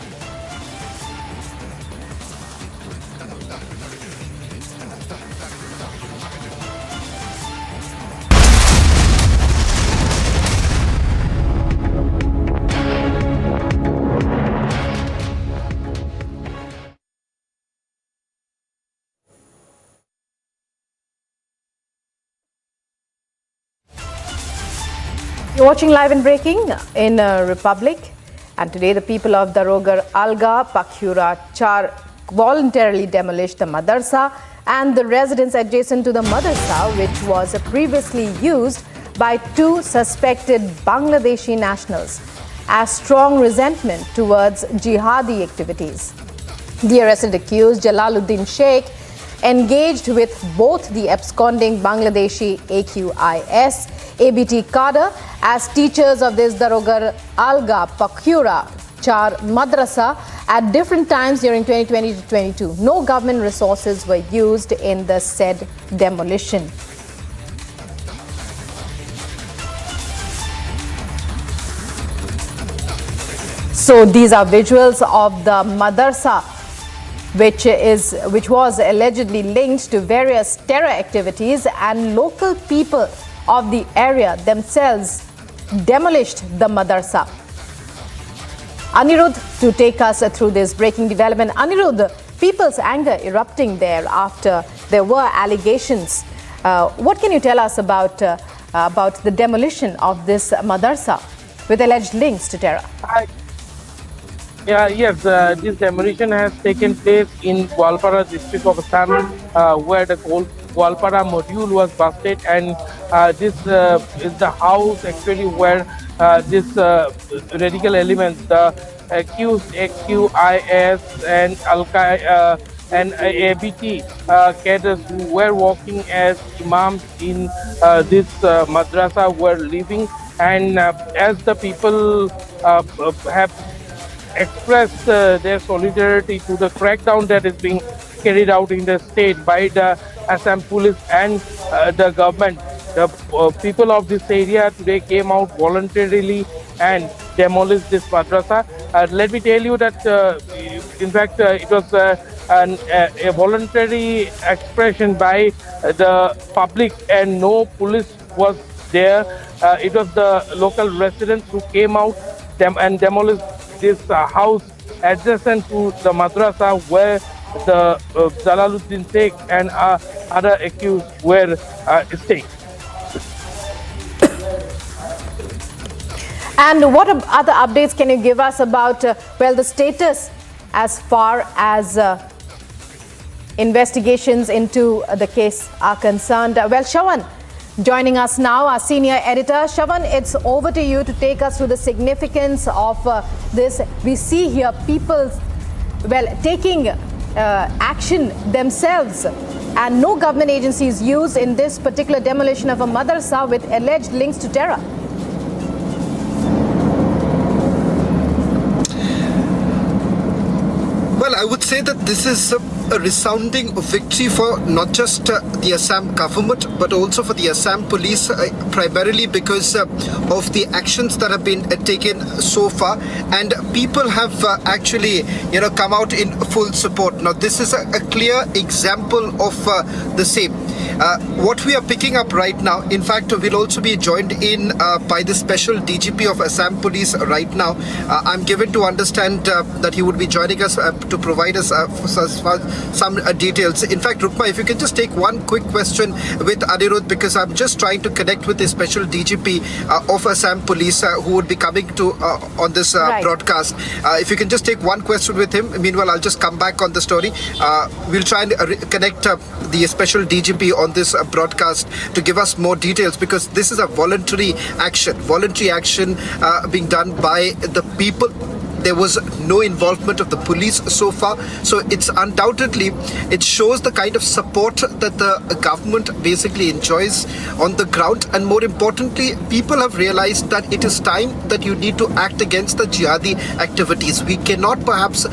You're watching Live and Breaking in Republic, and today the people of Darogar Alga Pakhura Char voluntarily demolished the madrasa and the residence adjacent to the madrasa, which was previously used by 2 suspected Bangladeshi nationals, as strong resentment towards jihadi activities. The arrested accused, Jalaluddin Sheikh, engaged with both the absconding Bangladeshi AQIS ABT cadre as teachers of this Darogar Alga Pakhura Char Madrasa at different times during 2020 to 22. No government resources were used in the said demolition. So these are visuals of the madrasa, which was allegedly linked to various terror activities, and local people of the area themselves demolished the madrasa. Anirudh to take us through this breaking development. Anirudh, people's anger erupting there after there were allegations. What can you tell us about the demolition of this madrasa with alleged links to terror? Yes, this demolition has taken place in Gwalpara district of Assam, where the Gwalpara module was busted, and this is the house actually where this radical elements, the accused AQIS and Al-Qaeda and ABT cadres who were working as imams in this madrasa were living, and as the people have expressed their solidarity to the crackdown that is being carried out in the state by the Assam police and the government. The people of this area today came out voluntarily and demolished this madrasa. Let me tell you that, in fact, it was a voluntary expression by the public, and no police was there. It was the local residents who came out and demolished this house adjacent to the madrasa where the Jalaluddin Sheikh and other accused were staying. And what other updates can you give us about, the status as far as investigations into the case are concerned? Shawan, joining us now, our senior editor. Shawan, it's over to you to take us through the significance of this. We see here people, taking action themselves, and no government agencies used in this particular demolition of a madrasa with alleged links to terror. Well, I would say that this is a resounding victory for not just the Assam government, but also for the Assam police, primarily because of the actions that have been taken so far, and people have actually, come out in full support. Now, this is a clear example of the same. What we are picking up right now, in fact, we'll also be joined in by the special DGP of Assam Police right now. I'm given to understand that he would be joining us to provide us some details. In fact, Rukma, if you can just take one quick question with Anirudh, because I'm just trying to connect with the special DGP of Assam Police who would be coming to on this broadcast. If you can just take one question with him. Meanwhile, I'll just come back on the story. We'll try and connect the special DGP on this broadcast to give us more details, because this is a voluntary action being done by the people There was no involvement of the police so far. So it's undoubtedly, it shows the kind of support that the government basically enjoys on the ground. And more importantly, people have realized that it is time that you need to act against the jihadi activities. We cannot perhaps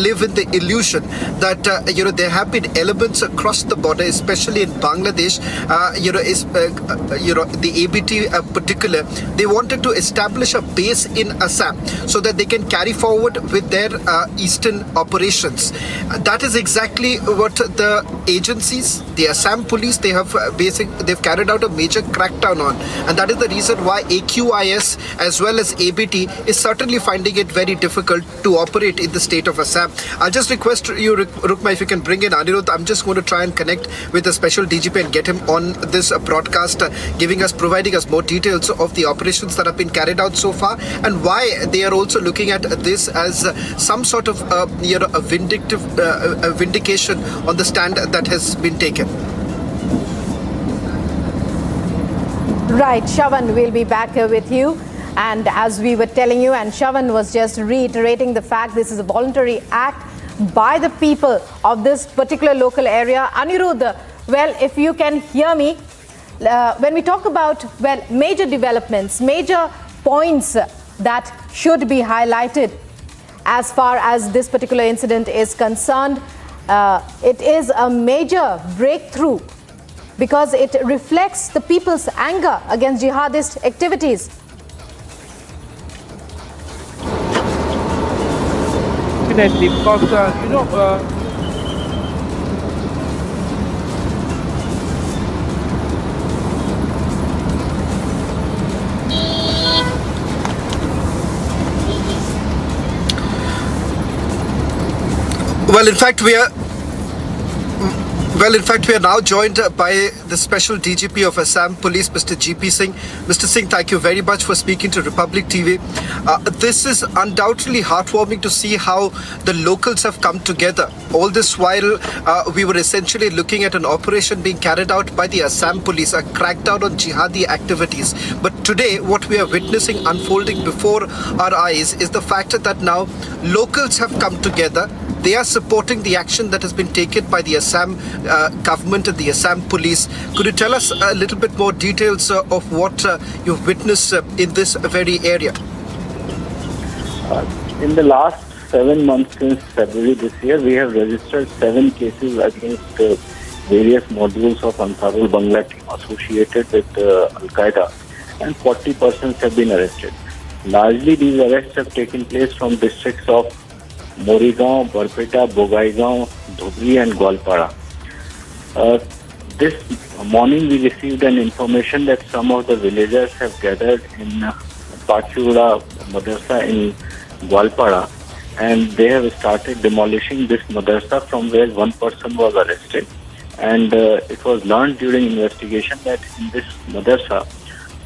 live in the illusion that there have been elements across the border, especially in Bangladesh. The ABT particular, they wanted to establish a base in Assam so that they can carry forward with their eastern operations. That is exactly what the agencies, the Assam police, they've carried out a major crackdown on, and that is the reason why AQIS as well as ABT is certainly finding it very difficult to operate in the state of Assam. I'll just request you, Rukma, if you can bring in Anirudh. I'm just going to try and connect with the special DGP and get him on this broadcast, providing us more details of the operations that have been carried out so far and why they are also looking at this as some sort of a vindication on the stand that has been taken. Right, Shavan, we'll be back with you. And as we were telling you, and Shavan was just reiterating the fact this is a voluntary act by the people of this particular local area. Anirudh, well, if you can hear me, when we talk about, major developments, major points that should be highlighted as far as this particular incident is concerned, it is a major breakthrough because it reflects the people's anger against jihadist activities. Definitely, because Well, in fact, we are now joined by the Special DGP of Assam Police, Mr. GP Singh. Mr. Singh, thank you very much for speaking to Republic TV. This is undoubtedly heartwarming to see how the locals have come together. All this while, we were essentially looking at an operation being carried out by the Assam Police, a crackdown on jihadi activities. But today, what we are witnessing unfolding before our eyes is the fact that now locals have come together. They are supporting the action that has been taken by the Assam government and the Assam police. Could you tell us a little bit more details of what you've witnessed in this very area? In the last 7 months since February this year, we have registered 7 cases against various modules of Ansarul Bangla team associated with Al-Qaeda, and 40 persons have been arrested. Largely these arrests have taken place from districts of Morigaon, Barpeta, Bogaigaon, Dhubri and Gwalpara. This morning we received an information that some of the villagers have gathered in Pachura Madrasa in Gwalpara, and they have started demolishing this madrasa from where one person was arrested. And it was learned during investigation that in this madrasa,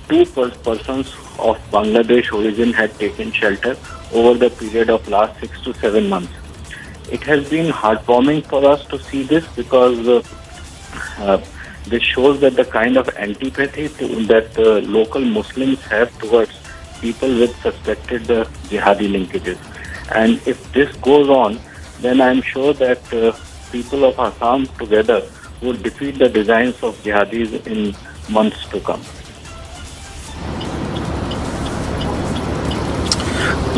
2 persons of Bangladesh origin had taken shelter over the period of last 6 to 7 months. It has been heartwarming for us to see this because this shows that the kind of antipathy that local Muslims have towards people with suspected jihadi linkages. And if this goes on, then I'm sure that people of Assam together will defeat the designs of jihadis in months to come.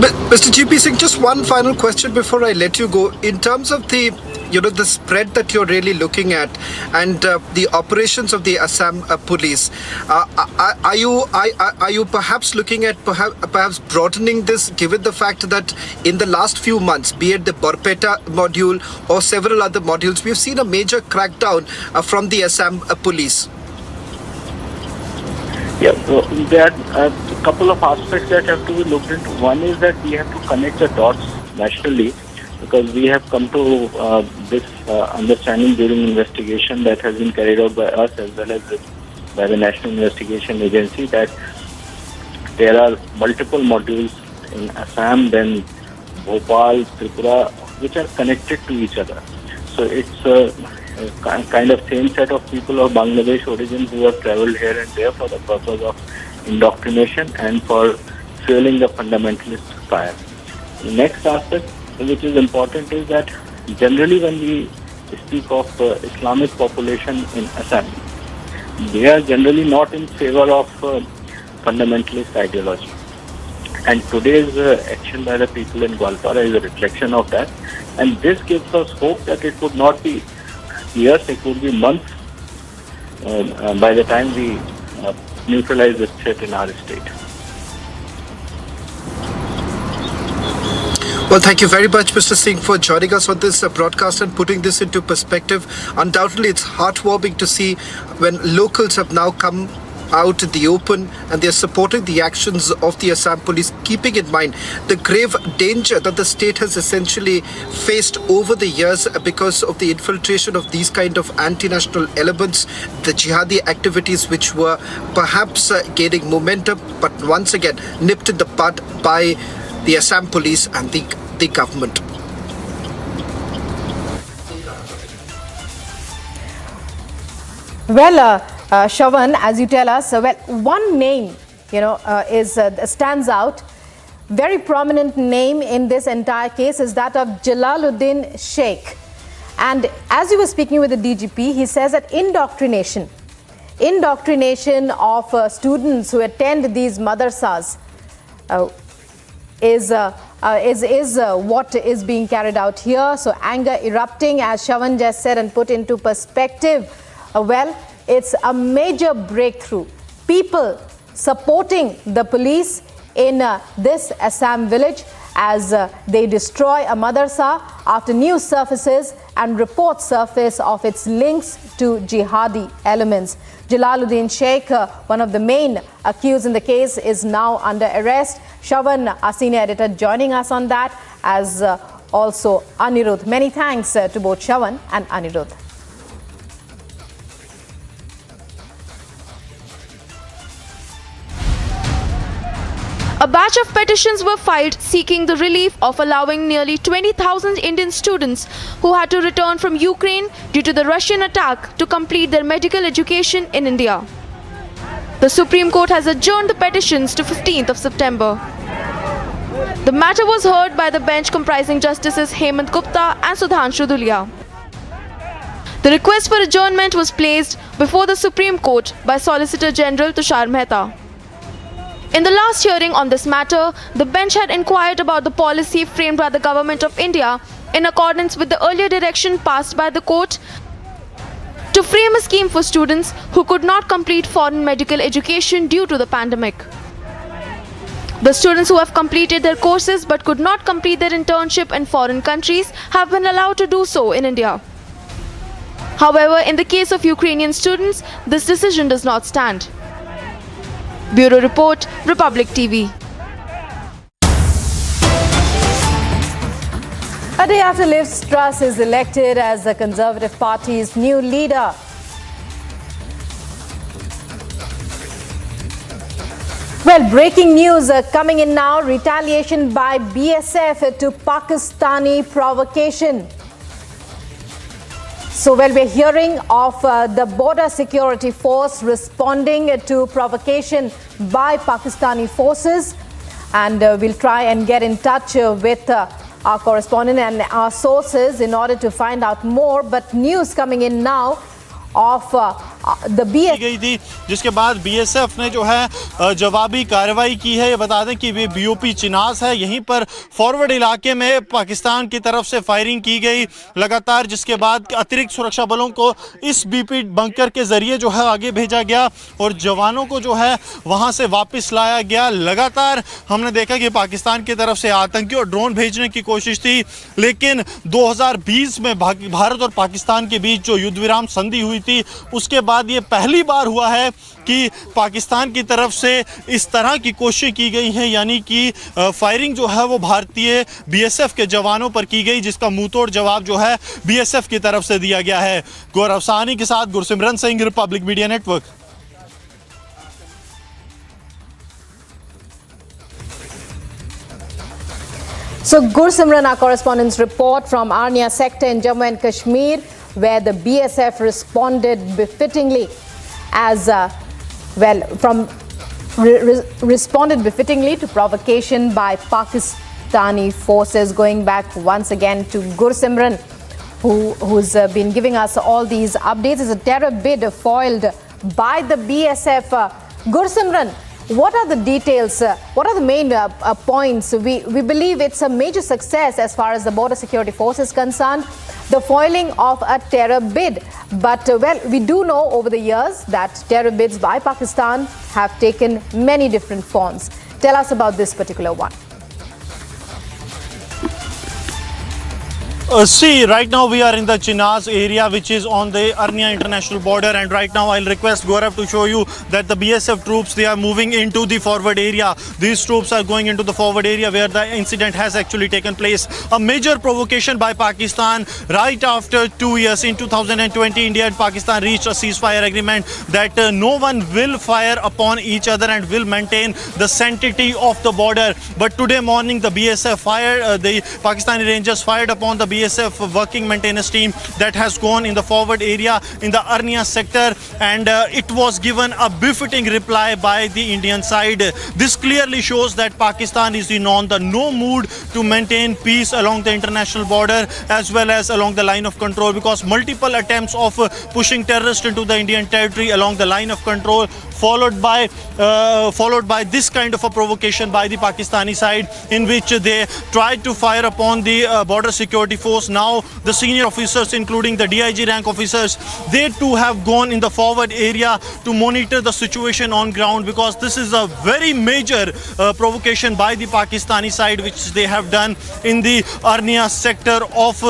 But Mr. GP Singh, just one final question before I let you go. In terms of the spread that you're really looking at and the operations of the Assam police, are you perhaps looking at perhaps broadening this, given the fact that in the last few months, be it the Barpeta module or several other modules, we've seen a major crackdown from the Assam police? Yeah, so there are a couple of aspects that have to be looked into. One is that we have to connect the dots nationally, because we have come to this understanding during investigation that has been carried out by us as well as by the National Investigation Agency, that there are multiple modules in Assam, then Bhopal, Tripura, which are connected to each other. So it's a kind of same set of people of Bangladesh origin who have travelled here and there for the purpose of indoctrination and for fueling the fundamentalist fire. The next aspect which is important is that generally when we speak of Islamic population in Assam, they are generally not in favor of fundamentalist ideology. And today's action by the people in Gwalpara is a reflection of that. And this gives us hope that it would not be years, it would be months by the time we neutralize this threat in our state. Well, thank you very much, Mr. Singh, for joining us on this broadcast and putting this into perspective. Undoubtedly, it's heartwarming to see when locals have now come out in the open and they're supporting the actions of the Assam police, keeping in mind the grave danger that the state has essentially faced over the years because of the infiltration of these kind of anti-national elements, the jihadi activities which were perhaps gaining momentum, but once again nipped in the bud by the Assam police and the government. Well, Shravan, as you tell us, one name, stands out. Very prominent name in this entire case is that of Jalaluddin Sheikh. And as you were speaking with the DGP, he says that indoctrination of students who attend these madrasas is what is being carried out here. So anger erupting, as Shravan just said and put into perspective. It's a major breakthrough. People supporting the police in this Assam village as they destroy a madrasa after news surfaces and reports surface of its links to jihadi elements. Jalaluddin Sheikh, one of the main accused in the case, is now under arrest. Shravan, our senior editor, joining us on that, as also Anirudh. Many thanks to both Shravan and Anirudh. A batch of petitions were filed seeking the relief of allowing nearly 20,000 Indian students who had to return from Ukraine due to the Russian attack to complete their medical education in India. The Supreme Court has adjourned the petitions to 15th of September. The matter was heard by the bench comprising Justices Hemant Gupta and Sudhanshu Dhulia. The request for adjournment was placed before the Supreme Court by Solicitor General Tushar Mehta. In the last hearing on this matter, the bench had inquired about the policy framed by the Government of India in accordance with the earlier direction passed by the court to frame a scheme for students who could not complete foreign medical education due to the pandemic. The students who have completed their courses but could not complete their internship in foreign countries have been allowed to do so in India. However, in the case of Ukrainian students, this decision does not stand. Bureau Report, Republic TV. A day after Liv Truss is elected as the Conservative Party's new leader. Well, breaking news coming in now. Retaliation by BSF to Pakistani provocation. So, we're hearing of the Border Security Force responding to provocation by Pakistani forces. And we'll try and get in touch with our correspondent and our sources in order to find out more. But news coming in now of the BSF गई थी, जिसके बाद BSF ने जो है जवाबी कार्रवाई की है। ये बता दें कि वे बीओपी चिनास है, यहीं पर फॉरवर्ड इलाके में पाकिस्तान की तरफ से फायरिंग की गई लगातार, जिसके बाद अतिरिक्त सुरक्षा बलों को इस बीपी बंकर के जरिए जो है आगे भेजा गया और जवानों को जो है वहां से वापस लाया गया। लगातार हमने देखा कि पाकिस्तान की तरफ से आतंकी और ड्रोन भेजने की कोशिश थी, लेकिन 2020 में भारत और पाकिस्तान के बीच जो युद्ध विराम संधि हुई थी, उसके बाद ये पहली बार हुआ है कि पाकिस्तान की तरफ से इस तरह की कोशिश की गई है, यानी कि फायरिंग जो है वो भारतीय बीएसएफ के जवानों पर की गई, जिसका मुंहतोड़ जवाब जो है बीएसएफ की तरफ से दिया गया है। गौरव साहनी के साथ Gursimran Singh, Republic media network. So, Gursimran, our correspondent's report from Arnia sector in Jammu and Kashmir, where the BSF responded befittingly responded befittingly to provocation by Pakistani forces. Going back once again to Gursimran, who's been giving us all these updates. It's a terror bid foiled by the BSF. Gursimran, what are the details? What are the main points? We believe it's a major success as far as the border security force is concerned, the foiling of a terror bid. But well, we do know over the years that terror bids by Pakistan have taken many different forms. Tell us about this particular one. See, right now we are in the Chinaz area, which is on the Arnia international border, and right now I'll request Gaurav to show you that the BSF troops, they are moving into the forward area. These troops are going into the forward area where the incident has actually taken place. A major provocation by Pakistan right after 2 years. In 2020, India and Pakistan reached a ceasefire agreement that no one will fire upon each other and will maintain the sanctity of the border. But today morning, the BSF fired, the Pakistani Rangers fired upon the BSF working maintenance team that has gone in the forward area in the Arnia sector, and it was given a befitting reply by the Indian side. This clearly shows that Pakistan is on the no mood to maintain peace along the international border as well as along the line of control, because multiple attempts of pushing terrorists into the Indian territory along the line of control followed by this kind of a provocation by the Pakistani side, in which they tried to fire upon the border security force. Now the senior officers, including the DIG rank officers, they too have gone in the forward area to monitor the situation on ground, because this is a very major provocation by the Pakistani side which they have done in the Arnia sector of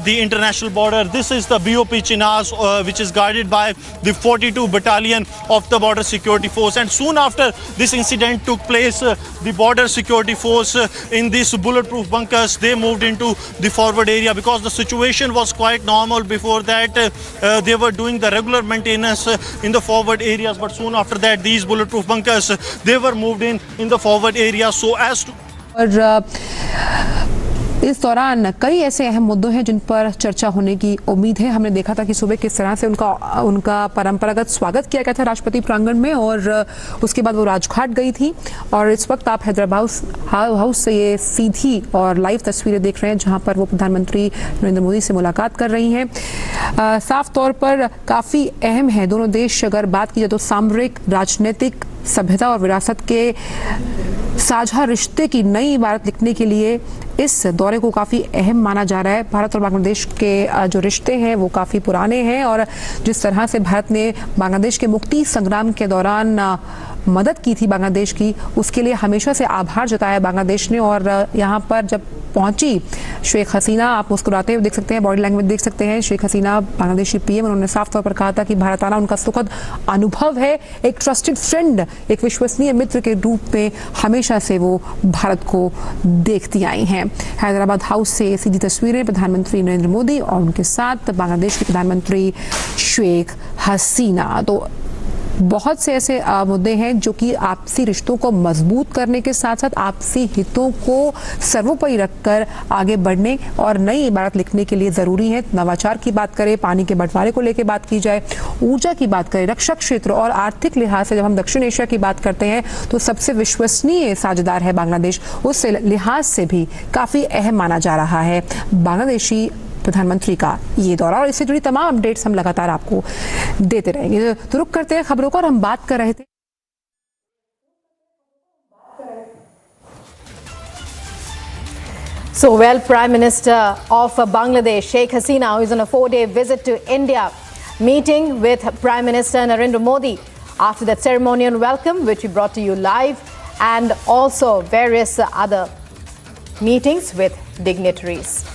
the international border. This is the BOP Chinaz, which is guarded by the 42 battalion of the border security force, and soon after this incident took place, the border security force in these bulletproof bunkers, they moved into the forward area, because the situation was quite normal before that. They were doing the regular maintenance in the forward areas, but soon after that these bulletproof bunkers, they were moved in the forward area so as to इस दौरान कई ऐसे अहम मुद्दों हैं जिन पर चर्चा होने की उम्मीद है। हमने देखा था कि सुबह किस तरह से उनका परंपरागत स्वागत किया गया था राष्ट्रपति प्रांगण में, और उसके बाद वो राजघाट गई थी। और इस वक्त आप हैदराबाद हाउस से ये सीधी और लाइव तस्वीरें देख रहे हैं जहां पर वो प्रधानमंत्री नरेंद्र मोदी से मुलाकात कर रही हैं। साफ तौर पर काफ़ी अहम है। दोनों देश अगर बात की जाए तो सामरिक, राजनीतिक, सभ्यता और विरासत के साझा रिश्ते की नई इबारत लिखने के लिए इस दौरे को काफ़ी अहम माना जा रहा है। भारत और बांग्लादेश के जो रिश्ते हैं वो काफ़ी पुराने हैं, और जिस तरह से भारत ने बांग्लादेश के मुक्ति संग्राम के दौरान मदद की थी बांग्लादेश की, उसके लिए हमेशा से आभार जताया बांग्लादेश ने। और यहाँ पर जब पहुंची शेख हसीना, आप मुस्कुराते हुए देख सकते हैं, बॉडी लैंग्वेज देख सकते हैं, शेख हसीना बांग्लादेशी पीएम, उन्होंने साफ तौर पर कहा था कि भारत आना उनका सुखद अनुभव है। एक ट्रस्टेड फ्रेंड, एक विश्वसनीय मित्र के रूप में हमेशा से वो भारत को देखती आई हैं। हैदराबाद हाउस से सीधी तस्वीरें प्रधानमंत्री नरेंद्र मोदी और उनके साथ बांग्लादेश के प्रधानमंत्री शेख हसीना। तो बहुत से ऐसे मुद्दे हैं जो कि आपसी रिश्तों को मजबूत करने के साथ साथ आपसी हितों को सर्वोपरि रखकर आगे बढ़ने और नई इबारत लिखने के लिए ज़रूरी है। नवाचार की बात करें, पानी के बंटवारे को लेकर बात की जाए, ऊर्जा की बात करें, रक्षा क्षेत्र और आर्थिक लिहाज से जब हम दक्षिण एशिया की बात करते हैं तो सबसे विश्वसनीय साझेदार है बांग्लादेश। उस लिहाज से भी काफ़ी अहम माना जा रहा है बांग्लादेशी प्रधानमंत्री का ये दौरा, और इससे जुड़ी तमाम अपडेट्स हम लगातार आपको देते रहेंगे। तो रुक करते हैं खबरों को, और हम बात कर रहे थे So, well, Prime Minister of Bangladesh, Sheikh Hasina, who is on a 4-day visit to India, meeting with Prime Minister Narendra Modi after that ceremonial welcome, which we brought to you live, and also various other meetings with dignitaries.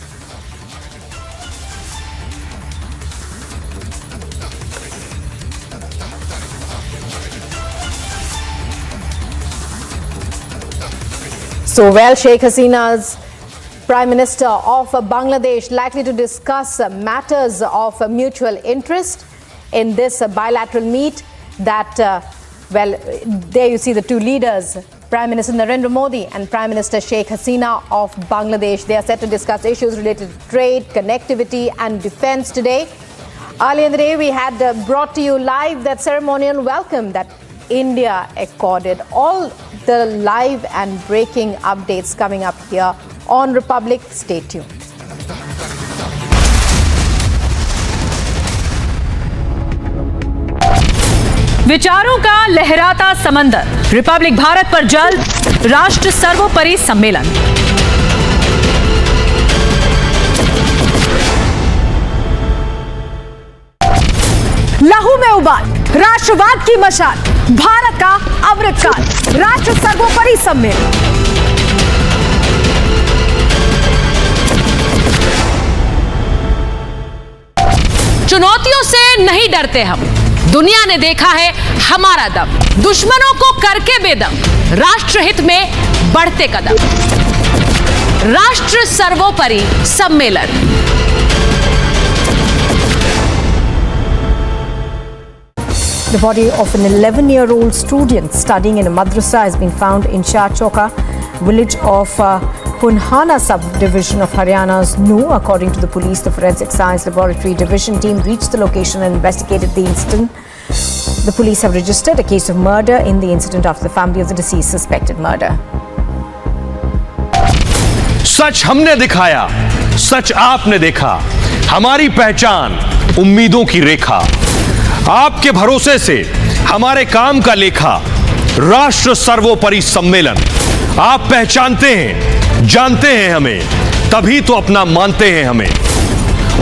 So, well, Sheikh Hasina's Prime Minister of Bangladesh likely to discuss matters of mutual interest in this bilateral meet that, well, there you see the two leaders, Prime Minister Narendra Modi and Prime Minister Sheikh Hasina of Bangladesh. They are set to discuss issues related to trade, connectivity and defense today. Earlier in the day, we had brought to you live that ceremonial welcome that India accorded. All the live and breaking updates coming up here on Republic. Stay tuned. विचारों का लहराता समंदर, Republic Bharat पर जल्द राष्ट्र सर्वोपरि सम्मेलन। लहू में उबाल, राष्ट्रवाद की मशाल, भारत का अमृतकाल, राष्ट्र सर्वोपरि सम्मेलन। चुनौतियों से नहीं डरते हम, दुनिया ने देखा है हमारा दम, दुश्मनों को करके बेदम, राष्ट्रहित में बढ़ते कदम, राष्ट्र सर्वोपरि सम्मेलन। The body of an 11-year-old student studying in a madrasa has been found in Shahchoka village of Punhana subdivision of Haryana's New. According to the police, the Forensic Science Laboratory Division team reached the location and investigated the incident. The police have registered a case of murder in the incident after the family of the deceased suspected murder. सच हमने दिखाया, सच आपने देखा, हमारी पहचान उम्मीदों की रेखा, आपके भरोसे से हमारे काम का लेखा, राष्ट्र सर्वोपरि सम्मेलन। आप पहचानते हैं, जानते हैं हमें, तभी तो अपना मानते हैं हमें।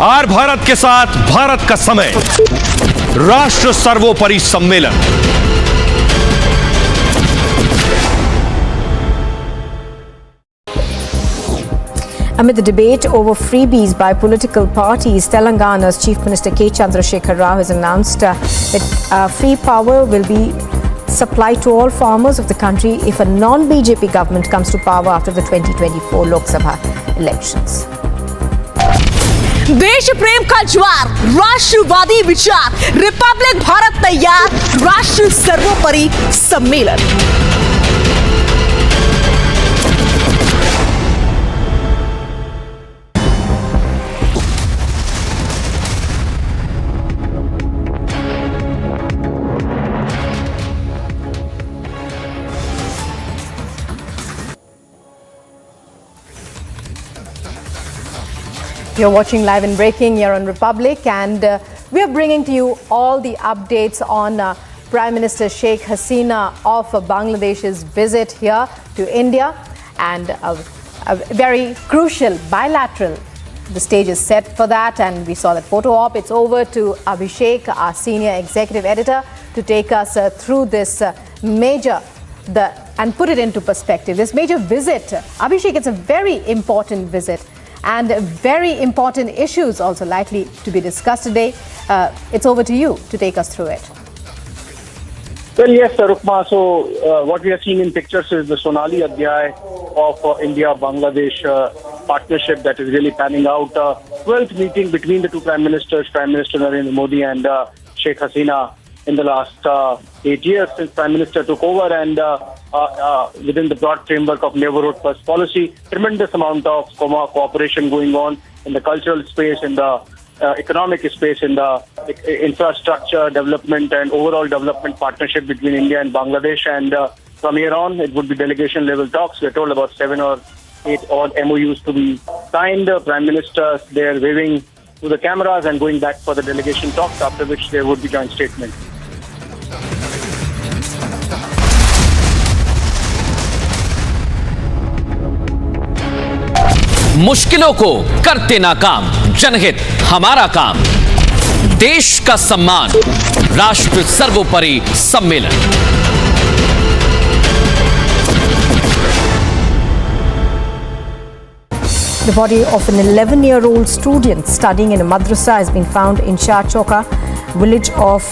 आर भारत के साथ भारत का समय, राष्ट्र सर्वोपरि सम्मेलन। Amid the debate over freebies by political parties, Telangana's Chief Minister K. Chandrasekhar Rao has announced that free power will be supplied to all farmers of the country if a non-BJP government comes to power after the 2024 Lok Sabha elections. देश प्रेम का ज्वार, राष्ट्रवादी विचार, Republic Bharat तैयार, राष्ट्र सर्वोपरि सम्मेलन। You're watching Live and Breaking here on Republic, and we are bringing to you all the updates on Prime Minister Sheikh Hasina of Bangladesh's visit here to India, and a very crucial bilateral. The stage is set for that, and we saw that photo op. It's over to Abhishek, our senior executive editor, to take us through this and put it into perspective. This major visit, Abhishek, it's a very important visit. And very important issues also likely to be discussed today. It's over to you to take us through it. Well, yes, Rukma. So what we are seeing in pictures is the Sonali Adhyay of India-Bangladesh partnership that is really panning out. 12th meeting between the two Prime Ministers, Prime Minister Narendra Modi and Sheikh Hasina in the last 8 years since Prime Minister took over, and within the broad framework of Neighbourhood First policy, tremendous amount of cooperation going on in the cultural space, in the economic space, in the infrastructure development and overall development partnership between India and Bangladesh. And from here on, it would be delegation level talks. We're told about 7 or 8 odd MOUs to be signed. Prime Minister, they're waving to the cameras and going back for the delegation talks, after which there would be joint statement. मुश्किलों को करते नाकाम, जनहित हमारा काम, देश का सम्मान, राष्ट्र सर्वोपरि सम्मेलन। The body of an 11-year-old student studying in a madrasa has been found in Shahchoka village of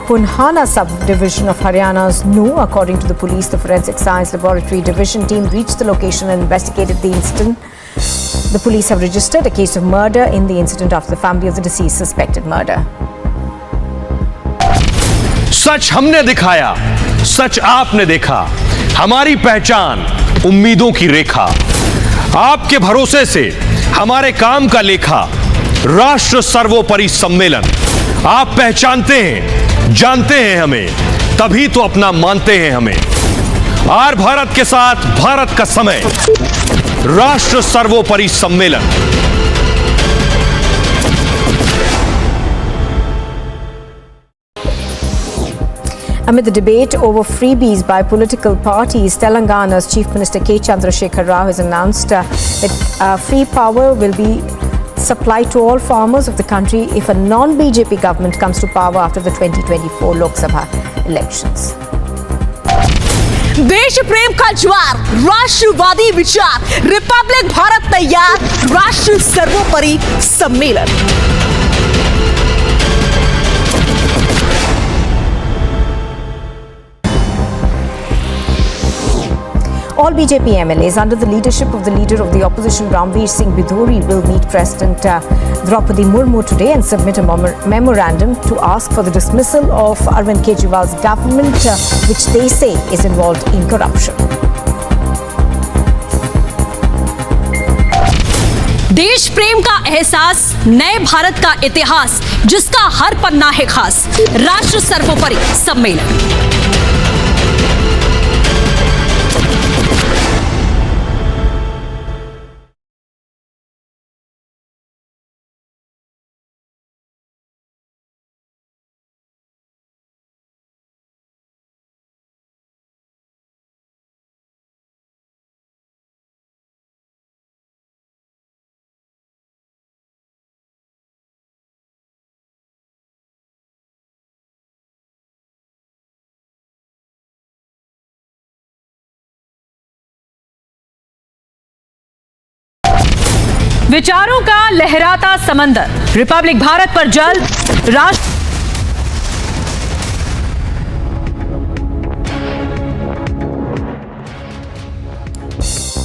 Punhana subdivision of Haryana's New. According to the police, the Forensic Science Laboratory Division team reached the location and investigated the incident. The police have registered a case of murder in the incident after the family of the deceased suspected murder. सच हमने दिखाया, सच आपने देखा, हमारी पहचान उम्मीदों की रेखा, आपके भरोसे से हमारे काम का लेखा, राष्ट्र सर्वोपरि सम्मेलन। आप पहचानते हैं, जानते हैं हमें, तभी तो अपना मानते हैं हमें। आर भारत के साथ भारत का समय, राष्ट्र सर्वोपरि सम्मेलन। Amid the debate over freebies by political parties, Telangana's Chief Minister K. Chandrasekhar Rao has announced that free power will be supplied to all farmers of the country if a non-BJP government comes to power after the 2024 Lok Sabha elections. देश प्रेम का ज्वार, राष्ट्रवादी विचार, Republic Bharat तैयार, राष्ट्र सर्वोपरि सम्मेलन। All BJP MLAs under the leadership of the leader of the opposition Ramveer Singh Bidhuri will meet President Draupadi Murmu today and submit a memorandum to ask for the dismissal of Arvind Kejriwal's government, which they say is involved in corruption. देश प्रेम का एहसास, नए भारत का इतिहास, जिसका हर पन्ना है खास, राष्ट्र सर्वोपरि सम्मेलन। विचारों का लहराता समंदर, रिपब्लिक भारत पर जल्द राष्ट्र।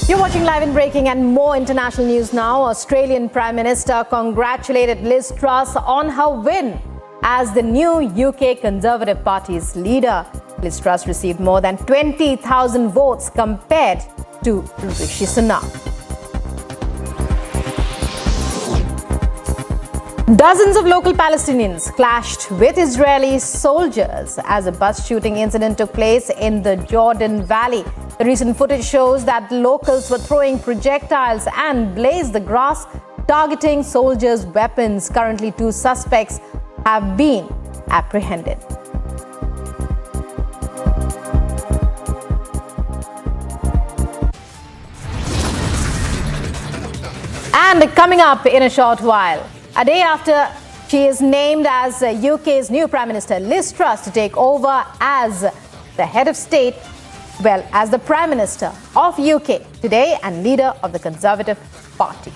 You're watching Live and Breaking and more international news now. Australian Prime Minister congratulated Liz Truss on her win as the new UK Conservative Party's leader. Liz Truss received more than 20,000 votes compared to Rishi Sunak. Dozens of local Palestinians clashed with Israeli soldiers as a bus shooting incident took place in the Jordan Valley. The recent footage shows that the locals were throwing projectiles and blazed the grass, targeting soldiers' weapons. Currently, 2 suspects have been apprehended. And coming up in a short while, a day after she is named as UK's new Prime Minister, Liz Truss to take over as the head of state, well, as the Prime Minister of UK today and leader of the Conservative Party.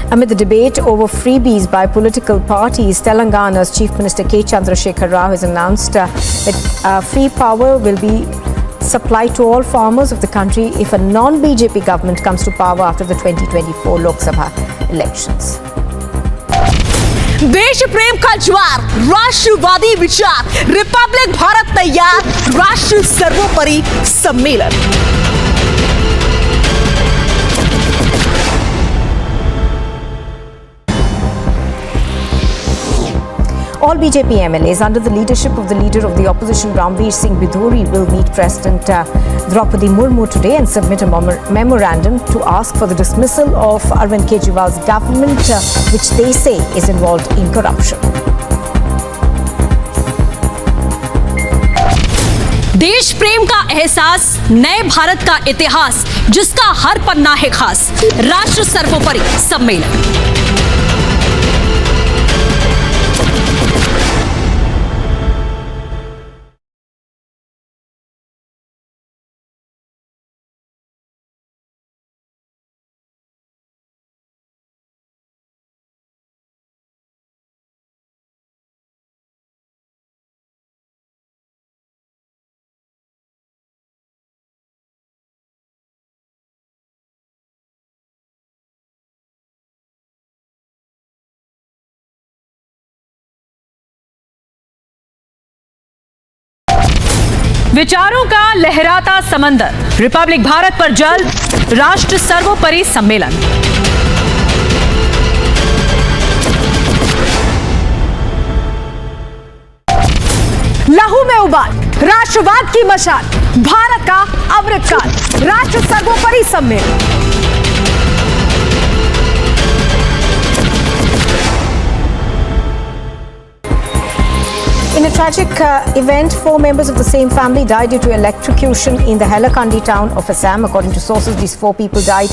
Amid the debate over freebies by political parties, Telangana's Chief Minister K. Chandrasekhar Rao has announced that free power will be supplied to all farmers of the country if a non-BJP government comes to power after the 2024 Lok Sabha elections. देश प्रेम का ज्वार, राष्ट्रवादी विचार, Republic Bharat तैयार, राष्ट्र सर्वोपरि सम्मेलन। All BJP MLAs under the leadership of the leader of the opposition Ramveer Singh Bidhuri will meet President Draupadi Murmu today and submit a memorandum to ask for the dismissal of Arvind Kejriwal's government, which they say is involved in corruption. देश प्रेम का एहसास, नए भारत का इतिहास, जिसका हर पन्ना है खास, राष्ट्र सर्वोपरि सम्मेलन। विचारों का लहराता समंदर, रिपब्लिक भारत पर जल्द राष्ट्र सर्वोपरि सम्मेलन। लहू में उबाल, राष्ट्रवाद की मशाल, भारत का अमृतकाल, राष्ट्र सर्वोपरि सम्मेलन। In a tragic event, 4 members of the same family died due to electrocution in the Hailakandi town of Assam. According to sources, these 4 people died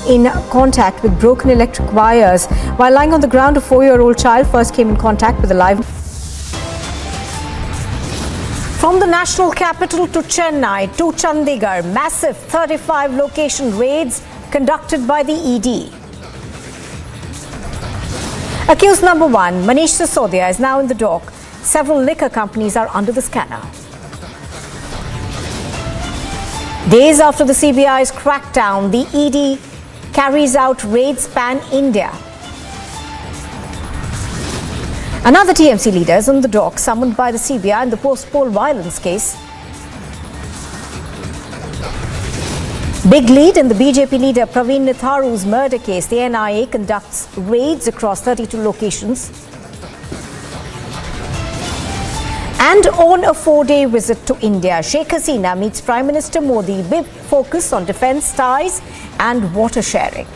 in contact with broken electric wires. While lying on the ground, a 4-year-old child first came in contact with a live. From the national capital to Chennai to Chandigarh, massive 35 location raids conducted by the ED. Accused number 1, Manish Sisodia, is now in the dock. Several liquor companies are under the scanner. Days after the CBI's crackdown, the ED carries out raids pan-India. Another TMC leader is on the dock, summoned by the CBI in the post-poll violence case. Big lead in the BJP leader Praveen Nitharu's murder case. The NIA conducts raids across 32 locations. And on a 4-day visit to India, Sheikh Hasina meets Prime Minister Modi, with focus on defence ties and water sharing.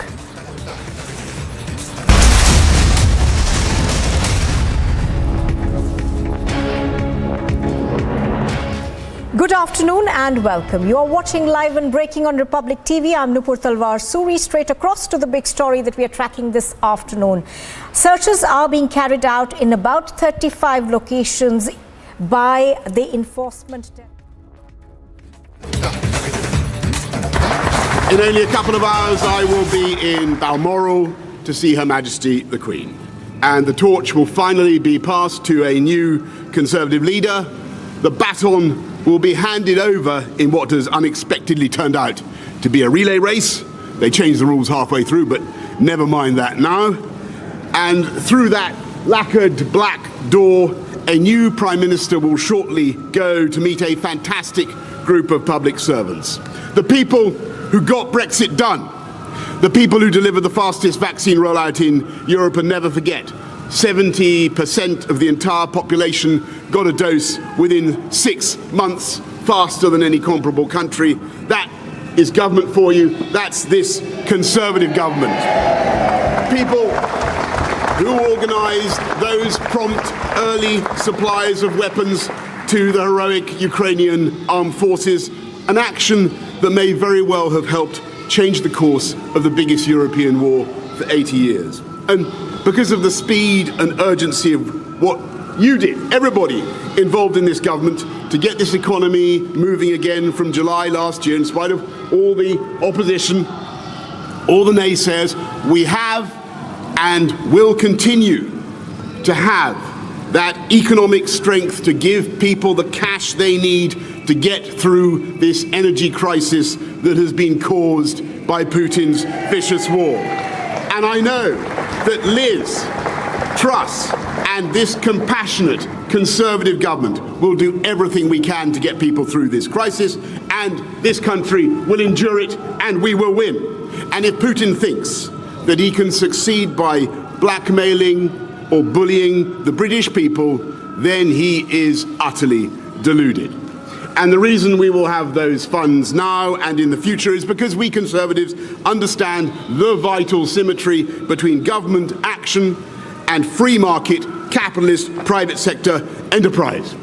Good afternoon and welcome. You are watching Live and Breaking on Republic TV. I'm Nupur Talwar Suri. Straight across to the big story that we are tracking this afternoon. Searches are being carried out in about 35 locations by the enforcement. In only a couple of hours, I will be in Balmoral to see Her Majesty the Queen. And the torch will finally be passed to a new Conservative leader. The baton will be handed over in what has unexpectedly turned out to be a relay race. They changed the rules halfway through, but never mind that now. And through that lacquered black door, a new Prime Minister will shortly go to meet a fantastic group of public servants. The people who got Brexit done. The people who delivered the fastest vaccine rollout in Europe, and never forget, 70% of the entire population got a dose within 6 months, faster than any comparable country. That is government for you. That's this Conservative government. People who organised those prompt early supplies of weapons to the heroic Ukrainian armed forces, an action that may very well have helped change the course of the biggest European war for 80 years. And because of the speed and urgency of what you did, everybody involved in this government, to get this economy moving again from July last year, in spite of all the opposition, all the naysayers, we have and will continue to have that economic strength to give people the cash they need to get through this energy crisis that has been caused by Putin's vicious war. And I know that Liz Truss and this compassionate Conservative government will do everything we can to get people through this crisis, and this country will endure it, and we will win. And if Putin thinks that he can succeed by blackmailing or bullying the British people, then he is utterly deluded. And the reason we will have those funds now and in the future is because we Conservatives understand the vital symmetry between government action and free market, capitalist, private sector enterprise.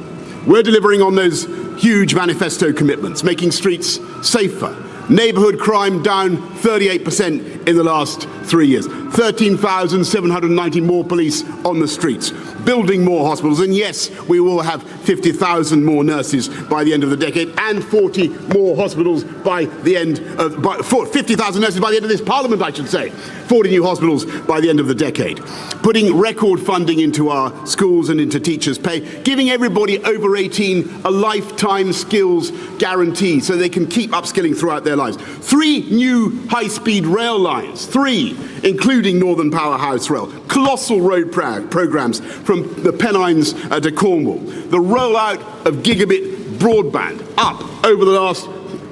We're delivering on those huge manifesto commitments, making streets safer, neighbourhood crime down 38% in the last 3 years, 13,790 more police on the streets, building more hospitals, and yes, we will have 50,000 more nurses by the end of the decade, and 40 more hospitals by the end of 50,000 nurses by the end of this Parliament, I should say. 40 new hospitals by the end of the decade. Putting record funding into our schools and into teachers' pay, giving everybody over 18 a lifetime skills guarantee so they can keep upskilling throughout their lives. 3 new high-speed rail lines, 3, including Northern Powerhouse Rail, colossal road programs from the Pennines to Cornwall, the rollout of gigabit broadband up over the last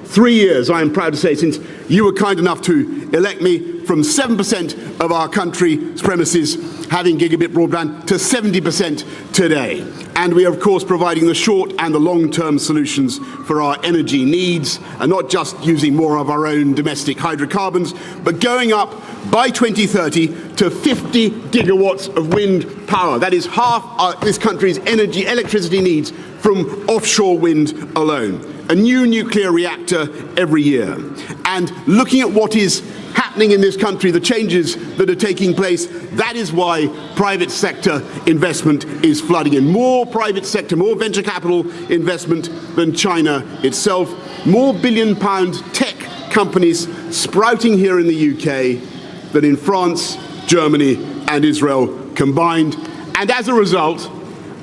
3 years, I am proud to say, since you were kind enough to elect me, from 7% of our country's premises having gigabit broadband to 70% today. And we are, of course, providing the short and the long-term solutions for our energy needs, and not just using more of our own domestic hydrocarbons, but going up by 2030 to 50 gigawatts of wind power. That is half this country's electricity needs from offshore wind alone. A new nuclear reactor every year. And looking at what is happening in this country, the changes that are taking place, that is why private sector investment is flooding in. More private sector, more venture capital investment than China itself. More billion-pound tech companies sprouting here in the UK than in France, Germany and Israel combined. And as a result,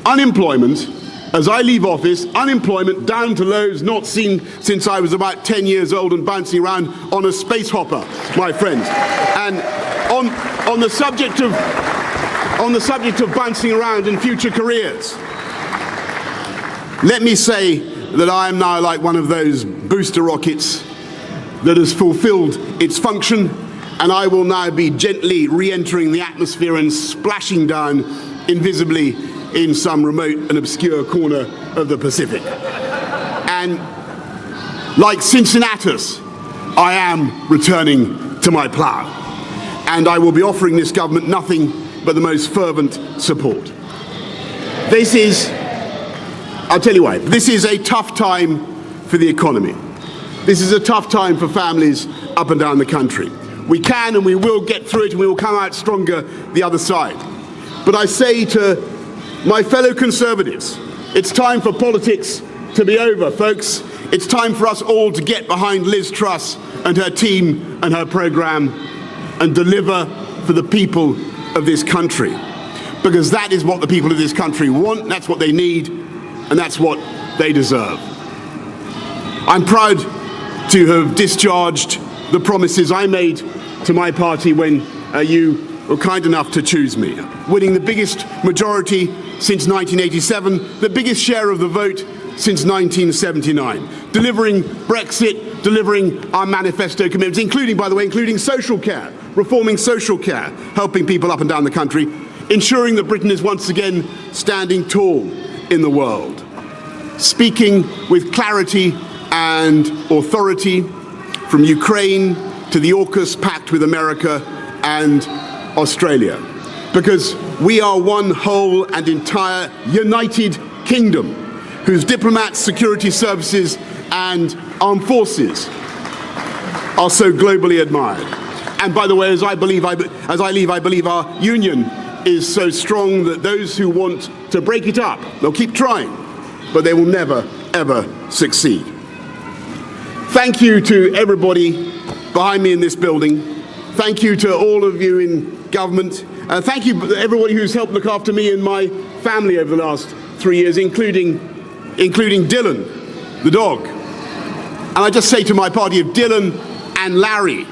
unemployment, as I leave office, unemployment down to lows not seen since I was about 10 years old and bouncing around on a space hopper, my friends. And on the subject of bouncing around in future careers, let me say that I am now like one of those booster rockets that has fulfilled its function, and I will now be gently re-entering the atmosphere and splashing down invisibly in some remote and obscure corner of the Pacific. And like Cincinnatus, I am returning to my plough. And I will be offering this government nothing but the most fervent support. I'll tell you why. This is a tough time for the economy. This is a tough time for families up and down the country. We can and we will get through it, and we will come out stronger the other side. But I say to my fellow Conservatives, it's time for politics to be over, folks. It's time for us all to get behind Liz Truss and her team and her programme and deliver for the people of this country. Because that is what the people of this country want, that's what they need, and that's what they deserve. I'm proud to have discharged the promises I made to my party when you were kind enough to choose me. Winning the biggest majority since 1987, the biggest share of the vote since 1979. Delivering Brexit, delivering our manifesto commitments, including, by the way, including social care, reforming social care, helping people up and down the country, ensuring that Britain is once again standing tall in the world. Speaking with clarity and authority from Ukraine to the AUKUS pact with America and Australia. Because we are one whole and entire united kingdom whose diplomats, security services and armed forces are so globally admired. And by the way, as I leave, I believe our union is so strong that those who want to break it up, they'll keep trying, but they will never, ever succeed. Thank you to everybody behind me in this building. Thank you to all of you in government. Thank you to everybody who's helped look after me and my family over the last 3 years, including Dylan, the dog. And I just say to my party, if Dylan and Larry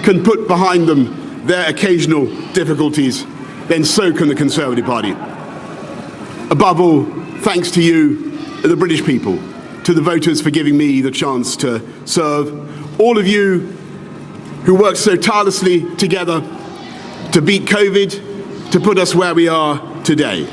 can put behind them their occasional difficulties, then so can the Conservative Party. Above all, thanks to you, the British people, to the voters for giving me the chance to serve, all of you who worked so tirelessly together to beat COVID, to put us where we are today.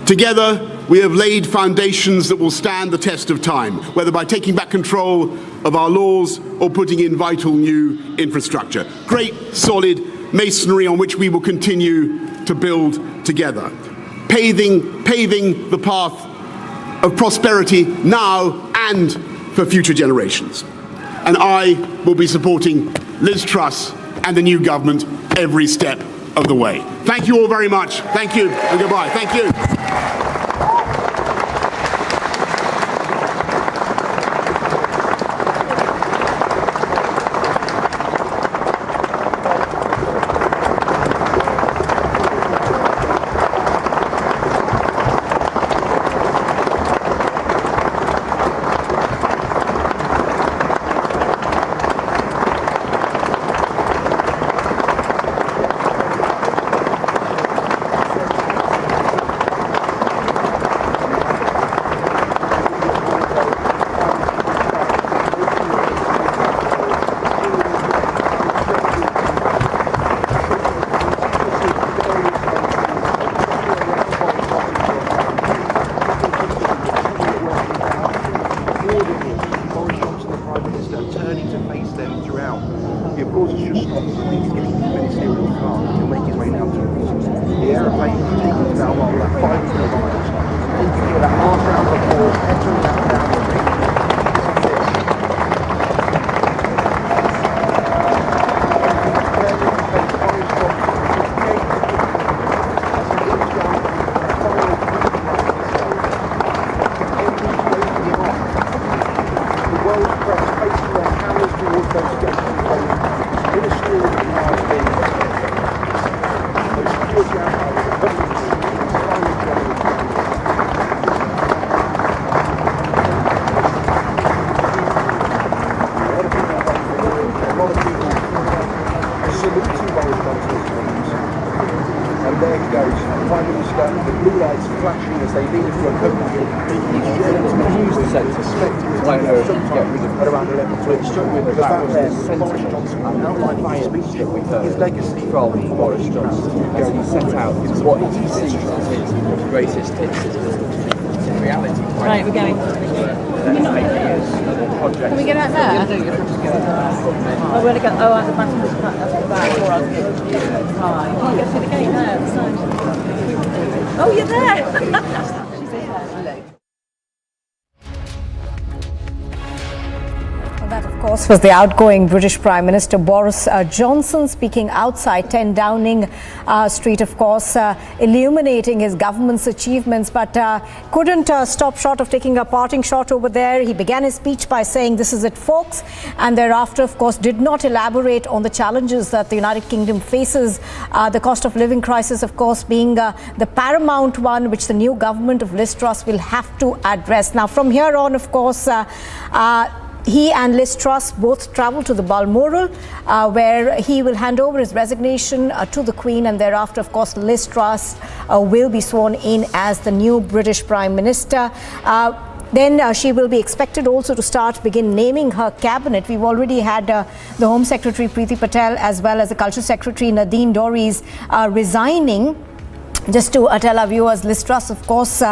Together, we have laid foundations that will stand the test of time, whether by taking back control of our laws or putting in vital new infrastructure. Great, solid masonry on which we will continue to build together, paving the path of prosperity now and for future generations. And I will be supporting Liz Truss and the new government every step of the way. Thank you all very much. Thank you and goodbye. Thank you. Minister turning to face them throughout. The applause has just stopped for these getting into the ministerial car to make his way down to the beach. The aeroplane is taking to Balmoral at 500 miles. And you can hear that half round of applause entering that downward beat. His legacy from Boris Johnson, as he set out what he sees as his greatest hits, in reality. Right, we're going. Can we get out there? Oh, we're going to go. Oh, at the back of this back. That's the back. Or I'll get. Right. You can't get through the gate there. At the side. Oh, you're there. She's there. That, of course, was the outgoing British Prime Minister Boris Johnson speaking outside 10 Downing Street, of course, illuminating his government's achievements, but couldn't stop short of taking a parting shot over there. He began his speech by saying, "This is it, folks," and thereafter, of course, did not elaborate on the challenges that the United Kingdom faces, the cost of living crisis, of course, being the paramount one, which the new government of Liz Truss will have to address. Now, from here on, of course, he and Liz Truss both travel to the Balmoral, where he will hand over his resignation to the Queen, and thereafter, of course, Liz Truss will be sworn in as the new British Prime Minister. Then she will be expected also to begin naming her cabinet. We've already had the Home Secretary Preeti Patel as well as the Culture Secretary Nadine Dorries resigning. Just to tell our viewers, Liz Truss, of course,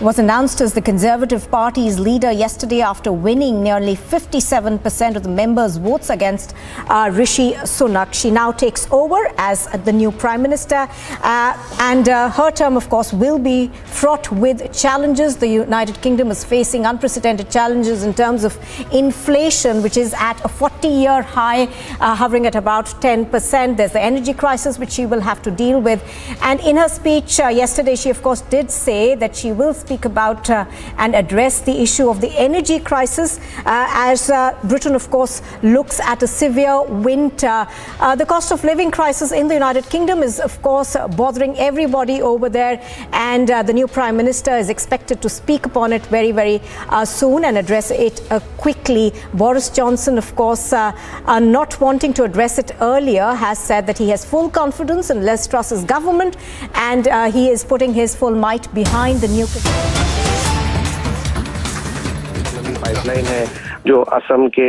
was announced as the Conservative Party's leader yesterday after winning nearly 57% of the members' votes against Rishi Sunak. She now takes over as the new Prime Minister, and her term, of course, will be fraught with challenges. The United Kingdom is facing unprecedented challenges in terms of inflation, which is at a 40-year high, hovering at about 10%. There's the energy crisis, which she will have to deal with. And in her speech yesterday, she, of course, did say that she will speak about and address the issue of the energy crisis as Britain, of course, looks at a severe winter. The cost of living crisis in the United Kingdom is, of course, bothering everybody over there, and the new Prime Minister is expected to speak upon it very, very soon and address it quickly. Boris Johnson, of course, not wanting to address it earlier, has said that he has full confidence in Liz Truss's government, and he is putting his full might behind the new pipeline है जो असम के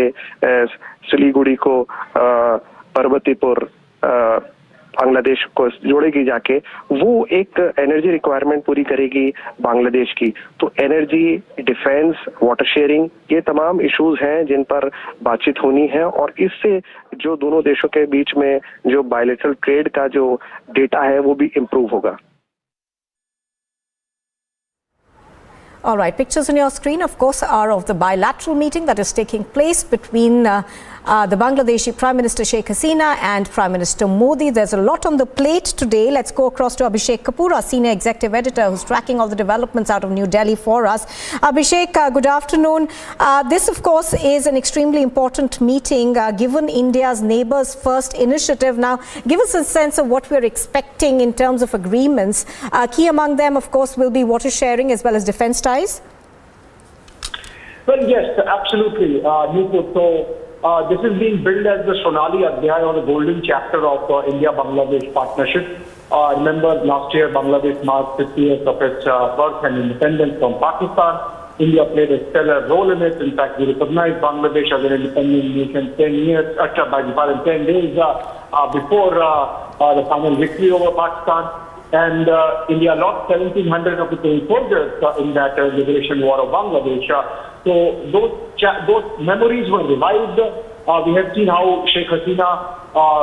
सिलीगुड़ी को पर्वतीपुर बांग्लादेश को जोड़ेगी जाके, वो एक energy requirement पूरी करेगी बांग्लादेश की। तो एनर्जी, डिफेंस, वाटर शेयरिंग, ये तमाम इश्यूज हैं जिन पर बातचीत होनी है, और इससे जो दोनों देशों के बीच में जो बायलैटरल ट्रेड का जो डेटा है वो भी इम्प्रूव होगा। All right, pictures on your screen, of course, are of the bilateral meeting that is taking place between the Bangladeshi Prime Minister Sheikh Hasina and Prime Minister Modi. There's a lot on the plate today. Let's go across to Abhishek Kapoor, our senior executive editor, who's tracking all the developments out of New Delhi for us. Abhishek, good afternoon. This, of course, is an extremely important meeting given India's Neighbours First initiative. Now, give us a sense of what we're expecting in terms of agreements. Key among them, of course, will be water sharing as well as defence ties. Well, yes, absolutely. This is being billed as the Sonali Adhyay, or the golden chapter of India-Bangladesh partnership. Remember, last year Bangladesh marked 50 years of its birth and independence from Pakistan. India played a stellar role in it. In fact, we recognized Bangladesh as an independent nation 10 days before the final victory over Pakistan. and India lost 1,700 of its soldiers in that liberation war of Bangladesh. So those memories were revived. We have seen how Sheikh Hasina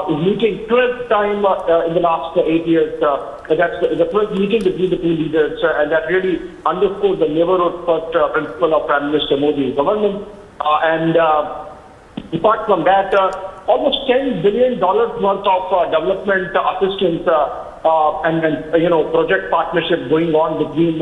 is meeting 12th time in the last 8 years. That's the first meeting between the two leaders, and that really underscores the neighborhood first principle of Prime Minister Modi's government. And apart from that, almost $10 billion worth of development assistance and project partnership going on between